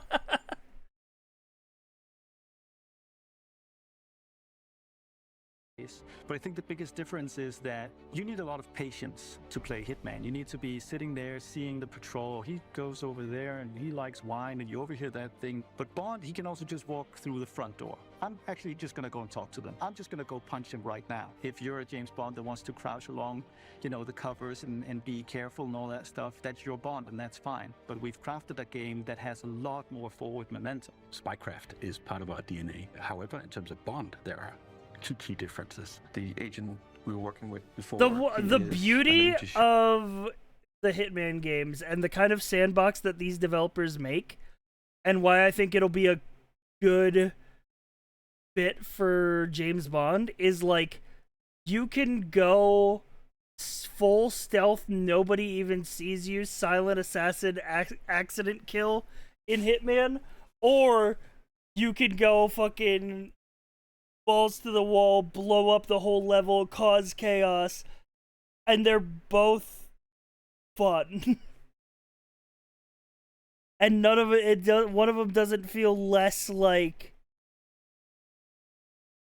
But I think the biggest difference is that you need a lot of patience to play Hitman. You need to be sitting there seeing the patrol. He goes over there and he likes wine and you overhear that thing. But Bond, he can also just walk through the front door. I'm actually just going to go and talk to them. I'm just going to go punch him right now. If you're a James Bond that wants to crouch along, you know, the covers and be careful and all that stuff, that's your Bond and that's fine. But we've crafted a game that has a lot more forward momentum. Spycraft is part of our DNA. However, in terms of Bond, there are two key differences. The agent we were working with before. The beauty of the Hitman games and the kind of sandbox that these developers make, and why I think it'll be a good fit for James Bond, is like you can go full stealth, nobody even sees you, silent assassin, accident kill in Hitman, or you could go fucking balls to the wall, blow up the whole level, cause chaos, and they're both fun. And none of one of them doesn't feel less like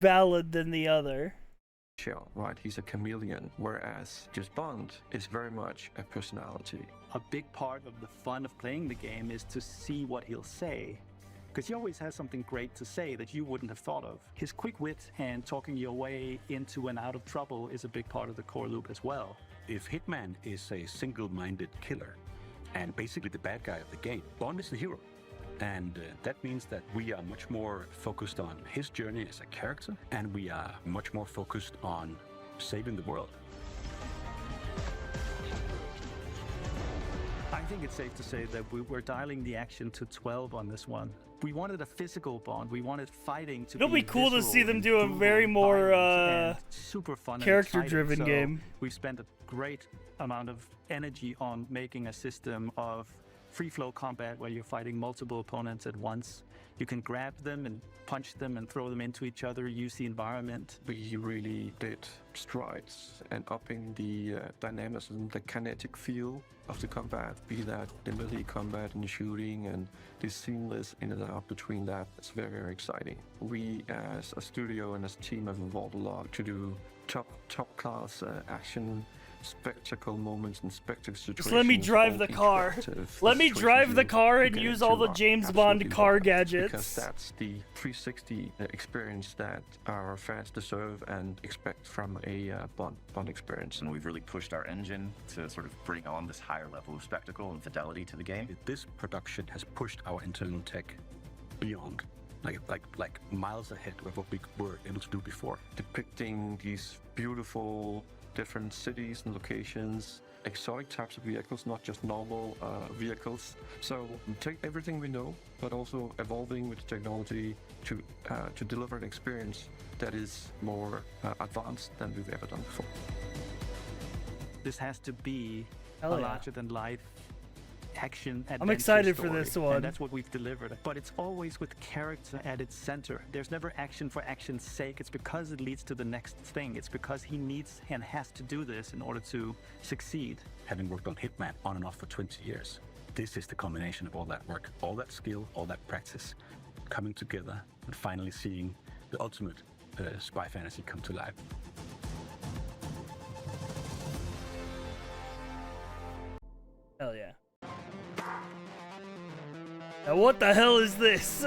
valid than the other. Right, he's a chameleon, whereas just Bond is very much a personality. A big part of the fun of playing the game is to see what he'll say, because he always has something great to say that you wouldn't have thought of. His quick wit and talking your way into and out of trouble is a big part of the core loop as well. If Hitman is a single-minded killer and basically the bad guy of the game, Bond is the hero. And that means that we are much more focused on his journey as a character, and we are much more focused on saving the world. I think it's safe to say that we're dialing the action to 12 on this one. We wanted a physical Bond. We wanted fighting to It'll be cool to see them do a very more super fun character-driven game. We've spent a great amount of energy on making a system of free-flow combat where you're fighting multiple opponents at once. You can grab them and punch them and throw them into each other, use the environment. We really did strides and upping the dynamism, the kinetic feel of the combat, be that the melee combat and shooting and the seamless in and out between that. It's very, very exciting. We as a studio and as a team have evolved a lot to do top class action, spectacle moments and spectacle situations. Just let me drive the car. Let me drive the car and use all the James Bond car gadgets. Because that's the 360 experience that our fans deserve and expect from a Bond experience. And we've really pushed our engine to sort of bring on this higher level of spectacle and fidelity to the game. This production has pushed our internal tech beyond like miles ahead of what we were able to do before. Depicting these beautiful different cities and locations, exotic types of vehicles, not just normal vehicles. So take everything we know, but also evolving with the technology to deliver an experience that is more advanced than we've ever done before. This has to be Hell a yeah. larger-than-life action adventure I'm excited for story, this one. and that's what we've delivered. But it's always with character at its center. There's never action for action's sake. It's because it leads to the next thing. It's because he needs and has to do this in order to succeed. Having worked on Hitman on and off for 20 years, this is the combination of all that work, all that skill, all that practice, coming together and finally seeing the ultimate spy fantasy come to life. Hell yeah. Now what the hell is this?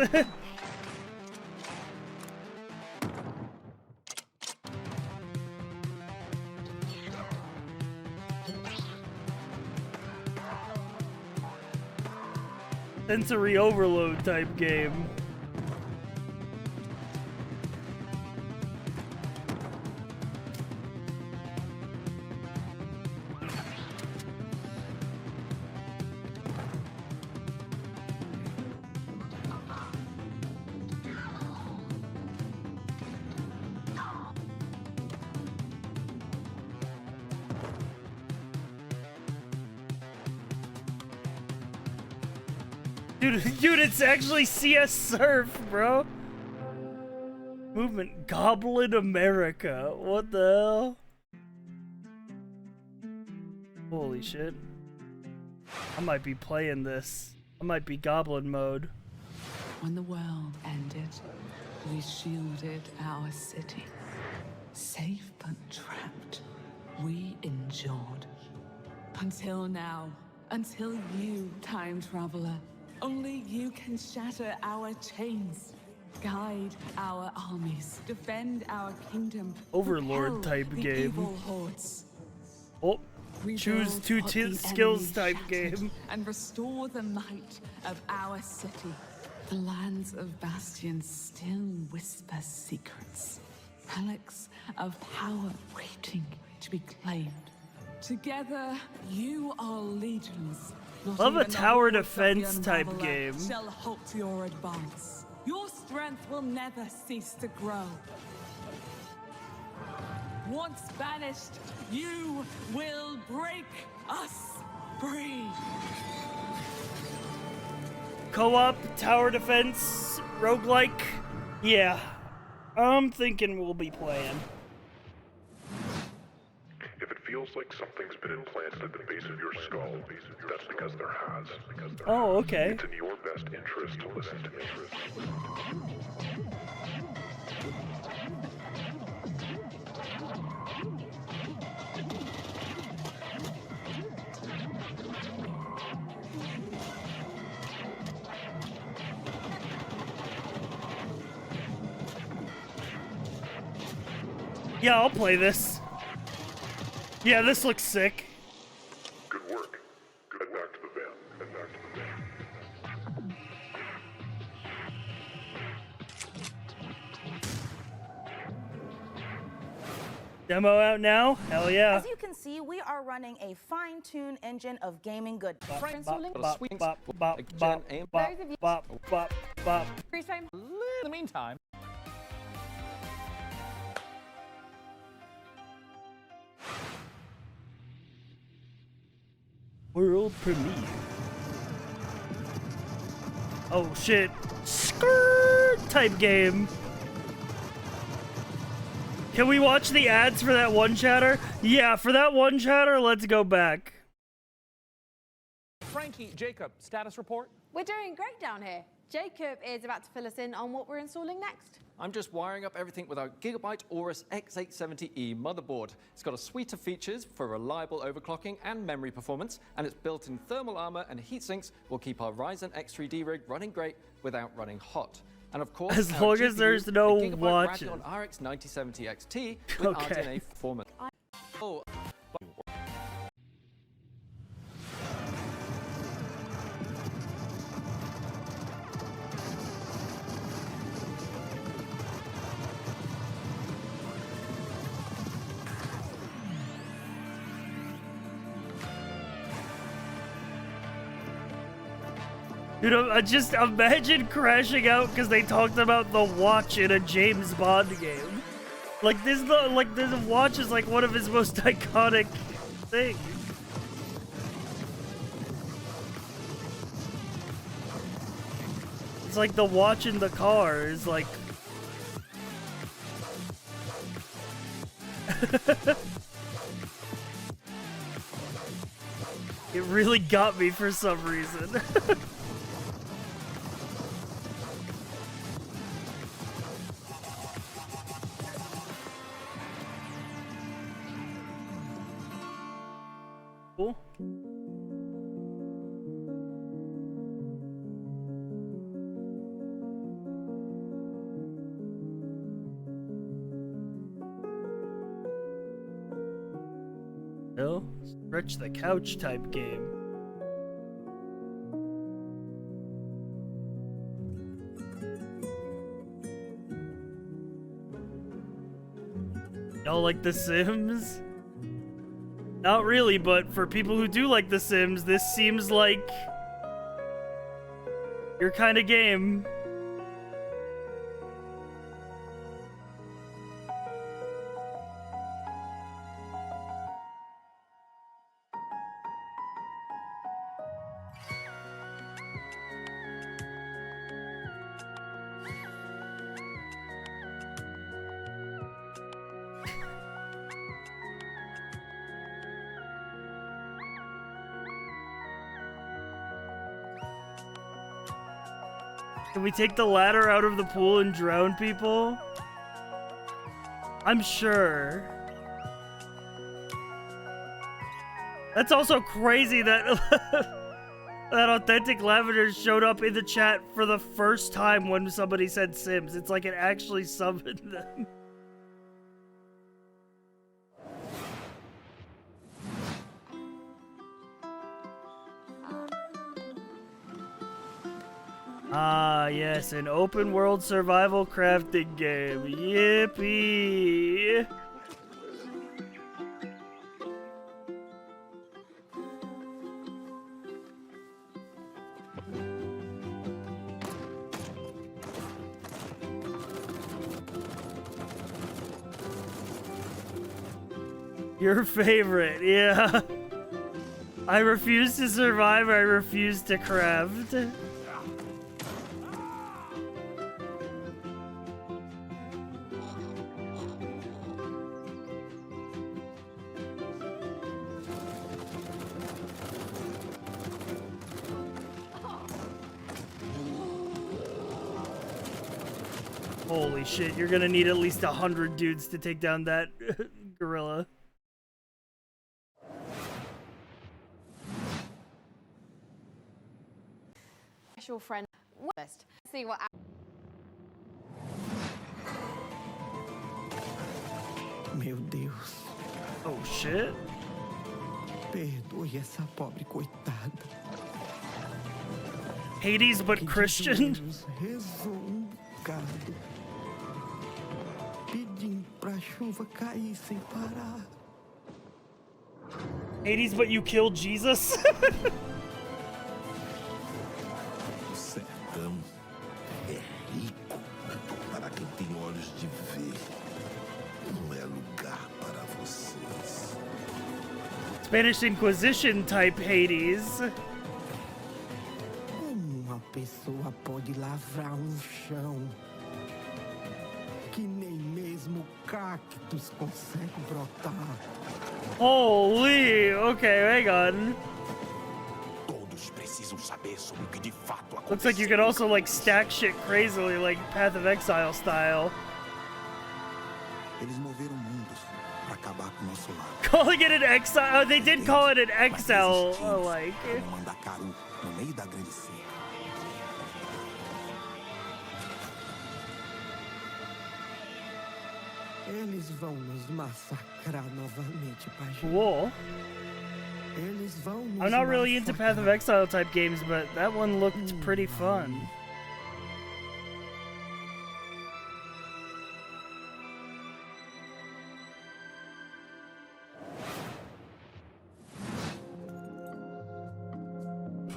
Sensory overload type game. Dude, it's actually CS Surf, bro. Movement Goblin America. What the hell? Holy shit. I might be playing this. I might be Goblin mode. When the world ended, we shielded our city. Safe but trapped, we endured. Until now. Until you, time traveler. Only you can shatter our chains, guide our armies, defend our kingdom. Overlord type the game. Evil hordes. Oh, choose Rebuild what the skills enemy type shattered game. and restore the might of our city. The lands of Bastion still whisper secrets, relics of power waiting to be claimed. Together, you are legions. Not Love a even the tower hordes of defense the type Unraveler game. shall halt your advance. Your strength will never cease to grow. Once banished, you will break us free. Co-op, tower defense, roguelike. Yeah, I'm thinking we'll be playing. If it feels like something's been implanted at the base of your skull, that's because there has. Oh, okay. It's in your best interest to listen to me. Yeah, I'll play this. Yeah, this looks sick. Good work. Head back to the van. Head back to the van. Demo out now? Hell yeah. As you can see, we are running a fine-tuned engine of gaming goodness. In the meantime, World premiere. Oh shit. Skirt type game. Can we watch the ads for that one chatter? Yeah, for that one chatter, let's go back. Frankie, Jacob, status report? We're doing great down here. Jacob is about to fill us in on what we're installing next. I'm just wiring up everything with our Gigabyte Aorus X870E motherboard. It's got a suite of features for reliable overclocking and memory performance, and its built-in thermal armor and heat sinks will keep our Ryzen X3D rig running great without running hot. And of course, As our long as GPU, there's no the Gigabyte watches. Radeon RX 9070 XT with Okay. RDNA performance. Oh, Dude, I just imagine crashing out because they talked about the watch in a James Bond game. Like this watch is like one of his most iconic things. It's like the watch in the car is like. It really got me for some reason. Cool. No, stretch the couch type game. Y'all like The Sims? Not really, but for people who do like The Sims, this seems like your kind of game. Can we take the ladder out of the pool and drown people? I'm sure. That's also crazy that that Authentic Lavender showed up in the chat for the first time when somebody said Sims. It's like it actually summoned them. Ah, yes, an open world survival crafting game. Yippee! Your favorite, yeah. I refuse to survive, I refuse to craft. Holy shit, you're gonna need at least 100 dudes to take down that gorilla. Special friend. Let's see what. Meu Deus. Oh shit. Perdoe essa pobre coitada. Hades, but Christian. Rezou bocado. Pedindo pra chuva cair sem parar. Hades, but you killed Jesus? O sertão é rico para quem tem olhos de ver. Não é lugar para vocês. Spanish Inquisition type Hades. Uma pessoa pode lavrar chão que nem mesmo cactos consegue brotar. Holy, okay, hang on. Todos precisam saber sobre o que de fato aconteceu. Looks like you could also like stack shit crazily, like Path of Exile style. Eles moveram mundos para acabar com nosso lar. Calling it an exile, oh, they did call it an exile, like. No meio da grande seca. Eles vão nos massacrar novamente, Pajé. Cool. Eles vão nos I'm not really into Path of Exile type games, but that one looked pretty fun.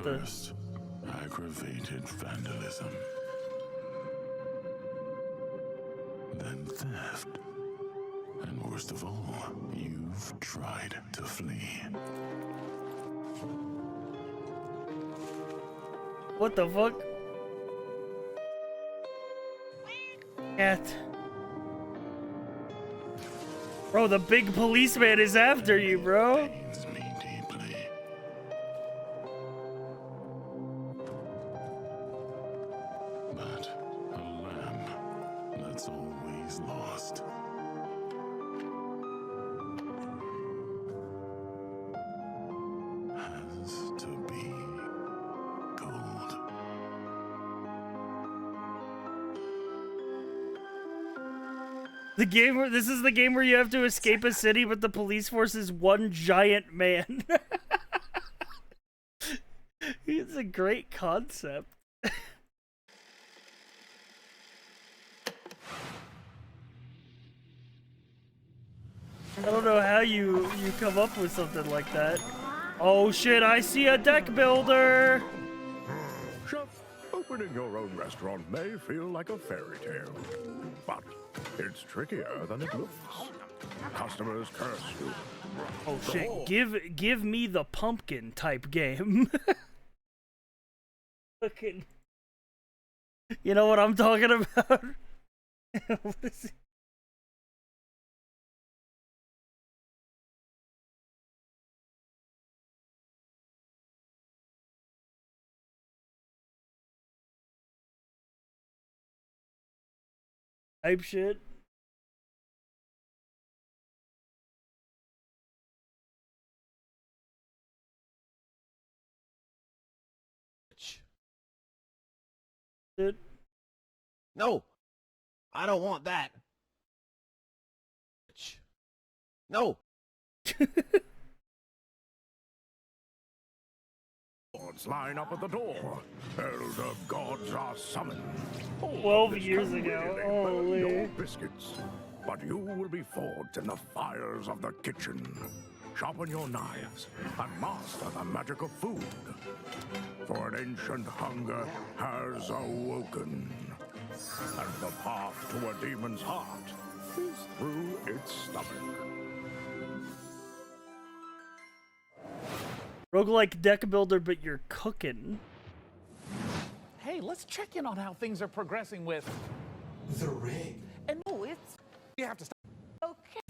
First, I aggravated vandalism. Then theft. And worst of all, you've tried to flee. What the fuck? Cat. Bro, the big policeman is after you, bro. Pains me deeply. But a lamb that's always lost. Has to be gold. This is the game where you have to escape a city, but the police force is one giant man. It's a great concept. I don't know how you come up with something like that. Oh shit, I see a deck builder! Chef, opening your own restaurant may feel like a fairy tale, but it's trickier than it looks. Customers curse you. Oh shit, give me the pumpkin type game. Fucking, you know what I'm talking about? What is it? Type shit. Dude. No, I don't want that. No. Gods line up at the door. Elder gods are summoned. 12 years ago. Holy. Your biscuits, but you will be forged in the fires of the kitchen. Sharpen your knives and master the magic of food. For an ancient hunger has awoken, and the path to a demon's heart is through its stomach. Roguelike deck builder, but you're cooking. Hey, let's check in on how things are progressing with the ring. And no, you have to stop. Okay.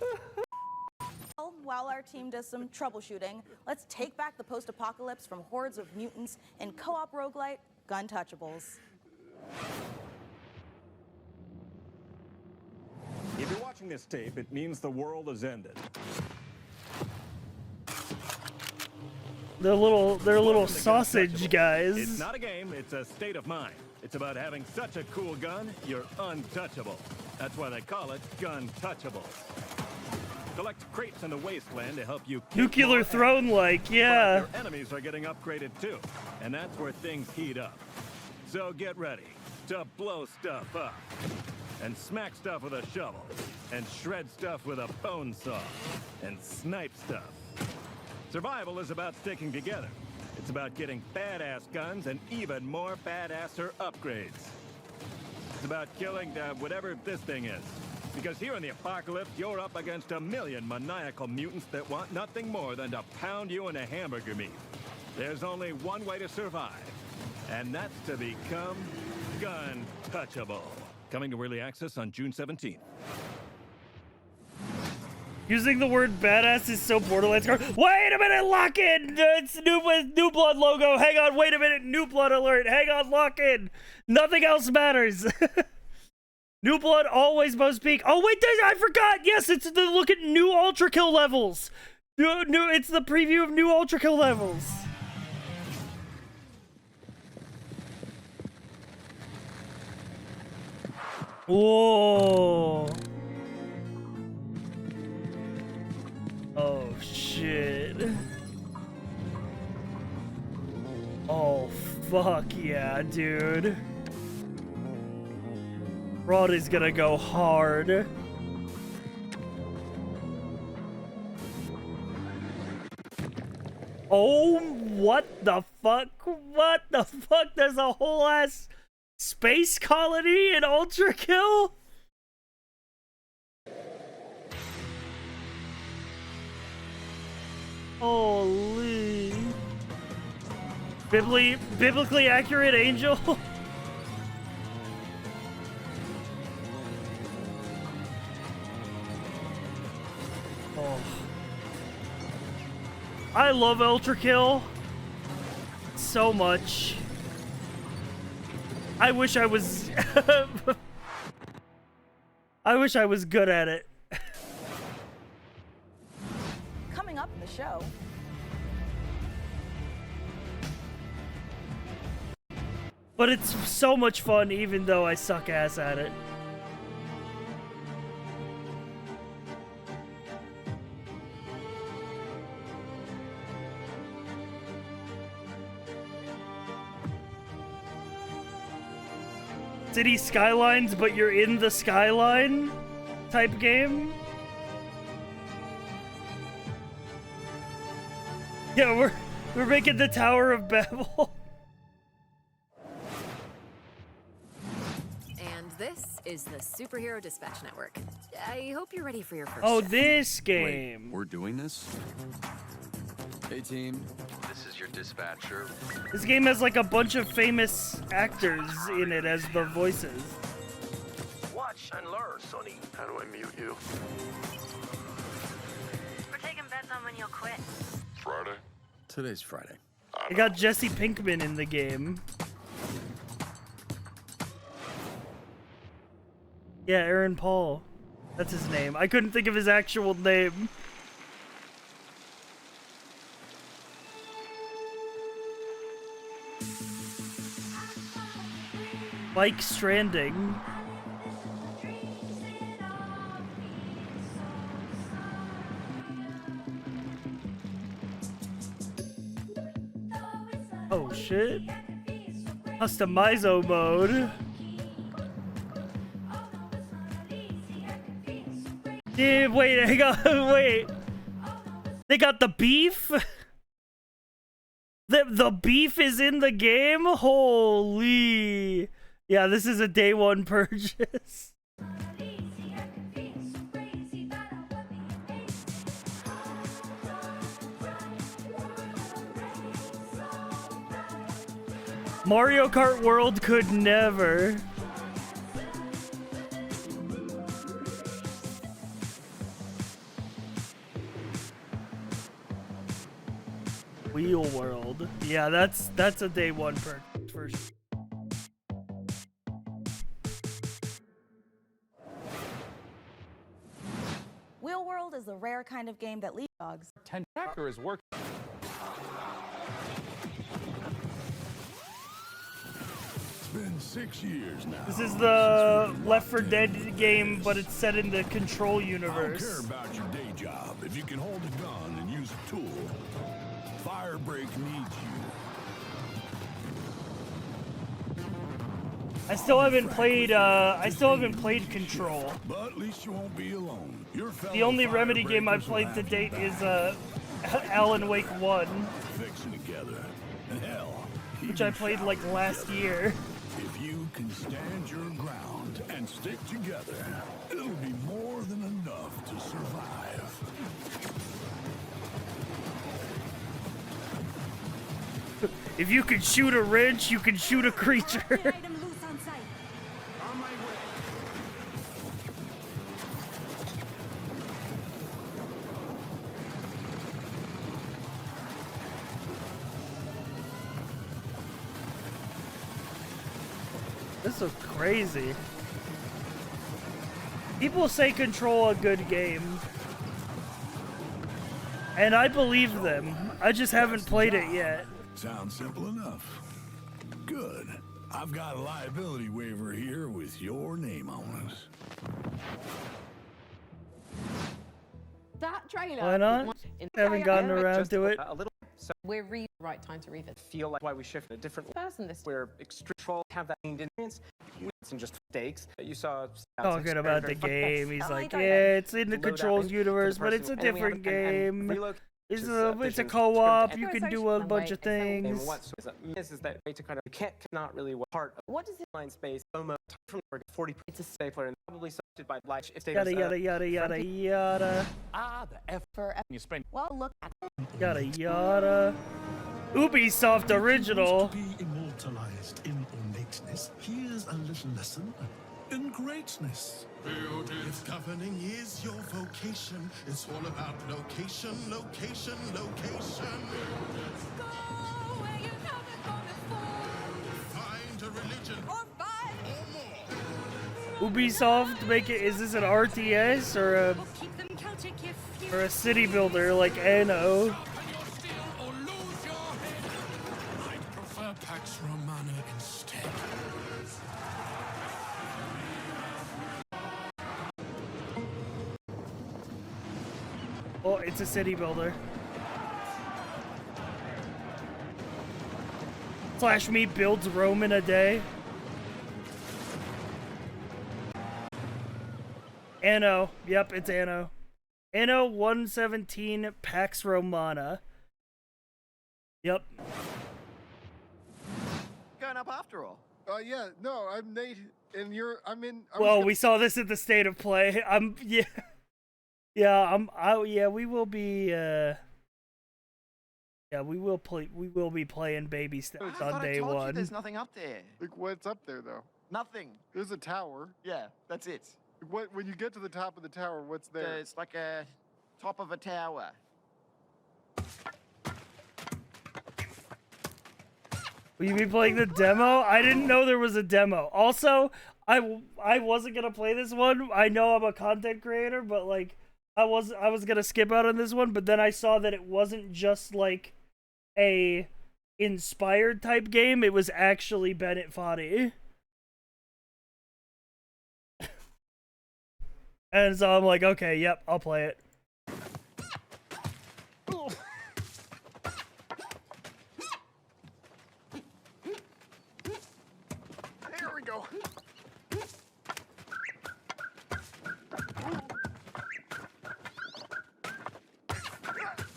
Well, while our team does some troubleshooting, let's take back the post-apocalypse from hordes of mutants in co-op roguelite Guntouchables. If you're watching this tape, it means the world has ended. They're little sausage guys. It's not a game, it's a state of mind. It's about having such a cool gun, you're untouchable. That's why they call it Guntouchables. Collect crates in the wasteland to help you Nuclear throne like, yeah. Your enemies are getting upgraded too, and that's where things heat up. So get ready to blow stuff up, and smack stuff with a shovel, and shred stuff with a bone saw, and snipe stuff. Survival is about sticking together. It's about getting badass guns and even more badasser upgrades. It's about killing whatever this thing is. Because here in the apocalypse, you're up against a million maniacal mutants that want nothing more than to pound you into hamburger meat. There's only one way to survive, and that's to become Guntouchable. Coming to early access on June 17th. Using the word badass is so Borderlands. Wait a minute, lock in! It's New Blood logo. Hang on, wait a minute. New Blood alert. Hang on, lock in. Nothing else matters. New Blood always must peak. Oh wait, I forgot. Yes, it's the look at new Ultra Kill levels. It's the preview of new Ultra Kill levels. Whoa. Oh shit. Oh fuck yeah, dude. Rod is gonna go hard. Oh, what the fuck? fuck? What the fuck? There's a whole ass space colony in Ultra Kill? Holy. Biblically accurate angel? Oh. I love Ultra Kill so much. I wish I was I wish I was good at it. Coming up in the show. But it's so much fun even though I suck ass at it. City Skylines, but you're in the skyline type game. Yeah, we're making the Tower of Babel. And this is the Superhero Dispatch Network. I hope you're ready for your first Oh, shift. this game. Wait, we're doing this? Hey team, this is your dispatcher. This game has like a bunch of famous actors in it as the voices. Watch and learn, Sonny. How do I mute you? We're taking bets on when you'll quit. Friday? Today's Friday. I got Jesse Pinkman in the game. Yeah, Aaron Paul. That's his name. I couldn't think of his actual name. Mike Stranding. Oh shit. Customizo mode. Dude, wait, hang on, wait. They got the beef? The beef is in the game? Holy. Yeah, this is a day one purchase. Mario Kart World could never. Wheel World. Yeah, that's a day one purchase for sure. Wheel World is the rare kind of game that lead dogs. Tracker is working. It's been 6 years now. This is the Left 4 Dead game, but it's set in the Control universe. I don't care about your day job if you can hold a gun and use a tool. Firebreak needs you. I still haven't played Control. But at least you won't be alone. Your The only Remedy game I've played to date is Alan Wake 1, fixing together. And hell, which I played like last year. if you can stand your ground and stick together, it'll be more than enough to survive. If you can shoot a wrench, you can shoot a creature. This is crazy. People say Control a good game. And I believe them. I just haven't played it yet. Sounds simple enough. Good. I've got a liability waiver here with your name on it. That trailer. Why not? Haven't gotten around to it. A little. So We're right time to revisit. feel like why we shift a different Person this. where extreme control have that experience and just stakes. You saw Talking about the game, he's like, yeah, it's in the Controls universe, but it's a different game. It's a co-op. You can do a bunch of things. And what is that way to kind of cannot really work part of what does the line space almost from 40 it's a stapler and probably selected by light if they Yada yada yada yada yada. Ah, the F for you spend. Well, look at Yada yada. Ubisoft original. To be immortalized in ornateness, here's a little lesson in greatness. If governing is your vocation, it's all about location, location, location. Go where you haven't gone before. Find a religion or five or more. Ubisoft make it. Is this an RTS or a city builder like Anno? I'd prefer Pax Romana instead. Oh, it's a city builder. Flash Me builds Rome in a day. Anno. Yep, it's Anno. Anno 117 Pax Romana. Yep. Going up after all. Yeah, no, I'm Nate, and Well, we saw this at the State of Play. We will be we will be playing baby steps on day one. There's nothing up there. Like, what's up there though? Nothing. There's a tower. Yeah, that's it. What when you get to the top of the tower, what's there? It's like a top of a tower. Will you be playing the demo? I didn't know there was a demo. Also, I wasn't gonna play this one. I know I'm a content creator, but like I was gonna skip out on this one, but then I saw that it wasn't just like a inspired type game. It was actually Bennett Foddy. And so I'm like, okay, yep, I'll play it. There we go.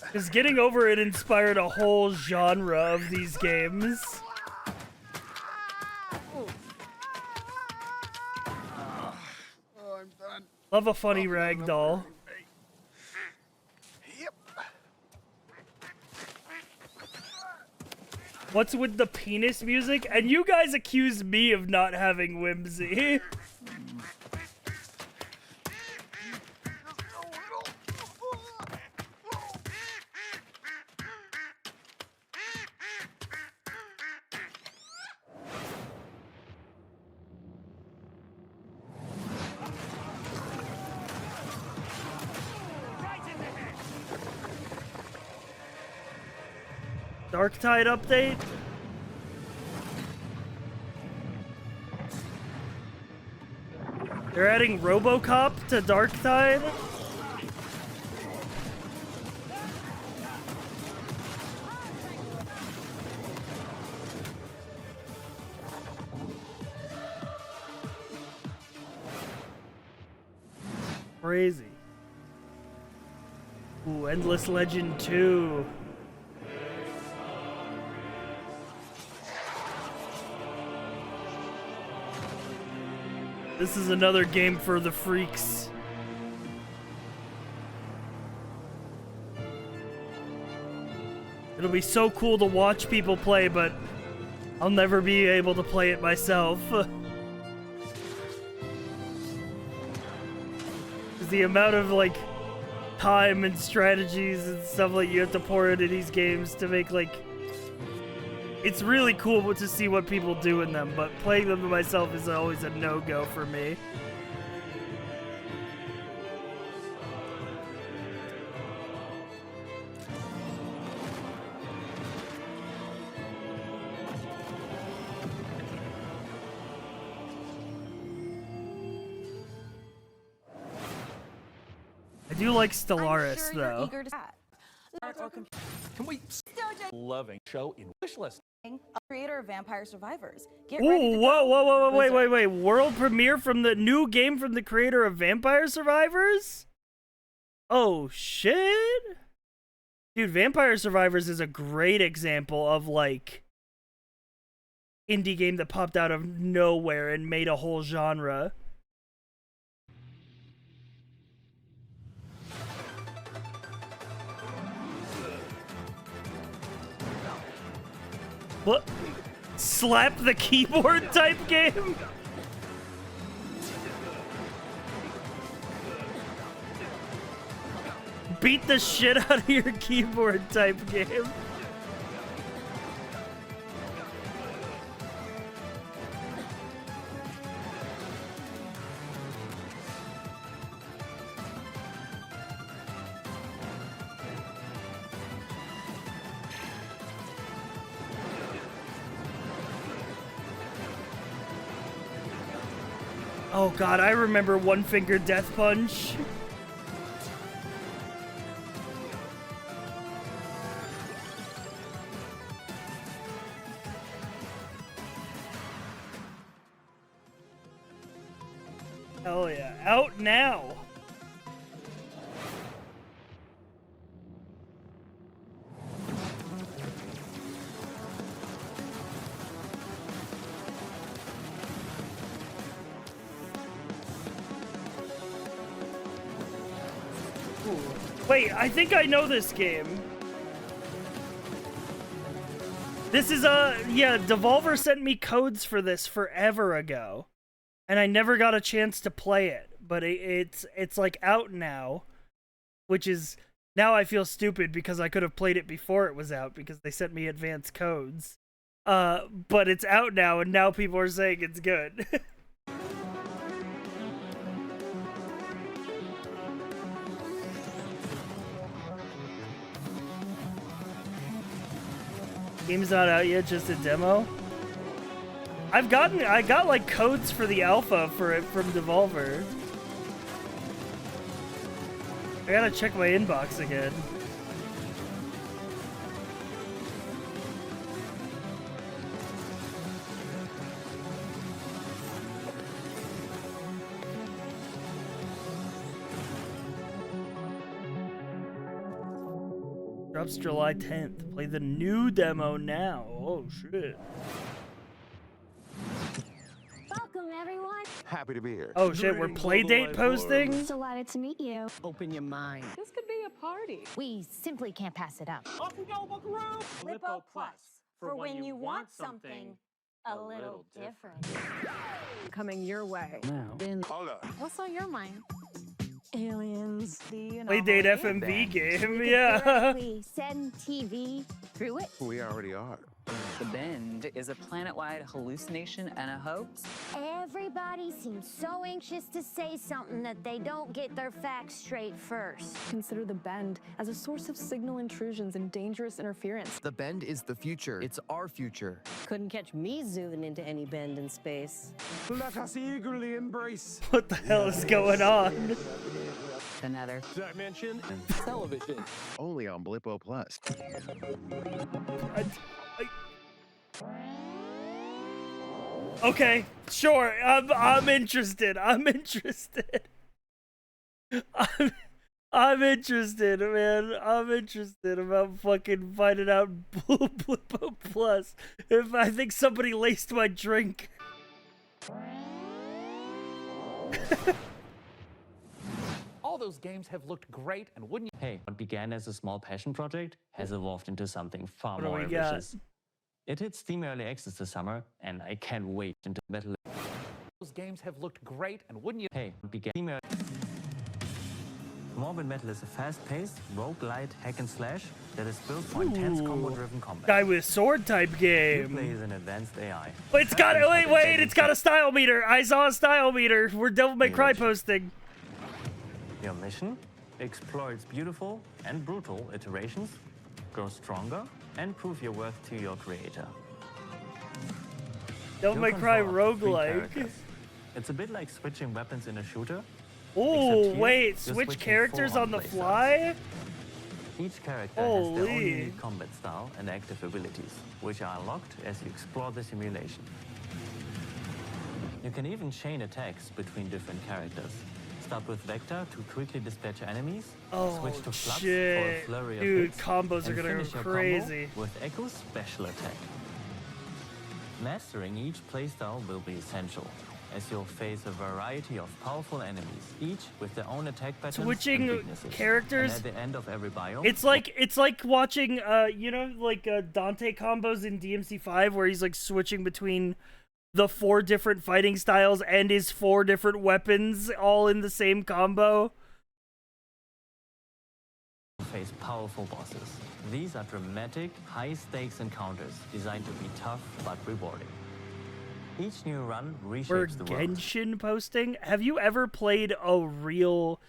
Because Getting Over It inspired a whole genre of these games. Oh, I'm done. Love a funny ragdoll. Yep. What's with the penis music? And you guys accuse me of not having whimsy. Darktide update? They're adding RoboCop to Darktide? Crazy. Ooh, Endless Legend 2. This is another game for the freaks. It'll be so cool to watch people play, but I'll never be able to play it myself. The amount of like time and strategies and stuff like you have to pour into these games to make like it's really cool to see what people do in them, but playing them myself is always a no-go for me. I do like Stellaris, though. Can we loving show in wishlist? A creator of Vampire Survivors. Get Ooh, ready to whoa, wait. World premiere from the new game from the creator of Vampire Survivors? Oh, shit? Dude, Vampire Survivors is a great example of, like, indie game that popped out of nowhere and made a whole genre. What? Slap the keyboard type game? Beat the shit out of your keyboard type game. Oh god, I remember One Finger Death Punch. Hell yeah, out now. Wait, I think I know this game. This is yeah, Devolver sent me codes for this forever ago. And I never got a chance to play it, but it's like out now, which is, now I feel stupid because I could have played it before it was out because they sent me advanced codes. But it's out now and now people are saying it's good. Game's not out yet, just a demo. I got like codes for the alpha for it from Devolver. I gotta check my inbox again. Drops July 10th. Play the new demo now. Oh shit. Welcome, everyone. Happy to be here. Oh shit, we're playdate posting? Delighted to meet you. Open your mind. This could be a party. We simply can't pass it up. Off we go, Buckaroo. Lippo Plus. For when you want something a little different. Coming your way. Now. Hold up. What's on your mind? Aliens. Playdate FMV game, We yeah. could theoretically send TV through it. We already are. The Bend is a planet-wide hallucination and a hoax. Everybody seems so anxious to say something that they don't get their facts straight first. Consider the Bend as a source of signal intrusions and dangerous interference. The Bend is the future. It's our future. Couldn't catch me zooming into any bend in space. Let us eagerly embrace. What the hell is going on? Another dimension Television. Only on Blippo Plus. Okay, sure. I'm interested. I'm interested. I'm interested, man. I'm interested about fucking finding out Blippo Plus. If I think somebody laced my drink. All those games have looked great, and wouldn't you? Hey, what began as a small passion project has evolved into something far What do more we got? ambitious. It hits Steam Early Access this summer, and I can't wait into Metal. Those games have looked great, and wouldn't you? Hey, what began Steam Early. Morbid Metal is a fast-paced, roguelite hack and slash that is built for intense combo-driven combat. Guy with sword type You game. play as an advanced AI. Wait, it's got wait, it's got a style meter. I saw a style meter. We're Devil May Cry posting. Your mission? Explore its beautiful and brutal iterations, grow stronger, and prove your worth to your creator. Devil You'll May Cry control 3 roguelike. characters. It's a bit like switching weapons in a shooter. Oh, except here, wait, you're switch switching characters 4 on the playstyles. fly? Each character has their own Holy. unique combat style and active abilities, which are unlocked as you explore the simulation. You can even chain attacks between different characters, Post up with Vector to quickly dispatch enemies. Oh, Switch to Flux for a shit. flurry of Dude, hits, combos are and gonna go finish your crazy. combo with Echo's special attack. Mastering each playstyle will be essential, as you'll face a variety of powerful enemies, each with their own attack patterns and Switching weaknesses. characters, And at the end of every biome, it's like watching you know, like Dante combos in DMC5 where he's like switching between the 4 different fighting styles and his 4 different weapons all in the same combo. face powerful bosses. These are dramatic, high-stakes encounters designed to be tough but rewarding. Each new run reshapes the world. Genshin posting. Have you ever played a real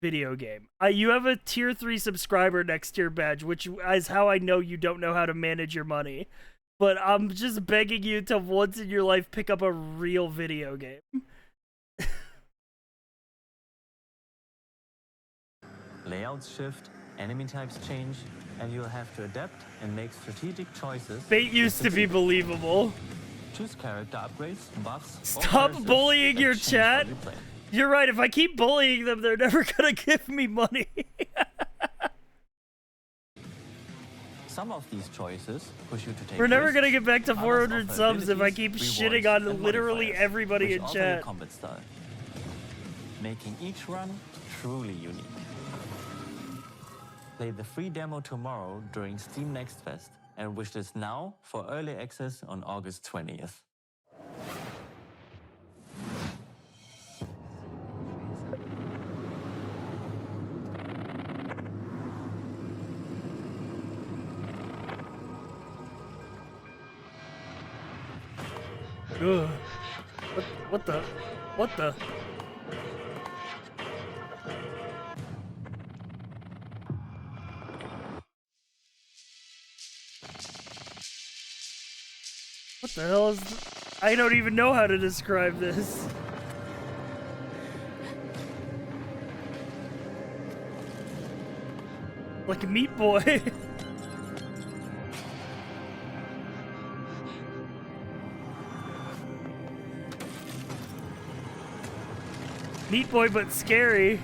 video game? You have a tier 3 subscriber next to your badge, which is how I know you don't know how to manage your money. But I'm just begging you to once in your life pick up a real video game. Layouts shift, enemy types change, and you'll have to adapt and make strategic choices. Fate used to be believable. Choose character upgrades, buffs. Stop bullying your chat. You're right, if I keep bullying them, they're never gonna give me money. Some of these choices push you to take We're never risks. gonna get back to Others 400 offer subs if I abilities, keep rewards, shitting on and literally modifiers, everybody which in alter your chat. combat style, making each run truly unique. Play the free demo tomorrow during Steam Next Fest and wishlist now for early access on August 20th. Ugh. What the? What the? What the hell is... I don't even know how to describe this. Like a Meat Boy. Meat Boy, but scary.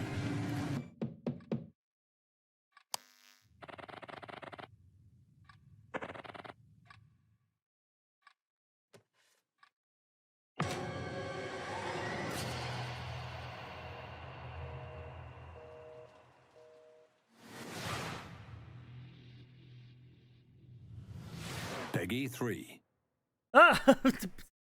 Peggy 3. Ah,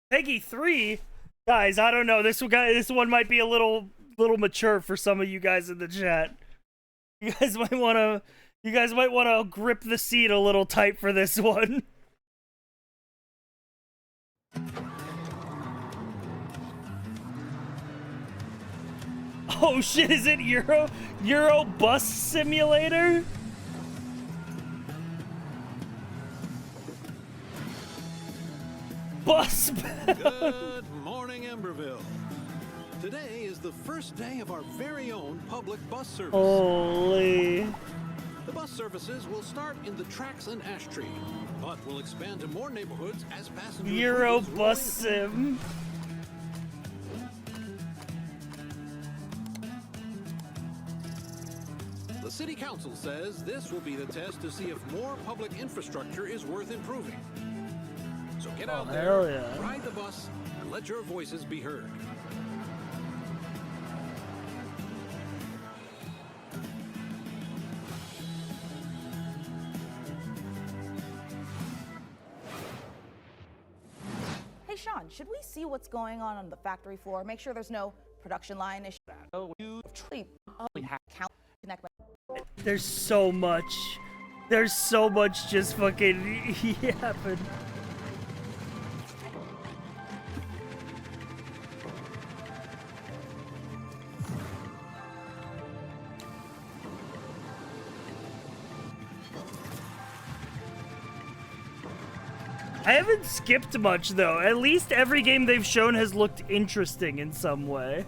Peggy 3? Guys, I don't know. This one might be a little mature for some of you guys in the chat. You guys might want to grip the seat a little tight for this one. Oh shit, is it Euro Bus Simulator? Bus. Good morning, Emberville. Today is the first day of our very own public bus service. Holy. The bus services will start in the tracks and ash tree, but will expand to more neighborhoods as passengers. Euro Bus Sim. The City Council says this will be the test to see if more public infrastructure is worth improving. So get out hell there, yeah. ride the bus, and let your voices be heard. Hey, Sean, should we see what's going on the factory floor? Make sure there's no production line issue. Oh, you Count, connect my... There's so much. There's so much just fucking happened. I haven't skipped much though. At least every game they've shown has looked interesting in some way.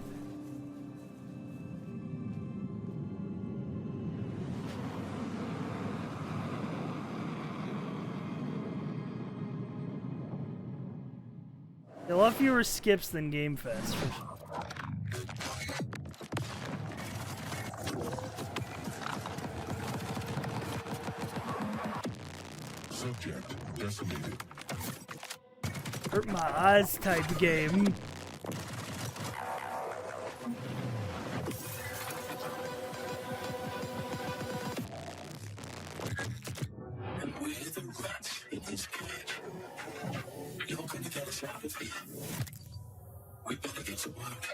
A lot fewer skips than Gamefest. Subject decimated. Hurt my eyes type game. And we're the rats in this cage. You're gonna get us out of here. We better get to work.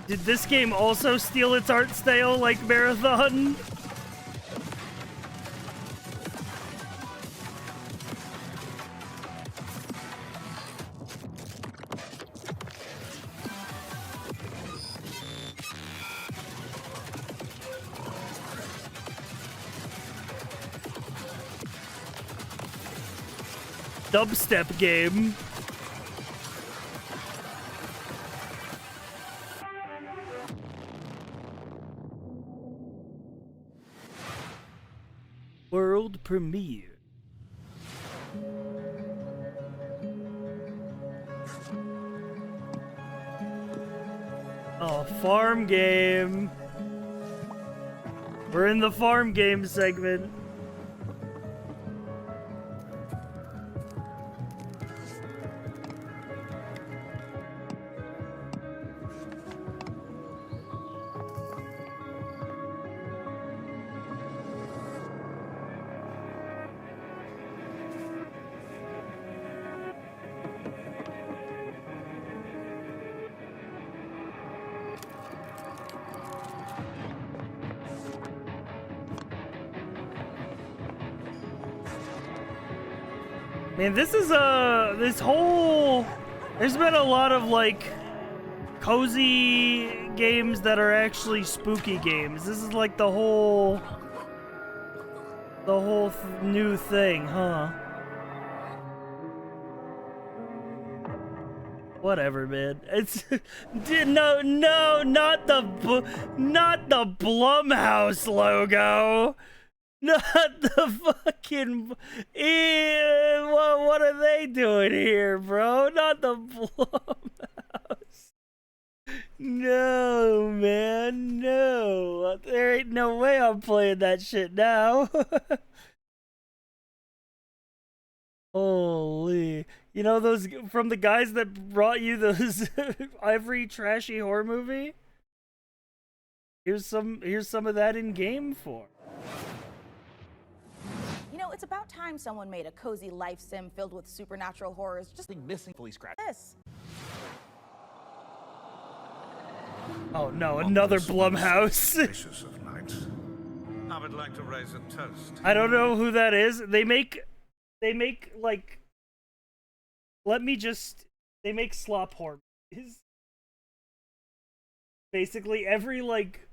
Did this game also steal its art style like Marathon? Dubstep game. World premiere. Oh, farm game. We're in the farm game segment. Man, this is this whole, there's been a lot of like cozy games that are actually spooky games. This is like the whole new thing, huh? Whatever, man. It's no, not the Blumhouse logo. Not the fucking... what are they doing here, bro? Not the Blumhouse. No, man, no. There ain't no way I'm playing that shit now. Holy. You know those... From the guys that brought you those... every trashy horror movie? Here's some of that in game form. You know, it's about time someone made a cozy life sim filled with supernatural horrors. Just missing fully scratched. This. Oh no, another Blumhouse. Of nights. I would like to raise a toast. I don't know who that is. They make like, they make slop horror movies. Basically every like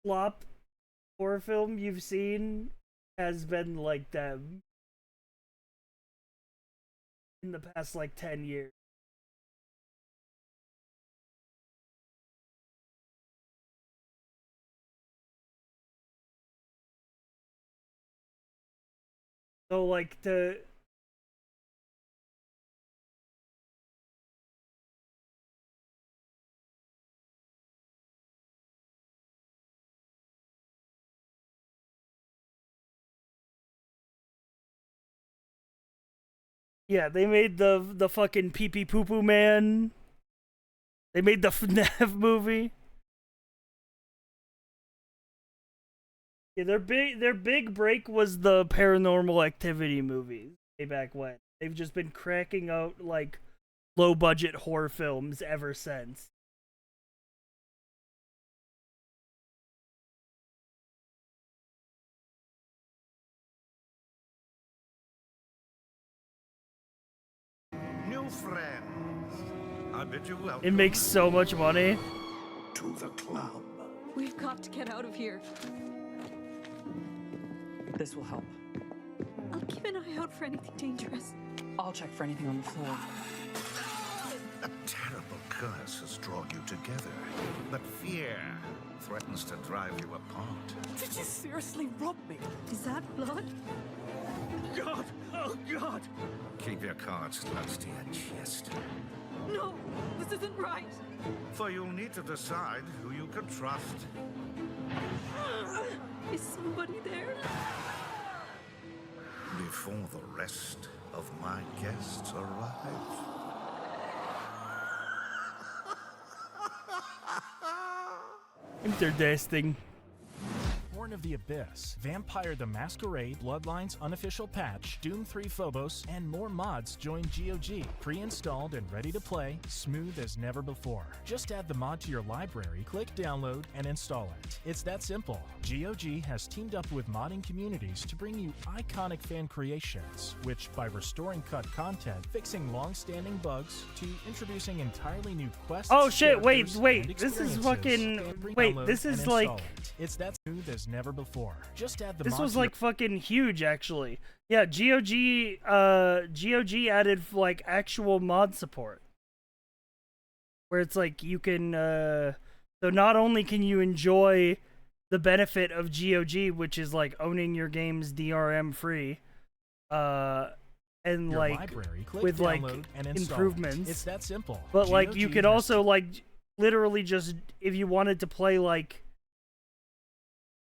slop horror film you've seen has been like them in the past like 10 years. So like yeah, they made the fucking pee pee poo poo man. They made the FNAF movie. Yeah, their big break was the Paranormal Activity movies way back when. They've just been cracking out like low budget horror films ever since. New friends, I bid you welcome. It makes so much money. To the club. We've got to get out of here. This will help. I'll keep an eye out for anything dangerous. I'll check for anything on the floor. A terrible curse has drawn you together, but fear threatens to drive you apart. Did you seriously rob me? Is that blood? God! Oh, God! Keep your cards close to your chest. No, this isn't right. For you'll need to decide who you can trust. Is somebody there? before the rest of my guests arrive. Interdesting. Born of the Abyss, Vampire the Masquerade, Bloodlines Unofficial Patch, Doom 3 Phobos, and more mods join GOG. Pre-installed and ready to play, smooth as never before. Just add the mod to your library, click download, and install it. It's that simple. GOG has teamed up with modding communities to bring you iconic fan creations, which, by restoring cut content, fixing long-standing bugs, to introducing entirely new quests. Oh shit, wait, characters, and this is experiences, fucking, every wait, download this and is install like, it. It's that smooth as never before. Just add the this mod was to your like fucking huge actually. Yeah, GOG added like actual mod support. Where it's like you can, so not only can you enjoy the benefit of GOG, which is like owning your games DRM free, and Your like library, click with like download and install it. improvements. It's that simple. But like you GOG could has- also like literally just, if you wanted to play like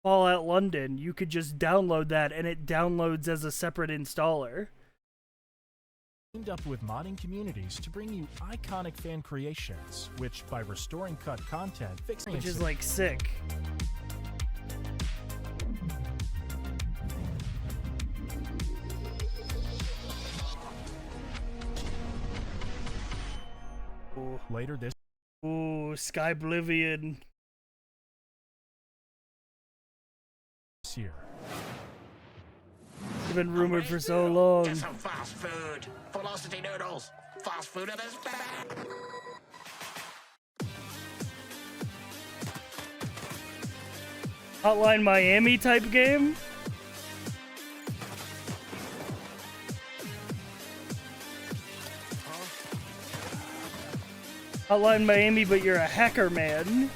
Fallout London, you could just download that and it downloads as a separate installer. Teamed up with modding communities to bring you iconic fan creations, which, by restoring cut content, fixing Which is like sick. later this Ooh, Skyblivion. year. It's been rumored for so long. Get some fast food. Velocity noodles. Fast food at its best. Hotline Miami type game? Hotline Miami, but you're a hacker man.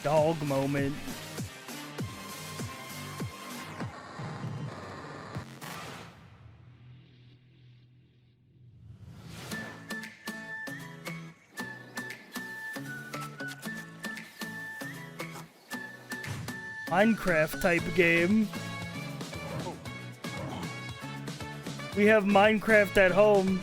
Dog moment. Minecraft type game. We have Minecraft at home.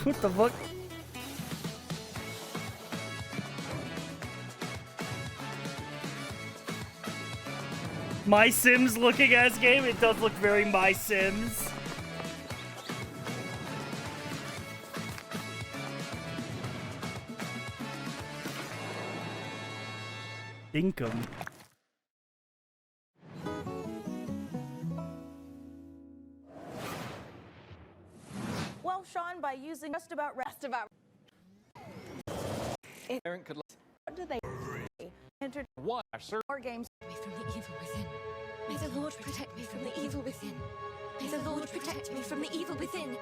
What the fuck? My Sims looking ass game? It does look very My Sims. Dinkum. Well, Sean, by using just about Parent could what do they enter One, more games Me from the evil within. May the Lord protect me from the evil within. May the Lord protect me from the evil within.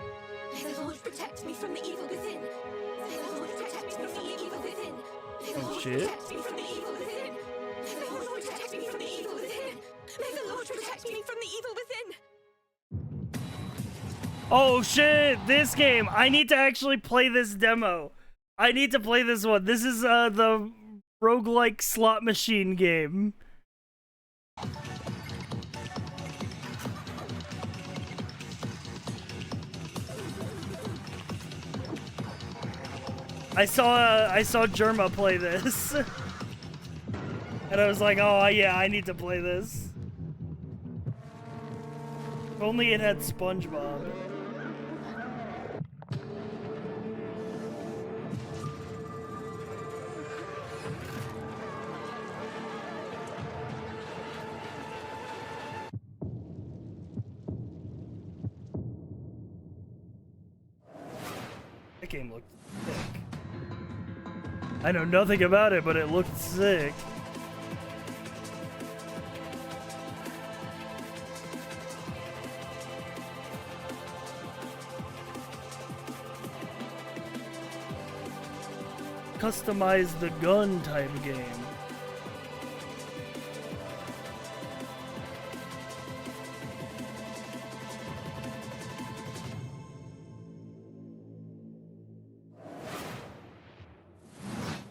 May the Lord protect me from the evil within. May the Lord protect me from the evil within. May the Oh, Lord shit. protect me from the evil within. May the Lord protect me from the evil within. May the Lord protect me from the evil within. Oh shit, this game. I need to actually play this demo. I need to play this one. This is the roguelike slot machine game. I saw Germa play this. And I was like, "Oh yeah, I need to play this." If only it had SpongeBob. That game looked sick. I know nothing about it, but it looked sick. customize the gun type game.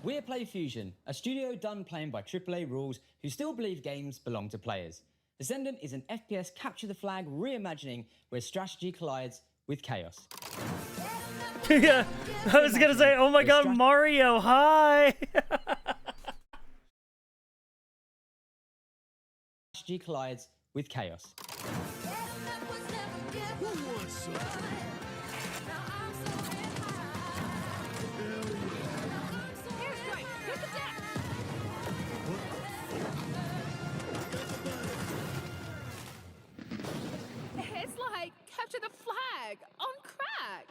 We're Play Fusion, a studio done playing by AAA rules who still believe games belong to players. Ascendant is an FPS capture the flag reimagining where strategy collides with chaos. Yeah, I was gonna say, oh my god, Mario, hi! Strategy collides with chaos. It's like capture the flag on crack.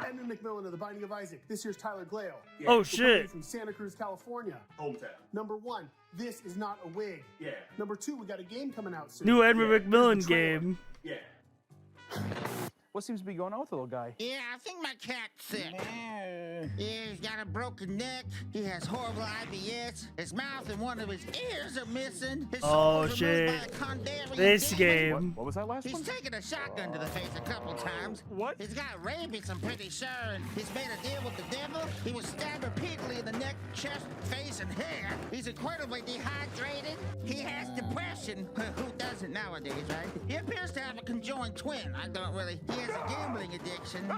Edmund McMillan of The Binding of Isaac. This year's Tyler Glale. Oh, We're shit. coming from Santa Cruz, California. Hometown. Number 1, this is not a wig. Yeah. Number 2, we got a game coming out soon. New Edward Yeah. McMillan Here's the trailer. game. Yeah. What seems to be going on with the little guy? Yeah, I think my cat's sick. Yeah, he's got a broken neck. He has horrible IBS. His mouth and one of his ears are missing. His Oh, soul was shit. removed by a Condarian This demon. game. What was that last He's one? taken a shotgun to the face a couple times. What? He's got rabies, I'm pretty sure. And he's made a deal with the devil. He was stabbed repeatedly in the neck, chest, face, and hair. He's incredibly dehydrated. He has depression. Who doesn't nowadays, right? He appears to have a conjoined twin. I don't really. He has a gambling addiction.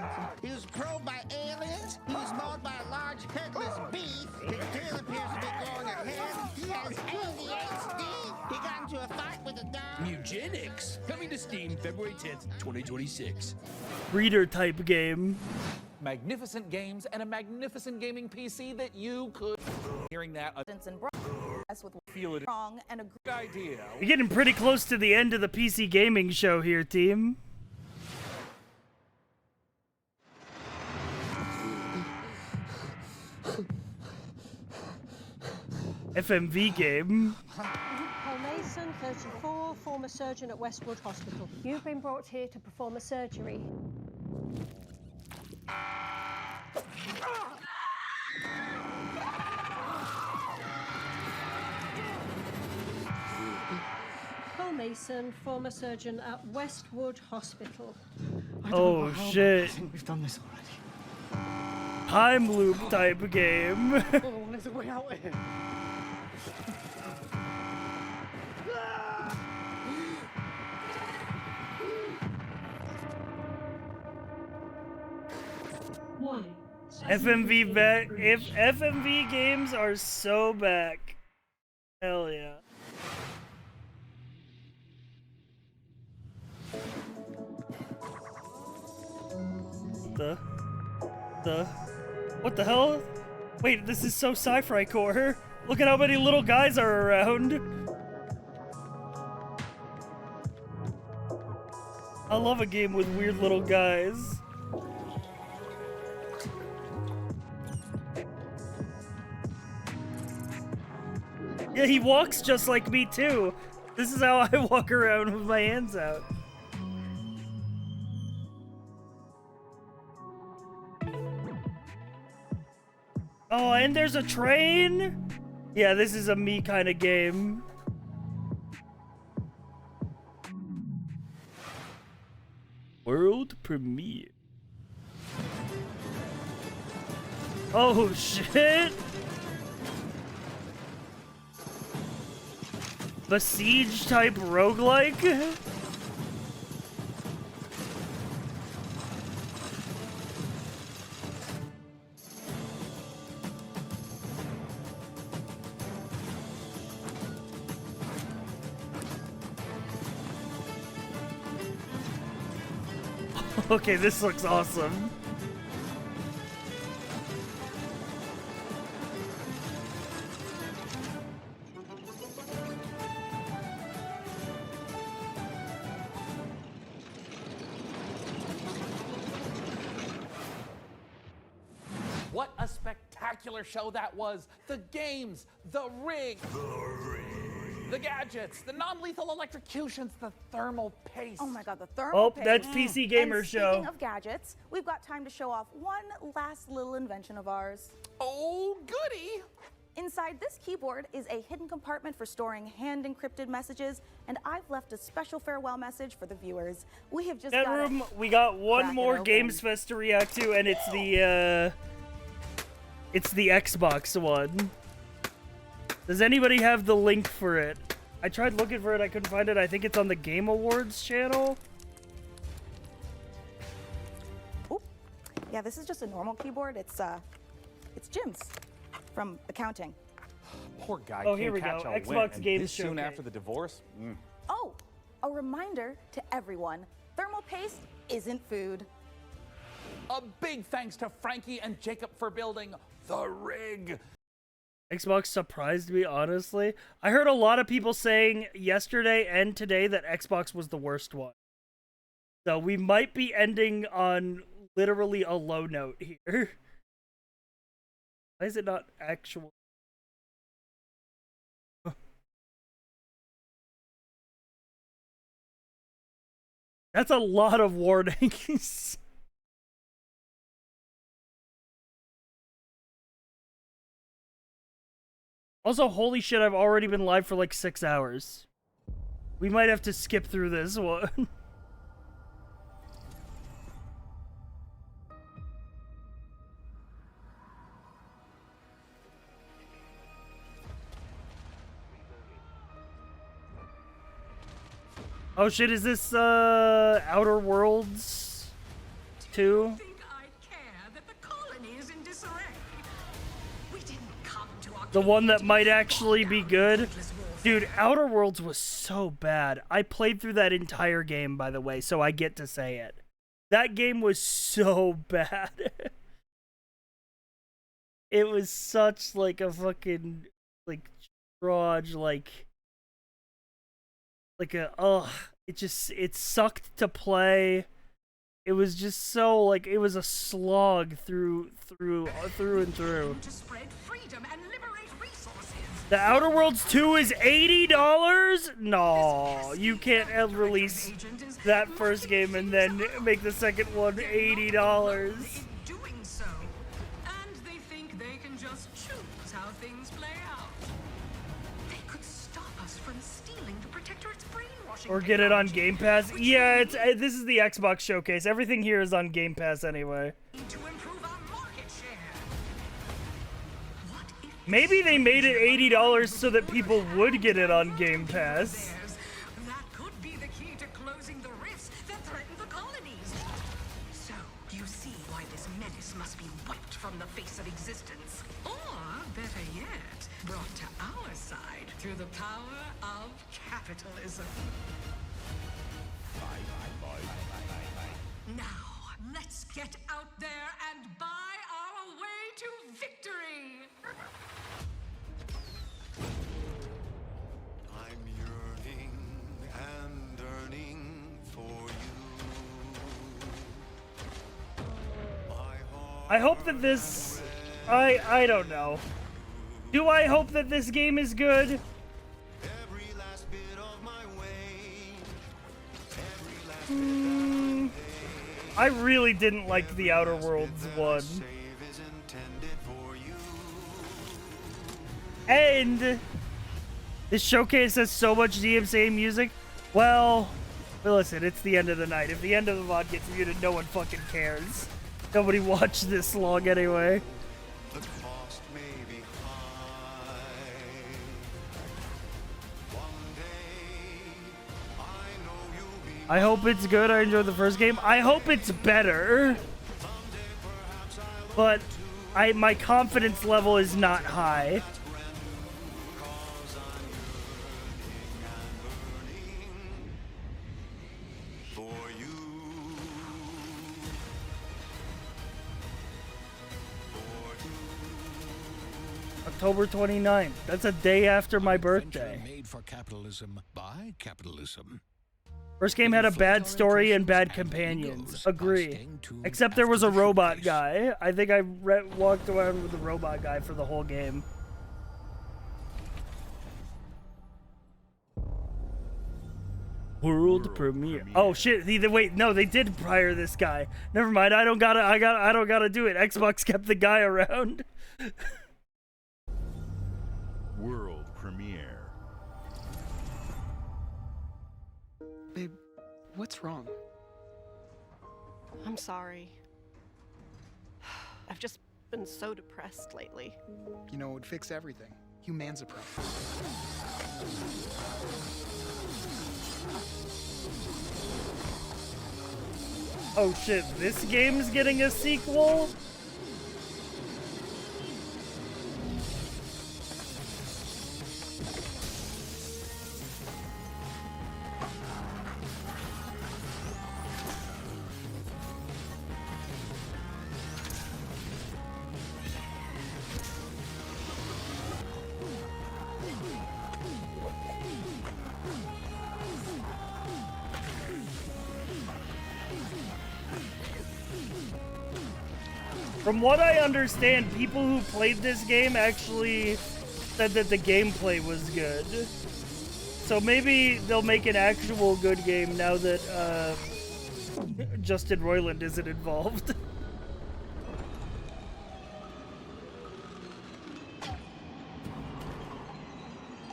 He was probed by aliens. He was mauled by a large headless beast. His tail appears to be growing ahead. He has ADHD. He got into a fight with a dog. Eugenics, coming to Steam February 10th, 2026. Reader type game. Magnificent games and a magnificent gaming PC that you could. Hearing that, With feel it. strong and a Good idea. You're getting pretty close to the end of the PC gaming show here, team. FMV game. Paul Mason, 34, former surgeon at Westwood Hospital. You've been brought here to perform a surgery. Paul Mason, former surgeon at Westwood Hospital. Oh shit. We've done this already. Time loop type game. Oh, there's a way out here. FMV back. If FMV games are so back. Hell yeah. What the hell? Wait, this is so sci-fi core. Look at how many little guys are around. I love a game with weird little guys. Yeah, he walks just like me too. This is how I walk around with my hands out. Oh, and there's a train? Yeah, this is a me kind of game. World premiere. Oh, shit. Besiege type roguelike? Okay, this looks awesome. What a spectacular show that was! The games, the rig. The gadgets, the non-lethal electrocutions, the thermal paste. Oh my god, the thermal Oh, paste. that's PC Gamer and Show. Speaking of gadgets, we've got time to show off one last little invention of ours. Oh, goody! Inside this keyboard is a hidden compartment for storing hand-encrypted messages, and I've left a special farewell message for the viewers. We have just That got room, we got one crack it more open. Gamesfest to react to, and it's the Xbox one. Does anybody have the link for it? I tried looking for it, I couldn't find it. I think it's on the Game Awards channel. Oop. Yeah, this is just a normal keyboard. It's Jim's from accounting. Poor guy. Oh, here can't we catch go. a Xbox win, and Games this soon Showcase. after the divorce. Oh, a reminder to everyone, thermal paste isn't food. A big thanks to Frankie and Jacob for building the rig. Xbox surprised me, honestly. I heard a lot of people saying yesterday and today that Xbox was the worst one. So we might be ending on literally a low note here. Why is it not actual? That's a lot of warnings. Also, holy shit, I've already been live for like 6 hours. We might have to skip through this one. Oh shit, is this Outer Worlds 2? The one that might actually be good? Dude, Outer Worlds was so bad. I played through that entire game, by the way, so I get to say it. That game was so bad. It was such like a fucking like trudge, like a it sucked to play. It was just so like it was a slog through and through. The Outer Worlds 2 is $80? No, you can't release that first game and then make the second one $80. Doing so, and they think they can just choose how things play out. They could stop us from stealing the Protectorate's brainwashing. Or get it on Game Pass. Yeah, it's this is the Xbox showcase. Everything here is on Game Pass anyway. To improve our market share. Maybe they made it $80 so that people would get it on Game Pass. That could be the key to closing the rifts that threaten the colonies. So, you see why this menace must be wiped from the face of existence. Or, better yet, brought to our side through the power of capitalism. Now, let's get out there and buy our way to victory! I'm yearning and yearning for you. I hope that this I don't know. Do I hope that this game is good? I really didn't like the Outer Worlds one. And this showcase has so much DMCA music. Well, listen, it's the end of the night. If the end of the VOD gets muted, no one fucking cares. Nobody watched this long anyway. The cost may be high. One day, I know you'll be I hope it's good. I enjoyed the first game. I hope it's better. But my confidence level is not high. October 29th. That's a day after my birthday. Made for capitalism by capitalism. First game had a bad story and bad companions. Agree. Except there was a robot guy. I think I walked around with the robot guy for the whole game. World premiere. Oh shit! Wait, no, they did hire this guy. Never mind. I don't gotta do it. Xbox kept the guy around. World premiere. Babe, what's wrong? I'm sorry. I've just been so depressed lately. You know, it would fix everything. Humanzapro. Oh shit, this game's getting a sequel? From what I understand, people who played this game actually said that the gameplay was good. So maybe they'll make an actual good game now that Justin Roiland isn't involved.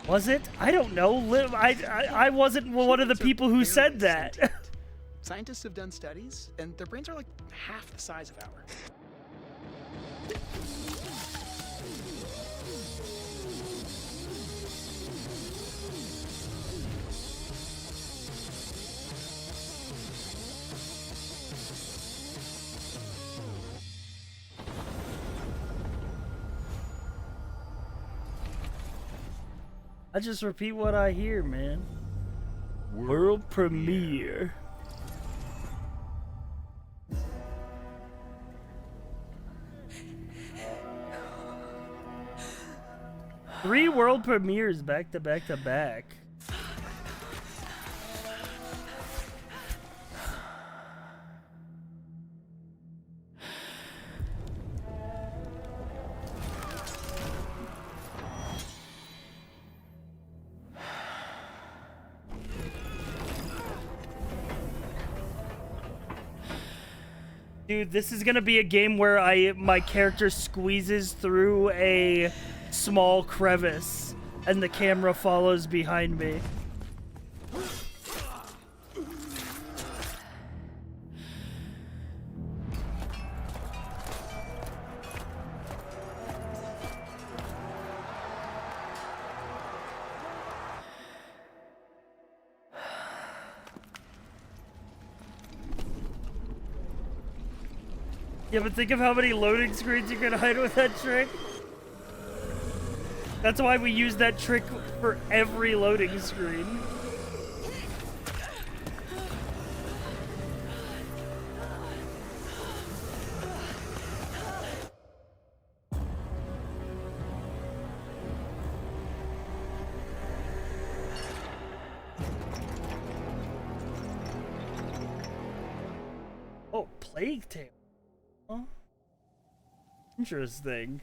Was it? I don't know. I wasn't one of the people who said that. Scientists have done studies, and their brains are like half the size of ours. I just repeat what I hear, man. World premiere. Three world premieres back to back to back. Dude, this is gonna be a game where my character squeezes through a small crevice and the camera follows behind me. Yeah, but think of how many loading screens you can hide with that trick. That's why we use that trick for every loading screen. Oh, Plague Tale. Huh? Interesting.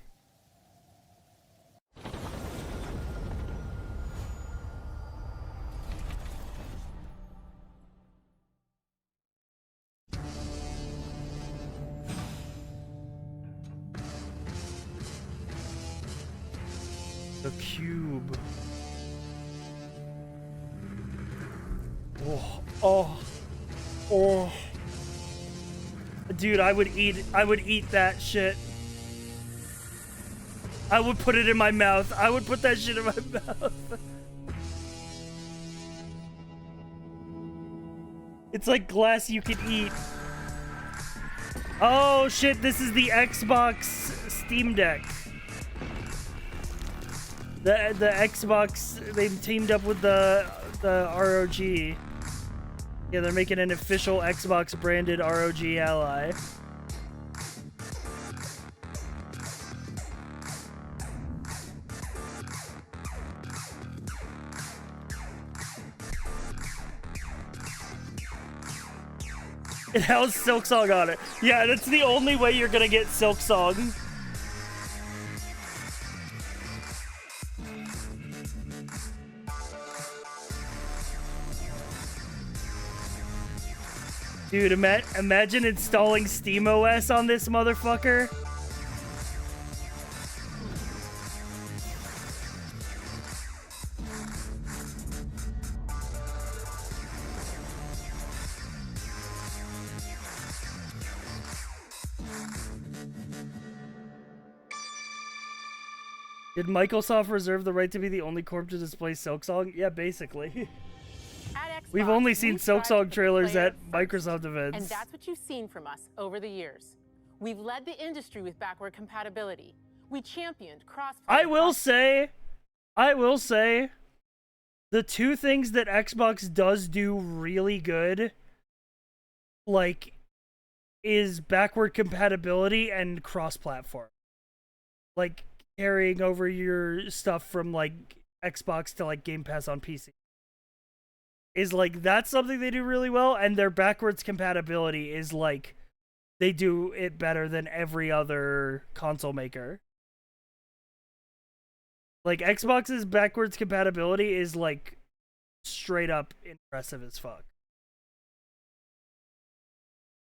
The cube. Oh. Dude, I would eat that shit. I would put it in my mouth. I would put that shit in my mouth. It's like glass you can eat. Oh shit, this is the Xbox Steam Deck. The Xbox, they teamed up with the ROG. Yeah, they're making an official Xbox branded ROG Ally. It has Silksong on it. Yeah, that's the only way you're gonna get Silksong. Dude, imagine installing SteamOS on this motherfucker. Did Microsoft reserve the right to be the only corp to display Silksong? Yeah, basically. We've only seen Silksong trailers at Microsoft events. And that's what you've seen from us over the years. We've led the industry with backward compatibility. We championed cross-play. I will say, the two things that Xbox does do really good, like, is backward compatibility and cross-platform. Like, carrying over your stuff from, like, Xbox to, like, Game Pass on PC. Is, like, that's something they do really well, and their backwards compatibility is, like, they do it better than every other console maker. Like, Xbox's backwards compatibility is, like, straight up impressive as fuck.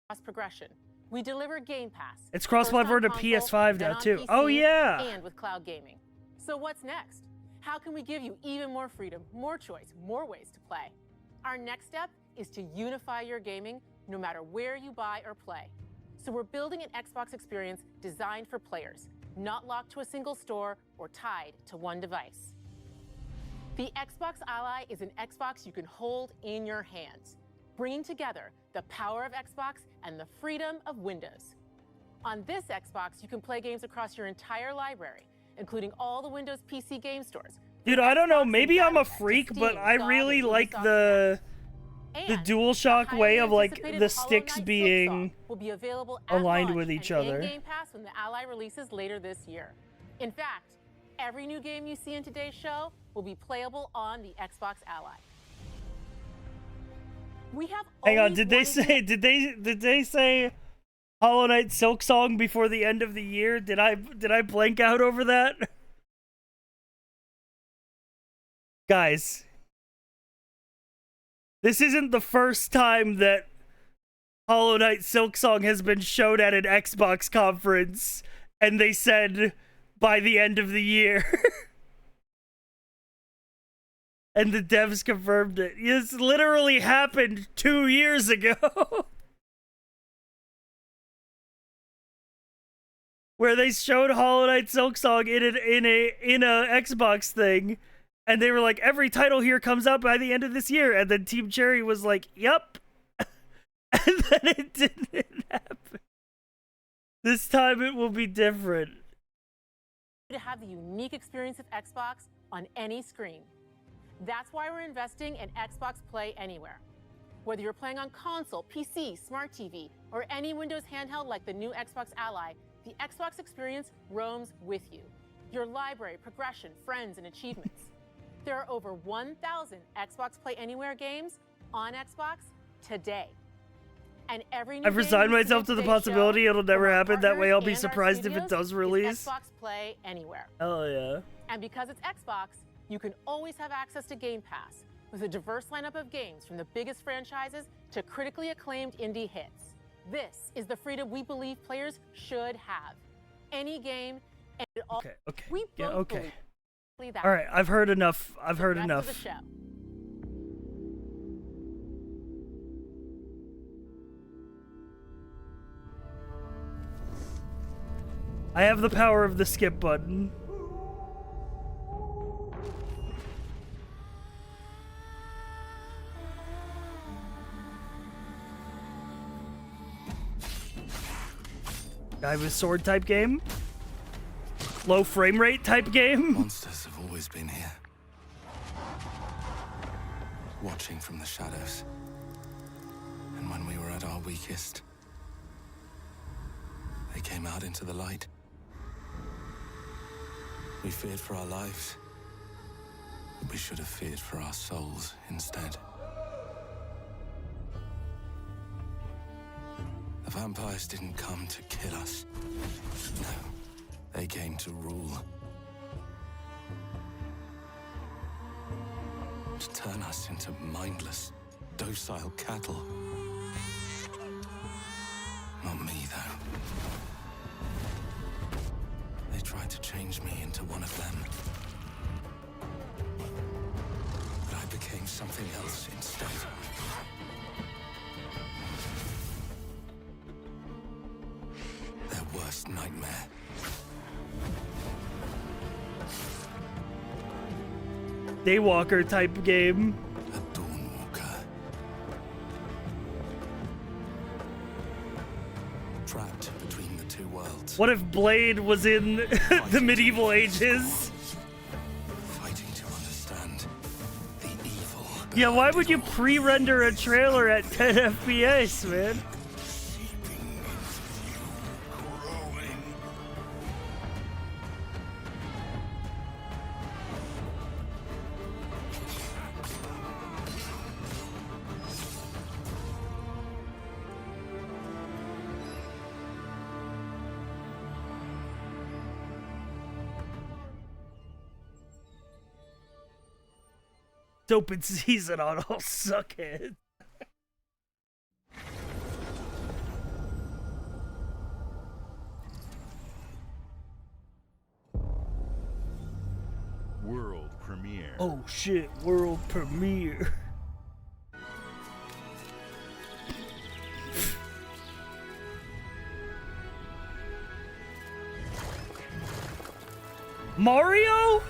Cross progression. We deliver Game Pass. It's cross-platform to PS5 now, too. Oh, yeah! And with cloud gaming. So what's next? How can we give you even more freedom, more choice, more ways to play? Our next step is to unify your gaming no matter where you buy or play. So we're building an Xbox experience designed for players, not locked to a single store or tied to one device. The Xbox Ally is an Xbox you can hold in your hands, bringing together the power of Xbox and the freedom of Windows. On this Xbox, you can play games across your entire library, including all the Windows PC game stores. Dude, I don't know, maybe I'm a freak, but I really like the DualShock way of, like, the sticks being aligned with each other. Game Pass when the Ally releases later this year. In fact, every new game you see in today's show will be playable on the Xbox Ally. We have Hang on, did they say Hollow Knight Silksong before the end of the year? Did I blank out over that? Guys, this isn't the first time that Hollow Knight Silksong has been showed at an Xbox conference, and they said by the end of the year. And the devs confirmed it. This literally happened 2 years ago. Where they showed Hollow Knight Silksong in a Xbox thing. And they were like, every title here comes out by the end of this year. And then Team Cherry was like, yep. And then it didn't happen. This time it will be different. To have the unique experience of Xbox on any screen. That's why we're investing in Xbox Play Anywhere. Whether you're playing on console, PC, smart TV, or any Windows handheld like the new Xbox Ally, the Xbox experience roams with you. Your library, progression, friends, and achievements. There are over 1,000 Xbox Play Anywhere games on Xbox today. And every new I've resigned myself to the possibility it'll never happen. That way I'll be surprised if it does release. Xbox Play Anywhere. Oh yeah. And because it's Xbox, you can always have access to Game Pass with a diverse lineup of games from the biggest franchises to critically acclaimed indie hits. This is the freedom we believe players should have. Any game and it all. Okay. We yeah. both Okay. believe that. All right. I've heard enough. I've heard Rest of enough. the show. I have the power of the skip button. Guy with sword type game? Low frame rate type game? Monsters have always been here. Watching from the shadows. And when we were at our weakest, they came out into the light. We feared for our lives, but we should have feared for our souls instead. The vampires didn't come to kill us. No, they came to rule. To turn us into mindless, docile cattle. something else instead. Their worst nightmare. Daywalker type game. A Dawnwalker. Trapped between the two worlds. What if Blade was in the medieval ages? Fighting to understand the evil. Yeah, why would you pre-render a trailer at 10 FPS, man? Open season on all suckheads. World premiere. Oh shit, world premiere. Mario?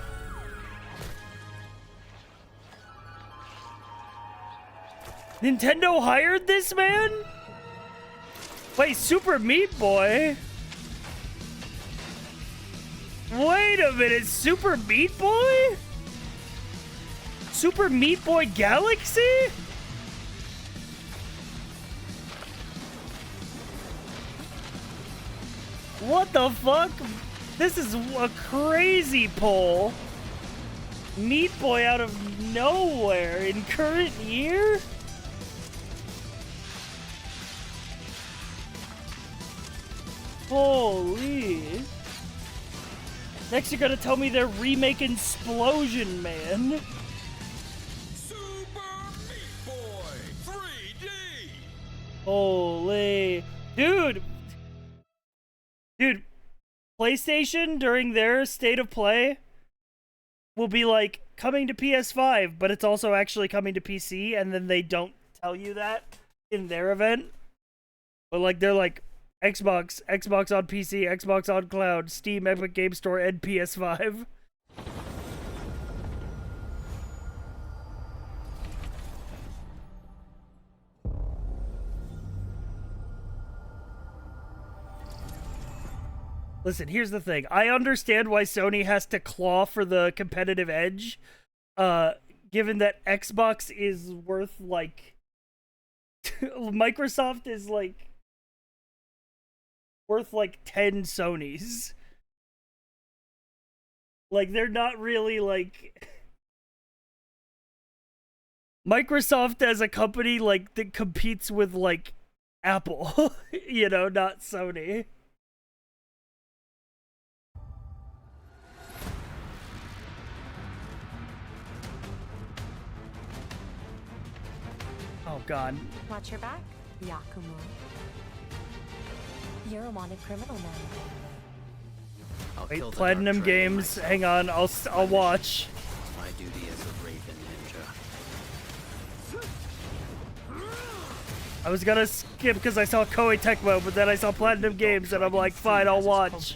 Nintendo hired this man? Wait, Super Meat Boy? Wait a minute, Super Meat Boy? Super Meat Boy Galaxy? What the fuck? This is a crazy pull. Meat Boy out of nowhere in current year? Holy. Next you're gonna tell me they're remaking Explosion Man. Super Meat Boy 3D. Holy. Dude, PlayStation during their state of play will be like coming to PS5, but it's also actually coming to PC, and then they don't tell you that in their event. But like they're like Xbox on PC, Xbox on cloud, Steam, Epic Game Store, and PS5. Listen, here's the thing. I understand why Sony has to claw for the competitive edge, given that Xbox is worth, like... Microsoft is, like... worth, like, 10 Sonys. Like, they're not really, like... Microsoft as a company, like, that competes with, like, Apple. You know, not Sony. Oh, God. Watch your back, Yakumo. You're a wanted criminal now. Wait, Platinum Games. Hang on, I'll watch. My duty as a Raven Ninja. I was gonna skip because I saw Koei Tecmo, but then I saw Platinum Games, and I'm like, fine, I'll watch.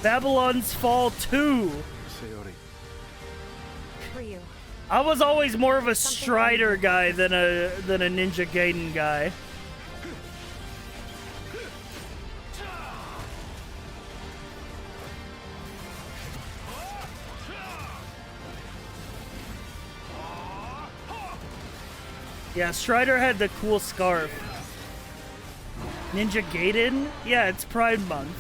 Babylon's Fall 2. Ryu. I was always more of a Strider guy than a Ninja Gaiden guy. Yeah, Strider had the cool scarf. Ninja Gaiden? Yeah, it's Pride Month.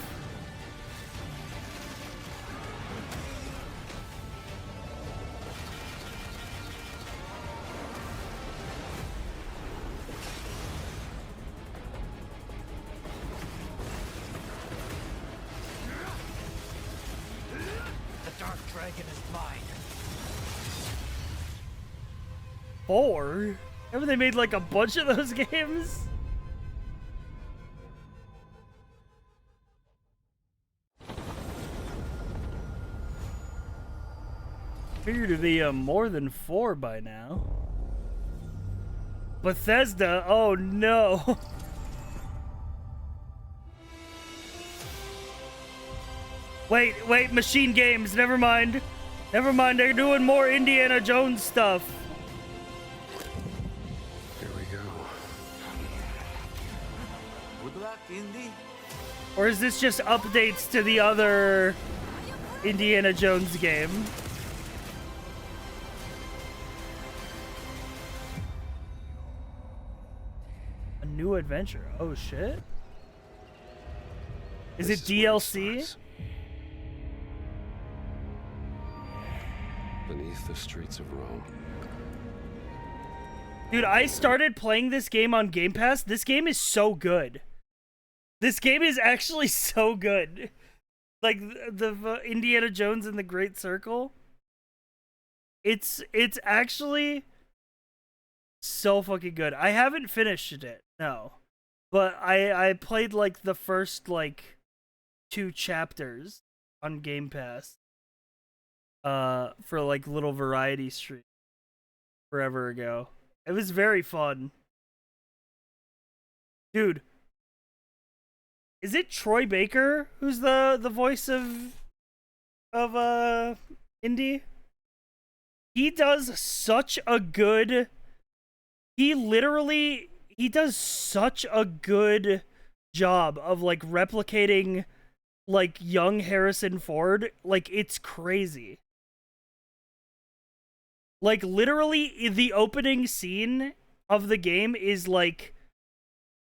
Dragon is mine. 4? Remember they made like a bunch of those games? Figured to be more than 4 by now. Bethesda, oh no. Wait, Machine Games, never mind. Never mind, they're doing more Indiana Jones stuff. Here we go. Good luck, Indy. Or is this just updates to the other Indiana Jones game? A new adventure. Oh shit. Is it DLC? Beneath the streets of Rome. Dude, I started playing this game on Game Pass. This game is so good. This game is actually so good. Like the Indiana Jones and the Great Circle. It's actually so fucking good. I haven't finished it, no. But I played like the first like 2 chapters on Game Pass. For like little variety stream forever ago. It was very fun. Dude. Is it Troy Baker who's the voice of Indy? He does such a good he does such a good job of like replicating like young Harrison Ford. Like it's crazy. Like, literally, the opening scene of the game is, like,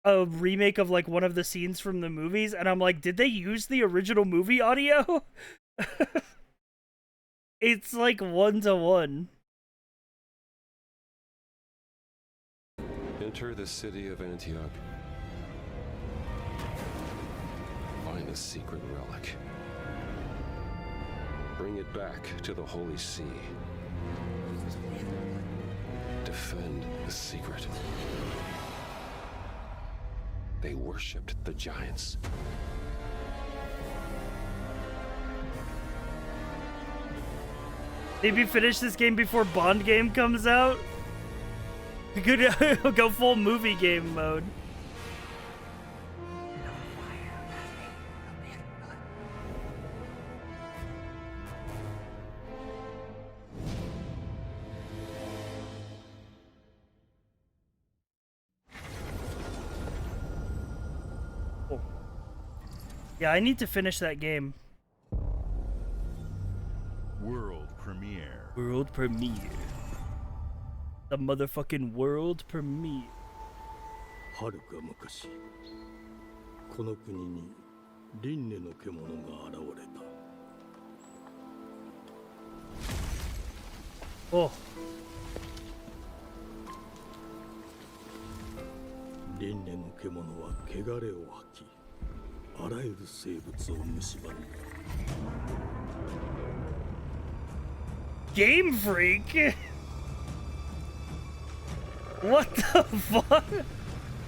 a remake of, like, one of the scenes from the movies. And I'm like, did they use the original movie audio? It's, like, 1-to-1. Enter the city of Antioch. Find the secret relic. Bring it back to the Holy See. Defend the secret. They worshipped the giants. Maybe finish this game before Bond game comes out? We could go full movie game mode. Yeah, I need to finish that game. World premiere. World premiere. The motherfucking world premiere. 遥か昔、この国に輪廻の獣が現れた。Oh. 輪廻の獣は汚れを吐き、あらゆる生物を蝕んだ。Game Freak? What the fuck?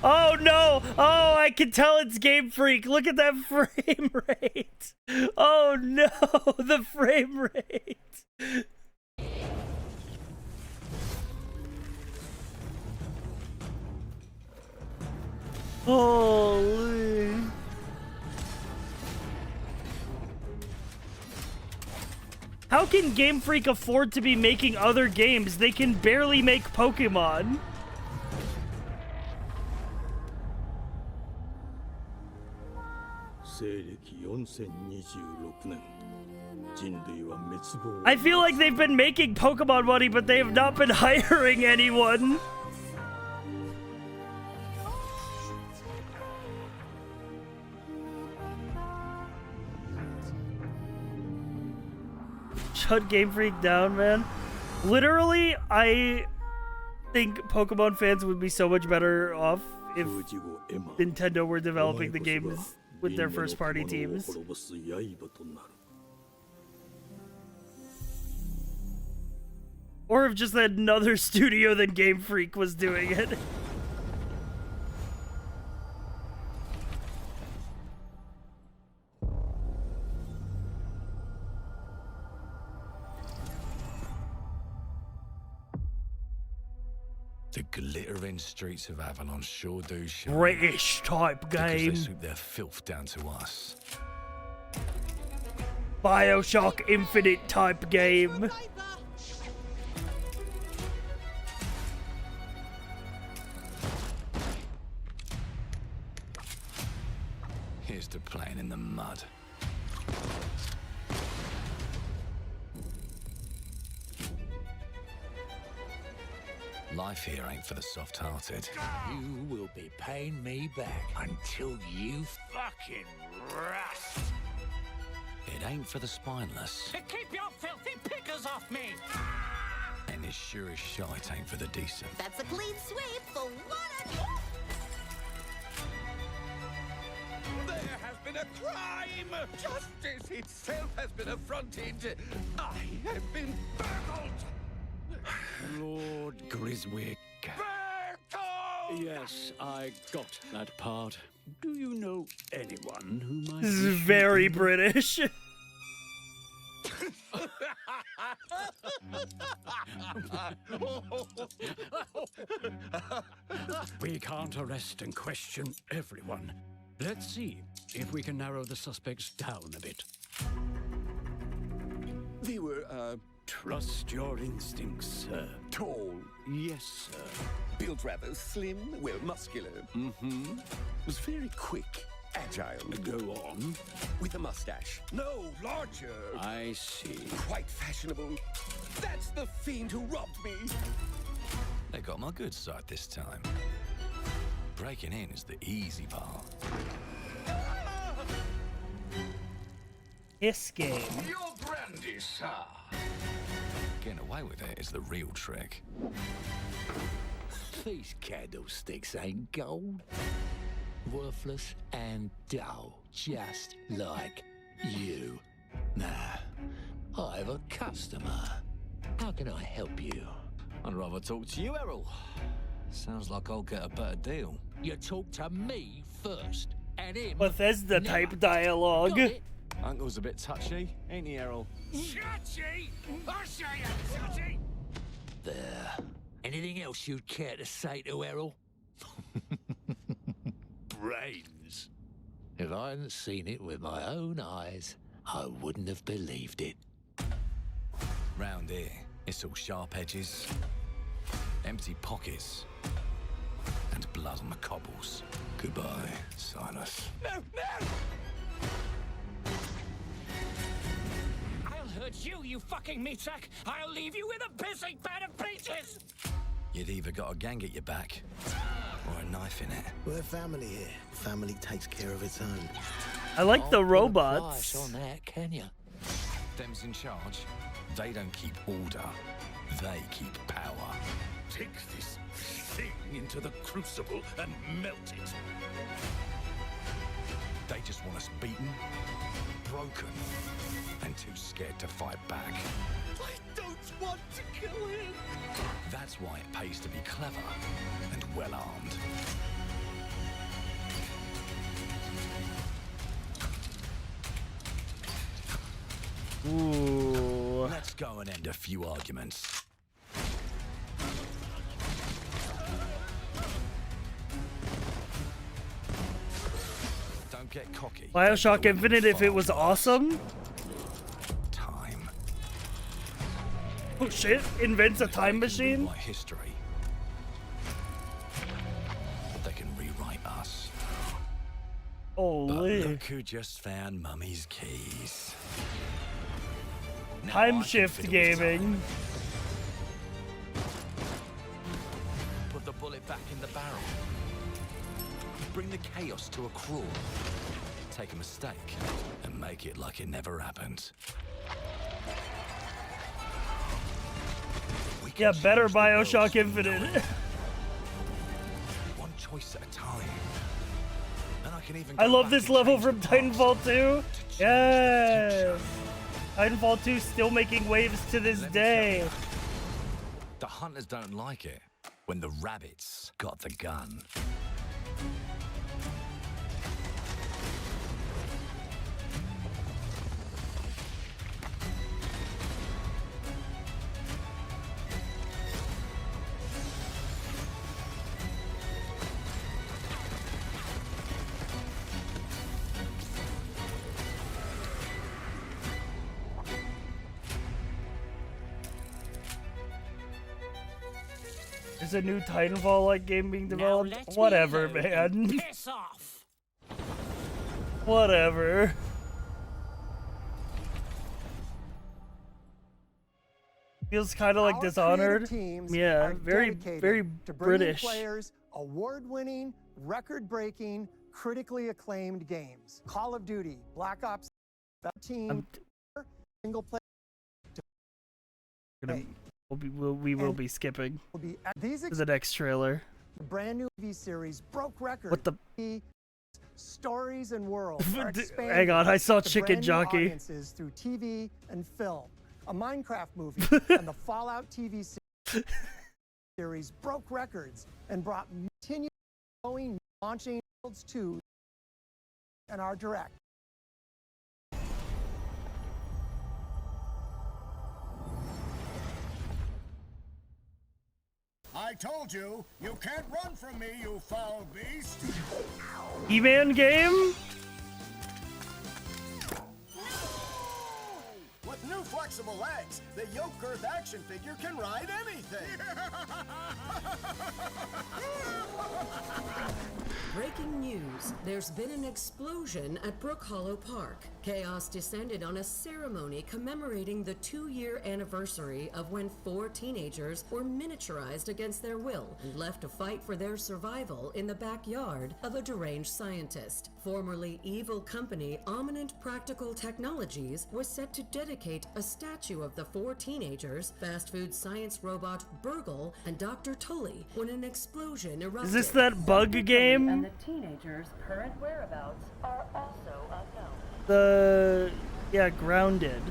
Oh no! Oh, I can tell it's Game Freak. Look at that frame rate. Oh no, the frame rate. Holy. How can Game Freak afford to be making other games? They can barely make Pokemon. I feel like they've been making Pokemon money, but they have not been hiring anyone. Shut Game Freak down, man. Literally, I think Pokemon fans would be so much better off if Nintendo were developing the games with their first-party teams. Or if just another studio than Game Freak was doing it. The glittering streets of Avalon sure do shine. British type Because game. they sweep their filth down to us. BioShock Infinite type game. Here's to playing in the mud. Life here ain't for the soft-hearted. You will be paying me back until you fucking rust. It ain't for the spineless. Keep your filthy pickers off me! And it sure as shite ain't for the decent. That's a clean sweep for one. There has been a crime! Justice itself has been affronted! I have been burgled! Lord Griswick. Yes, I got that part. Do you know anyone who might... This is very British. We can't arrest and question everyone. Let's see if we can narrow the suspects down a bit. They were, Trust your instincts, sir. tall, Yes, sir. built rather slim, well, muscular. Mm-hmm. Was very quick, agile. Go on. With a mustache. No, larger. I see. Quite fashionable. That's the fiend who robbed me. They got my good side this time. Breaking in is the easy part. This game. Your brandy, sir. Getting away with it is the real trick. These candlesticks ain't gold. Worthless and dull, just like you. Nah, I have a customer. How can I help you? I'd rather talk to you, Errol. Sounds like I'll get a better deal. You talk to me first, and him. Bethesda type dialogue. Got it? Uncle's a bit touchy, ain't he, Errol? Touchy? I say I'm touchy. There. Anything else you'd care to say to Errol? Brains. If I hadn't seen it with my own eyes, I wouldn't have believed it. Round here, it's all sharp edges, empty pockets, and blood on the cobbles. Goodbye, Silas. No, no! I'll hurt you, you fucking meatsack! I'll leave you with a pissing bed of peaches! You'd either got a gang at your back, or a knife in it. We're family here. Family takes care of its own. I like the Can't put a robots. price on that, can you? Them's in charge. They don't keep order. They keep power. Take this thing into the crucible and melt it. They just want us beaten, broken, and too scared to fight back. I don't want to kill him. That's why it pays to be clever and well-armed. Ooh. Let's go and end a few arguments. Don't get cocky. BioShock Infinite if it was awesome? Time. Oh shit, invents a time machine? Rewrite history. But they can rewrite us. But Holy. look who just found Mummy's keys. Now I Time can shift fiddle with gaming. time. Put the bullet back in the barrel. Bring the chaos to a crawl. Take a mistake and make it like it never happened. Yeah, better BioShock Infinite. One choice at a time. And I can even I go love back this and level change from the past Titanfall 2. to Yeah. change the future. 2 still making waves to this day. The hunters don't like it when the rabbits got the gun. There's a new Titanfall-like game being developed. Whatever, man. Piss off. Whatever. Feels kind of like Dishonored. Yeah, very British. Players award-winning, record-breaking, critically acclaimed games. Call of Duty, Black Ops 13, single player. We will be skipping These to the next trailer. The brand new TV series broke records. What the? Stories and worlds are expanding Hang on, I saw to Chicken brand new Jockey. audiences through TV and film. A Minecraft movie and the Fallout TV series broke records and brought continuing launching Worlds 2 and our direct. I told you, you can't run from me, you foul beast. He-Man game? With new flexible legs, the yoke girth action figure can ride anything. Breaking news. There's been an explosion at Brook Hollow Park. Chaos descended on a ceremony commemorating the 2-year anniversary of when 4 teenagers were miniaturized against their will and left to fight for their survival in the backyard of a deranged scientist. Formerly evil company Ominent Practical Technologies was set to dedicate a statue of the 4 teenagers, fast food science robot Burgle, and Dr. Tully when an explosion erupted. Is this that bug game? And the teenagers' current whereabouts are also unknown. Yeah, Grounded.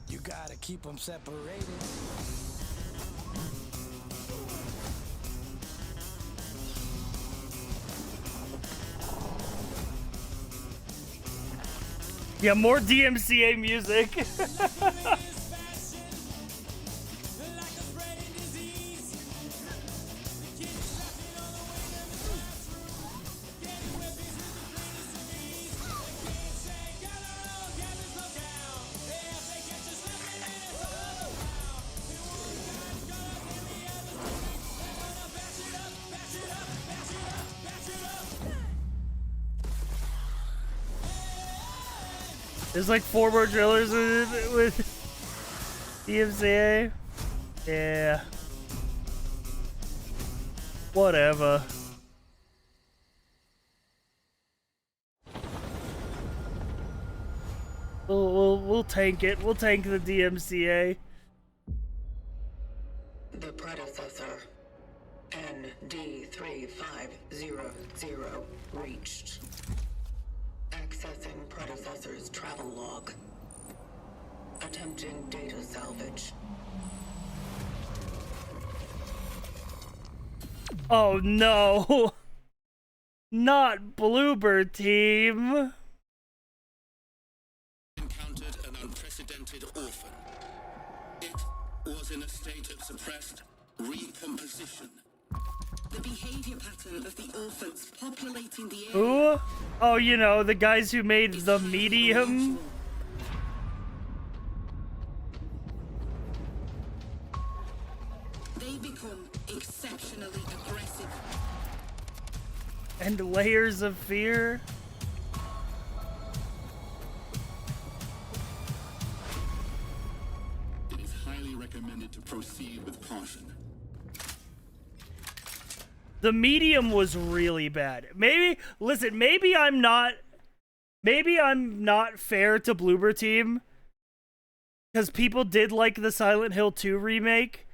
You gotta keep them separated. Yeah, more DMCA music. There's like 4 more trailers with DMCA. Yeah. Whatever. We'll tank it. We'll tank the DMCA. The predecessor, ND3500, reached. Accessing predecessor's travel log. Attempting data salvage. Oh no! Not Bluebird Team! Encountered an unprecedented orphan. It was in a state of suppressed recomposition. The behavior pattern of the orphans populating the area. Who? Oh, you know, the guys who made The Medium? They become exceptionally aggressive. And Layers of Fear? It is highly recommended to proceed with caution. The Medium was really bad. Maybe, listen, maybe I'm not fair to Bluebird Team, because people did like the Silent Hill 2 remake,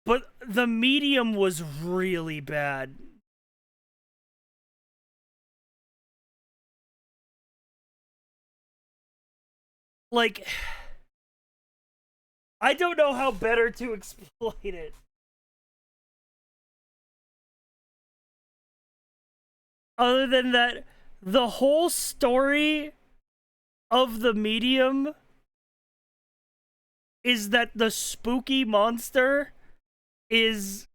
but The Medium was really bad. like, I don't know how better to exploit it. Other than that, the whole story of the medium is that the spooky monster is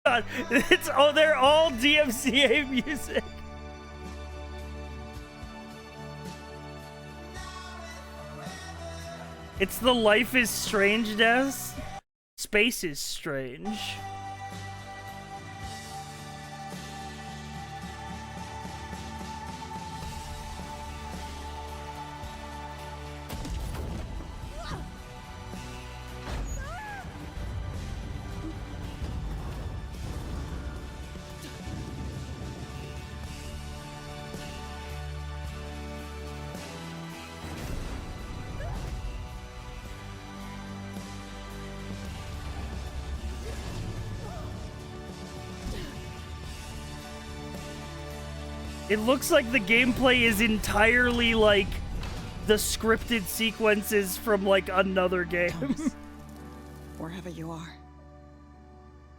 God, they're all DMCA music. It's the Life is Strangeness. Space is strange. It looks like the gameplay is entirely like the scripted sequences from like another game. Thomas, wherever you are,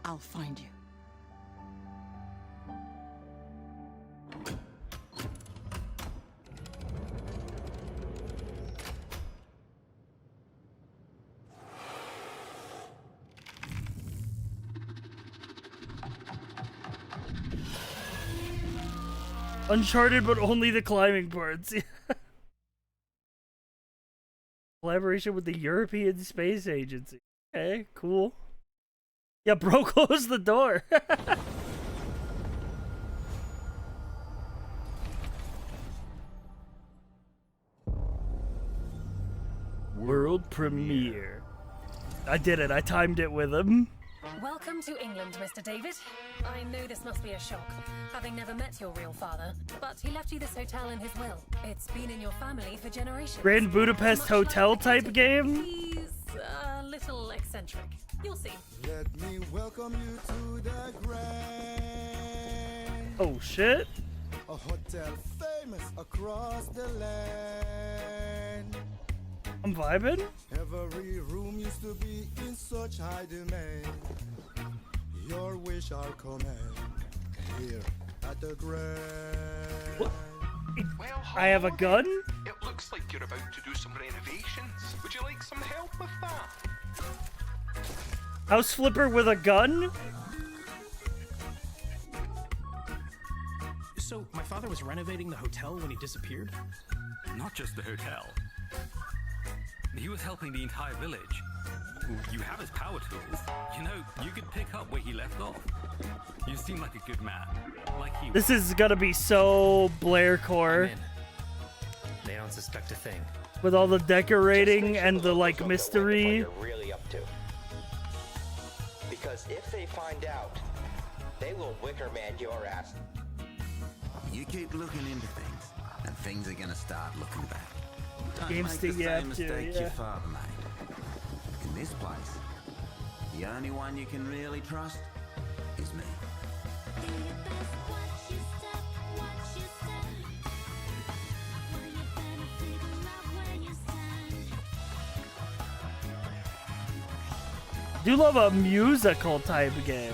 I'll find you. Uncharted, but only the climbing parts. Collaboration with the European Space Agency. Okay, cool. Yeah, bro, close the door. World premiere. I did it. I timed it with him. Welcome to England, Mr. David. I know this must be a shock, having never met your real father, but he left you this hotel in his will. It's been in your family for generations. Grand Budapest Hotel type game? He's a little eccentric. You'll see. Let me welcome you to the Grand. Oh shit. A hotel famous across the land. I'm vibing. Every room used to be in such high demand. Your wish our command here at the Grand. What? I have a gun? It looks like you're about to do some renovations. Would you like some help with that? House flipper with a gun? So, my father was renovating the hotel when he disappeared? Not just the hotel. He was helping the entire village. You have his power tools. You know, you could pick up where he left off. You seem like a good man. Like he This is gonna be so Blaircore. They don't suspect a thing. With all the decorating and the like mystery. What you're really up to. Because if they find out, they will Wicker Man your ass. You keep looking into things, and things are gonna start looking back. Don't Games make to the get same to, mistake yeah. your father made. In this place, the only one you can really trust is me. I do love a musical type game.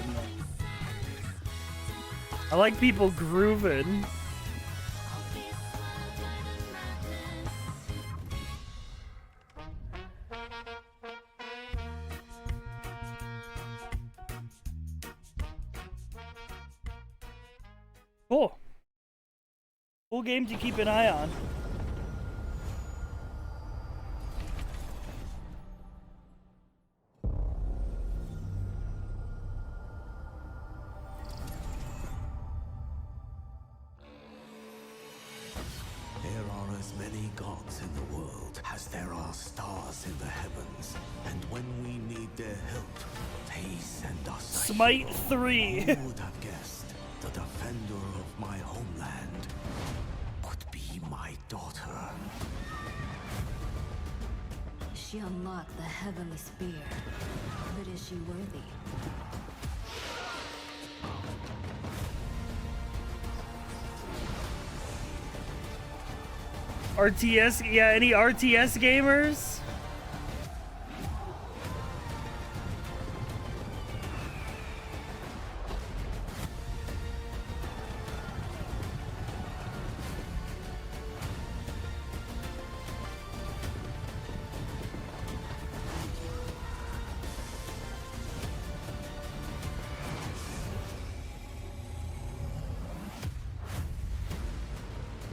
I like people grooving. Cool. Cool game to keep an eye on. There are as many gods in the world as there are stars in the heavens. And when we need their help, they send us a Smite hero. 3. Who would have guessed the defender of my homeland would be my daughter? She unlocked the heavenly spear, but is she worthy? RTS, yeah, any RTS gamers?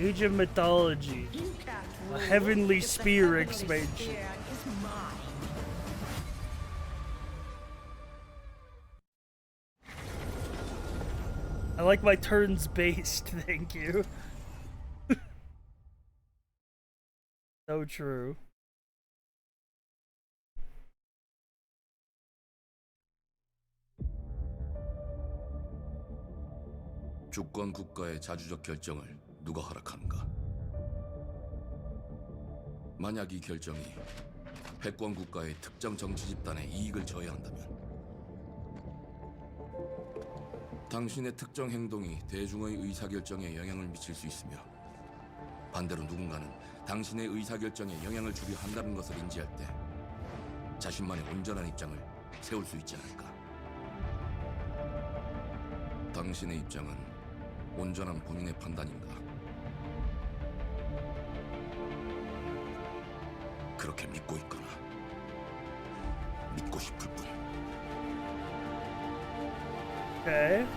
Age of Mythology. A Heavenly Spear expansion. I like my turns based, thank you. So true. 주권 국가의 자주적 결정을 누가 허락하는가? 만약 이 결정이 패권 국가의 특정 정치 집단의 이익을 저해한다면 당신의 특정 행동이 대중의 의사결정에 영향을 미칠 수 있으며 반대로 누군가는 당신의 의사결정에 영향을 주려 한다는 것을 인지할 때 자신만의 온전한 입장을 세울 수 있지 않을까? 당신의 입장은 온전한 본인의 판단인가? 그렇게 믿고 있거나 믿고 싶을 뿐. Okay.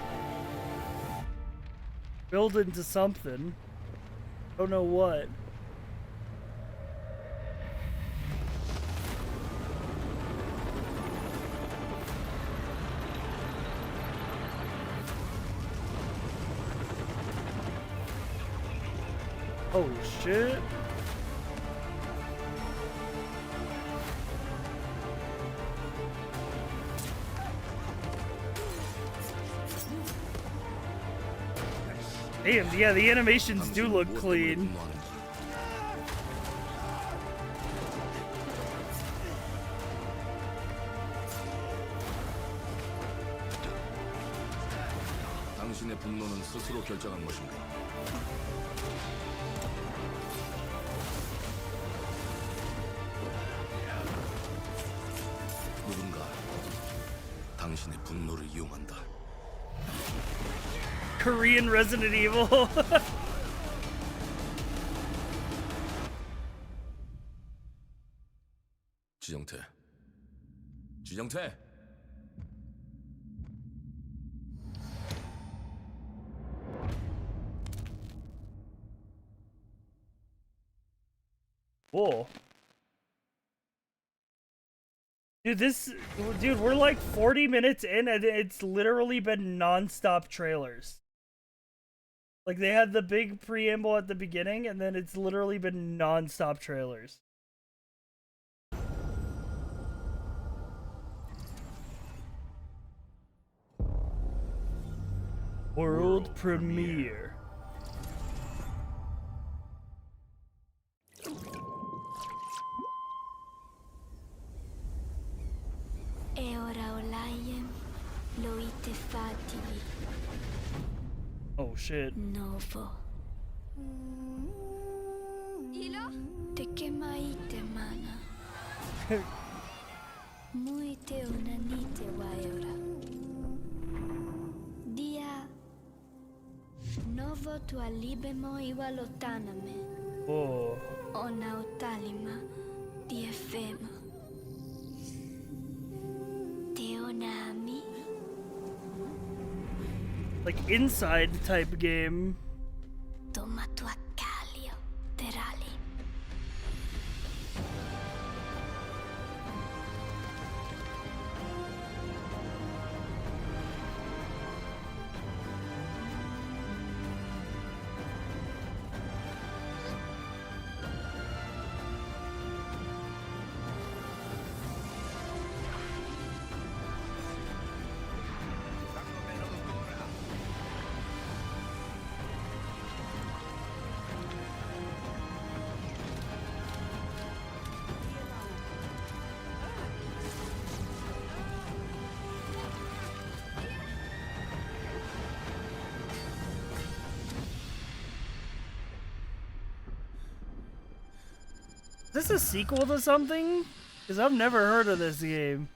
Build into something. Don't know what. Oh shit. Damn, yeah, the animations do look clean. 당신의 분노는 스스로 결정한 것인가? 누군가 당신의 분노를 이용한다. Korean Resident Evil. 지정태. 지정태. Whoa. Dude, we're like 40 minutes in and it's literally been non-stop trailers. Like, they had the big preamble at the beginning and then it's literally been non-stop trailers. World premiere. E ora Olaiem lo ite fativi. Oh shit. Novo. Ilo? Te kemaite mana. Muite unanite waiora. Dia. Novo tu alibemo iwa lotaname. Oh. Ona otalima. Diefema. Teonami. Like inside type game. Toma tu accalio, Terali. Is this a sequel to something? Because I've never heard of this game.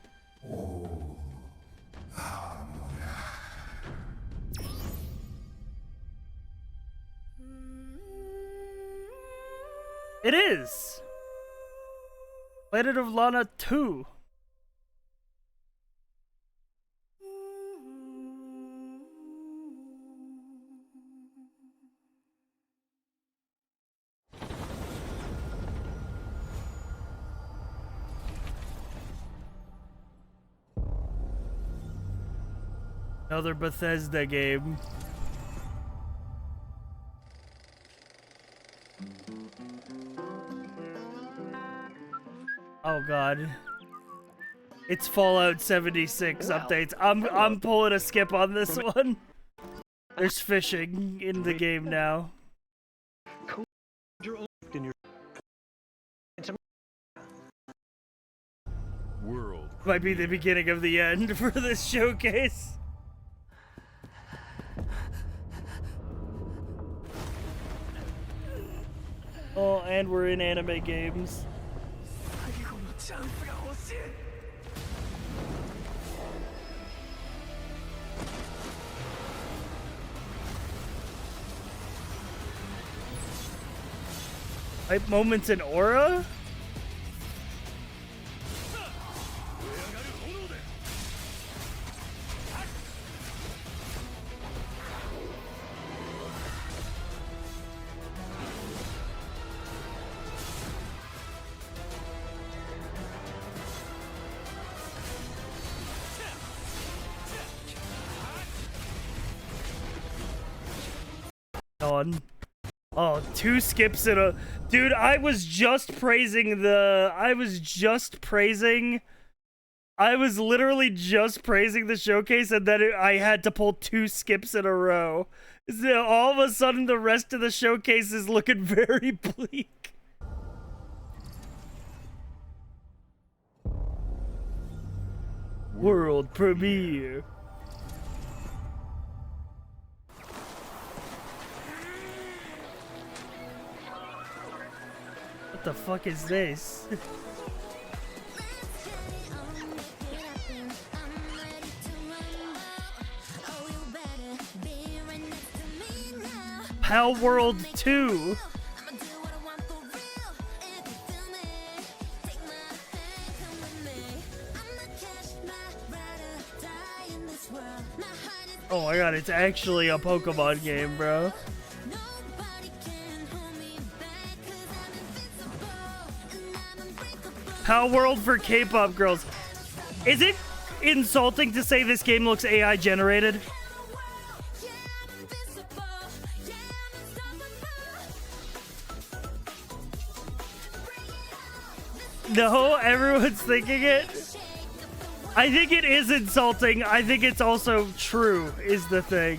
It is! Planet of Lana 2. Another Bethesda game. Oh god. It's Fallout 76 updates. I'm pulling a skip on this one. There's fishing in the game now. World Might be the beginning of the end for this showcase. Oh, and we're in anime games. Hype moments in Aura? On. Oh, 2 skips in a... Dude, I was just praising I was literally just praising the showcase, and then I had to pull 2 skips in a row. So all of a sudden, the rest of the showcase is looking very bleak. World premiere. What the fuck is this? Pal World 2. Oh my god, it's actually a Pokemon game, bro. Pal World for K-pop girls. Is it insulting to say this game looks AI generated? No, everyone's thinking it. I think it is insulting. I think it's also true, is the thing.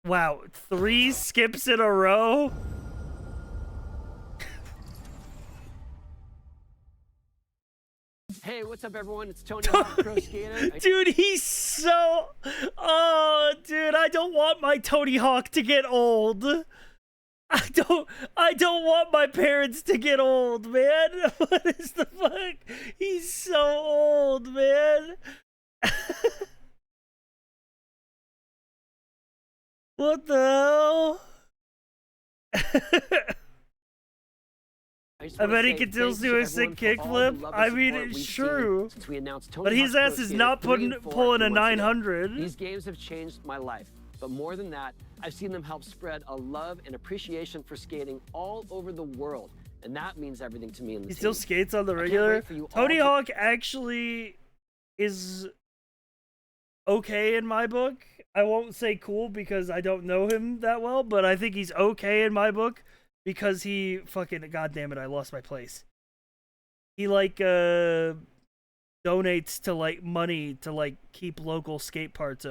Wow, 3 skips in a row? Hey, what's up, everyone? It's Tony Hawk Pro Skater. Dude, he's so... Oh, dude, I don't want my Tony Hawk to get old. I don't want my parents to get old, man. What is the fuck? He's so old, man. What the hell? I bet he can still do a sick kickflip. I mean, it's true. But his ass is not pulling a 900. These games have changed my life. But more than that, I've seen them help spread a love and appreciation for skating all over the world. And that means everything to me in the He team. still skates on the regular. Tony Hawk actually is okay in my book. I won't say cool because I don't know him that well, but I think he's okay in my book because he fucking, goddamn it, I lost my place. He like donates to like money to like keep local skate parts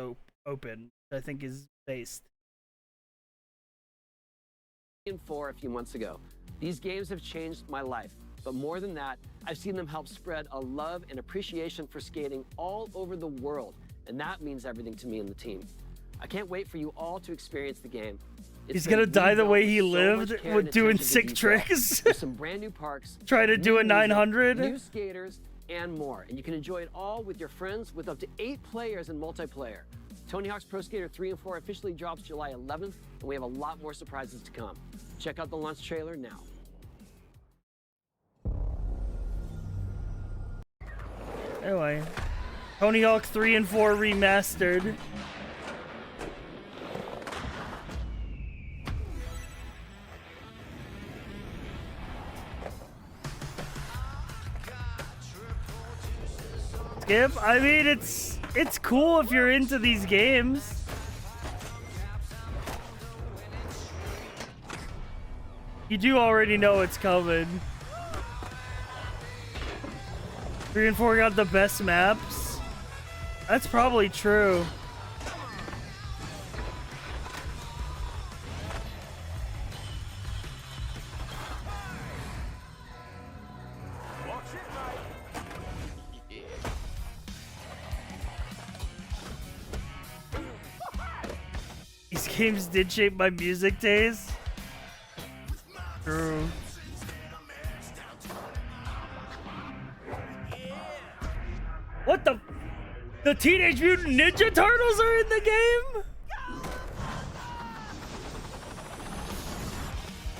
open. I think is based. 4 a few months ago. These games have changed my life. But more than that, I've seen them help spread a love and appreciation for skating all over the world. And that means everything to me and the team. I can't wait for you all to experience the game. He's gonna die the way he lived with doing sick tricks. There's some brand new parks. Try to do a 900. New skaters and more. And you can enjoy it all with your friends with up to 8 players in multiplayer. Tony Hawk's Pro Skater 3 and 4 officially drops July 11th, and we have a lot more surprises to come. Check out the launch trailer now. Anyway, Tony Hawk 3 and 4 remastered. Skip, I mean, it's cool if you're into these games. You do already know it's coming. 3 and 4 got the best maps. That's probably true. These games did shape my music taste. True. What the? The Teenage Mutant Ninja Turtles are in the game?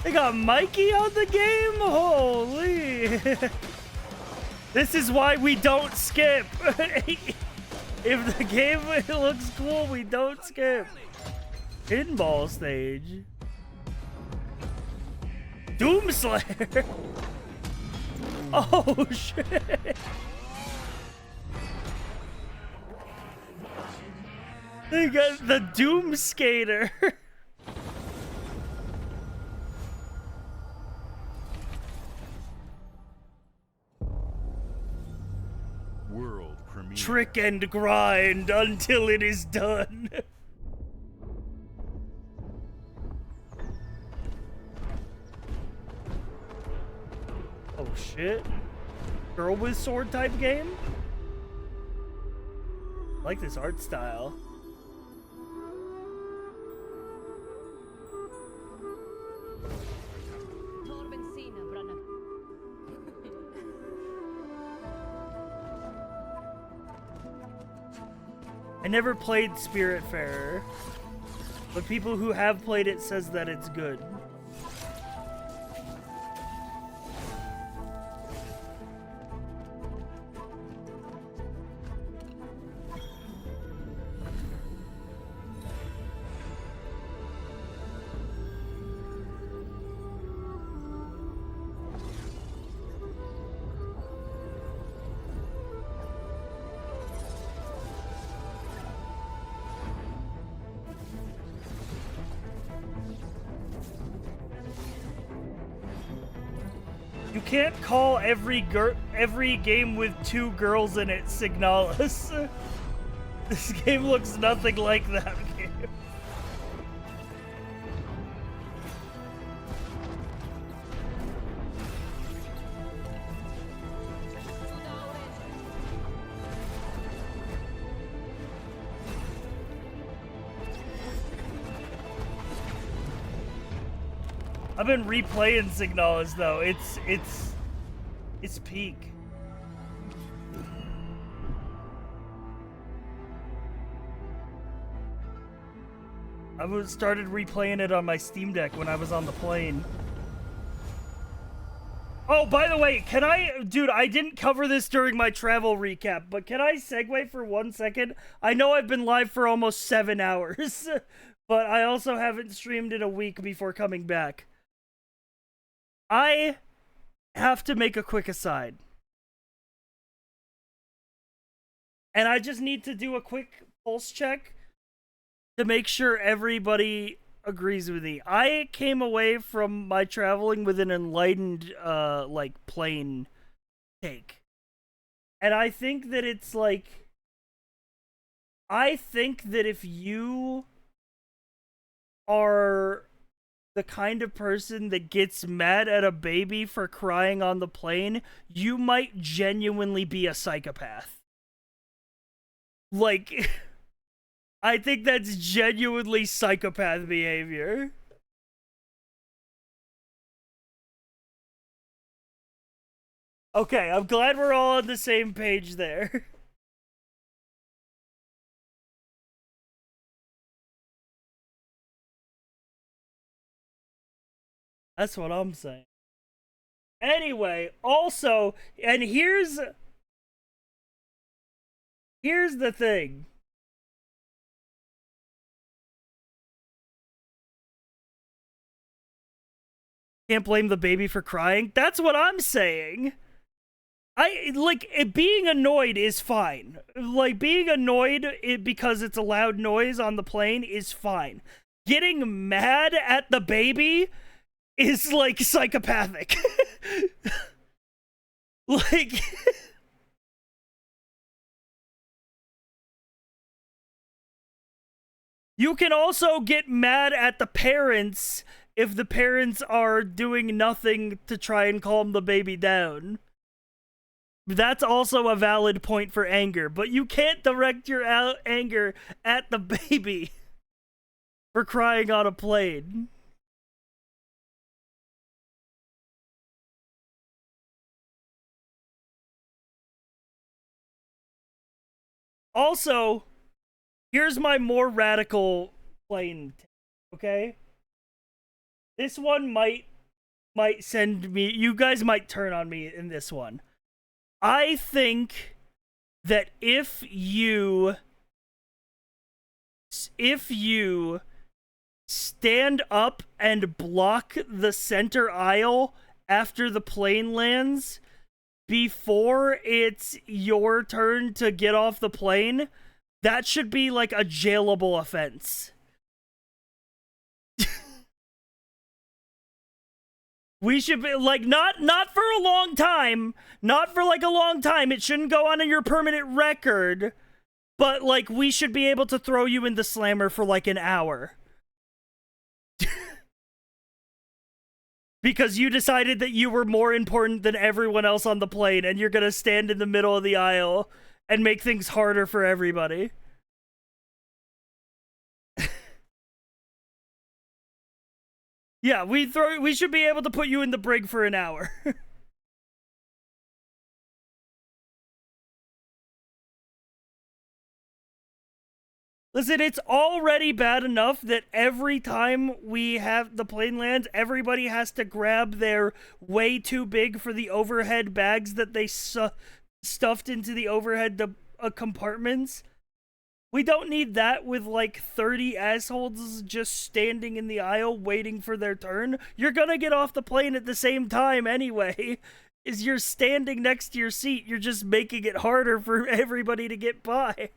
They got Mikey on the game? Holy. This is why we don't skip. If the game looks cool, we don't skip. Pinball stage. Doomslayer. Oh shit. They got the Doom Skater. premiere. trick and grind until it is done. Oh shit. Girl with sword type game? I like this art style. I never played Spiritfarer, but people who have played it says that it's good. You can't call every game with 2 girls in it Signalis. This game looks nothing like that game. I've been replaying Signalis though. It's peak. I started replaying it on my Steam Deck when I was on the plane. Oh, by the way, dude, I didn't cover this during my travel recap, but can I segue for 1 second? I know I've been live for almost 7 hours, but I also haven't streamed in a week before coming back. I have to make a quick aside. And I just need to do a quick pulse check to make sure everybody agrees with me. I came away from my traveling with an enlightened, plane take. And I think that it's like... I think that if you are the kind of person that gets mad at a baby for crying on the plane, you might genuinely be a psychopath. Like, I think that's genuinely psychopath behavior. Okay, I'm glad we're all on the same page there. That's what I'm saying. Anyway, also, and here's the thing. Can't blame the baby for crying. That's what I'm saying. Being annoyed is fine. Like, being annoyed because it's a loud noise on the plane is fine. Getting mad at the baby is, like, psychopathic. Like... You can also get mad at the parents if the parents are doing nothing to try and calm the baby down. That's also a valid point for anger, but you can't direct your anger at the baby for crying on a plane. Also, here's my more radical plane take, okay? This one might send me... You guys might turn on me in this one. I think that if you stand up and block the center aisle after the plane lands before it's your turn to get off the plane, that should be like a jailable offense. We should be like not for a long time, not for like a long time. It shouldn't go on your permanent record, but like we should be able to throw you in the slammer for like an hour. Because you decided that you were more important than everyone else on the plane and you're going to stand in the middle of the aisle and make things harder for everybody. Yeah, we should be able to put you in the brig for an hour. Listen, it's already bad enough that every time we have the plane lands, everybody has to grab their way too big for the overhead bags that they stuffed into the overhead compartments. We don't need that with like 30 assholes just standing in the aisle waiting for their turn. You're gonna get off the plane at the same time anyway. Is you're standing next to your seat, you're just making it harder for everybody to get by.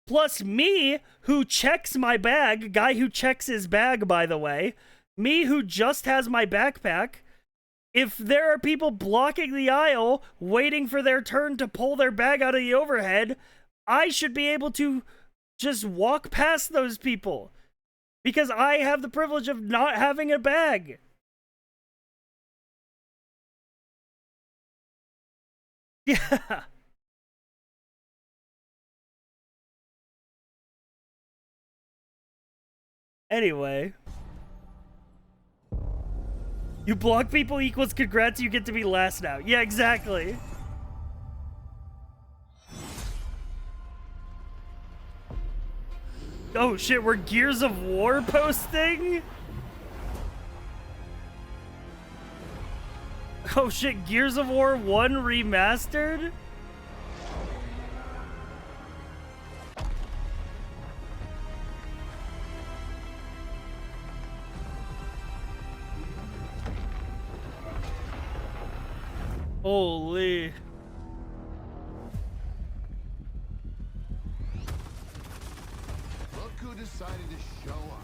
Plus me, who checks my bag, guy who checks his bag, by the way, me who just has my backpack, if there are people blocking the aisle, waiting for their turn to pull their bag out of the overhead, I should be able to just walk past those people. Because I have the privilege of not having a bag. Yeah. Anyway. You block people equals congrats, you get to be last now. Yeah, exactly. Oh shit, we're Gears of War posting? Oh shit, Gears of War 1 remastered? Holy. Look who decided to show up.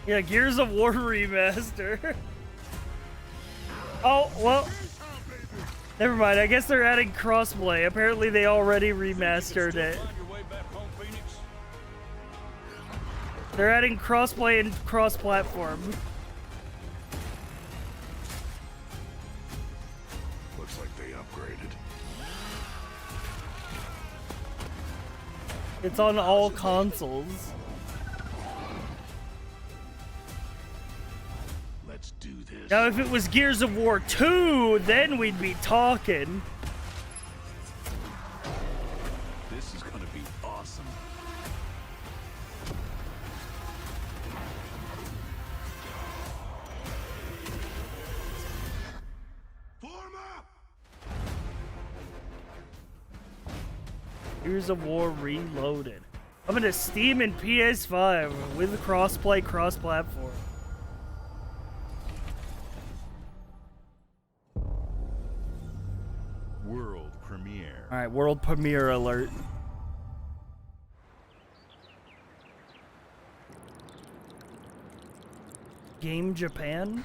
Yeah, Gears of War remaster. Oh, well. Never mind, I guess they're adding crossplay. Apparently they already remastered it. They're adding crossplay and cross-platform. Looks like they upgraded. It's on all consoles. Let's do this. Now, if it was Gears of War 2, then we'd be talking. This is gonna be awesome. Gears of War Reloaded. Coming to Steam and PS5 with crossplay, cross-platform. World premiere. All right, world premiere alert. Game Japan?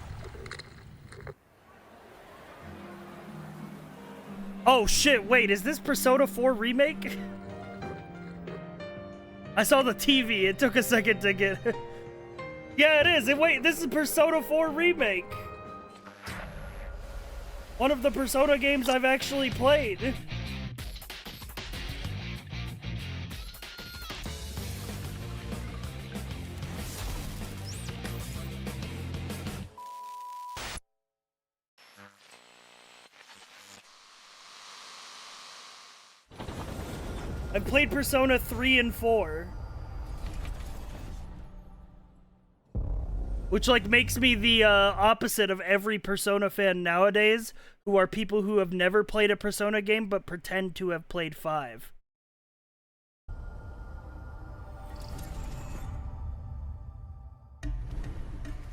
Oh shit, wait, is this Persona 4 remake? I saw the TV, it took a second to get... Yeah, it is, wait, this is Persona 4 remake. One of the Persona games I've actually played. I've played Persona 3 and 4. Which, like, makes me the opposite of every Persona fan nowadays, who are people who have never played a Persona game but pretend to have played 5.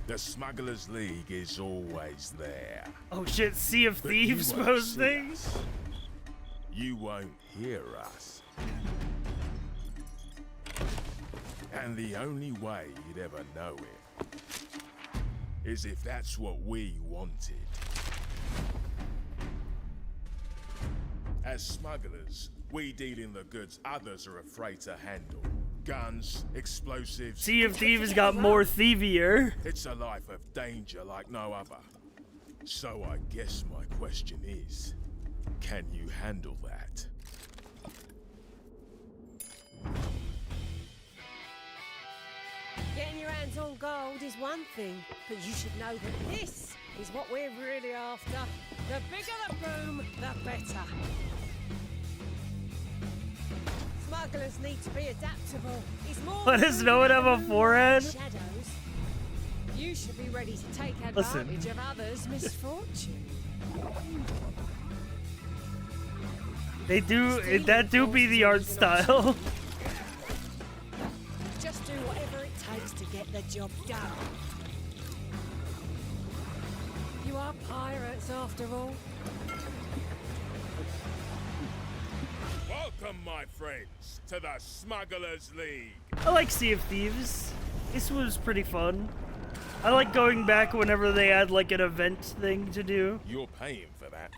The Smugglers League is always there. Oh shit, Sea of Thieves posting? You won't hear us. And the only way you'd ever know it is if that's what we wanted. As smugglers, we deal in the goods others are afraid to handle. Guns, explosives. Sea of Thieves got more thievier. It's a life of danger like no other. So I guess my question is, can you handle that? Getting your hands on gold is one thing, but you should know that this is what we're really after. The bigger the boom, the better. Smugglers need to be adaptable. It's more. What, does no one have a forehead? Shadows. You should be ready to take Listen. advantage of others' misfortune. They do, that do be the art style. Just do whatever it takes to get the job done. You are pirates after all. Welcome, my friends, to the Smugglers League. I like Sea of Thieves. This was pretty fun. I like going back whenever they had like an event thing to do. You're paying for that.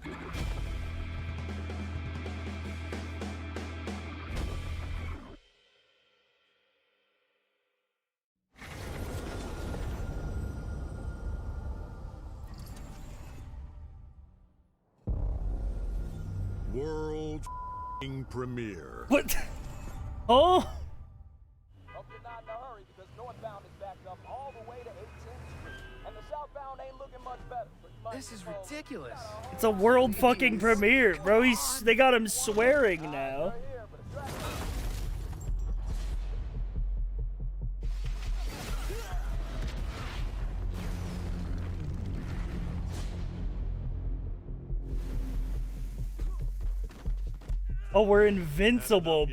World premiere. What? Oh? Hope you're not in a hurry because northbound is backed up all the way to 18th Street, and the southbound ain't looking much better. This is ridiculous. It's a world fucking premiere, bro. They got him swearing now. Oh, we're invincible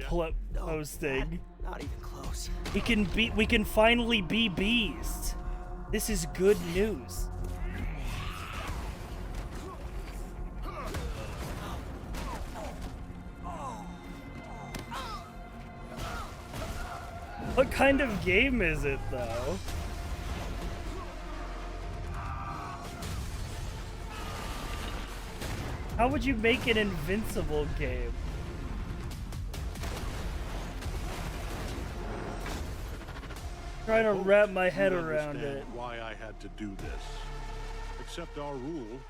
posting. Not even close. We can finally be beast. This is good news. What kind of game is it, though? How would you make an invincible game? Trying to wrap my head around it. Why I had to do this. Accept our rule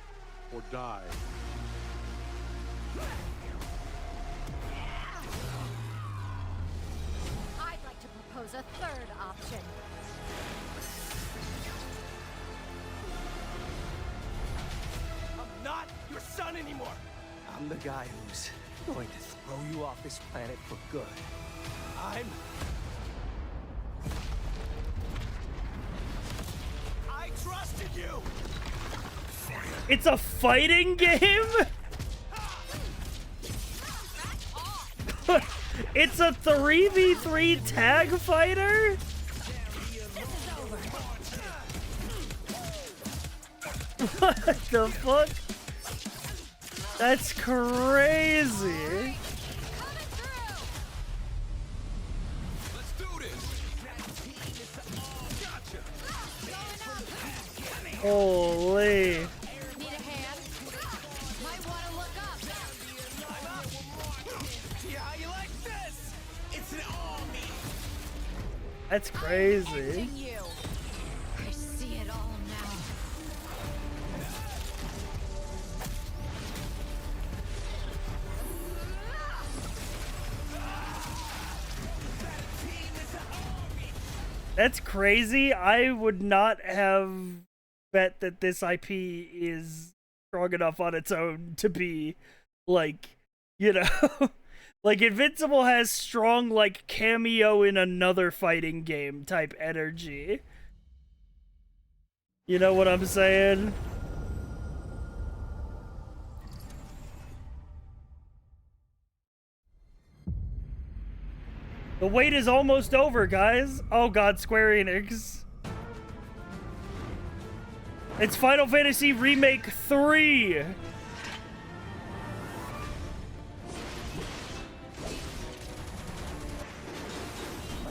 or die. I'd like to propose a third option. I'm not your son anymore. I'm the guy who's going to throw you off this planet for good. I trusted you. It's a fighting game? It's a 3v3 tag fighter? What the fuck? That's crazy. Holy. That's crazy. I see it all now. That's crazy. I would not have bet that this IP is strong enough on its own to be, like, you know, like Invincible has strong, like, cameo in another fighting game type energy. You know what I'm saying? The wait is almost over, guys. Oh god, Square Enix. It's Final Fantasy Remake 3.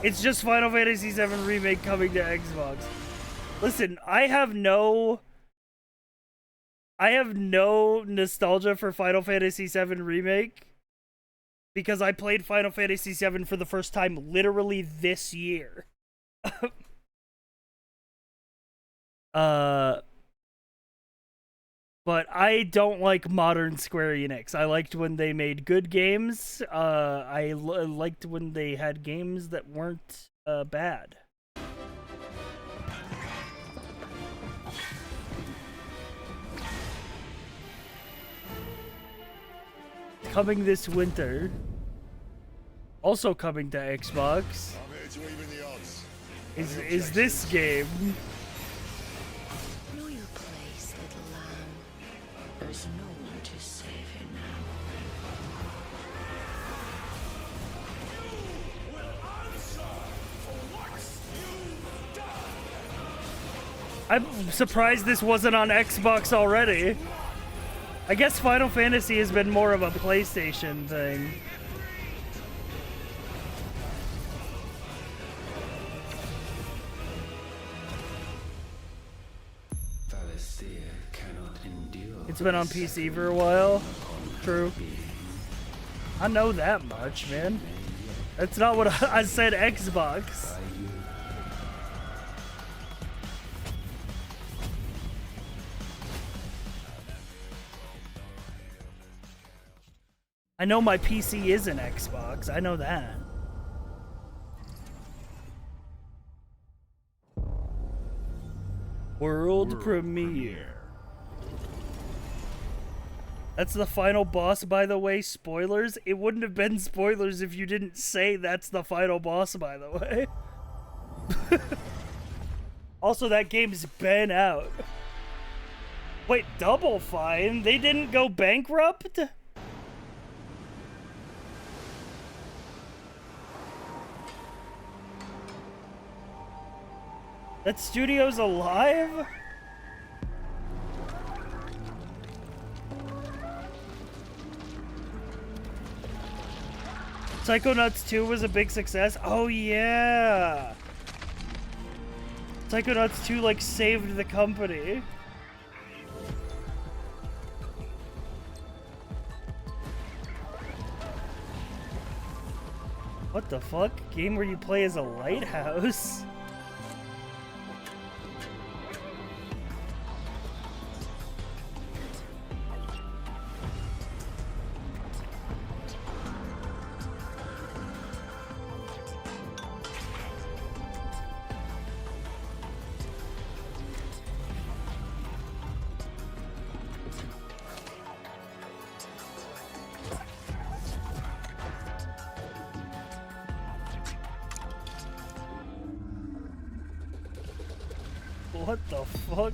It's just Final Fantasy VII Remake coming to Xbox. Listen, I have no nostalgia for Final Fantasy VII Remake because I played Final Fantasy VII for the first time literally this year. But I don't like modern Square Enix. I liked when they made good games. I liked when they had games that weren't bad. Coming this winter. Also coming to Xbox. Is this game? Know your place, little lamb. There's no one to save you now. I'm surprised this wasn't on Xbox already. I guess Final Fantasy has been more of a PlayStation thing. It's been on PC for a while. True. I know that much, man. That's not what I said, Xbox. I know my PC is an Xbox. I know that. World premiere. That's the final boss, by the way. Spoilers. It wouldn't have been spoilers if you didn't say that's the final boss, by the way. Also, that game's been out. Wait, Double Fine? They didn't go bankrupt? That studio's alive? Psychonauts 2 was a big success? Oh yeah! Psychonauts 2 like saved the company. What the fuck? Game where you play as a lighthouse? What the fuck?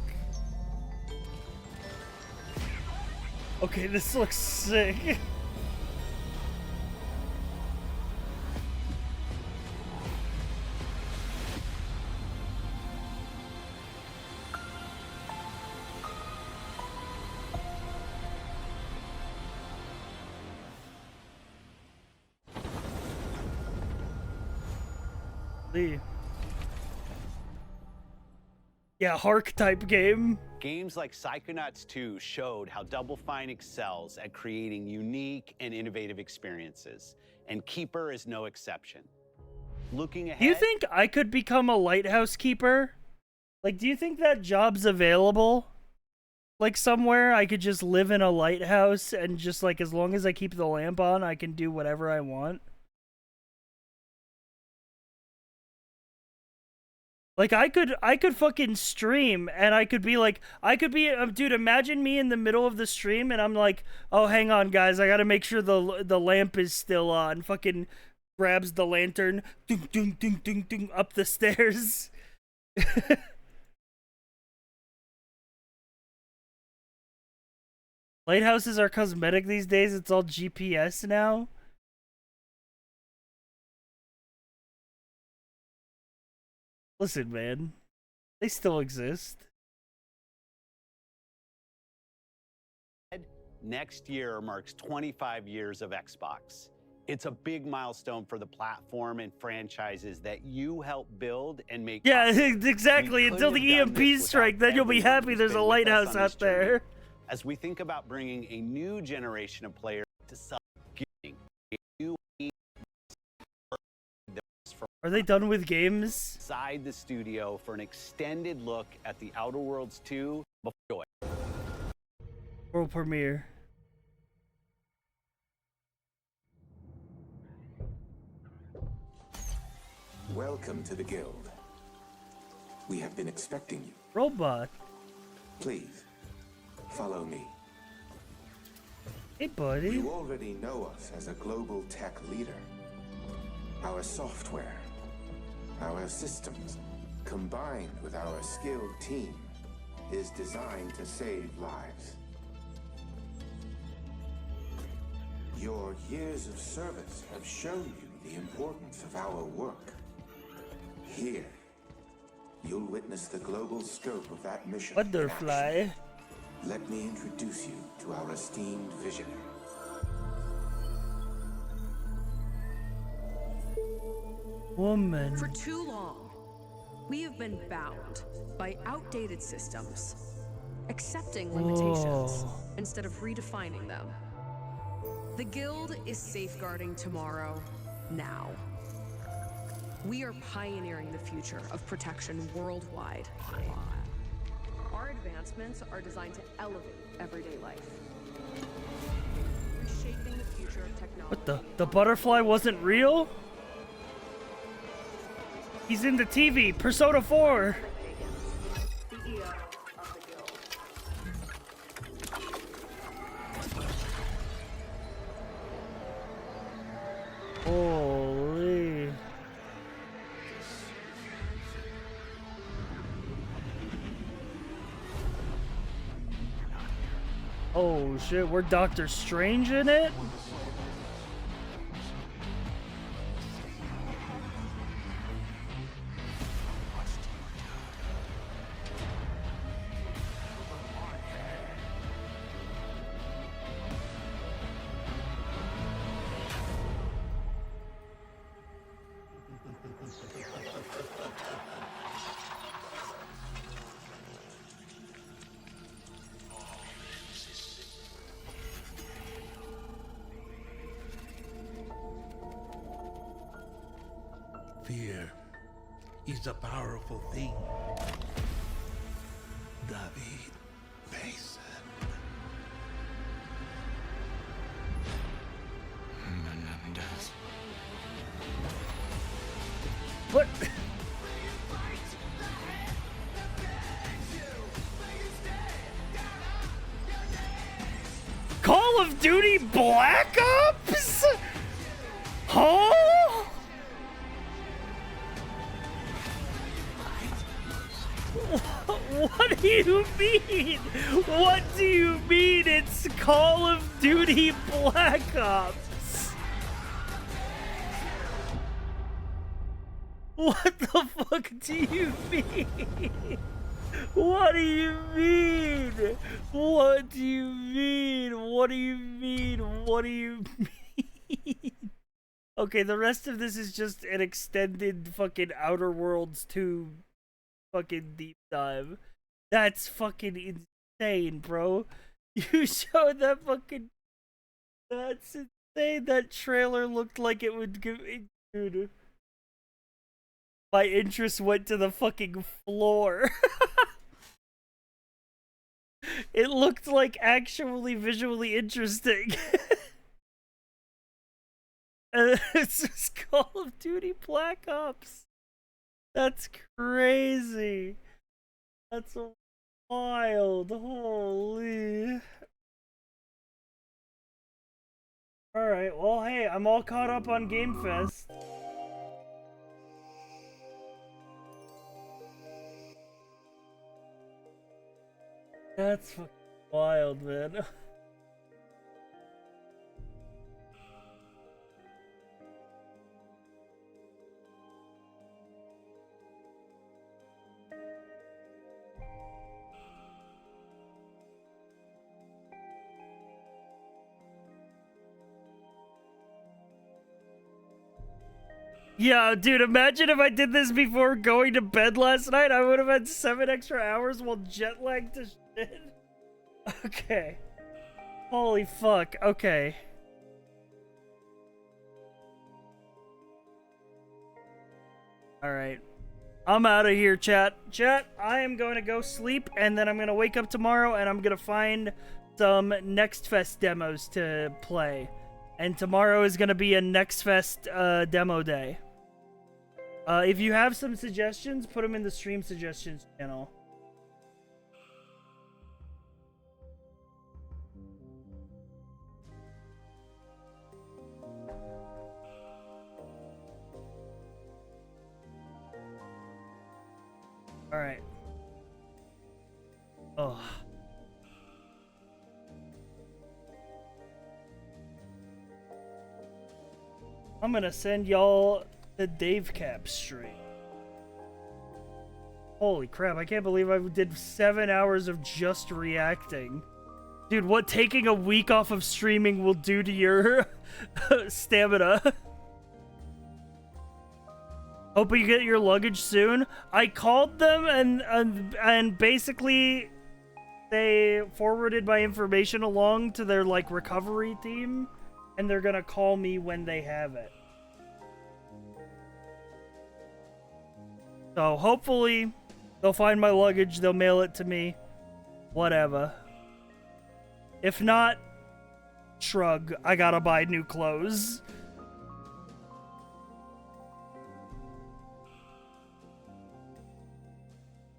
Okay, this looks sick. Lee. Yeah, Hark type game. Games like Psychonauts 2 showed how Double Fine excels at creating unique and innovative experiences, and Keeper is no exception. Looking ahead, Do you think I could become a lighthouse keeper? Like, do you think that job's available? Like, somewhere I could just live in a lighthouse and just, like, as long as I keep the lamp on, I can do whatever I want? Like, I could fucking stream, and I could be like, dude, imagine me in the middle of the stream, and I'm like, oh, hang on, guys, I gotta make sure the lamp is still on. Fucking grabs the lantern, ding, ding, ding, ding, ding, up the stairs. Lighthouses are cosmetic these days, it's all GPS now. Listen, man, they still exist. next year marks 25 years of Xbox. It's a big milestone for the platform and franchises that you help build and make. Yeah, possible. exactly. We Until couldn't the have done EMP this strike, without then you'll be everyone happy who's there's a been with us lighthouse on this out journey. there. As we think about bringing a new generation of players to self-gaming, Are they done with games? inside the studio for an extended look at the Outer Worlds 2 before. World premiere. Welcome to the Guild. We have been expecting you. Robot. Please, follow me. Hey, buddy. You already know us as a global tech leader. Our software, our systems, combined with our skilled team, is designed to save lives. Your years of service have shown you the importance of our work. Here, you'll witness the global scope of that mission. Butterfly. Let me introduce you to our esteemed visionary. Woman. For too long, we have been bound by outdated systems, accepting limitations instead of redefining them. The Guild is safeguarding tomorrow, now. We are pioneering the future of protection worldwide. Our advancements are designed to elevate everyday life, reshaping the future of technology. What the butterfly wasn't real? He's in the TV, Persona 4. Holy. Oh shit, we're Doctor Strange in it? Fear is a powerful thing. David Mason. Menendez. What? Call of Duty Black Ops? Huh? What do you mean? What do you mean it's Call of Duty Black Ops? What the fuck do you mean? What do you mean? What do you mean? What do you mean? What do you mean? Okay, the rest of this is just an extended fucking Outer Worlds 2 fucking deep dive. That's fucking insane, bro. You showed that fucking... That's insane. That trailer looked like it would give... Dude. My interest went to the fucking floor. It looked like actually visually interesting. It's just Call of Duty Black Ops. That's crazy. That's wild. Holy. Alright, well, hey, I'm all caught up on Gamefest. That's fucking wild, man. Yeah, dude, imagine if I did this before going to bed last night. I would have had 7 extra hours while jet lagged to shit. Okay. Holy fuck. Okay. Alright. I'm out of here, chat. Chat, I am going to go sleep, and then I'm going to wake up tomorrow, and I'm going to find some Next Fest demos to play. And tomorrow is going to be a Next Fest demo day. If you have some suggestions, put them in the stream suggestions channel. Alright. Oh. I'm gonna send y'all the Dave Cap stream. Holy crap, I can't believe I did 7 hours of just reacting. Dude, what taking a week off of streaming will do to your stamina. Hope you get your luggage soon. I called them and basically they forwarded my information along to their like recovery team, and they're gonna call me when they have it. So hopefully they'll find my luggage, they'll mail it to me, whatever. If not, shrug, I gotta buy new clothes.